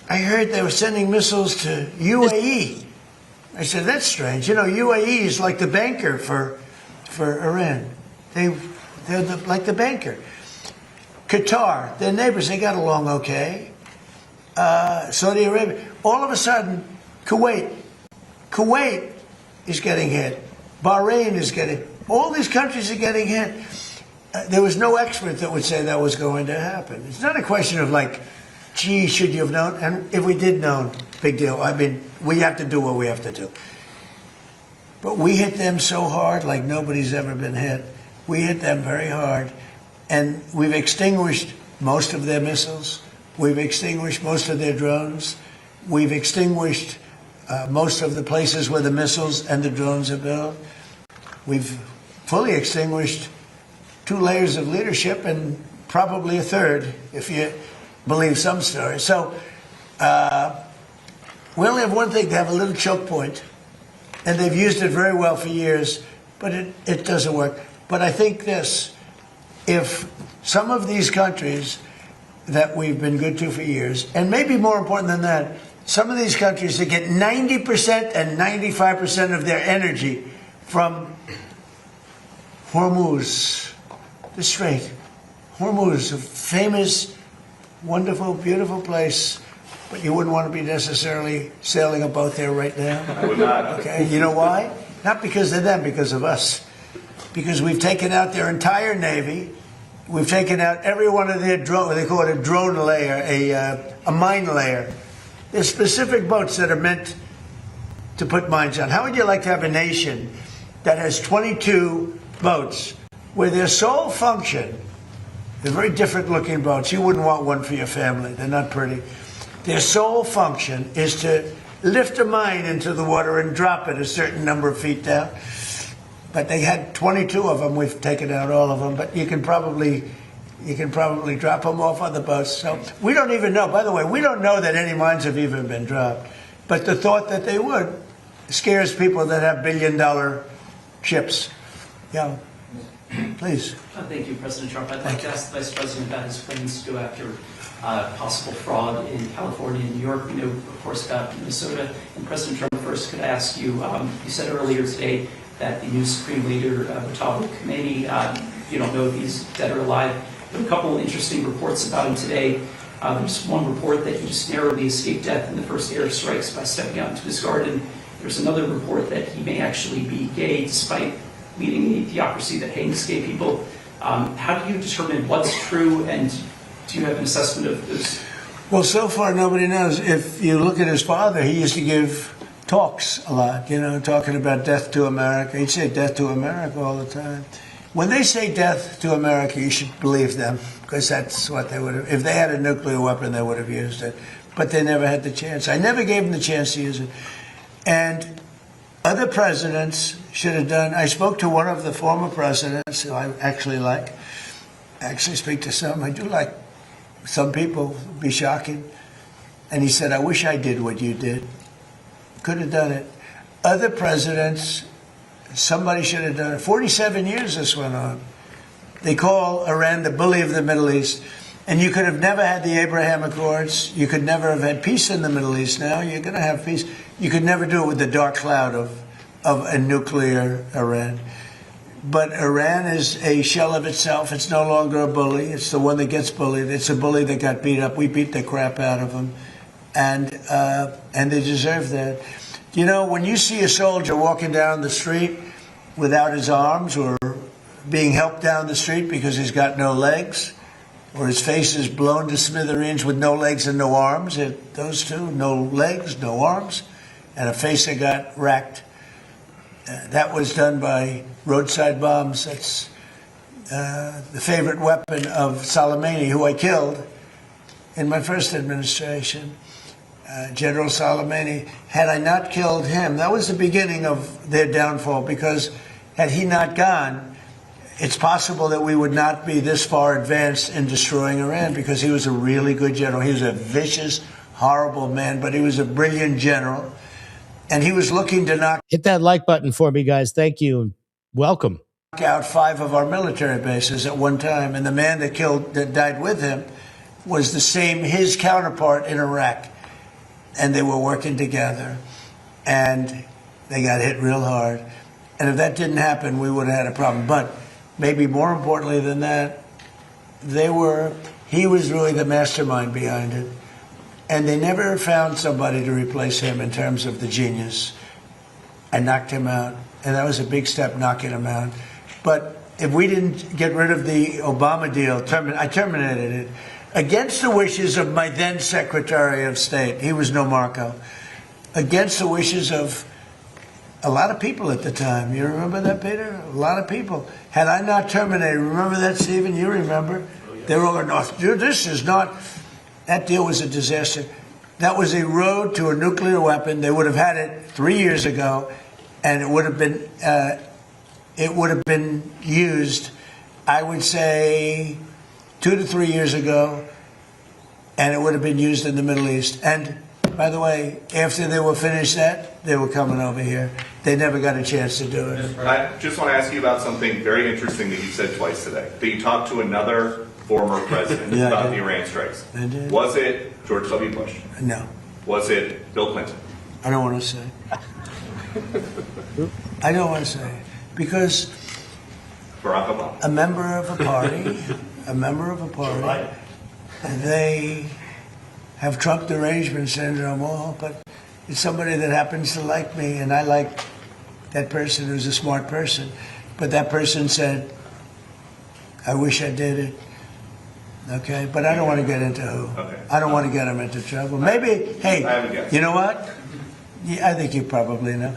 I heard they were sending missiles to UAE. I said, that's strange. You know, UAE is like the banker for Iran. They're like the banker. Qatar, their neighbors, they got along okay. Saudi Arabia. All of a sudden, Kuwait is getting hit. Bahrain is getting, all these countries are getting hit. There was no expert that would say that was going to happen. It's not a question of like, gee, should you have known? And if we did know, big deal. I mean, we have to do what we have to do. But we hit them so hard like nobody's ever been hit. We hit them very hard. And we've extinguished most of their missiles. We've extinguished most of their drones. We've extinguished most of the places where the missiles and the drones are built. We've fully extinguished 2 layers of leadership and probably a third, if you believe some stories. So we only have one thing, to have a little choke point, and they've used it very well for years, but it doesn't work. But I think this, if some of these countries that we've been good to for years, and maybe more important than that, some of these countries that get 90% and 95% of their energy from Hormuz, the Strait. Hormuz, a famous, wonderful, beautiful place, but you wouldn't want to be necessarily sailing a boat there right now. I would not. Okay, you know why? Not because of them, because of us. Because we've taken out their entire Navy. We've taken out every one of their drone, they call it a drone layer, a mine layer. There's specific boats that are meant to put mines on. How would you like to have a nation that has 22 boats where their sole function, they're very different looking boats. You wouldn't want one for your family. They're not pretty. Their sole function is to lift a mine into the water and drop it a certain number of feet down. But they had 22 of them. We've taken out all of them. But you can probably drop them off on the boats. So we don't even know. By the way, we don't know that any mines have even been dropped. But the thought that they would scares people that have billion-dollar ships. Yeah. Please. Thank you, President Trump. I'd like to ask the Vice President about his plans to go after possible fraud in California and New York. We know, of course, about Minnesota. And President Trump, first, could I ask you, you said earlier today that the new Supreme Leader, Mujtaba Khomeini, you don't know if he's dead or alive. There are a couple of interesting reports about him today. There's one report that he just narrowly escaped death in the first airstrikes by stepping out into his garden. There's another report that he may actually be gay despite leading a theocracy that hangs gay people. How do you determine what's true, and do you have an assessment of this? Well, so far nobody knows. If you look at his father, he used to give talks a lot, you know, talking about death to America. He'd say death to America all the time. When they say death to America, you should believe them, because that's what they would have. If they had a nuclear weapon, they would have used it. But they never had the chance. I never gave them the chance to use it. And other presidents should have done. I spoke to one of the former presidents who I actually like. I actually speak to some. I do like some people. It'd be shocking. And he said, I wish I did what you did. Could have done it. Other presidents, somebody should have done it. 47 years this went on. They call Iran the bully of the Middle East. And you could have never had the Abraham Accords. You could never have had peace in the Middle East. Now you're going to have peace. You could never do it with the dark cloud of a nuclear Iran. But Iran is a shell of itself. It's no longer a bully. It's the one that gets bullied. It's a bully that got beat up. We beat the crap out of them. And they deserve that. You know, when you see a soldier walking down the street without his arms, or being helped down the street because he's got no legs, or his face is blown to smithereens with no legs and no arms, those two, no legs, no arms, and a face that got racked. That was done by roadside bombs. That's the favorite weapon of Soleimani, who I killed in my first administration. General Soleimani. Had I not killed him, that was the beginning of their downfall, because had he not gone, it's possible that we would not be this far advanced in destroying Iran, because he was a really good general. He was a vicious, horrible man, but he was a brilliant general. And he was looking to hit that like button for me, guys. Thank you. And welcome. Knock out 5 of our military bases at one time. And the man that died with him was his counterpart in Iraq. And they were working together. And they got hit real hard. And if that didn't happen, we would have had a problem. But maybe more importantly than that, he was really the mastermind behind it. And they never found somebody to replace him in terms of the genius, and knocked him out. And that was a big step, knocking him out. But if we didn't get rid of the Obama deal, I terminated it against the wishes of my then Secretary of State. He was no Marco. Against the wishes of a lot of people at the time. You remember that, Peter? A lot of people. Had I not terminated, remember that, Stephen? You remember? They were all going, no, dude, this is not... That deal was a disaster. That was a road to a nuclear weapon. They would have had it 3 years ago, and it would have been used, I would say, 2 to 3 years ago, and it would have been used in the Middle East. And by the way, after they were finished that, they were coming over here. They never got a chance to do it. I just want to ask you about something very interesting that you said twice today. That you talked to another former president about the Iran strikes. I did. Was it George W. Bush? No. Was it Bill Clinton? I don't want to say. I don't want to say. Because Barack Obama. a member of a party, they have Trump derangement syndrome, but it's somebody that happens to like me, and I like that person who's a smart person. But that person said, I wish I did it. Okay, but I don't want to get into who. Okay. I don't want to get him into trouble. Maybe, hey, you know what? Yeah, I think you probably know.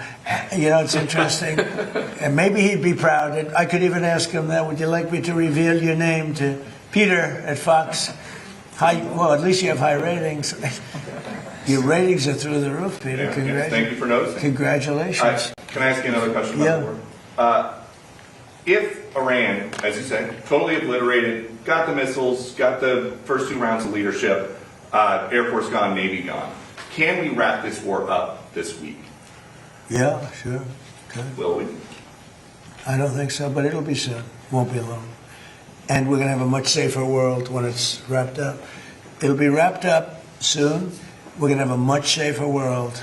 You know, it's interesting. And maybe he'd be proud. And I could even ask him that. Would you like me to reveal your name to Peter at Fox? Well, at least you have high ratings. Your ratings are through the roof, Peter. Yes, thank you for noticing. Congratulations. Can I ask you another question about the war? If Iran, as you said, totally obliterated, got the missiles, got the first 2 rounds of leadership, Air Force gone, Navy gone, can we wrap this war up this week? Yeah, sure. Good. Will we? I don't think so, but it'll be soon. Won't be long. And we're going to have a much safer world when it's wrapped up. It'll be wrapped up soon. We're going to have a much safer world.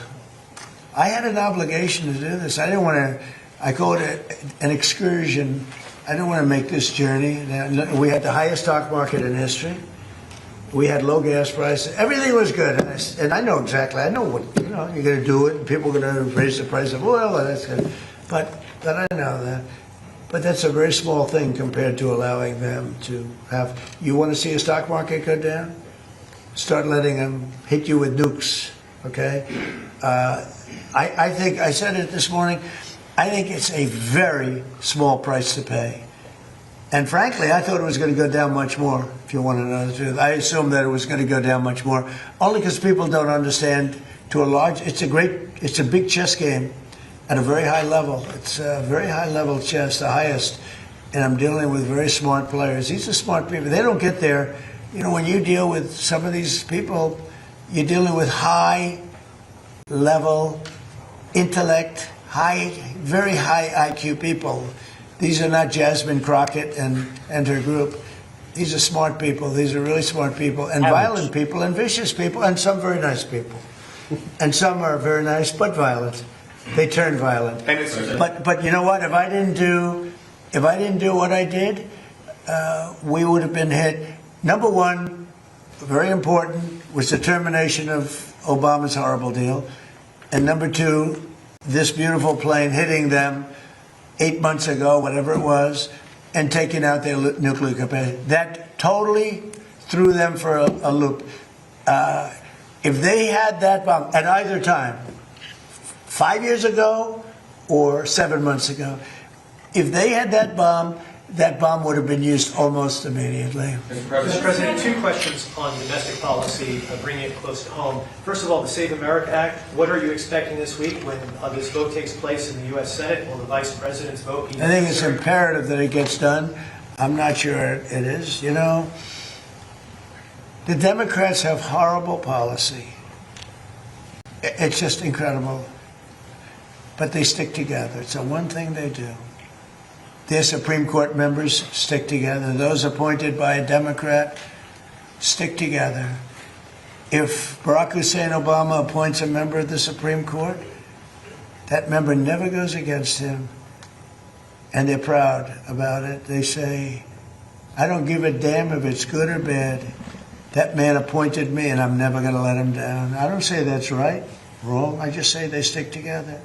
I had an obligation to do this. I didn't want to... I call it an excursion. I didn't want to make this journey. We had the highest stock market in history. We had low gas prices. Everything was good. And I know exactly. I know what, you're going to do it. And people are going to raise the price of oil. And that's good. But I know that. But that's a very small thing compared to allowing them to have. You want to see a stock market go down? Start letting them hit you with nukes. Okay? I think, I said it this morning, I think it's a very small price to pay. And frankly, I thought it was going to go down much more, if you want to know the truth. I assumed that it was going to go down much more, only because people don't understand to a large, it's a big chess game at a very high level. It's a very high level chess, the highest. And I'm dealing with very smart players. These are smart people. They don't get there. You know, when you deal with some of these people, you're dealing with high level intellect, very high IQ people. These are not Jasmine Crockett and her group. These are smart people. These are really smart people, and violent people, and vicious people, and some very nice people. And some are very nice but violent. They turn violent. But you know what? If I didn't do what I did, we would have been hit. Number one, very important, was the termination of Obama's horrible deal, and number two, this beautiful plane hitting them 8 months ago, whatever it was, and taking out their nuclear capacity. That totally threw them for a loop. If they had that bomb at either time, 5 years ago or 7 months ago, if they had that bomb, that bomb would have been used almost immediately. Mr. President, two questions on domestic policy, bringing it close to home. First of all, the Save America Act, what are you expecting this week when this vote takes place in the U.S. Senate? Will the Vice President's vote be I think it's necessary? imperative that it gets done. I'm not sure it is. You know, the Democrats have horrible policy. It's just incredible. But they stick together. It's the one thing they do. Their Supreme Court members stick together. Those appointed by a Democrat stick together. If Barack Hussein Obama appoints a member of the Supreme Court, that member never goes against him. And they're proud about it. They say, I don't give a damn if it's good or bad. That man appointed me, and I'm never going to let him down. I don't say that's right, wrong. I just say they stick together.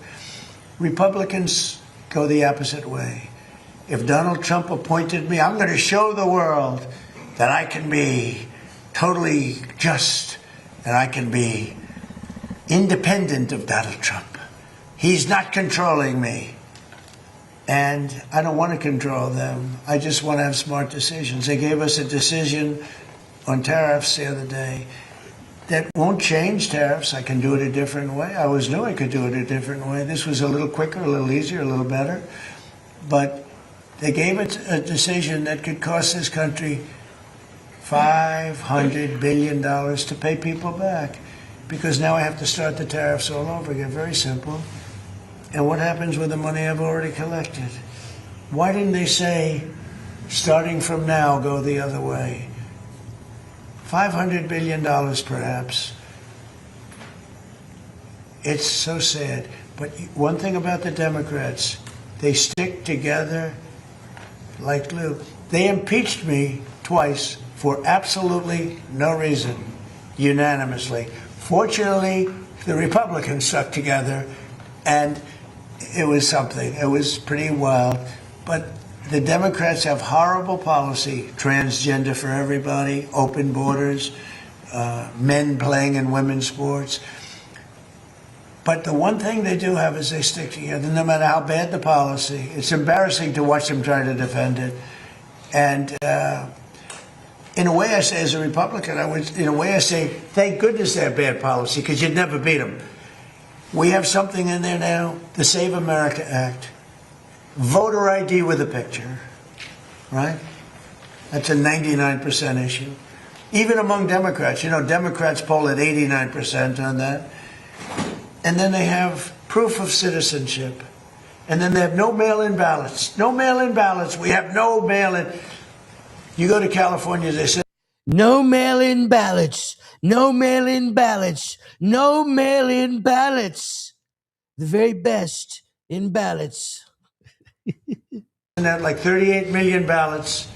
Republicans go the opposite way. If Donald Trump appointed me, I'm going to show the world that I can be totally just and I can be independent of Donald Trump. He's not controlling me. And I don't want to control them. I just want to have smart decisions. They gave us a decision on tariffs the other day that won't change tariffs. I can do it a different way. I always knew I could do it a different way. This was a little quicker, a little easier, a little better. But they gave it a decision that could cost this country $500 billion to pay people back. Because now I have to start the tariffs all over again. Very simple. And what happens with the money I've already collected? Why didn't they say, starting from now, go the other way? $500 billion, perhaps. It's so sad. But one thing about the Democrats, they stick together like glue. They impeached me twice for absolutely no reason, unanimously. Fortunately, the Republicans stuck together, and it was something. It was pretty wild. But the Democrats have horrible policy, transgender for everybody, open borders, men playing in women's sports. But the one thing they do have is they stick together, no matter how bad the policy. It's embarrassing to watch them try to defend it. And in a way, I say, as a Republican, in a way I say, thank goodness they have bad policy, because you'd never beat them. We have something in there now, the Save America Act. Voter ID with a picture, right? That's a 99% issue. Even among Democrats, you know, Democrats poll at 89% on that. And then they have proof of citizenship. And then they have no mail-in ballots. No mail-in ballots. We have no mail-in. You go to California, they say, no mail-in ballots. No mail-in ballots. No mail-in ballots. The very best in ballots. and that like 38 million ballots.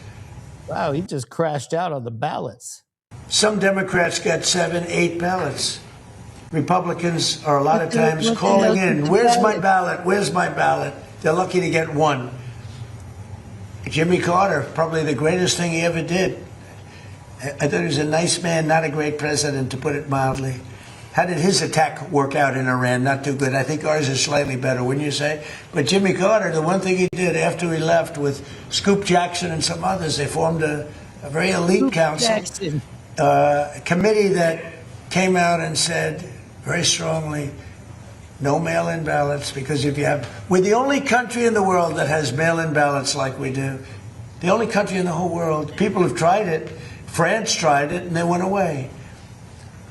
Wow, he just crashed out on the ballots. Some Democrats got 7, 8 ballots. Republicans are a lot of times calling in, where's my ballot? Where's my ballot? They're lucky to get one. Jimmy Carter, probably the greatest thing he ever did. I thought he was a nice man, not a great president, to put it mildly. How did his attack work out in Iran? Not too good. I think ours is slightly better, wouldn't you say? But Jimmy Carter, the one thing he did after he left with Scoop Jackson and some others, they formed a very elite council, committee that came out and said very strongly, no mail-in ballots, because if you have, we're the only country in the world that has mail-in ballots like we do. The only country in the whole world. People have tried it. France tried it, and they went away.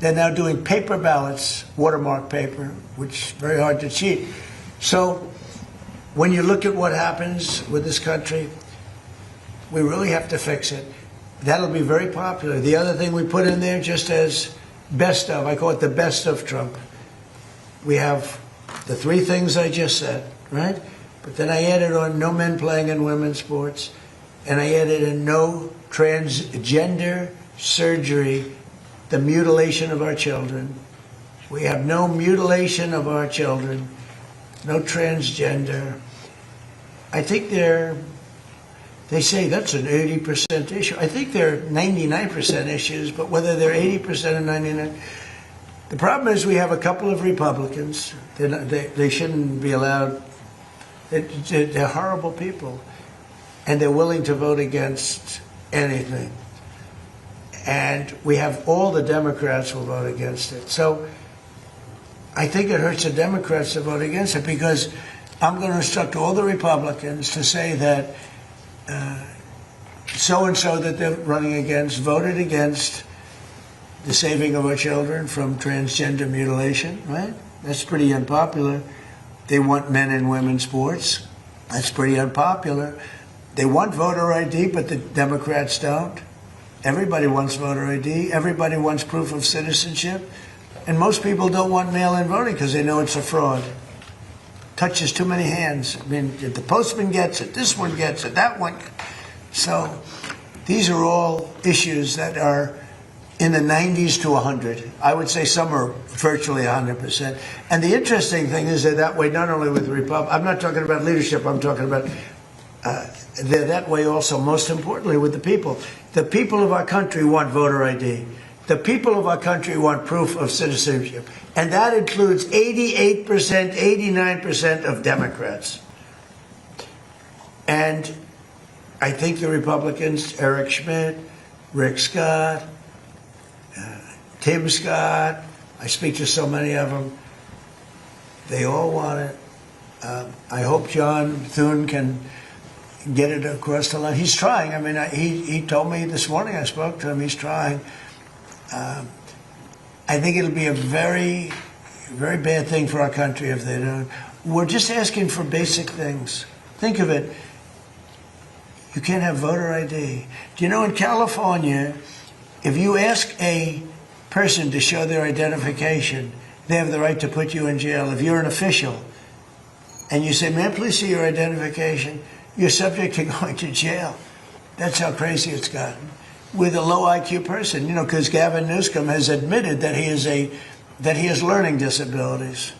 They're now doing paper ballots, watermark paper, which is very hard to cheat. So when you look at what happens with this country, we really have to fix it. That'll be very popular. The other thing we put in there, just as best of, I call it the best of Trump. We have the 3 things I just said, right? But then I added on no men playing in women's sports, and I added in no transgender surgery, the mutilation of our children. We have no mutilation of our children, no transgender. I think they say that's an 80% issue. I think they're 99% issues, but whether they're 80% or 99%, the problem is we have a couple of Republicans. They shouldn't be allowed. They're horrible people. and they're willing to vote against anything. And we have all the Democrats will vote against it. So I think it hurts the Democrats to vote against it, because I'm going to instruct all the Republicans to say that so-and-so that they're running against voted against the saving of our children from transgender mutilation, right? That's pretty unpopular. They want men and women sports. That's pretty unpopular. They want voter ID, but the Democrats don't. Everybody wants voter ID. Everybody wants proof of citizenship. And most people don't want mail-in voting because they know it's a fraud. Touches too many hands. I mean, the postman gets it, this one gets it, that one. So these are all issues that are in the 90s to 100. I would say some are virtually 100%. And the interesting thing is they're that way not only with the Republicans. I'm not talking about leadership. I'm talking about they're that way also, most importantly, with the people. The people of our country want voter ID. The people of our country want proof of citizenship. And that includes 88%, 89% of Democrats. And I think the Republicans, Eric Schmidt, Rick Scott, Tim Scott, I speak to so many of them, they all want it. I hope John Thune can get it across the line. He's trying. I mean, he told me this morning, I spoke to him, he's trying. I think it'll be a very, very bad thing for our country if they don't. We're just asking for basic things. Think of it. You can't have voter ID. Do you know in California, if you ask a person to show their identification, they have the right to put you in jail. If you're an official and you say, "May I please see your identification?" you're subject to going to jail. That's how crazy it's gotten. With a low IQ person, you know, because Gavin Newsom has admitted that he has learning disabilities.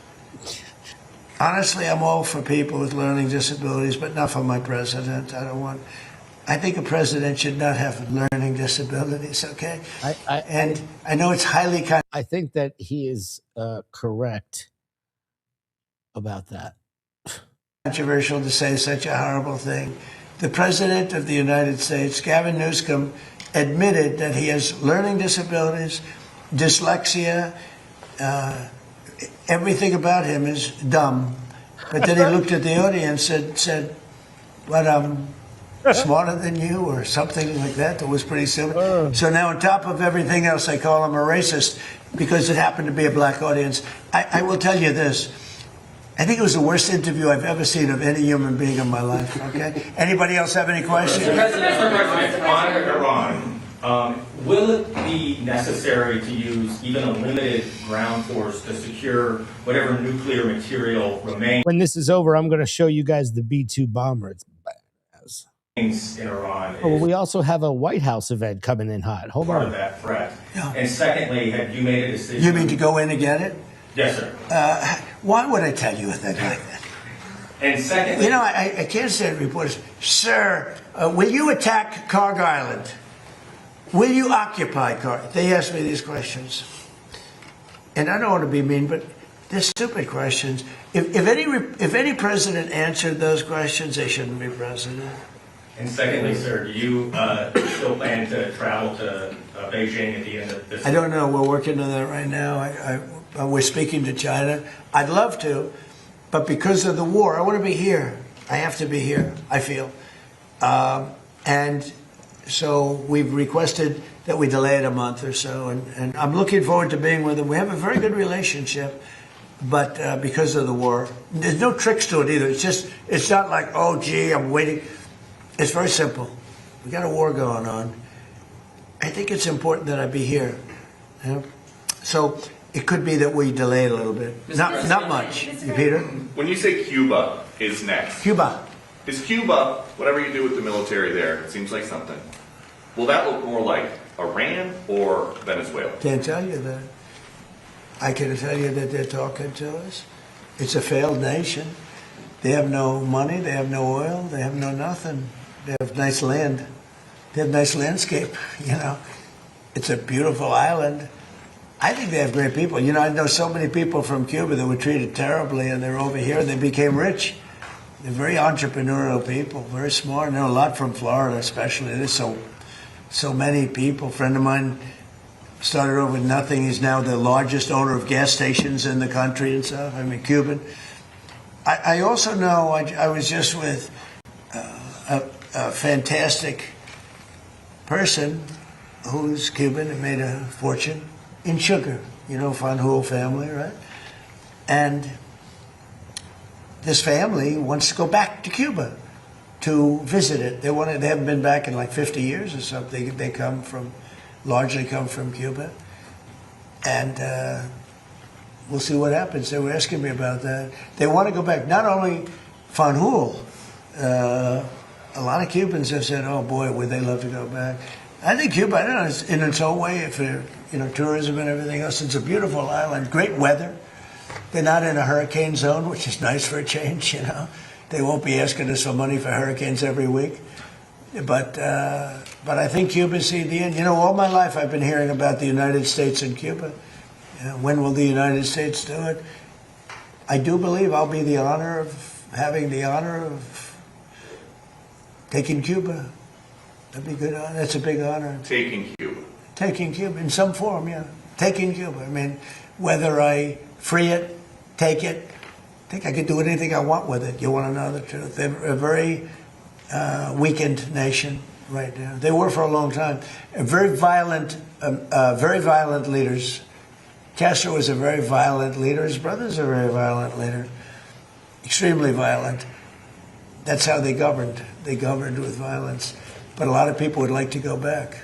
Honestly, I'm all for people with learning disabilities, but not for my president. I think a president should not have learning disabilities, okay? And I know it's highly... I think that he is correct about that. Controversial to say such a horrible thing. The president of the United States, Gavin Newsom, admitted that he has learning disabilities, dyslexia, everything about him is dumb. But then he looked at the audience and said, "What, I'm smarter than you," or something like that. That was pretty silly. So now on top of everything else, I call him a racist because it happened to be a black audience. I will tell you this. I think it was the worst interview I've ever seen of any human being in my life, okay? Anybody else have any questions? President, on Iran, will it be necessary to use even a limited ground force to secure whatever nuclear material remains? When this is over, I'm going to show you guys the B-2 bomber. It's badass. In Iran? Oh, well, we also have a White House event coming in hot. Hold Part on. of that threat. Yeah. And secondly, have you made a decision? You mean to go in and get it? Yes, sir. Why would I tell you a thing like that? And secondly... You know, I can't say to reporters, "Sir, will you attack Karg Island? Will you occupy Karg?" They ask me these questions. And I don't want to be mean, but they're stupid questions. If any president answered those questions, they shouldn't be president. And secondly, sir, do you still plan to travel to Beijing at the end of this? I don't know. We're working on that right now. We're speaking to China. I'd love to, but because of the war, I want to be here. I have to be here, I feel. And so we've requested that we delay it a month or so, and I'm looking forward to being with them. We have a very good relationship, but because of the war, there's no tricks to it either. It's not like, "Oh, gee, I'm waiting." It's very simple. We got a war going on. I think it's important that I be here. You know? So it could be that we delay it a little bit. Not much. Peter? When you say Cuba is next. Cuba. Is Cuba, whatever you do with the military there, it seems like something. Will that look more like Iran or Venezuela? Can't tell you that. I can tell you that they're talking to us. It's a failed nation. They have no money. They have no oil. They have no nothing. They have nice land. They have nice landscape, you know. It's a beautiful island. I think they have great people. You know, I know so many people from Cuba that were treated terribly, and they're over here, and they became rich. They're very entrepreneurial people, very smart. I know a lot from Florida, especially. There's so many people. A friend of mine started over with nothing. He's now the largest owner of gas stations in the country and stuff. I mean, Cuban. I also know, I was just with a fantastic person who's Cuban and made a fortune in sugar. You know, Fanjul family, right? And this family wants to go back to Cuba to visit it. They haven't been back in like 50 years or something. They largely come from Cuba. And we'll see what happens. They were asking me about that. They want to go back. Not only Fanjul, a lot of Cubans have said, oh boy, would they love to go back. I think Cuba, I don't know, in its own way, for tourism and everything else, it's a beautiful island, great weather. They're not in a hurricane zone, which is nice for a change, They won't be asking us for money for hurricanes every week. But I think Cuba's seen the end. All my life I've been hearing about the United States and Cuba. When will the United States do it? I do believe I'll be having the honor of taking Cuba. That'd be good. That's a big honor. Taking Cuba. Taking Cuba in some form, yeah. Taking Cuba. I mean, whether I free it, take it, I think I could do anything I want with it. You want to know the truth? They're a very weakened nation right now. They were for a long time. Very violent leaders. Castro was a very violent leader. His brother's a very violent leader. Extremely violent. That's how they governed. They governed with violence. But a lot of people would like to go back.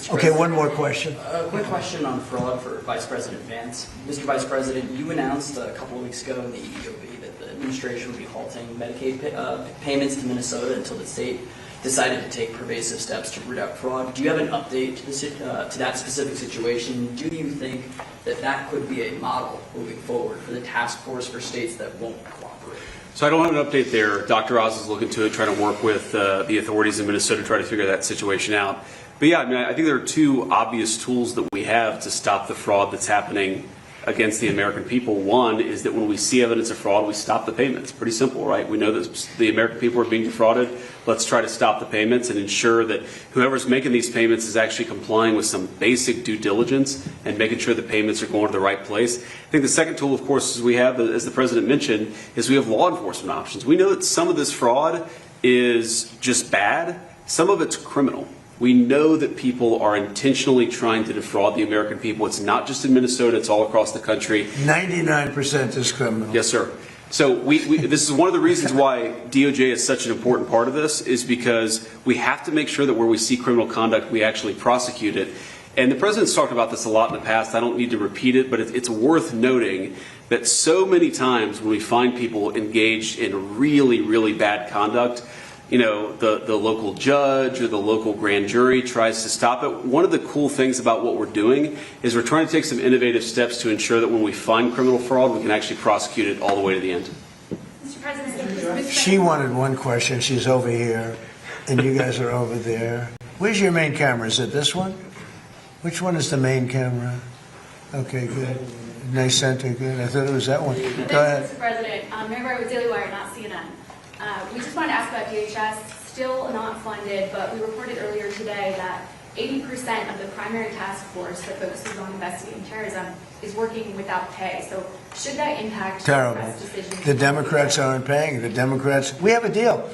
Okay, one more question. A quick question on fraud for Vice President Vance. Mr. Vice President, you announced a couple of weeks ago in the EOB that the administration would be halting Medicaid payments to Minnesota until the state decided to take pervasive steps to root out fraud. Do you have an update to that specific situation? Do you think that could be a model moving forward for the task force for states that won't cooperate? So I don't have an update there. Dr. Oz is looking to it, trying to work with the authorities in Minnesota to try to figure that situation out. But yeah, I think there are two obvious tools that we have to stop the fraud that's happening against the American people. One is that when we see evidence of fraud, we stop the payments. Pretty simple, right? We know that the American people are being defrauded. Let's try to stop the payments and ensure that whoever's making these payments is actually complying with some basic due diligence and making sure the payments are going to the right place. I think the second tool, of course, is we have, as the President mentioned, is we have law enforcement options. We know that some of this fraud is just bad. Some of it's criminal. We know that people are intentionally trying to defraud the American people. It's not just in Minnesota, it's all across the country. 99% is criminal. Yes, sir. So this is one of the reasons why DOJ is such an important part of this, is because we have to make sure that where we see criminal conduct, we actually prosecute it. And the President's talked about this a lot in the past. I don't need to repeat it, but it's worth noting that so many times when we find people engaged in really, really bad conduct, the local judge or the local grand jury tries to stop it. One of the cool things about what we're doing is we're trying to take some innovative steps to ensure that when we find criminal fraud, we can actually prosecute it all the way to the end. Mr. President, she wanted one question. She's over here, and you guys are over there. Where's your main camera? Is it this one? Which one is the main camera? Okay, good. Nice center, good. I thought it was that one. Go ahead. Mr. President, remember with Daily Wire, not CNN. We just wanted to ask about DHS, still not funded, but we reported earlier today that 80% of the primary task force that focuses on investigating terrorism is working without pay. So should that impact Democrats' decisions? The Democrats aren't paying. The Democrats, we have a deal.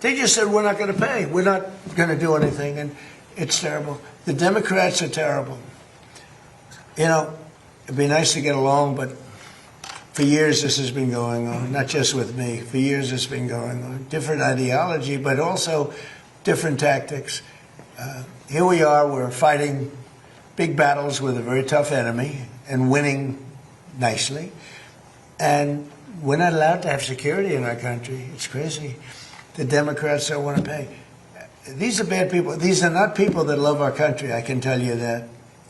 They just said we're not going to pay. We're not going to do anything, and it's terrible. The Democrats are terrible. It'd be nice to get along, but for years this has been going on, not just with me. For years it's been going on. Different ideology, but also different tactics. Here we are, we're fighting big battles with a very tough enemy and winning nicely. And we're not allowed to have security in our country. It's crazy. The Democrats don't want to pay. These are bad people. These are not people that love our country, I can tell you that.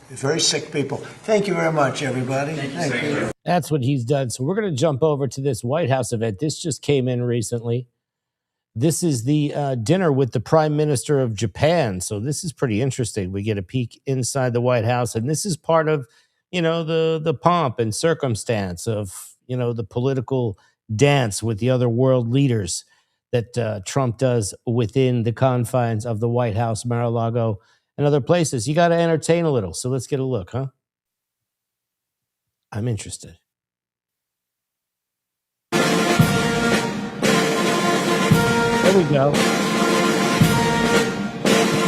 Very sick people. Thank you very much, everybody. Thank you. That's what he's done. So we're going to jump over to this White House event. This just came in recently. This is the dinner with the Prime Minister of Japan. So this is pretty interesting. We get a peek inside the White House, and this is part of, the pomp and circumstance of, the political dance with the other world leaders that Trump does within the confines of the White House, Mar-a-Lago, and other places. You got to entertain a little. So let's get a look, huh? I'm interested. There we go.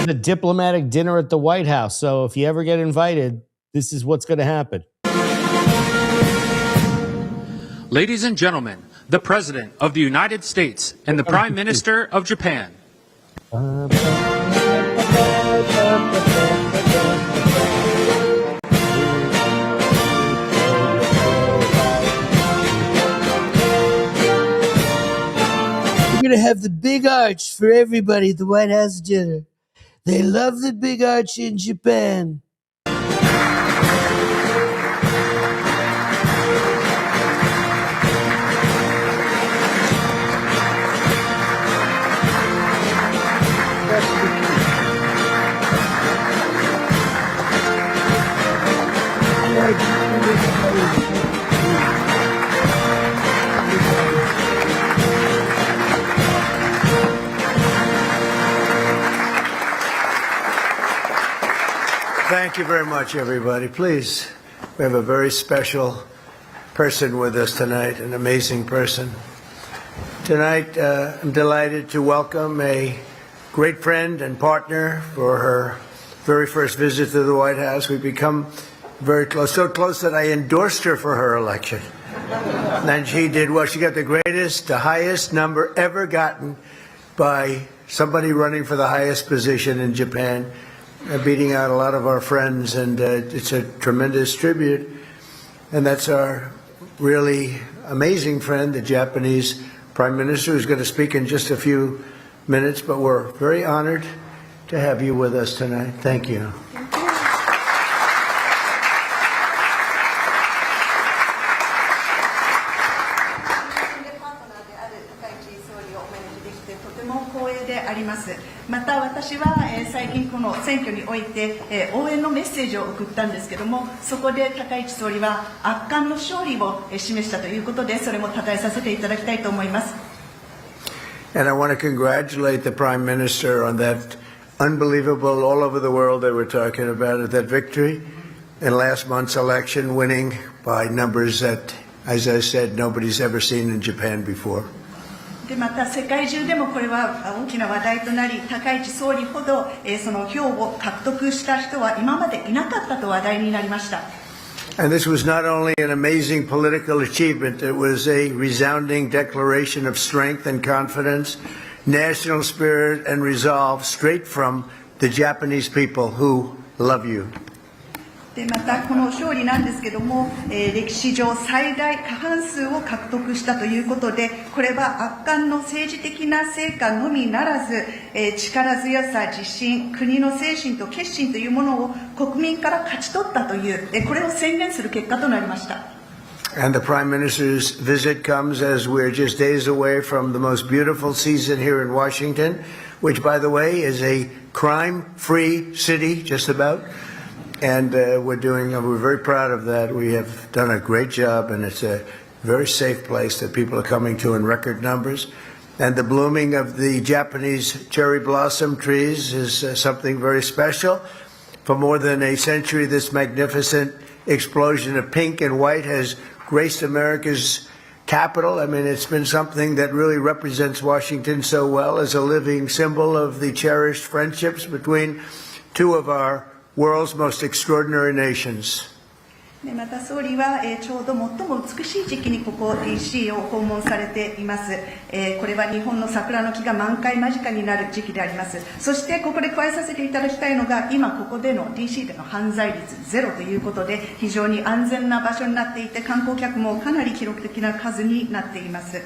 The diplomatic dinner at the White House. So if you ever get invited, this is what's going to happen. Ladies and gentlemen, the President of the United States and the Prime Minister of Japan. We're going to have the big arch for everybody at the White House dinner. They love the big arch in Japan. Thank you very much, everybody. Please, we have a very special person with us tonight, an amazing person. Tonight, I'm delighted to welcome a great friend and partner for her very first visit to the White House. We've become very close, so close that I endorsed her for her election. And she did well. She got the highest number ever gotten by somebody running for the highest position in Japan, beating out a lot of our friends, and it's a tremendous tribute. And that's our really amazing friend, the Japanese Prime Minister, who's going to speak in just a few minutes, but we're very honored to have you with us tonight. Thank you. Thank you. また私は最近この選挙において応援のメッセージを送ったんですけども、そこで高市総理は圧巻の勝利を示したということで、それも称えさせていただきたいと思います。 And I want to congratulate the Prime Minister on that unbelievable, all over the world they were talking about it, that victory in last month's election, winning by numbers that, as I said, nobody's ever seen in Japan before. でまた世界中でもこれは大きな話題となり、高市総理ほどその票を獲得した人は今までいなかったと話題になりました。 And this was not only an amazing political achievement, it was a resounding declaration of strength and confidence, national spirit and resolve straight from the Japanese people who love you. でまたこの勝利なんですけども、歴史上最大過半数を獲得したということで、これは圧巻の政治的な成果のみならず、力強さ、自信、国の精神と決心というものを国民から勝ち取ったという、これを宣言する結果となりました。 And the Prime Minister's visit comes as we're just days away from the most beautiful season here in Washington, which, by the way, is a crime-free city, just about. And we're very proud of that. We have done a great job, and it's a very safe place that people are coming to in record numbers. And the blooming of the Japanese cherry blossom trees is something very special. For more than a century, this magnificent explosion of pink and white has graced America's capital. I mean, it's been something that really represents Washington so well as a living symbol of the cherished friendships between two of our world's most extraordinary nations. また総理は、ちょうど最も美しい時期にここ DC を訪問されています、これは日本の桜の木が満開間近になる時期であります。そしてここで加えさせていただきたいのが、今ここでの DC での犯罪率ゼロということで、非常に安全な場所になっていて、観光客もかなり記録的な数になっています。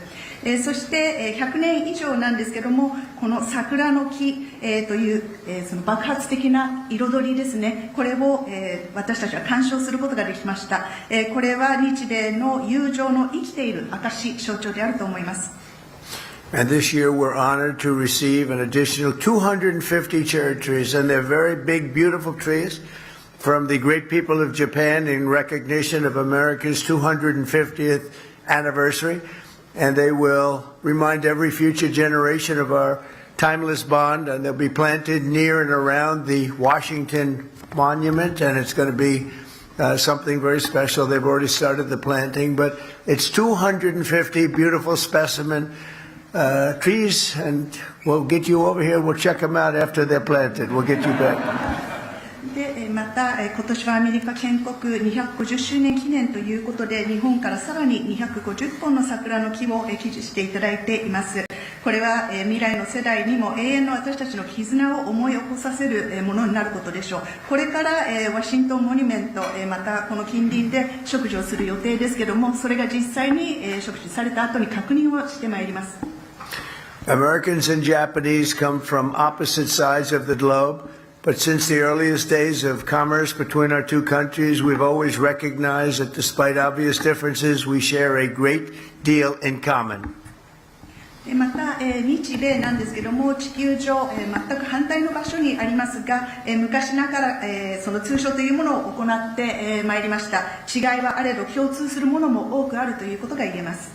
そして100年以上なんですけども、この桜の木、という、その爆発的な彩りですね、これを、私たちは鑑賞することができました。これは日米の友情の生きている証、象徴であると思います。And this year we're honored to receive an additional 250 cherry trees, and they're very big, beautiful trees from the great people of Japan in recognition of America's 250th anniversary. and they will remind every future generation of our timeless bond, and they'll be planted near and around the Washington Monument, and it's going to be something very special. They've already started the planting, but it's 250 beautiful specimen trees, and we'll get you over here. We'll check them out after they're planted. We'll get you back. でまた今年はアメリカ建国250周年記念ということで、日本からさらに250本の桜の木を寄付していただいています。これは未来の世代にも永遠の私たちの絆を思い起こさせるものになることでしょう。これからワシントンモニュメント、またこの近隣で植樹をする予定ですけれども、それが実際に植樹された後に確認をしてまいります。 Americans and Japanese come from opposite sides of the globe, but since the earliest days of commerce between our two countries, we've always recognized that despite obvious differences, we share a great deal in common. また、日米なんですけども、地球上、全く反対の場所にありますが、昔ながら、その通商というものを行ってまいりました。違いはあれど共通するものも多くあるということが言えます。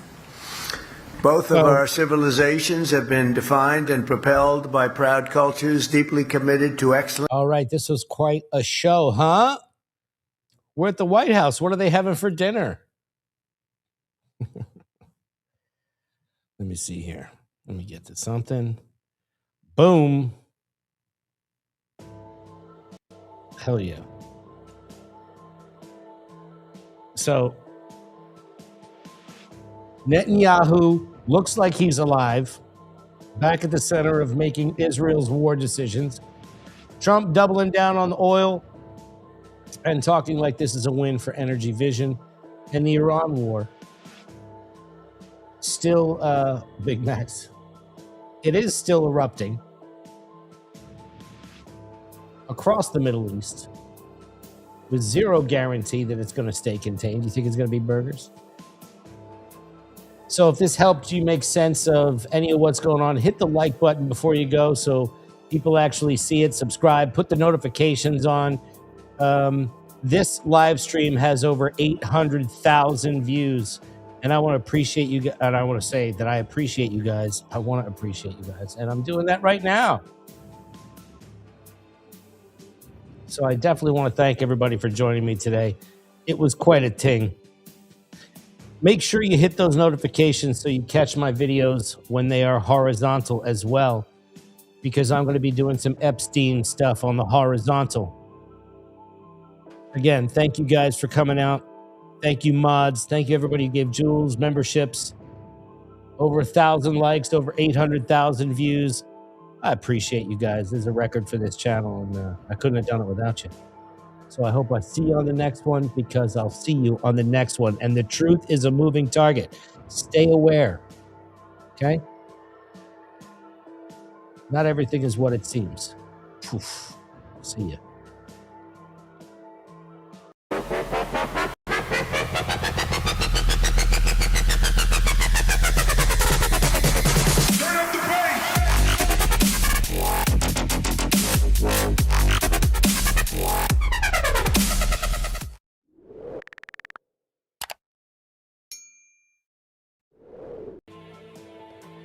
Both of our civilizations have been defined and propelled by proud cultures deeply committed to excellence. All right, this was quite a show, huh? We're at the White House. What are they having for dinner? Let me see here. Let me get to something. Boom. Hell yeah. So, Netanyahu looks like he's alive, back at the center of making Israel's war decisions. Trump doubling down on the oil and talking like this is a win for energy vision. And the Iran war. Still, Big Max. It is still erupting across the Middle East with zero guarantee that it's going to stay contained. You think it's going to be burgers? So if this helped you make sense of any of what's going on, hit the like button before you go so people actually see it. Subscribe, put the notifications on. This live stream has over 800,000 views. And I want to appreciate you, and I want to say that I appreciate you guys. I want to appreciate you guys, and I'm doing that right now. So I definitely want to thank everybody for joining me today. It was quite a ting. Make sure you hit those notifications so you catch my videos when they are horizontal as well, because I'm going to be doing some Epstein stuff on the horizontal. Again, thank you guys for coming out. Thank you, mods. Thank you, everybody who gave jewels, memberships. Over 1,000 likes, over 800,000 views. I appreciate you guys. There's a record for this channel, and I couldn't have done it without you. So I hope I see you on the next one, because I'll see you on the next one. And the truth is a moving target. Stay aware. Okay? Not everything is what it seems. Oof. See ya.